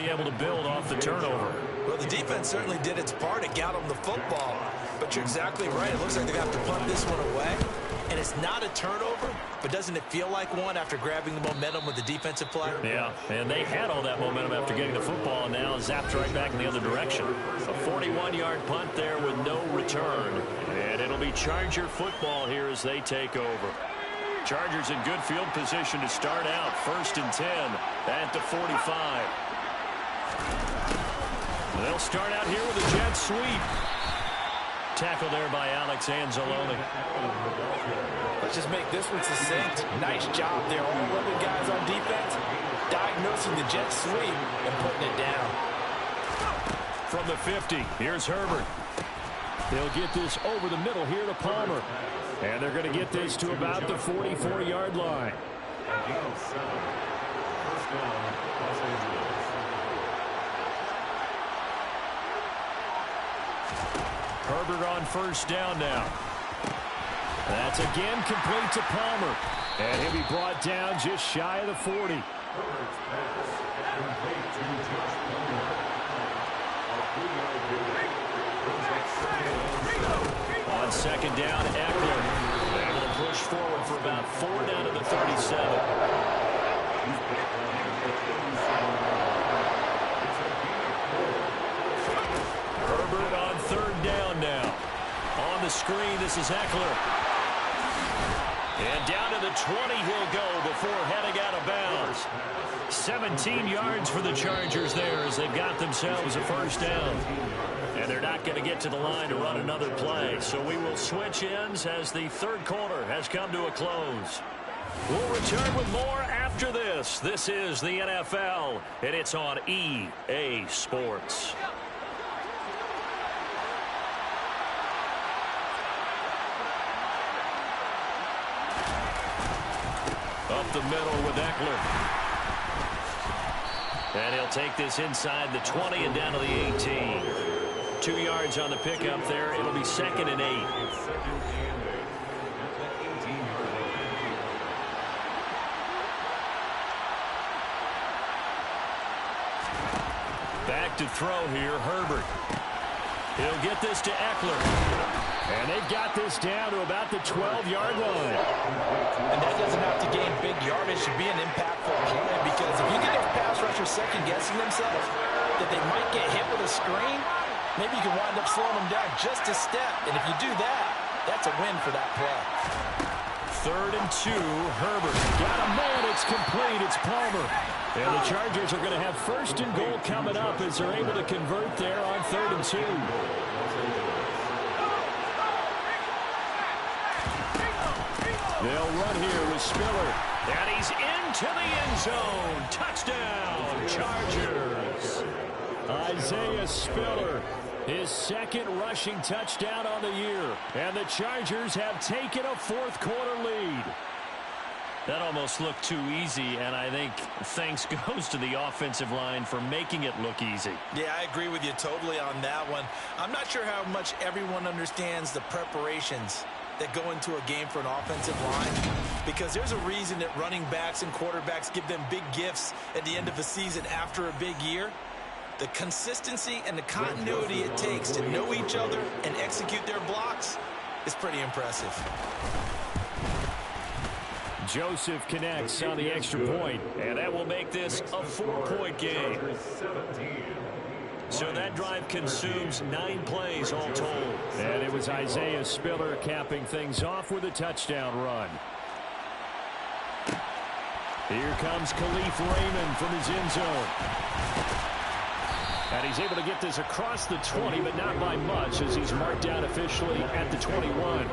be able to build off the turnover. Well, the defense certainly did its part. It got them the football. But you're exactly right. It looks like they're going to have to punt this one away. And it's not a turnover, but doesn't it feel like one after grabbing the momentum with the defensive play? Yeah, and they had all that momentum after getting the football, and now zapped right back in the other direction. A 41-yard punt there with no return. And it'll be Charger football here as they take over. Chargers in good field position to start out. 1st and 10 at the 45. They'll start out here with a jet sweep. Tackle there by Alex Anzalone. Let's just make this one succinct. Nice job there. All 11 guys on defense diagnosing the jet sweep and putting it down. From the 50, here's Herbert. They'll get this over the middle here to Palmer. And they're going to get this to about the 44-yard line. Herbert on 1st down now. That's again complete to Palmer. And he'll be brought down just shy of the 40. On 2nd down, Eckler able to push forward for about 4 down to the 37. Herbert on 3rd down now. On the screen, this is Eckler. And down to the 20 he'll go before heading out of bounds. 17 yards for the Chargers there as they've got themselves a 1st down. And they're not going to get to the line to run another play. So we will switch ends as the 3rd quarter has come to a close. We'll return with more after this. This is the NFL, and it's on EA Sports. Up the middle with Eckler. And he'll take this inside the 20 and down to the 18. 2 yards on the pickup there. It'll be 2nd and 8. Back to throw here, Herbert. He'll get this to Eckler. And they've got this down to about the 12-yard line. And that doesn't have to gain big yardage to be an impactful play, because if you get those pass rushers second-guessing themselves that they might get hit with a screen, maybe you can wind up slowing them down just a step. And if you do that, that's a win for that play. 3rd and 2, Herbert. Got a man, it's complete, it's Palmer. And the Chargers are going to have 1st and goal coming up as they're able to convert there on 3rd and 2. They'll run here with Spiller. And he's into the end zone. Touchdown, Chargers. Isaiah Spiller, his 2nd rushing touchdown on the year. And the Chargers have taken a 4th quarter lead. That almost looked too easy, and I think thanks goes to the offensive line for making it look easy. Yeah, I agree with you totally on that one. I'm not sure how much everyone understands the preparations that go into a game for an offensive line, because there's a reason that running backs and quarterbacks give them big gifts at the end of the season after a big year. The consistency and the continuity it takes to know each other and execute their blocks is pretty impressive. Joseph connects on the extra point, and that will make this a 4-point game. So that drive consumes 9 plays all told. And it was Isaiah Spiller capping things off with a touchdown run. Here comes Khalif Raymond from his end zone. And he's able to get this across the 20, but not by much, as he's marked down officially at the 21.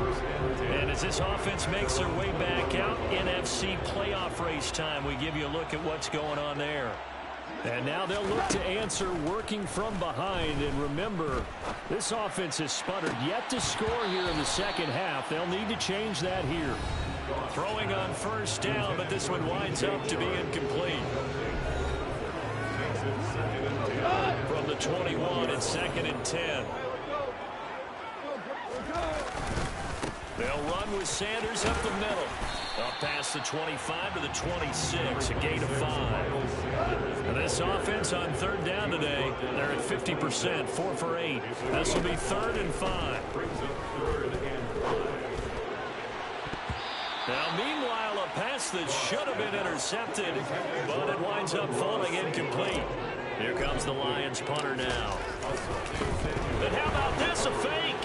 And as this offense makes their way back out, NFC playoff race time, we give you a look at what's going on there. And now they'll look to answer working from behind. And remember, this offense has sputtered yet to score here in the 2nd half. They'll need to change that here. Throwing on 1st down, but this one winds up to be incomplete. From the 21, it's 2nd and 10. They'll run with Sanders up the middle. Up past the 25 to the 26, a gain of 5. And this offense on third down today, they're at 50%, 4 for 8. This will be 3rd and 5. Now, meanwhile, a pass that should have been intercepted, but it winds up falling incomplete. Here comes the Lions punter now. And how about this, a fake?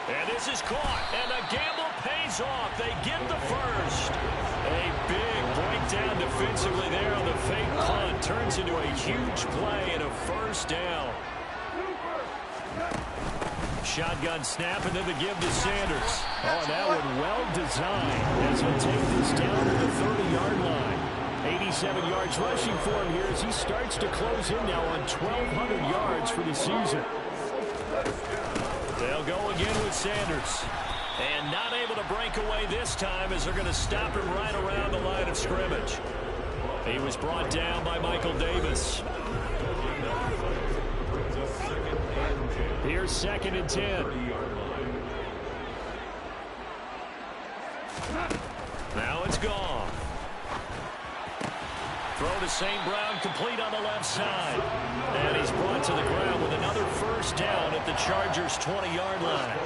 And this is caught, and the gamble pays off. They get the first. A big breakdown defensively there on the fake punt. Turns into a huge play and a first down. Shotgun snap, and then the give to Sanders. Oh, and that one well designed as he'll take this down to the 30-yard line. 87 yards rushing for him here as he starts to close in now on 1,200 yards for the season. They'll go again with Sanders. And not able to break away this time as they're going to stop him right around the line of scrimmage. He was brought down by Michael Davis. Here's 2nd and 10. Now it's gone. Throw to St. Brown, complete on the left side. And he's brought to the ground with another first down at the Chargers' 20-yard line.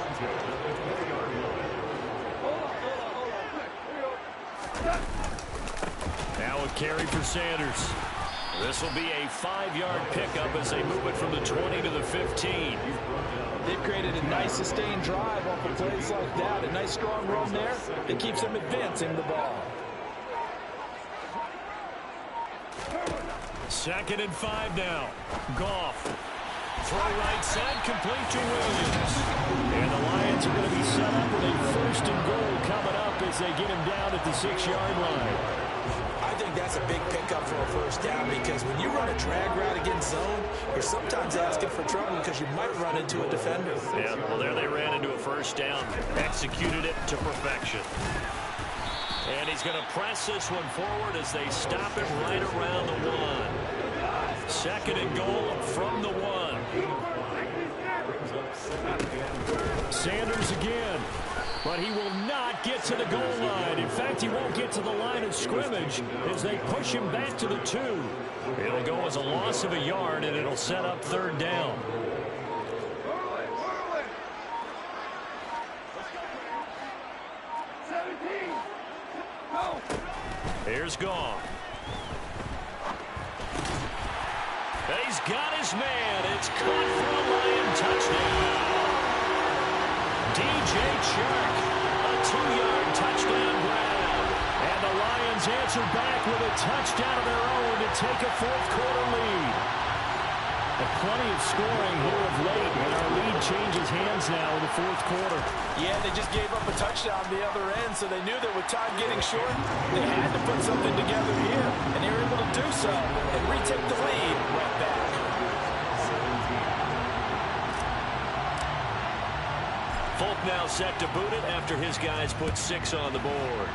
Now a carry for Sanders. This will be a 5-yard pickup as they move it from the 20 to the 15. They've created a nice sustained drive off of plays like that. A nice strong run there that keeps them advancing the ball. 2nd and 5 now. Goff. Throw right side, complete to Williams. And the Lions are going to be set up with a 1st and goal coming up as they get him down at the 6-yard line. I think that's a big pickup for a first down because when you run a drag route against zone, you're sometimes asking for trouble because you might run into a defender. Yeah, well, there they ran into a first down. Executed it to perfection. And he's going to press this one forward as they stop him right around the 1. 2nd and goal from the 1. Sanders again. But he will not get to the goal line. In fact, he won't get to the line of scrimmage as they push him back to the 2. It'll go as a loss of a yard, and it'll set up 3rd down. Here's Goff. He's got his man. It's caught for a Lion touchdown. DJ Chark, a 2-yard touchdown grab. And the Lions answer back with a touchdown of their own to take a 4th-quarter lead. Plenty of scoring here of late, and our lead changes hands now in the 4th quarter. Yeah, they just gave up a touchdown the other end, so they knew that with time getting short, they had to put something together here, and they were able to do so and retake the lead right back. Folk now set to boot it after his guys put 6 on the board.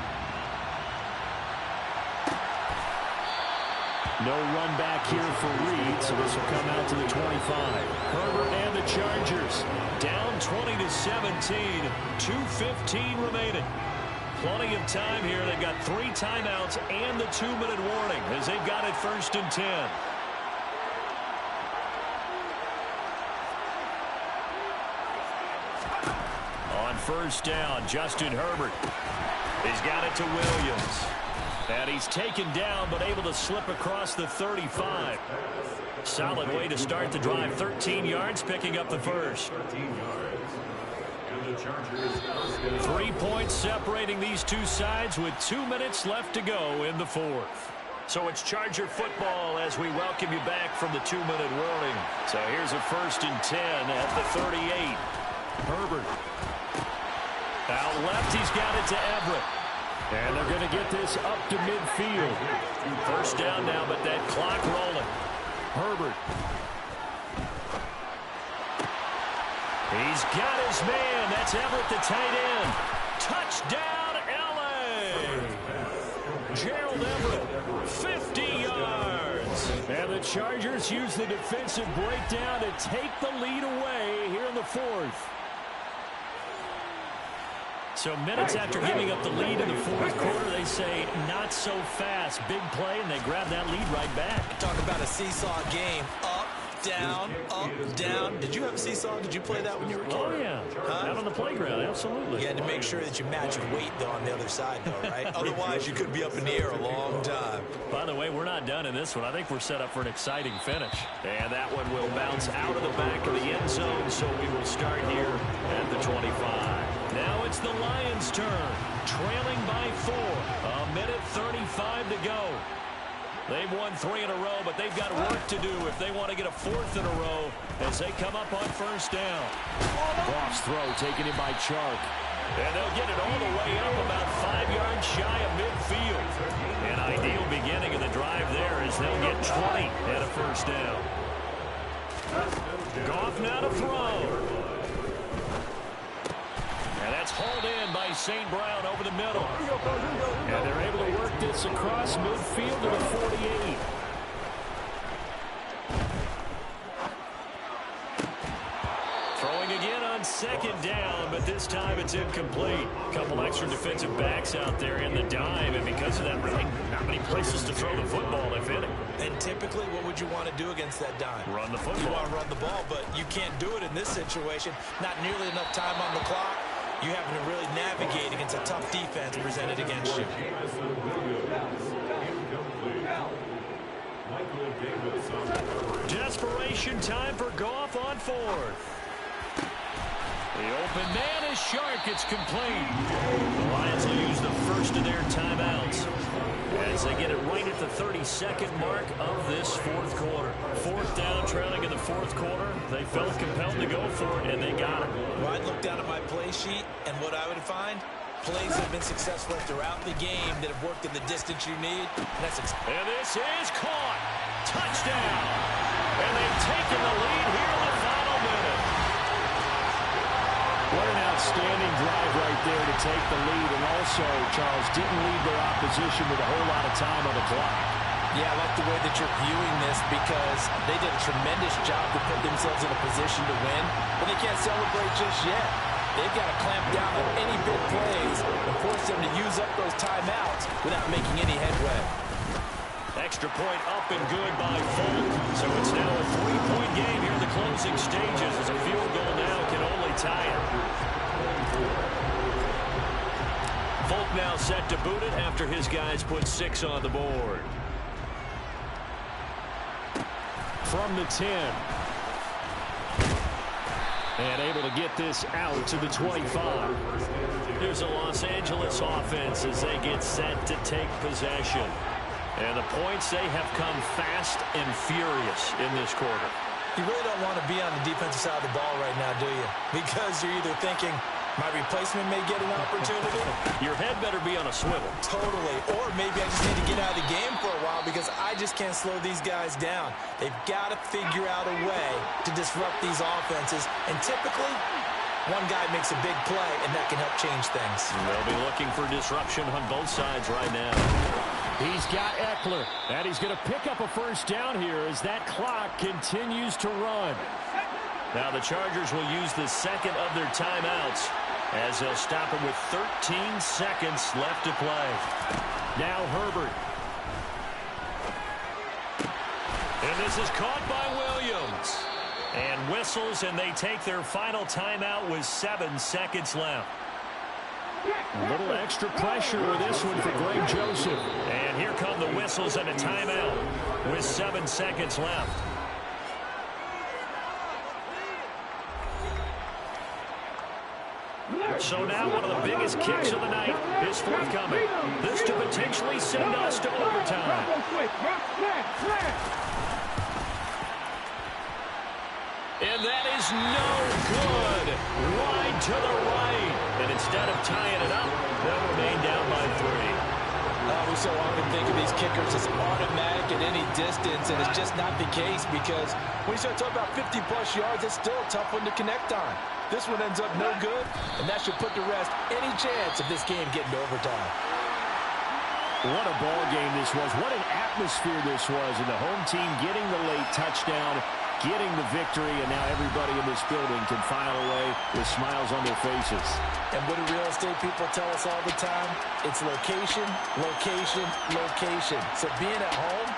No run back here for Reed, so this will come out to the 25. Herbert and the Chargers down 20-17, 2:15 remaining. Plenty of time here. They've got 3 timeouts and the 2-minute warning as they've got it 1st and 10. On 1st down, Justin Herbert. He's got it to Williams. And he's taken down, but able to slip across the 35. Solid way to start the drive. 13 yards, picking up the first. 3 points separating these two sides with 2 minutes left to go in the 4th. So it's Charger football as we welcome you back from the 2-minute warning. So here's a 1st and 10 at the 38. Herbert. Out left, he's got it to Everett. And they're going to get this up to midfield. 1st down now, but that clock rolling. Herbert. He's got his man. That's Everett, the tight end. Touchdown, L.A. Gerald Everett, 50 yards. And the Chargers use the defensive breakdown to take the lead away here in the 4th. So minutes after giving up the lead in the fourth quarter, they say not so fast. Big play, and they grab that lead right back. Talk about a seesaw game. Up, down, up, down. Did you have a seesaw? Did you play that when you were a kid? Oh, yeah. Huh? Out on the playground, absolutely. You had to make sure that you matched weight, though, on the other side, though, right? Otherwise, you could be up in the air a long time. By the way, we're not done in this one. I think we're set up for an exciting finish. And that one will bounce out of the back of the end zone, so we will start here at the 25. Now it's the Lions' turn, trailing by 4. A minute 35 to go. They've won 3 in a row, but they've got work to do if they want to get a 4th in a row as they come up on first down. Goff's throw taken in by Chark. And they'll get it all the way up about 5 yards shy of midfield. An ideal beginning of the drive there as they'll get 20 at a first down. Goff now to throw. And that's hauled in by St. Brown over the middle. And they're able to work this across midfield to the 48. Throwing again on second down, but this time it's incomplete. A couple extra defensive backs out there in the dime, and because of that, really not many places to throw the football, if any. And typically, what would you want to do against that dime? Run the football. You want to run the ball, but you can't do it in this situation. Not nearly enough time on the clock. You having to really navigate against a tough defense presented against you. Desperation time for Goff on 4th. The open man is Shark. It's complete. The Lions will use the first of their timeouts as they get it right at the 32nd mark of this fourth quarter. 4th down, trailing in the fourth quarter. They felt compelled to go for it, and they got it. Well, I'd look down at my play sheet, and what I would find, plays that have been successful throughout the game that have worked in the distance you need. And this is caught. Touchdown. And they've taken the lead here in the final minute. What an outstanding drive right there to take the lead. And also, Charles, didn't leave their opposition with a whole lot of time on the clock. Yeah, I like the way that you're viewing this because they did a tremendous job to put themselves in a position to win, but they can't celebrate just yet. They've got to clamp down on any big plays and force them to use up those timeouts without making any headway. Extra point up and good by Folk. So it's now a 3-point game here in the closing stages as a field goal now can only tie it. Folk now set to boot it after his guys put 6 on the board. From the 10. And able to get this out to the 25. Here's a Los Angeles offense as they get set to take possession. And the points, they have come fast and furious in this quarter. You really don't want to be on the defensive side of the ball right now, do you? Because you're either thinking, my replacement may get an opportunity. Your head better be on a swivel. Totally. Or maybe I just need to get out of the game for a while because I just can't slow these guys down. They've got to figure out a way to disrupt these offenses. And typically, one guy makes a big play, and that can help change things. They'll be looking for disruption on both sides right now. He's got Eckler, and he's going to pick up a first down here as that clock continues to run. Now the Chargers will use the second of their timeouts as they'll stop it with 13 seconds left to play. Now Herbert. And this is caught by Williams. And whistles, and they take their final timeout with 7 seconds left. A little extra pressure with this one for Greg Joseph. And here come the whistles and a timeout with 7 seconds left. So now one of the biggest kicks of the night is forthcoming. This to potentially send us to overtime. And that is no good. Wide to the right. And instead of tying it up, they'll remain down by 3. We so often think of these kickers as automatic at any distance, and it's just not the case because when you start talking about 50-plus yards, it's still a tough one to connect on. This one ends up no good, and that should put to rest any chance of this game getting to overtime. What a ball game this was. What an atmosphere this was, and the home team getting the late touchdown getting the victory, and now everybody in this building can file away with smiles on their faces. And what do real estate people tell us all the time? It's location, location, location. So being at home,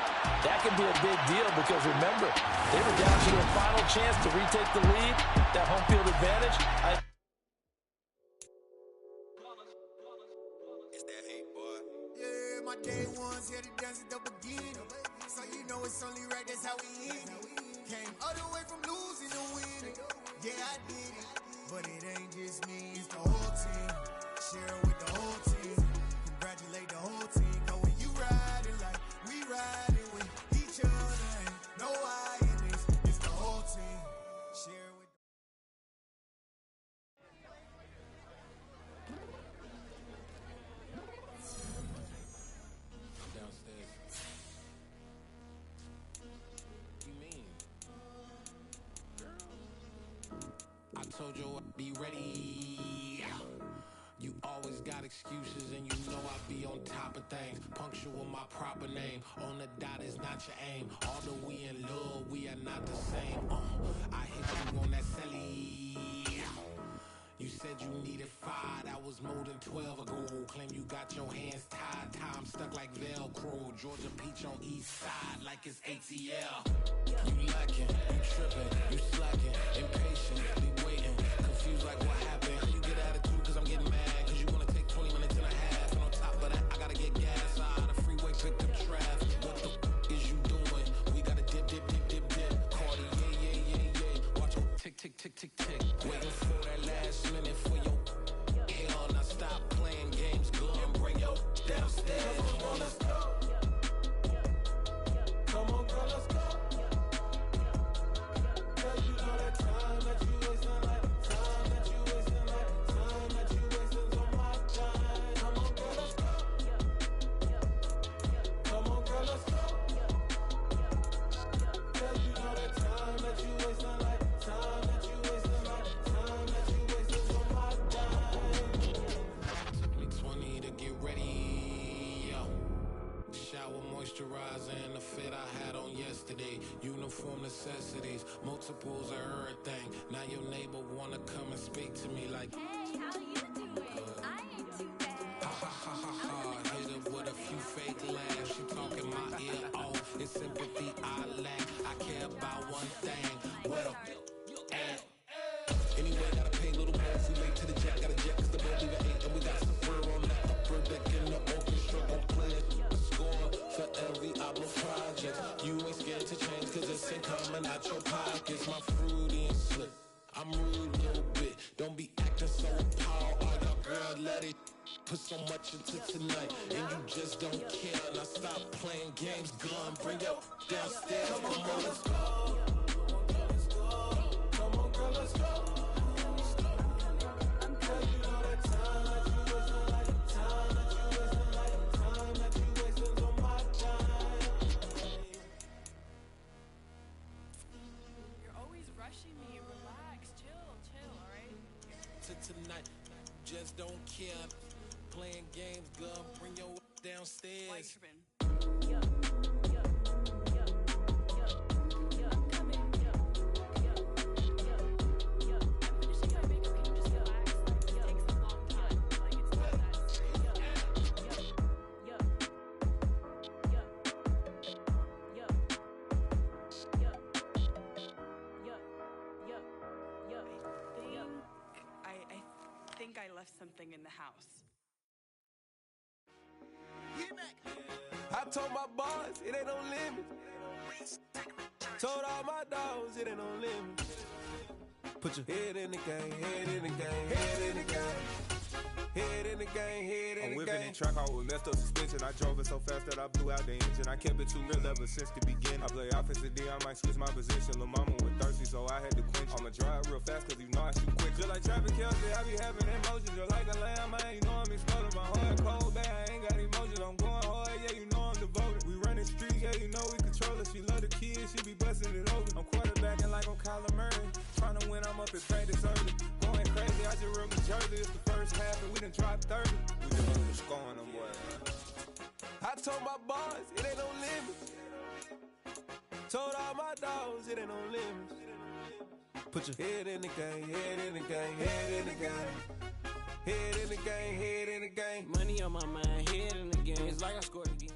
that can be a big deal because remember, they were down to their final chance to retake the lead, that home field advantage. Yeah, my day ones here to dance at the beginning. So you know it's only right, that's how we end it. Came all the way from losing to winning. Yeah, I did it. But it ain't just me, it's the whole team. Share it with the whole team. Congratulate the whole team. Cause when you riding like we riding with each other, ain't no I in this. It's the whole team. Share it with I told you I'd be ready. You always got excuses and you know I be on top of things. Punctual my proper name. On the dot is not your aim. Although we in love, we are not the same. I hit you on that celly. You said you needed 5, that was more than 12 ago. Claim you got your hands tied, time stuck like Velcro. Georgia Peach on east side like it's ATL. You lacking, you tripping, you slacking, impatient, be waiting, confused like what happened. You get attitude cause I'm getting mad, cause you wanna take 20 minutes and a half. And on top of that, I gotta get gas out of the freeway, pick up traffic. What the is you doing? We gotta dip, dip, dip, dip, dip. Cardi, yeah. Watch your tick, tick, tick, tick, tick. Waiting for that last minute for your hell. Now stop playing games, go and bring your downstairs. Come on, let's go. Come on, girl, let's go. Cause you know that time that you wasting, like time that you wasting, like time that you wasting on my time. Come on, girl, let's go. Come on, girl, let's go. Cause you know that time that you wasting, like time that you wasting, like time that you wasting on my time. Took me 20 to get ready. Yo. Shower moisturizer and the fit I had on yesterday. Uniform necessities, multiples of everything. Now your neighbor wanna come and speak to me like, hey, how you doing? I ain't too bad. Ha ha ha ha ha. Hit her with a few fake laughs. She talking my ear off. It's sympathy I lack. I care about one thing. Well, and anyway, gotta pay a little more if we late to the jet. Got a jet cause the boat leave at 8 and we got some fur on that upper deck in the orchestra. Gon' play a score for every album project. You ain't scared to change cause it's ain't coming out your pockets. My fruity and slick, I'm rude a little bit. Don't be acting so appalled. All your girl let it put so much into tonight and you just don't care. Now stop playing games, gun, bring your downstairs. Come on, let's go. Come on, girl, let's go. Cause you know that time that you wasting, like time that you wasting, like time that you wasting on my time. You're always rushing me. Relax, chill, alright? To tonight, just don't care. Playing games, gun, bring your downstairs. I think I left something in the house. I told my boys, it ain't no limit. Told all my dogs, it ain't no limit. Put your head in the game, head in the game, head in the game. Head in the game, head in the game. I'm whipping in track out with messed up suspension. I drove it so fast that I blew out the engine. I kept it too real ever since the beginning. I play offensive D, I might switch my position. Lil' mama was thirsty, so I had to quench. I'ma drive real fast, cause you know I shoot quick. Just like traffic Kelsey, I be having emotions. Just like a lamb, man, you know I'm exploding. My heart cold, bad, I ain't got emotions. I'm going hard, yeah, you know I'm devoted. We running streets, yeah, you know we control it. She love the kids, she be busting it over. I'm quarterbacking like I'm Kyler Murray. Trying to win, I'm up at practice early. Going crazy, I just ripped my jersey. It's the first half and we done dropped 30. We just up the scoring them, boy. I told my boys, it ain't no limit. Told all my dogs, it ain't no limit. Put your head in the game, head in the game, head in the game. Head in the game, head in the game. Money on my mind, head in the game. It's like I scored again.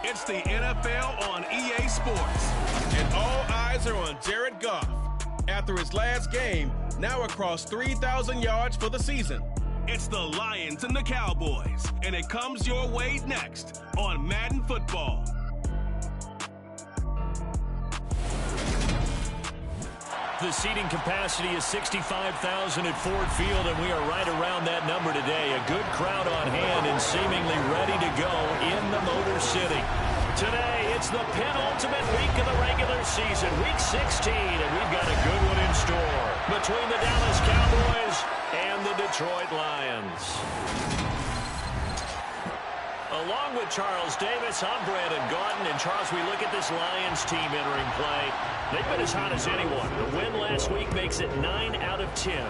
It's the NFL on EA Sports, and all eyes are on Jared Goff. After his last game, now across 3,000 yards for the season. It's the Lions and the Cowboys, and it comes your way next on Madden Football. The seating capacity is 65,000 at Ford Field, and we are right around that number today. A good crowd on hand and seemingly ready to go in the Motor City. Today, it's the penultimate week of the regular season, Week 16, and we've got a good one in store between the Dallas Cowboys and the Detroit Lions. Along with Charles Davis, I'm Brandon Gaudin. And Charles, we look at this Lions team entering play. They've been as hot as anyone. The win last week makes it 9 out of 10.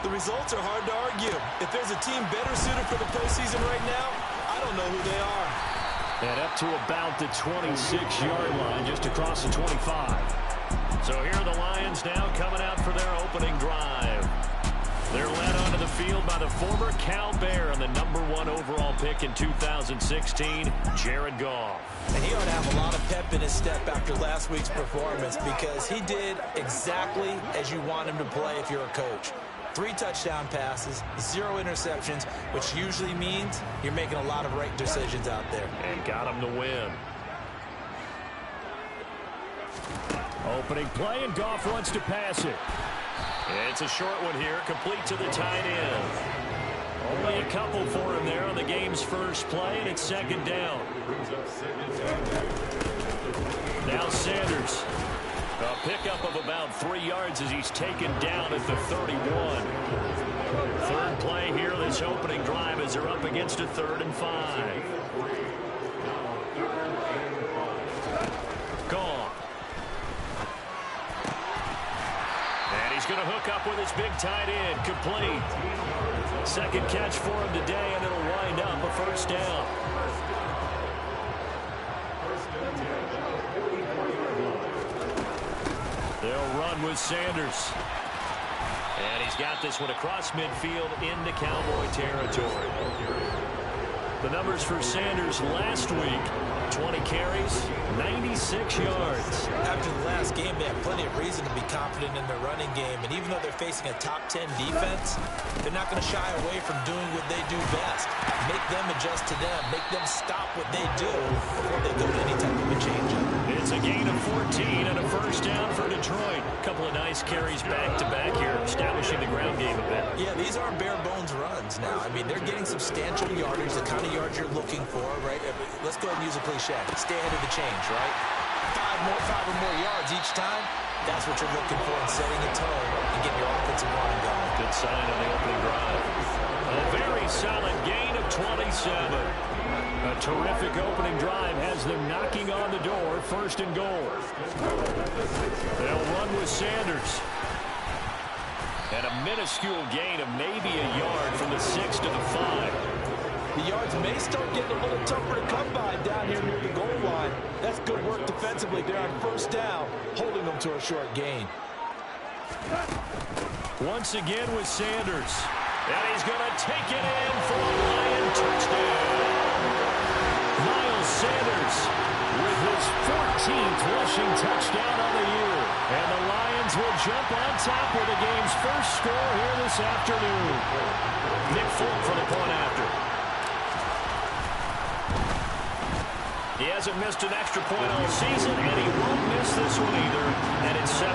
The results are hard to argue. If there's a team better suited for the postseason right now, I don't know who they are. And up to about the 26-yard line, just across the 25. So here are the Lions now coming out for their opening drive. They're led onto the field by the former Cal Bear and the #1 overall pick in 2016, Jared Goff. And he ought to have a lot of pep in his step after last week's performance because he did exactly as you want him to play if you're a coach. 3 touchdown passes, 0 interceptions, which usually means you're making a lot of right decisions out there. And got him to win. Opening play, and Goff wants to pass it. It's a short one here, complete to the tight end. Only a couple for him there on the game's first play, and it's second down. Now Sanders. A pickup of about 3 yards as he's taken down at the 31. Third play here, this opening drive as they're up against a 3rd and 5. Gone. And he's going to hook up with his big tight end, complete. Second catch for him today, and it'll wind up a first down. They'll run with Sanders. And he's got this one across midfield into Cowboy territory. The numbers for Sanders last week, 20 carries, 96 yards. After the last game, they have plenty of reason to be confident in their running game. And even though they're facing a top 10 defense, they're not going to shy away from doing what they do best. Make them adjust to them. Make them stop what they do before they go to any type of a change-up. It's a gain of 14 and a first down for Detroit. A couple of nice carries back-to-back here, establishing the ground game a bit. Yeah, these aren't bare-bones runs now. I mean, they're getting substantial yardage, the kind of yards you're looking for, right? Let's go ahead and use a cliche. Stay ahead of the change, right? 5 or more yards each time. That's what you're looking for in setting a tone and getting your offensive line going. Good sign on the opening drive. A very solid gain of 27. A terrific opening drive has them knocking on the door, 1st and goal. They'll run with Sanders. And a minuscule gain of maybe a yard from the 6 to the 5. The yards may start getting a little tougher to come by down here near the goal line. That's good work defensively there on first down, holding them to a short gain. Once again with Sanders. And he's going to take it in for a Lion touchdown. Miles Sanders with his 14th rushing touchdown on the year. And the Lions will jump on top with the game's first score here this afternoon. Nick Folk for the point after. He hasn't missed an extra point all season, and he won't miss this one either. And it's 7-0.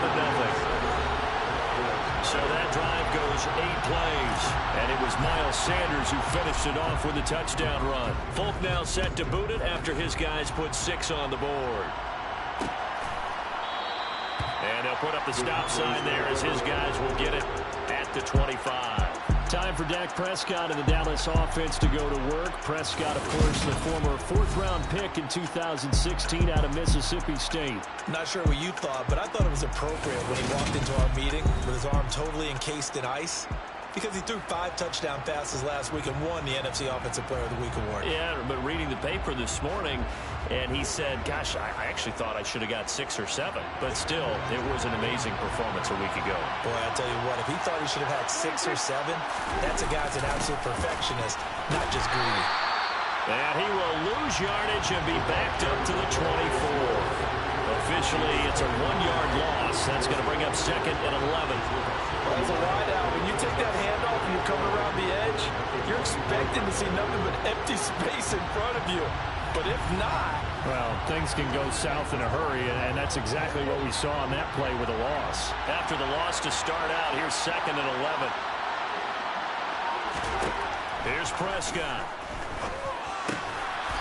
So that drive goes 8 plays. And it was Miles Sanders who finished it off with a touchdown run. Folk now set to boot it after his guys put 6 on the board. And they'll put up the stop sign there as his guys will get it at the 25. Time for Dak Prescott and the Dallas offense to go to work. Prescott, of course, the former 4th-round pick in 2016 out of Mississippi State. Not sure what you thought, but I thought it was appropriate when he walked into our meeting with his arm totally encased in ice. Because he threw 5 touchdown passes last week and won the NFC Offensive Player of the Week award. Yeah, but reading the paper this morning, and he said, gosh, I actually thought I should have got 6 or 7. But still, it was an amazing performance a week ago. Boy, I tell you what, if he thought he should have had 6 or 7, that's a guy's an absolute perfectionist, not just greedy. And he will lose yardage and be backed up to the 24. Officially, it's a 1-yard loss. That's going to bring up 2nd and 11. Well, as a wideout, when you take that handoff and you're coming around the edge, you're expecting to see nothing but empty space in front of you. But if not... Well, things can go south in a hurry, and that's exactly what we saw on that play with a loss. After the loss to start out, here's 2nd and 11. Here's Prescott.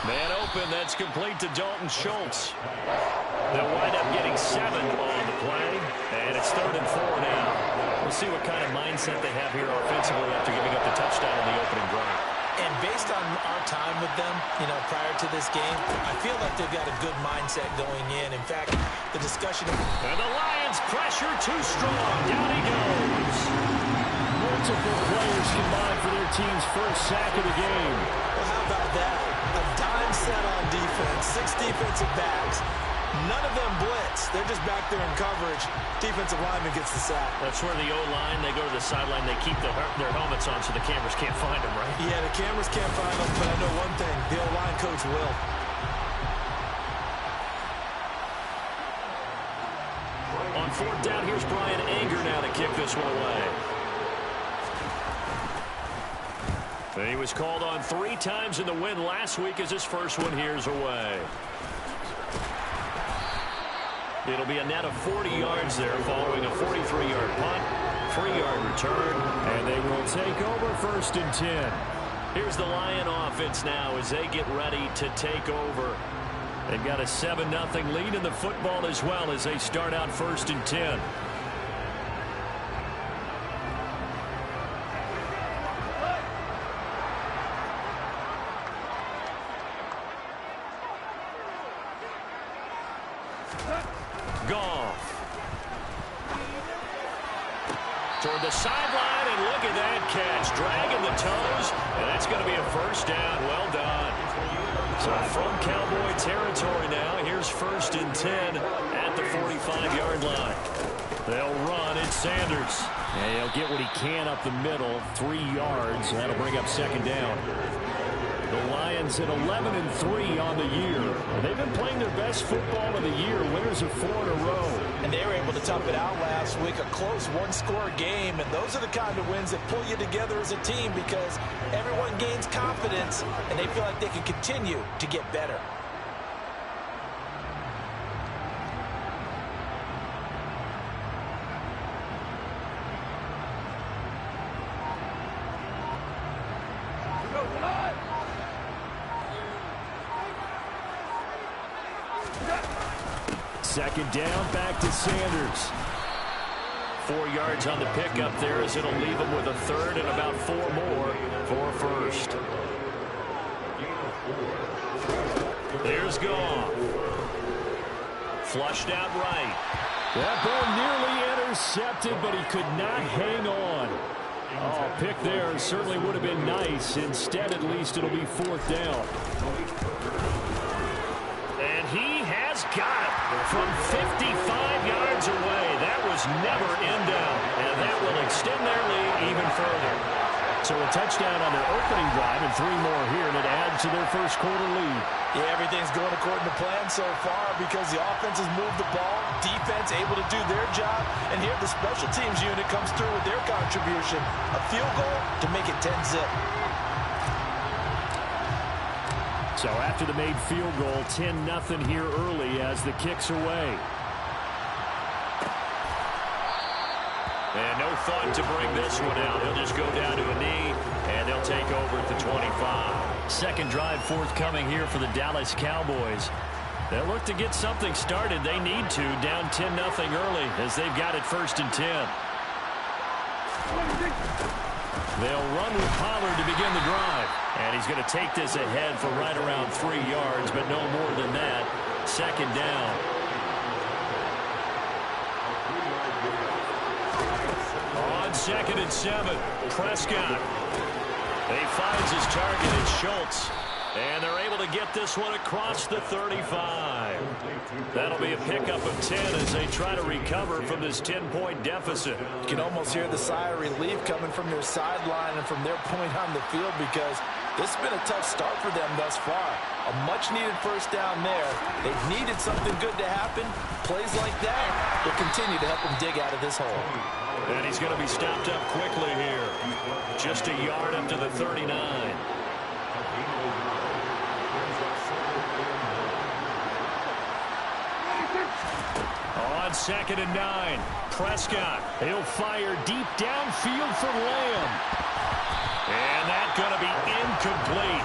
Man open, that's complete to Dalton Schultz. They'll wind up getting 7 on the play, and it's 3rd and 4 now. We'll see what kind of mindset they have here offensively after giving up the touchdown on the opening drive. And based on our time with them, prior to this game, I feel like they've got a good mindset going in. In fact, the discussion... And the Lions pressure too strong. Down he goes. Multiple players combined for their team's first sack of the game. Well, how about that? A dime set on defense, 6 defensive backs. None of them blitz. They're just back there in coverage. Defensive lineman gets the sack. That's where the O-line, they go to the sideline, they keep their helmets on so the cameras can't find them, right? Yeah, the cameras can't find them, but I know one thing. The O-line coach will. On 4th down, here's Brian Anger now to kick this one away. He was called on 3 times in the win last week as his first one here's away. It'll be a net of 40 yards there following a 43-yard punt, 3-yard return, and they will take over 1st and 10. Here's the Lion offense now as they get ready to take over. They've got a 7-0 lead in the football as well as they start out 1st and 10. Toward the sideline, and look at that catch. Dragging the toes, and that's going to be a 1st down. Well done. So from Cowboy territory now, here's 1st and 10 at the 45-yard line. They'll run. It's Sanders. And he'll get what he can up the middle, 3 yards. That'll bring up 2nd down. The Lions at 11-3 on the year. They've been playing their best football of the year, winners of 4 in a row. And they were able to tough it out last week, a close 1-score game. And those are the kind of wins that pull you together as a team because everyone gains confidence and they feel like they can continue to get better. Second down, back to Sanders. 4 yards on the pickup there as it'll leave him with a 3rd and about 4 more for 1st. There's Goff. Flushed out right. That ball nearly intercepted, but he could not hang on. Oh, pick there certainly would have been nice. Instead, at least it'll be 4th down. And he has got it from 55 yards away. That was never in doubt, and that will extend their lead even further. So a touchdown on their opening drive and 3 more here, and it adds to their 1st quarter lead. Yeah, everything's going according to plan so far because the offense has moved the ball, defense able to do their job, and here the special teams unit comes through with their contribution. A field goal to make it 10-zip. So after the made field goal, 10-0 here early as the kick's away. And no thought to bring this one out. He'll just go down to a knee, and they'll take over at the 25. Second drive forthcoming here for the Dallas Cowboys. They'll look to get something started. They need to, down 10-0 early as they've got it 1st and 10. They'll run with Pollard to begin the drive. And he's going to take this ahead for right around 3 yards, but no more than that. 2nd down. 2nd and 7. Prescott. He finds his target in Schultz. And they're able to get this one across the 35. That'll be a pickup of 10 as they try to recover from this 10-point deficit. You can almost hear the sigh of relief coming from their sideline and from their point on the field, because this has been a tough start for them thus far. A much-needed first down there. They've needed something good to happen. Plays like that will continue to help them dig out of this hole. And he's going to be stopped up quickly here. Just a yard up to the 39. On 2nd and 9, Prescott. He'll fire deep downfield for Lamb. And that's going to be incomplete.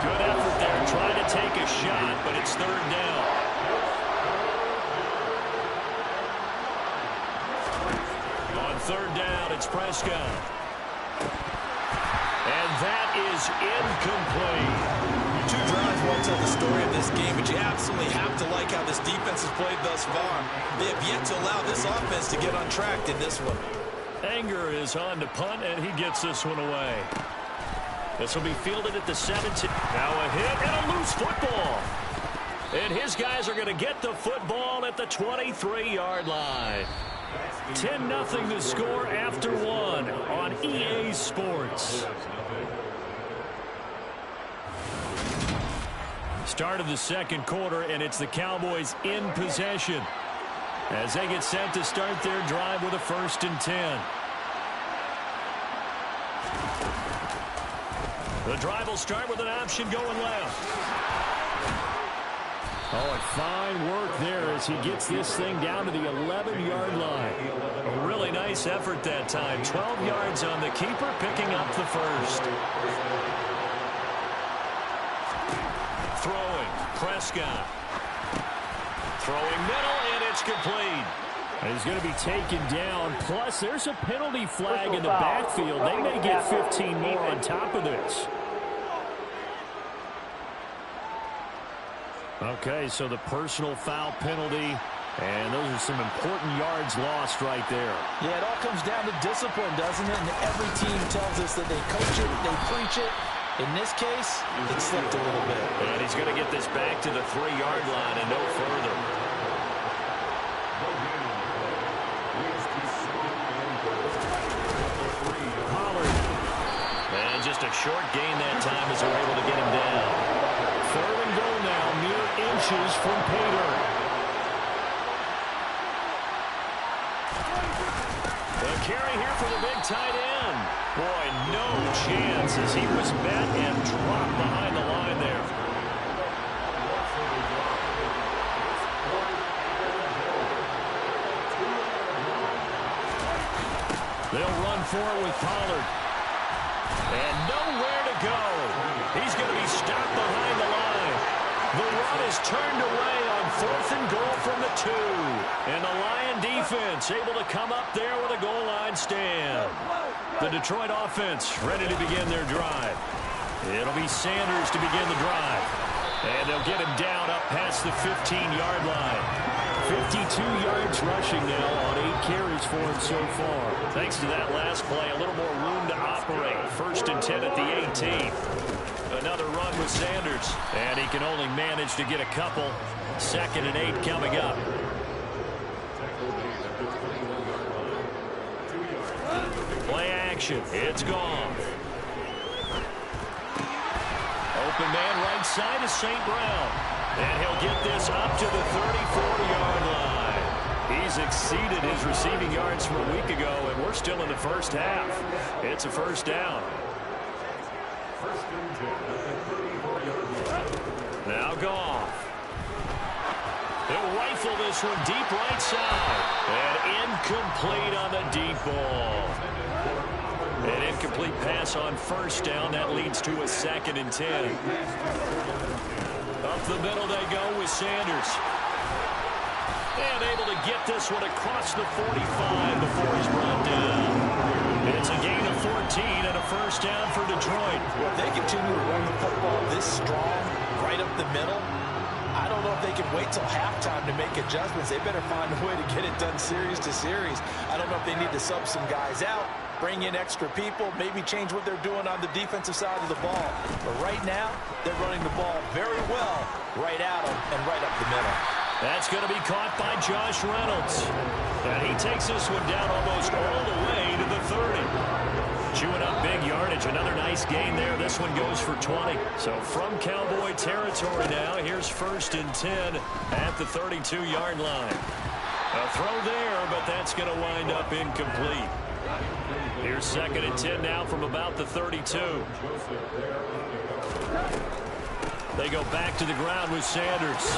Good effort there trying to take a shot, but it's 3rd down. On 3rd down, it's Prescott. And that is incomplete. 2 drives won't tell the story of this game, but you absolutely have to like how this defense has played thus far. They have yet to allow this offense to get on track in this one. Anger is on to punt, and he gets this one away. This will be fielded at the 17. Now a hit and a loose football. And his guys are going to get the football at the 23-yard line. 10-0 to score after 1 on EA Sports. Start of the 2nd quarter, and it's the Cowboys in possession as they get set to start their drive with a 1st and 10. The drive will start with an option going left. Oh, and fine work there as he gets this thing down to the 11-yard line. A really nice effort that time. 12 yards on the keeper, picking up the 1st. Throwing, Prescott. Throwing middle, and it's complete. And he's going to be taken down. Plus, there's a penalty flag in the backfield. They may get 15 more on top of this. Okay, so the personal foul penalty, and those are some important yards lost right there. Yeah, it all comes down to discipline, doesn't it? And every team tells us that they coach it, they preach it. In this case, it slipped a little bit. And he's going to get this back to the 3-yard line and no further. Pollard. And just a short gain that time as they're able to get him down. 3rd and goal now, mere inches from Pater. The carry here for the big tight end. Boy, no chance as he was met and dropped behind the line there. They'll run for it with Pollard. And nowhere to go. He's going to be stopped behind the line. The run is turned away on 4th and goal from the 2. And the Lion defense able to come up there with a goal line stand. The Detroit offense ready to begin their drive. It'll be Sanders to begin the drive. And they'll get him down up past the 15-yard line. 52 yards rushing now on 8 carries for him so far. Thanks to that last play, a little more room to operate. 1st and 10 at the 18. Another run with Sanders. And he can only manage to get a couple. 2nd and 8 coming up. Play action. It's gone. Open man right side is St. Brown. And he'll get this up to the 34-yard line. He's exceeded his receiving yards from a week ago, and we're still in the first half. It's a 1st down. Now Goff. He'll rifle this one deep right side. And incomplete on the deep ball. An incomplete pass on 1st down. That leads to a 2nd and 10. Up the middle they go with Sanders. And able to get this one across the 45 before he's brought down. It's a gain of 14 and a 1st down for Detroit. Well, if they continue to run the football this strong, right up the middle, I don't know if they can wait till halftime to make adjustments. They better find a way to get it done series to series. I don't know if they need to sub some guys out, bring in extra people, maybe change what they're doing on the defensive side of the ball. But right now, they're running the ball very well right at them and right up the middle. That's going to be caught by Josh Reynolds. And he takes this one down almost all the way to the 30. Chewing up big yardage. Another nice gain there. This one goes for 20. So from Cowboy territory now, here's 1st and 10 at the 32-yard line. A throw there, but that's going to wind up incomplete. Here's 2nd and 10 now from about the 32. They go back to the ground with Sanders.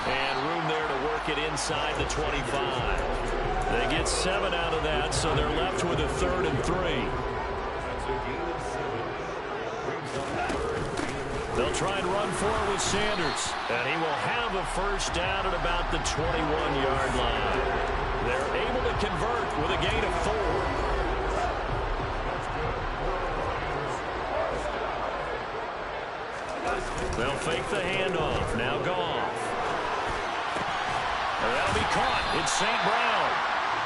And room there to work it inside the 25. They get 7 out of that, so they're left with a 3rd and 3. They'll try and run for it with Sanders. And he will have a 1st down at about the 21-yard line. They're able to convert with a gain of 4. They'll fake the handoff. Now Goff. That'll be caught. It's St. Brown.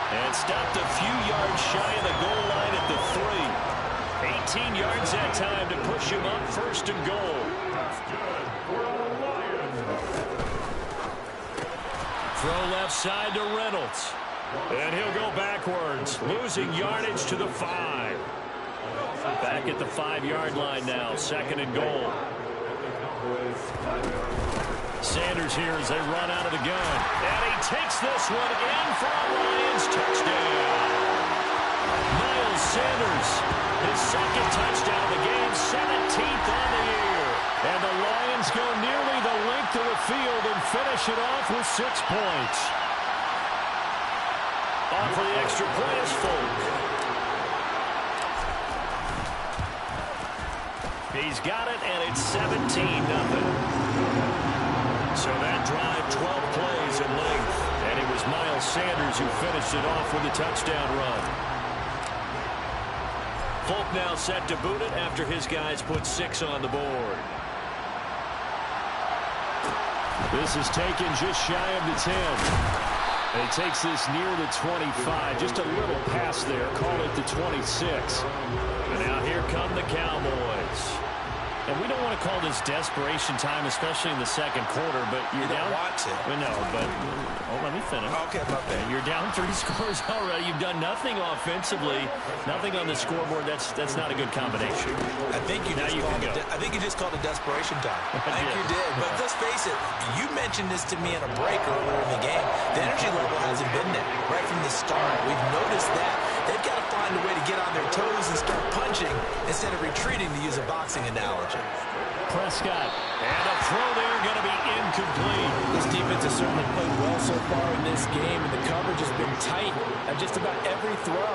And stopped a few yards shy of the goal line at the 3. 18 yards that time to push him up 1st and goal. Throw left side to Reynolds. And he'll go backwards, losing yardage to the 5. Back at the 5-yard line now, 2nd and goal. Sanders here as they run out of the gun. And he takes this one in for a Lions touchdown. Miles Sanders, his 2nd touchdown of the game, 17th on the year. And the Lions go nearly the length of the field and finish it off with 6 points. On for the extra point is Folk. He's got it, and it's 17-0. So that drive, 12 plays in length. And it was Miles Sanders who finished it off with a touchdown run. Folk now set to boot it after his guys put 6 on the board. This is taken just shy of the 10. And he takes this near the 25. Just a little pass there. Call it the 26. And now here come the Cowboys. And we don't want to call this desperation time, especially in the 2nd quarter, but you're down. You don't want to. Well, no, but let me finish. Okay, my bad. You're down 3 scores already. You've done nothing offensively, nothing on the scoreboard. That's not a good combination. I think you just called it desperation time. I think you did. But let's face it, you mentioned this to me in a break earlier in the game. The energy level hasn't been there right from the start. We've noticed that. They've got to find a way to get on their toes and start punching instead of retreating, to use a boxing analogy. Prescott, and a throw there going to be incomplete. This defense has certainly played well so far in this game, and the coverage has been tight at just about every throw.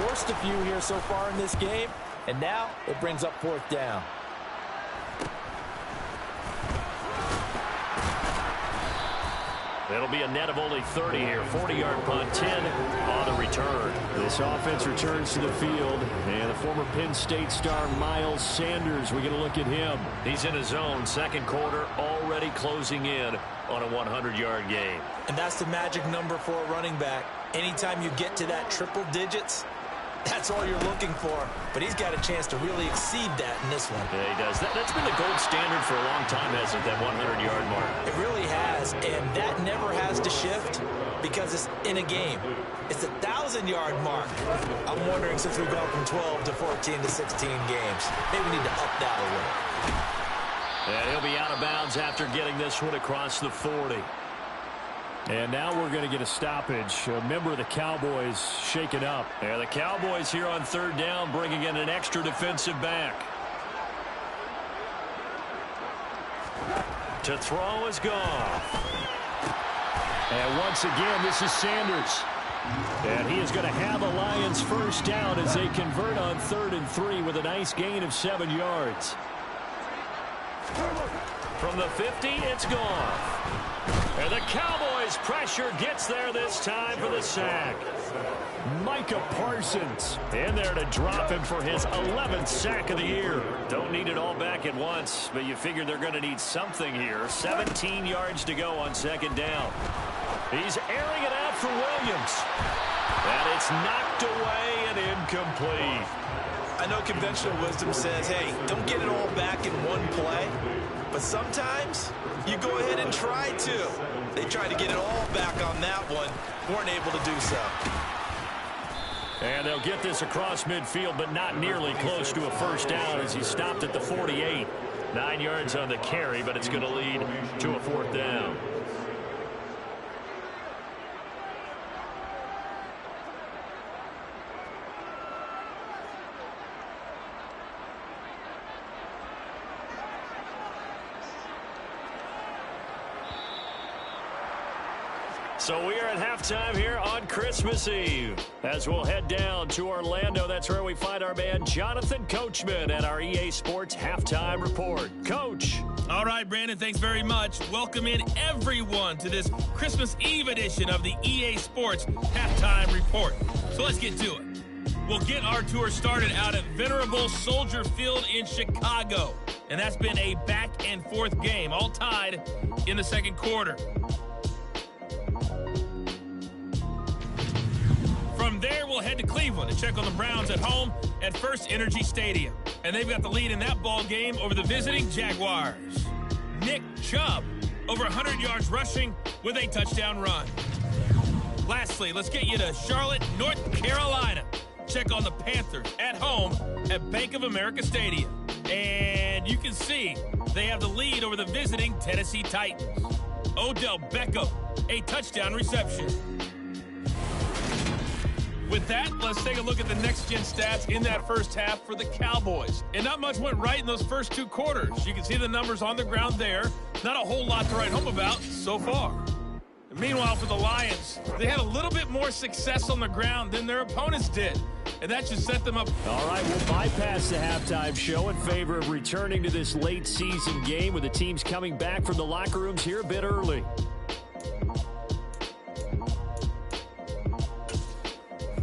Forced a few here so far in this game, and now it brings up 4th down. It'll be a net of only 30 here. 40-yard punt, 10 on the return. This offense returns to the field, and the former Penn State star Miles Sanders, we're going to look at him. He's in his zone, 2nd quarter, already closing in on a 100-yard game. And that's the magic number for a running back. Anytime you get to that triple digits, that's all you're looking for. But he's got a chance to really exceed that in this one. Yeah, he does. That's been the gold standard for a long time, hasn't it, that 100-yard mark? It really has, and that never has to shift because it's in a game. It's a 1,000-yard mark. I'm wondering, since we've gone from 12 to 14 to 16 games, maybe we need to up that a little. And he'll be out of bounds after getting this one across the 40. And now we're going to get a stoppage. A member of the Cowboys shaken up. And the Cowboys here on 3rd down, bringing in an extra defensive back. To throw is Goff. And once again, this is Sanders. And he is going to have a Lions 1st down as they convert on 3rd and 3 with a nice gain of 7 yards. From the 50, it's Goff. And the Cowboys' pressure gets there this time for the sack. Micah Parsons in there to drop him for his 11th sack of the year. Don't need it all back at once, but you figure they're going to need something here. 17 yards to go on second down. He's airing it out for Williams. And it's knocked away and incomplete. I know conventional wisdom says, hey, don't get it all back in one play. But sometimes you go ahead and try to. They tried to get it all back on that one. Weren't able to do so. And they'll get this across midfield, but not nearly close to a first down as he stopped at the 48. 9 yards on the carry, but it's going to lead to a fourth down. So we are at halftime here on Christmas Eve. As we'll head down to Orlando, that's where we find our man Jonathan Coachman at our EA Sports Halftime Report. Coach. All right, Brandon, thanks very much. Welcome in everyone to this Christmas Eve edition of the EA Sports Halftime Report. So let's get to it. We'll get our tour started out at Venerable Soldier Field in Chicago. And that's been a back-and-forth game, all tied in the second quarter. From there, we'll head to Cleveland and check on the Browns at home at First Energy Stadium. And they've got the lead in that ball game over the visiting Jaguars. Nick Chubb, over 100 yards rushing with a touchdown run. Lastly, let's get you to Charlotte, North Carolina. Check on the Panthers at home at Bank of America Stadium. And you can see they have the lead over the visiting Tennessee Titans. Odell Beckham, a touchdown reception. With that, let's take a look at the next-gen stats in that first half for the Cowboys. And not much went right in those first two quarters. You can see the numbers on the ground there. Not a whole lot to write home about so far. And meanwhile, for the Lions, they had a little bit more success on the ground than their opponents did. And that just set them up. All right, we'll bypass the halftime show in favor of returning to this late-season game with the teams coming back from the locker rooms here a bit early.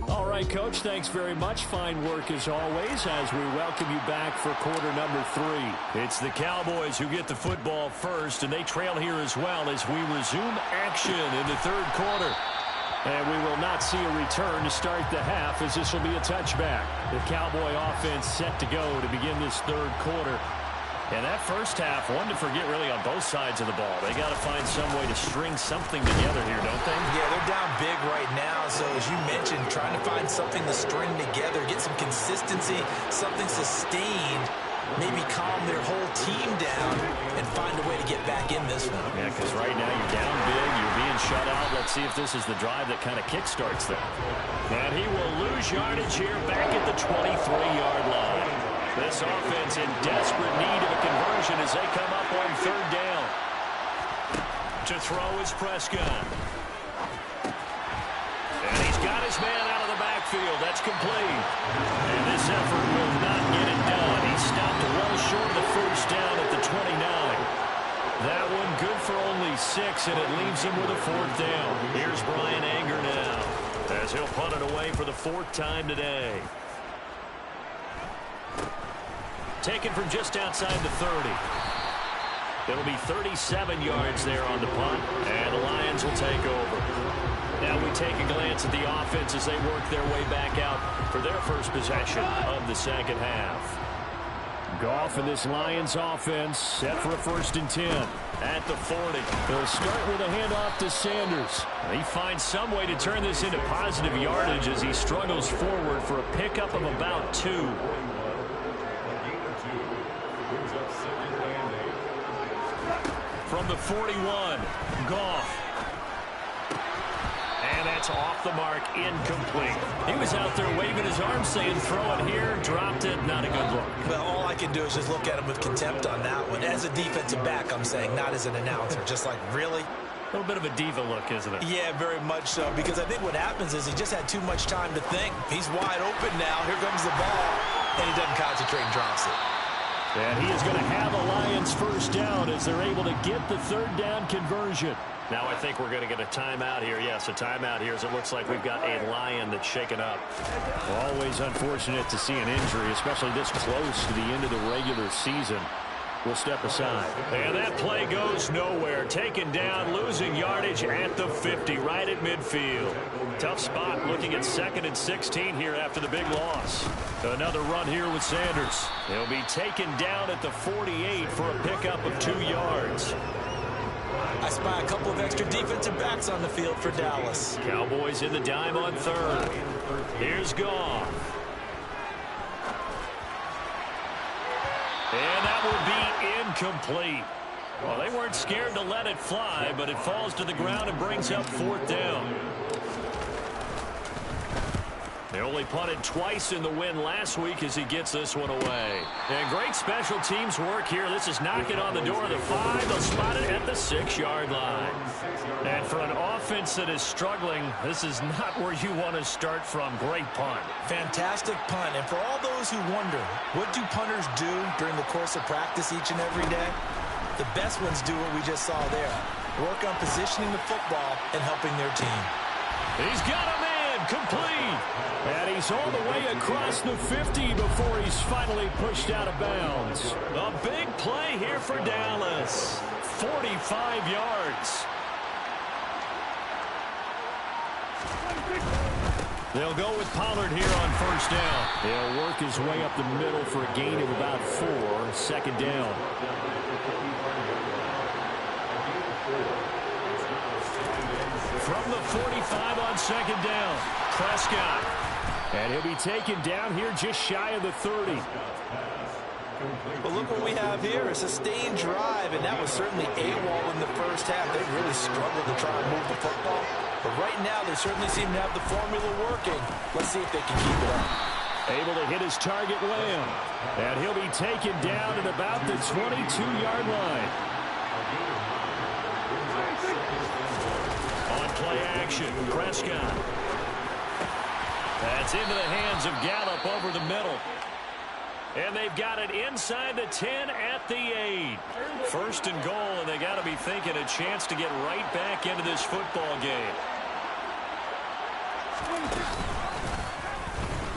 All right, Coach, thanks very much. Fine work as always as we welcome you back for quarter number 3. It's the Cowboys who get the football first, and they trail here as well as we resume action in the third quarter. And we will not see a return to start the half as this will be a touchback. The Cowboy offense set to go to begin this third quarter. And that first half, one to forget really on both sides of the ball. They got to find some way to string something together here, don't they? Yeah, they're down big right now. So as you mentioned, trying to find something to string together, get some consistency, something sustained, maybe calm their whole team down and find a way to get back in this one. Yeah, because right now you're down big, you're being shut out. Let's see if this is the drive that kind of kickstarts them. And he will lose yardage here back at the 23-yard line. This offense in desperate need of a conversion as they come up on third down. To throw is Prescott. And he's got his man out of the backfield. That's complete. And this effort will not get it done. He stopped well short of the first down at the 29. That one good for only 6, and it leaves him with a fourth down. Here's Brian Anger now as he'll punt it away for the 4th time today. Taken from just outside the 30. It'll be 37 yards there on the punt, and the Lions will take over. Now we take a glance at the offense as they work their way back out for their first possession of the second half. Goff and this Lions offense set for a 1st and 10 at the 40. They'll start with a handoff to Sanders. He finds some way to turn this into positive yardage as he struggles forward for a pickup of about 2. From the 41, Goff. And that's off the mark, incomplete. He was out there waving his arms saying, throw it here, dropped it, not a good look. Well, all I can do is just look at him with contempt on that one. As a defensive back, I'm saying, not as an announcer. Just like, really? A little bit of a diva look, isn't it? Yeah, very much so, because I think what happens is he just had too much time to think. He's wide open now. Here comes the ball, and he doesn't concentrate and drops it. And he is going to have a Lions first down as they're able to get the 3rd down conversion. Now I think we're going to get a timeout here. Yes, a timeout here as it looks like we've got a Lion that's shaken up. Always unfortunate to see an injury, especially this close to the end of the regular season. We'll step aside. And that play goes nowhere. Taken down, losing yardage at the 50, right at midfield. Tough spot looking at 2nd and 16 here after the big loss. Another run here with Sanders. He'll be taken down at the 48 for a pickup of 2 yards. I spy a couple of extra defensive backs on the field for Dallas. Cowboys in the dime on 3rd. Here's Goff. And that will be incomplete. Well, they weren't scared to let it fly, but it falls to the ground and brings up 4th down. They only punted twice in the win last week as he gets this one away. And great special teams work here. This is knocking on the door of the 5. They'll spot it at the 6-yard line. And for an offense that is struggling, this is not where you want to start from. Great punt. Fantastic punt. And for all those who wonder, what do punters do during the course of practice each and every day? The best ones do what we just saw there. Work on positioning the football and helping their team. He's got him in. Complete. And he's all the way across the 50 before he's finally pushed out of bounds. A big play here for Dallas. 45 yards. They'll go with Pollard here on 1st down. He'll work his way up the middle for a gain of about 4. 2nd down. From the 45 on 2nd down, Prescott. And he'll be taken down here just shy of the 30. But look what we have here, a sustained drive, and that was certainly AWOL in the first half. They really struggled to try and move the football. But right now, they certainly seem to have the formula working. Let's see if they can keep it up. Able to hit his target, Lamb. And he'll be taken down at about the 22-yard line. Play action. Prescott. That's into the hands of Gallup over the middle. And they've got it inside the 10 at the 8. 1st and goal, and they got to be thinking a chance to get right back into this football game.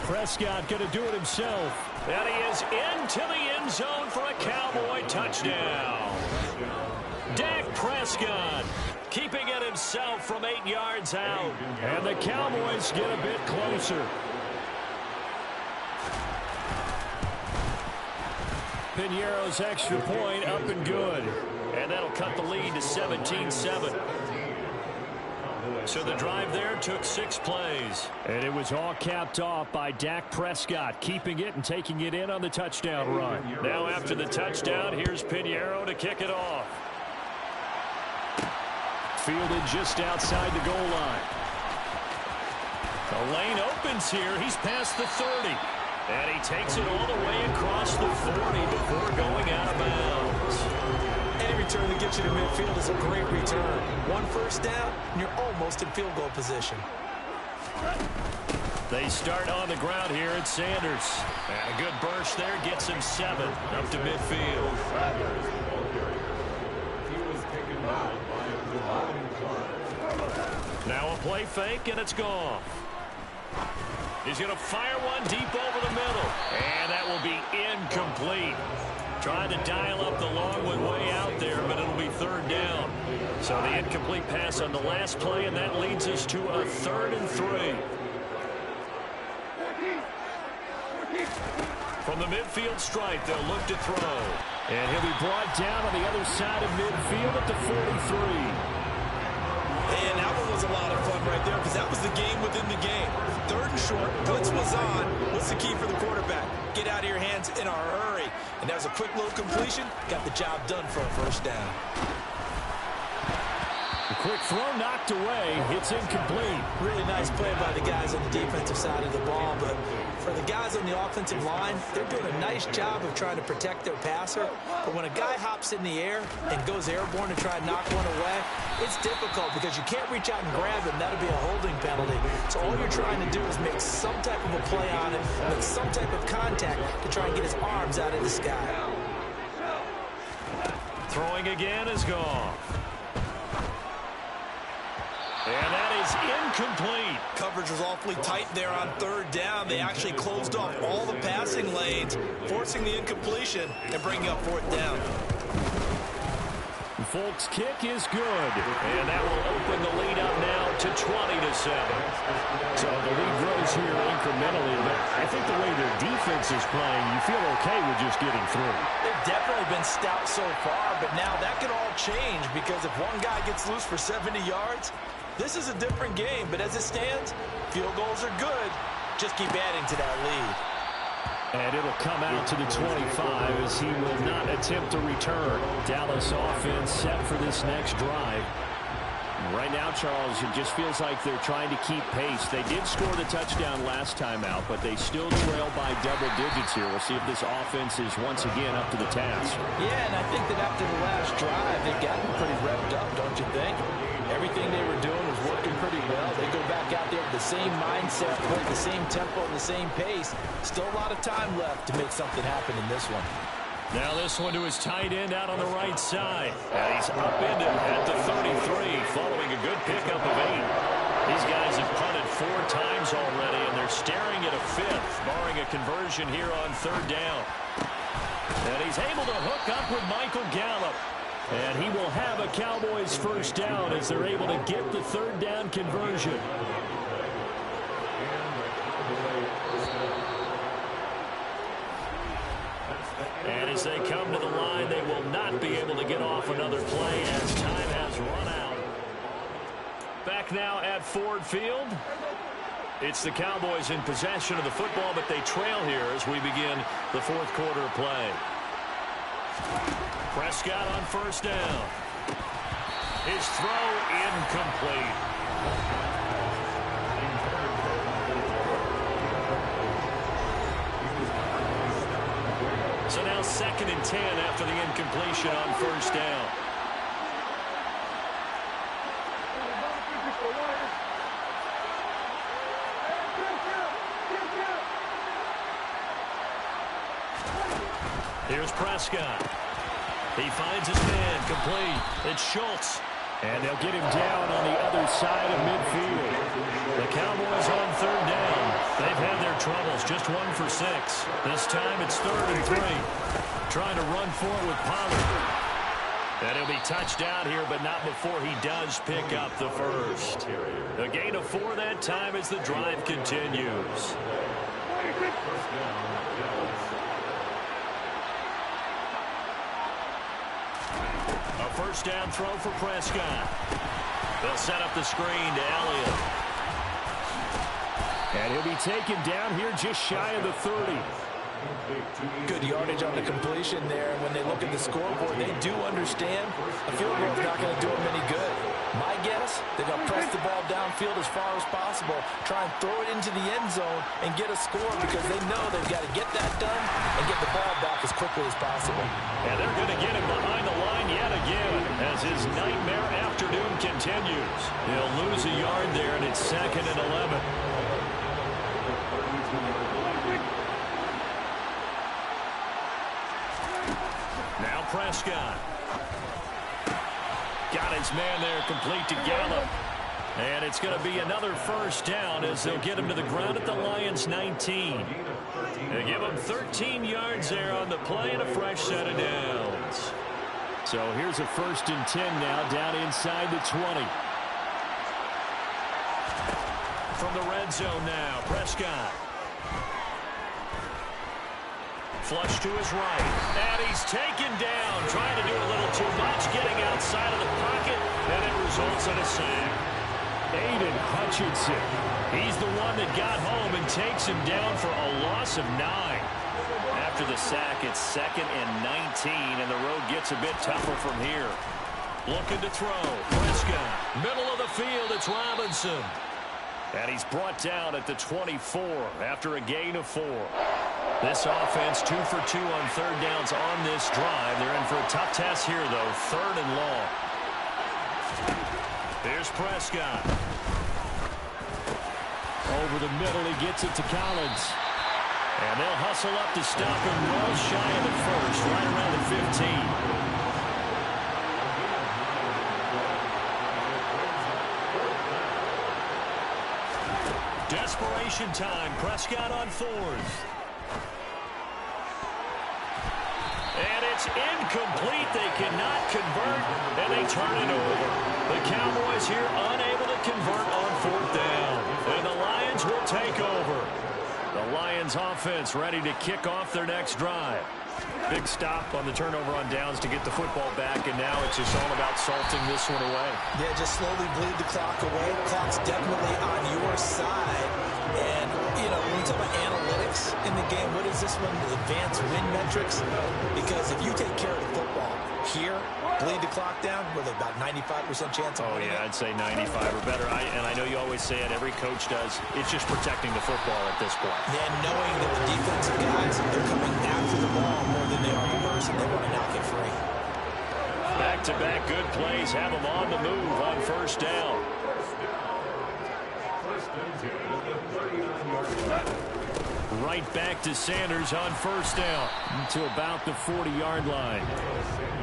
Prescott going to do it himself. And he is into the end zone for a Cowboy touchdown. Dak Prescott keeping it himself from 8 yards out. And the Cowboys get a bit closer. Piñeiro's extra point up and good. And that'll cut the lead to 17-7. So the drive there took 6 plays. And it was all capped off by Dak Prescott, keeping it and taking it in on the touchdown run. Now after the touchdown, here's Piñeiro to kick it off. Fielded just outside the goal line. The lane opens here. He's past the 30. And he takes it all the way across the 40 before going out of bounds. Any return that gets you to midfield is a great return. 1 first down, and you're almost in field goal position. They start on the ground here at Sanders. And a good burst there gets him 7 up to midfield. Now a play fake, and it's gone. He's going to fire one deep over the middle. And that will be incomplete. Trying to dial up the long one way out there, but it'll be 3rd down. So the incomplete pass on the last play, and that leads us to a 3rd and 3. From the midfield stripe, they'll look to throw. And he'll be brought down on the other side of midfield at the 43. And that one was a lot of fun right there because that was the game within the game. 3rd and short, blitz was on. What's the key for the quarterback? Get out of your hands in a hurry. And that was a quick little completion. Got the job done for a 1st down. The quick throw knocked away. It's incomplete. Really nice play by the guys on the defensive side of the ball, but for the guys on the offensive line, they're doing a nice job of trying to protect their passer. But when a guy hops in the air and goes airborne to try and knock one away, it's difficult because you can't reach out and grab him. That'll be a holding penalty. So all you're trying to do is make some type of a play on it, make some type of contact to try and get his arms out of the sky. Throwing again is Goff. And that is incomplete. Coverage was awfully tight there on third down. They actually closed off all the passing lanes, forcing the incompletion and bringing up fourth down. Folk's kick is good, and that will open the lead up now to 20-7. So the lead grows here incrementally, but I think the way their defense is playing, you feel okay with just getting through. They've definitely been stout so far, but now that could all change because if one guy gets loose for 70 yards, this is a different game. But as it stands, field goals are good. Just keep adding to that lead. And it'll come out to the 25 as he will not attempt to return. Dallas offense set for this next drive. Right now, Charles, it just feels like they're trying to keep pace. They did score the touchdown last time out, but they still trail by double digits here. We'll see if this offense is once again up to the task. Yeah, and I think that after the last drive, they've gotten pretty revved up, don't you think? Everything they were doing was working pretty well. They go back out there with the same mindset, play the same tempo, and the same pace. Still a lot of time left to make something happen in this one. Now this one to his tight end out on the right side. And he's upended at the 33 following a good pickup of 8. These guys have punted 4 times already, and they're staring at a 5th, barring a conversion here on third down. And he's able to hook up with Michael Gallup. And he will have a Cowboys first down as they're able to get the third down conversion. And as they come to the line, they will not be able to get off another play as time has run out. Back now at Ford Field. It's the Cowboys in possession of the football, but they trail here as we begin the fourth quarter of play. Prescott on first down. His throw incomplete. So now 2nd and 10 after the incompletion on first down. Here's Prescott. He finds his man complete. It's Schultz. And they'll get him down on the other side of midfield. The Cowboys on third down. They've had their troubles. Just 1 for 6. This time it's 3rd and 3. Trying to run for it with Pollard. And he'll be touched down here, but not before he does pick up the first. A gain of 4 that time as the drive continues. First down throw for Prescott. They'll set up the screen to Elliott. And he'll be taken down here just shy of the 30. Good yardage on the completion there. When they look at the scoreboard, they do understand a field goal is not going to do them any good. My guess, they're going to press the ball downfield as far as possible, try and throw it into the end zone and get a score because they know they've got to get that done and get the ball back as quickly as possible. And they're going to get him behind the line yet again as his nightmare afternoon continues. He'll lose a yard there, and it's 2nd and 11. Now Prescott. Got his man there complete to Gallup. And it's going to be another first down as they'll get him to the ground at the Lions' 19. They give him 13 yards there on the play and a fresh set of downs. So here's a 1st and 10 now down inside the 20. From the red zone now, Prescott. Flush to his right. And he's taken down, trying to do a little too much, getting outside of the pocket, and it results in a sack. Aiden Hutchinson. He's the one that got home and takes him down for a loss of 9. After the sack, it's 2nd and 19, and the road gets a bit tougher from here. Looking to throw. Prescott. Middle of the field, it's Robinson. And he's brought down at the 24 after a gain of 4. This offense 2 for 2 on third downs on this drive. They're in for a tough test here, though. 3rd and long. Here's Prescott. Over the middle, he gets it to Collins. And they'll hustle up to stop him well shy of the first, right around the 15. desperation time. Prescott on 4th. And it's incomplete. They cannot convert, and they turn it over. The Cowboys here unable to convert on 4th down. And the Lions will take over. The Lions offense ready to kick off their next drive. Big stop on the turnover on downs to get the football back, and now it's just all about salting this one away. Yeah, just slowly bleed the clock away. Clock's definitely on your side. And, you know, when we talk about analytics in the game, what is this one? The advanced win metrics? Because if you take care of the football here, bleed the clock down, with about 95% chance of winning. I'd say 95 or better. And I know you always say it, every coach does. It's just protecting the football at this point. And knowing that the defensive guys, they're coming after the ball more than they are the person. They want to knock it free. Back-to-back good plays have them on the move on 1st down. Right back to Sanders on 1st down to about the 40-yard line.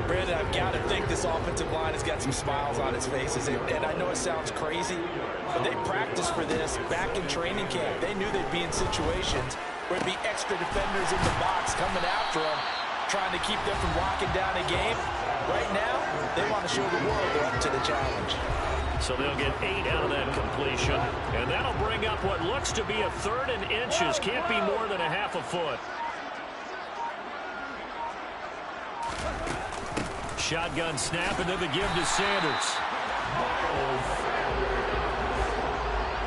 Brandon, I've got to think this offensive line has got some smiles on its faces. And I know it sounds crazy, but they practiced for this back in training camp. They knew they'd be in situations where it'd be extra defenders in the box coming after them, trying to keep them from locking down a game. Right now, they want to show the world they're up to the challenge. So they'll get 8 out of that completion. And that'll bring up what looks to be a 3rd and inches. Can't be more than a half a foot. Shotgun snap, and then the give to Sanders.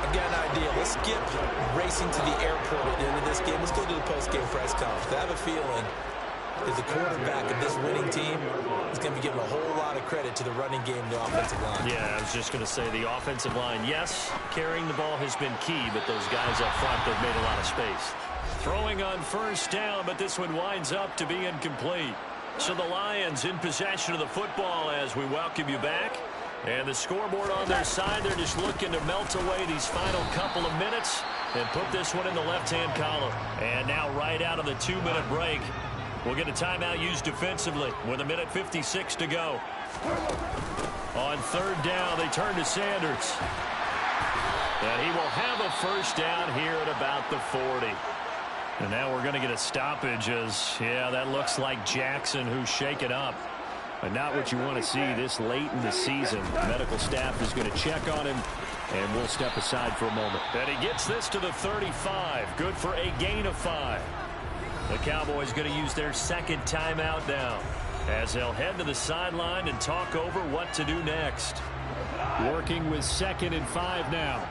Again, idea. Let's skip racing to the airport at the end of this game. Let's go to the post-game press conference. I have a feeling that the quarterback of this winning team is going to be giving a whole lot of credit to the running game and the offensive line. Yeah, I was just going to say the offensive line, yes, carrying the ball has been key, but those guys up front, they've made a lot of space. Throwing on 1st down, but this one winds up to be incomplete. So the Lions in possession of the football as we welcome you back. And the scoreboard on their side, they're just looking to melt away these final couple of minutes and put this one in the left-hand column. And now right out of the 2-minute break, we'll get a timeout used defensively with 1:56 to go. On 3rd down, they turn to Sanders. And he will have a 1st down here at about the 40. And now we're going to get a stoppage as, yeah, that looks like Jackson who's shaken up. But not what you want to see this late in the season. The medical staff is going to check on him, and we'll step aside for a moment. And he gets this to the 35. Good for a gain of 5. The Cowboys going to use their 2nd timeout now as they'll head to the sideline and talk over what to do next. Working with 2nd and 5 now.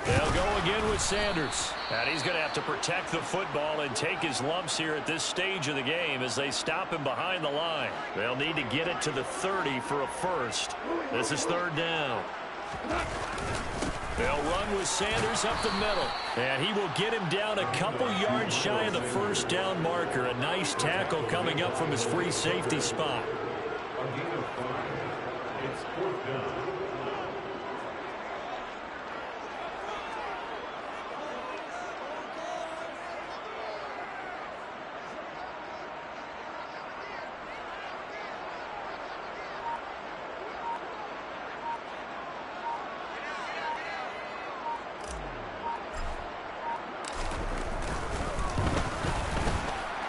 They'll go again with Sanders. And he's going to have to protect the football and take his lumps here at this stage of the game as they stop him behind the line. They'll need to get it to the 30 for a 1st. This is 3rd down. They'll run with Sanders up the middle. And he will get him down a couple yards shy of the 1st down marker. A nice tackle coming up from his free safety spot. It's 4th down.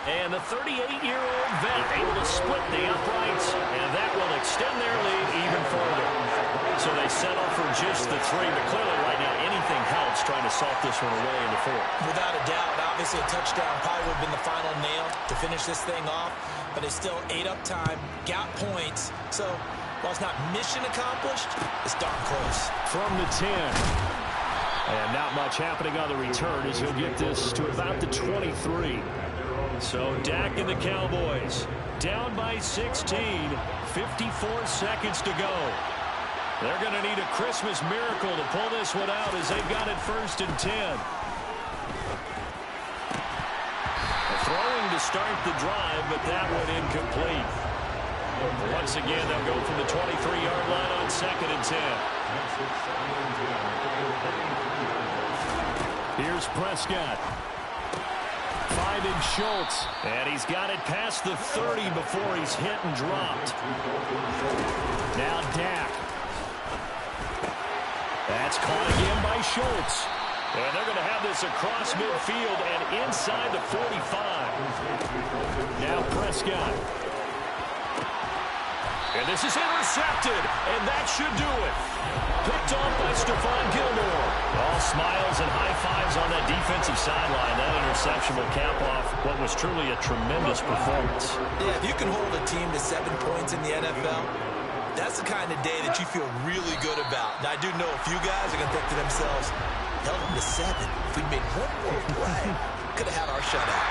And the 38-year-old vet able to split the uprights, and that will extend their lead even further. So they settle for just the 3, but clearly right now anything helps trying to salt this one away in the 4th. Without a doubt, obviously a touchdown probably would have been the final nail to finish this thing off, but they still ate up time, got points. So while it's not mission accomplished, it's darn close. From the 10. And not much happening on the return as he'll get this to about the 23. So Dak and the Cowboys down by 16, 54 seconds to go. They're going to need a Christmas miracle to pull this one out as they've got it 1st and 10. Throwing to start the drive, but that one incomplete. Once again, they'll go from the 23-yard line on 2nd and 10. Here's Prescott. Finding Schultz, and he's got it past the 30 before he's hit and dropped. Now Dak. That's caught again by Schultz. And they're going to have this across midfield and inside the 45. Now Prescott. And this is intercepted, and that should do it. Picked off by Stephon Gilmore. All smiles and high fives on that defensive sideline. That interception will cap off what was truly a tremendous performance. Yeah, if you can hold a team to 7 points in the NFL, that's the kind of day that you feel really good about. Now, I do know a few guys are going to think to themselves, held them to 7. If we'd made one more play, could have had our shutout.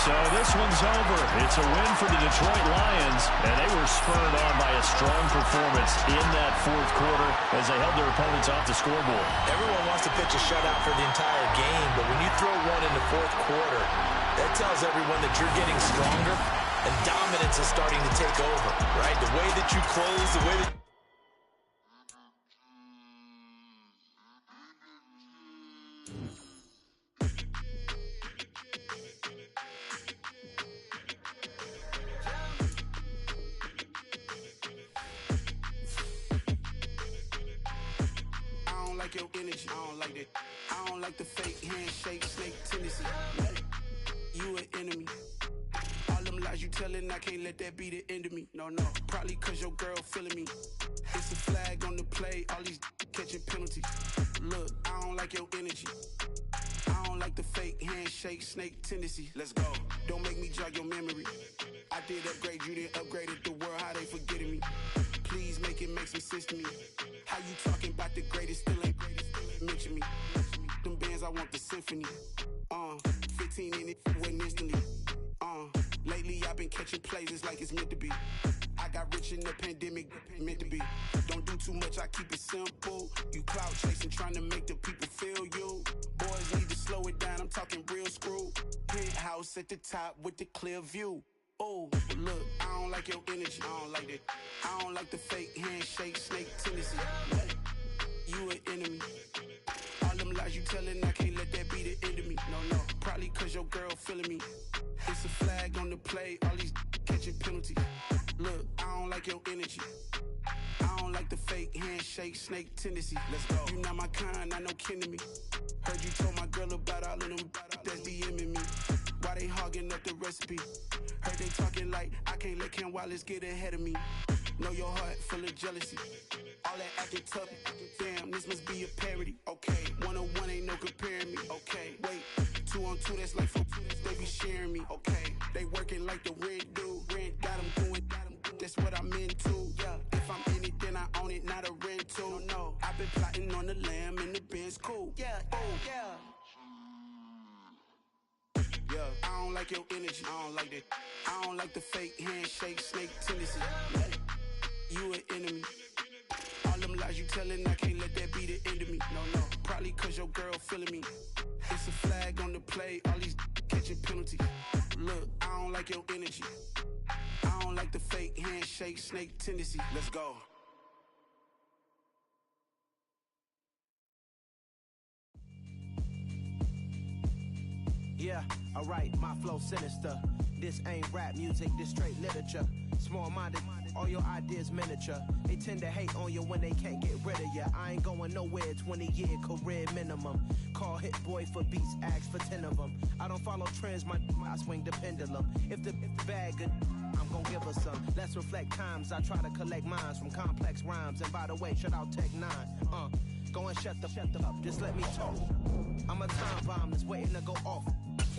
So this one's over. It's a win for the Detroit Lions, and they were spurred on by a strong performance in that fourth quarter as they held their opponents off the scoreboard. Everyone wants to pitch a shutout for the entire game, but when you throw one in the fourth quarter, that tells everyone that you're getting stronger and dominance is starting to take over, right? The way that you close, the way that... Your energy, I don't like that. I don't like the fake handshake, snake tendency. You an enemy. All them lies you telling, I can't let that be the end of me. No, probably cause your girl feeling me. It's a flag on the play, all these catching penalties. Look, I don't like your energy. I don't like the fake handshake, snake tendency. Let's go. Don't make me jog your memory. I did upgrade, you didn't upgrade it. The world, how they forgetting me. Please make it make some sense to me. How you talking about the greatest, still ain't greatest, mention me. Them bands, I want the symphony. 15 in it, went instantly. Lately I've been catching plays, it's like it's meant to be. I got rich in the pandemic, meant to be. Don't do too much, I keep it simple. You clout chasing, trying to make the people feel you. Boys need to slow it down, I'm talking real screw. Penthouse at the top with the clear view. Oh, look, I don't like your energy, I don't like that. I don't like the fake handshake, snake tendency. You an enemy. All them lies you telling, I can't let that be the end of me. No, probably cause your girl feeling me. It's a flag on the play, all these catching penalties. Look, I don't like your energy. I don't like the fake handshake, snake tendency. Let's go. You not my kind, I know kin to me. Heard you told my girl about all of them that's DMing me. Why they hogging up the recipe? Heard they talking like I can't let Ken Wallace get ahead of me. Know your heart full of jealousy. All that acting tough, damn, this must be a parody. Okay, 1-on-1 ain't no comparing me. Okay, wait, 2-on-2, that's like 4, they be sharing me. Okay, they working like the rent do. Rent got them doing, that's what I'm into. Yeah, if I'm in it, then I own it, not a rental. No, I've been plotting on the lamb and the Benz cool. Yeah, oh, yeah. Yeah, I don't like your energy, I don't like that. I don't like the fake handshake, snake tendency. You an enemy. All them lies you telling, I can't let that be the end of me. No, probably cause your girl feeling me. It's a flag on the play, all these catching penalties. Look, I don't like your energy. I don't like the fake handshake, snake tendency. Let's go. Yeah, alright, my flow sinister. This ain't rap music, this straight literature. Small-minded, all your ideas miniature. They tend to hate on you when they can't get rid of you. I ain't going nowhere, 20-year career minimum. Call Hit Boy for beats, ask for 10 of them. I don't follow trends, I swing the pendulum. If the bag good, I'm gon' give her some. Let's reflect times, I try to collect minds from complex rhymes. And by the way, shout out Tech 9. Go and shut the up, just let me talk. I'm a time bomb that's waiting to go off.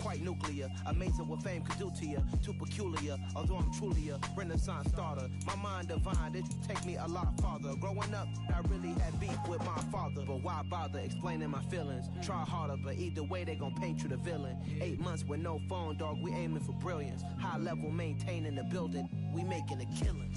Quite nuclear, amazing what fame could do to you. Too peculiar, although I'm truly a renaissance starter. My mind divine, it take me a lot farther. Growing up, I really had beef with my father. But why bother explaining my feelings? Try harder, but either way they gon' paint you the villain. 8 months with no phone, dog, we aiming for brilliance. High level maintaining the building, we making a killing.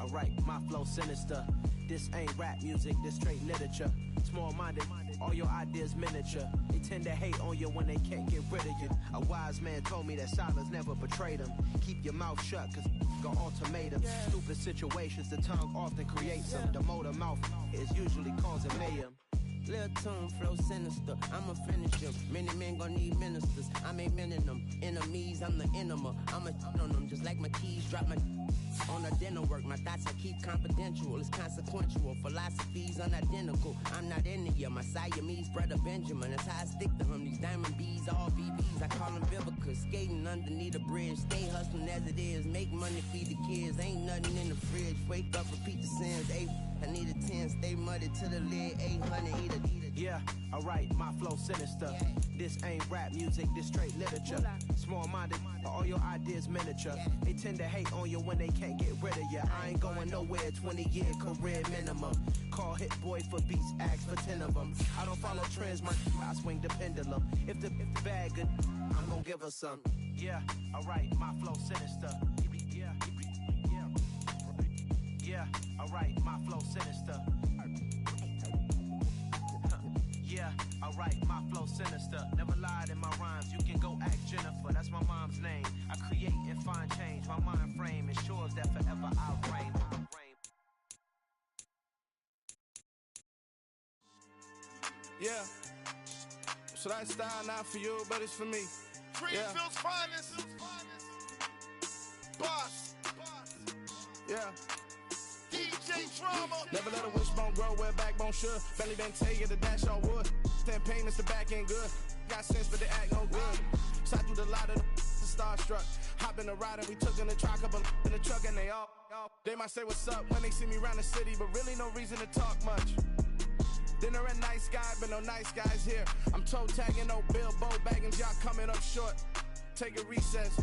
Alright, my flow sinister. This ain't rap music, this straight literature. Small-minded, all your ideas miniature. They tend to hate on you when they can't get rid of you. A wise man told me that silence never betrayed him. Keep your mouth shut, cause got ultimatums. Stupid situations, the tongue often creates them. The motor mouth is usually causing mayhem. Lil' tune, flow sinister, I'ma finish him. Many men gon' need ministers, I'm a men in them. Enemies, I'm the enema. I'ma on them, just like my keys drop my On the dinner work, my thoughts I keep confidential. It's consequential. Philosophies unidentical. I'm not into you. My Siamese brother Benjamin. That's how I stick to him. These diamond bees, all BBs. I call them Vivica. Skating underneath a bridge. Stay hustling as it is. Make money, feed the kids. Ain't nothing in the fridge. Wake up, repeat the sins. I need a 10. Stay muddy to the lid. 800. Eat a. Yeah, alright, my flow sinister. This ain't rap music, this straight literature. Small-minded, all your ideas miniature. They tend to hate on you when they can't get rid of you. I ain't going nowhere, 20-year career minimum. Call Hit Boy for beats, ask for 10 of them. I don't follow trends, I swing the pendulum. If the bag good, I'm gonna give her some. Yeah, alright, my flow sinister. Yeah, alright, my flow sinister. Yeah, alright, my flow sinister. Never lied in my rhymes, you can go ask Jennifer. That's my mom's name. I create and find change. My mind frame ensures that forever I'll reign. Yeah. So that style not for you, but it's for me. Greenfield's finest. Boss. Yeah. DJ Drama. Never let a wishbone grow where backbone should. Belly been taking the dash on wood. 10 payments, the back end good. Got sense, but they act no good. Side through the lot of the starstruck. Hop in the ride and we took in the truck, couple in the truck, and they might say what's up when they see me around the city, but really no reason to talk much. Dinner a nice guy, but no nice guys here. I'm toe tagging, no Bilbo baggins, y'all coming up short. Take a recess.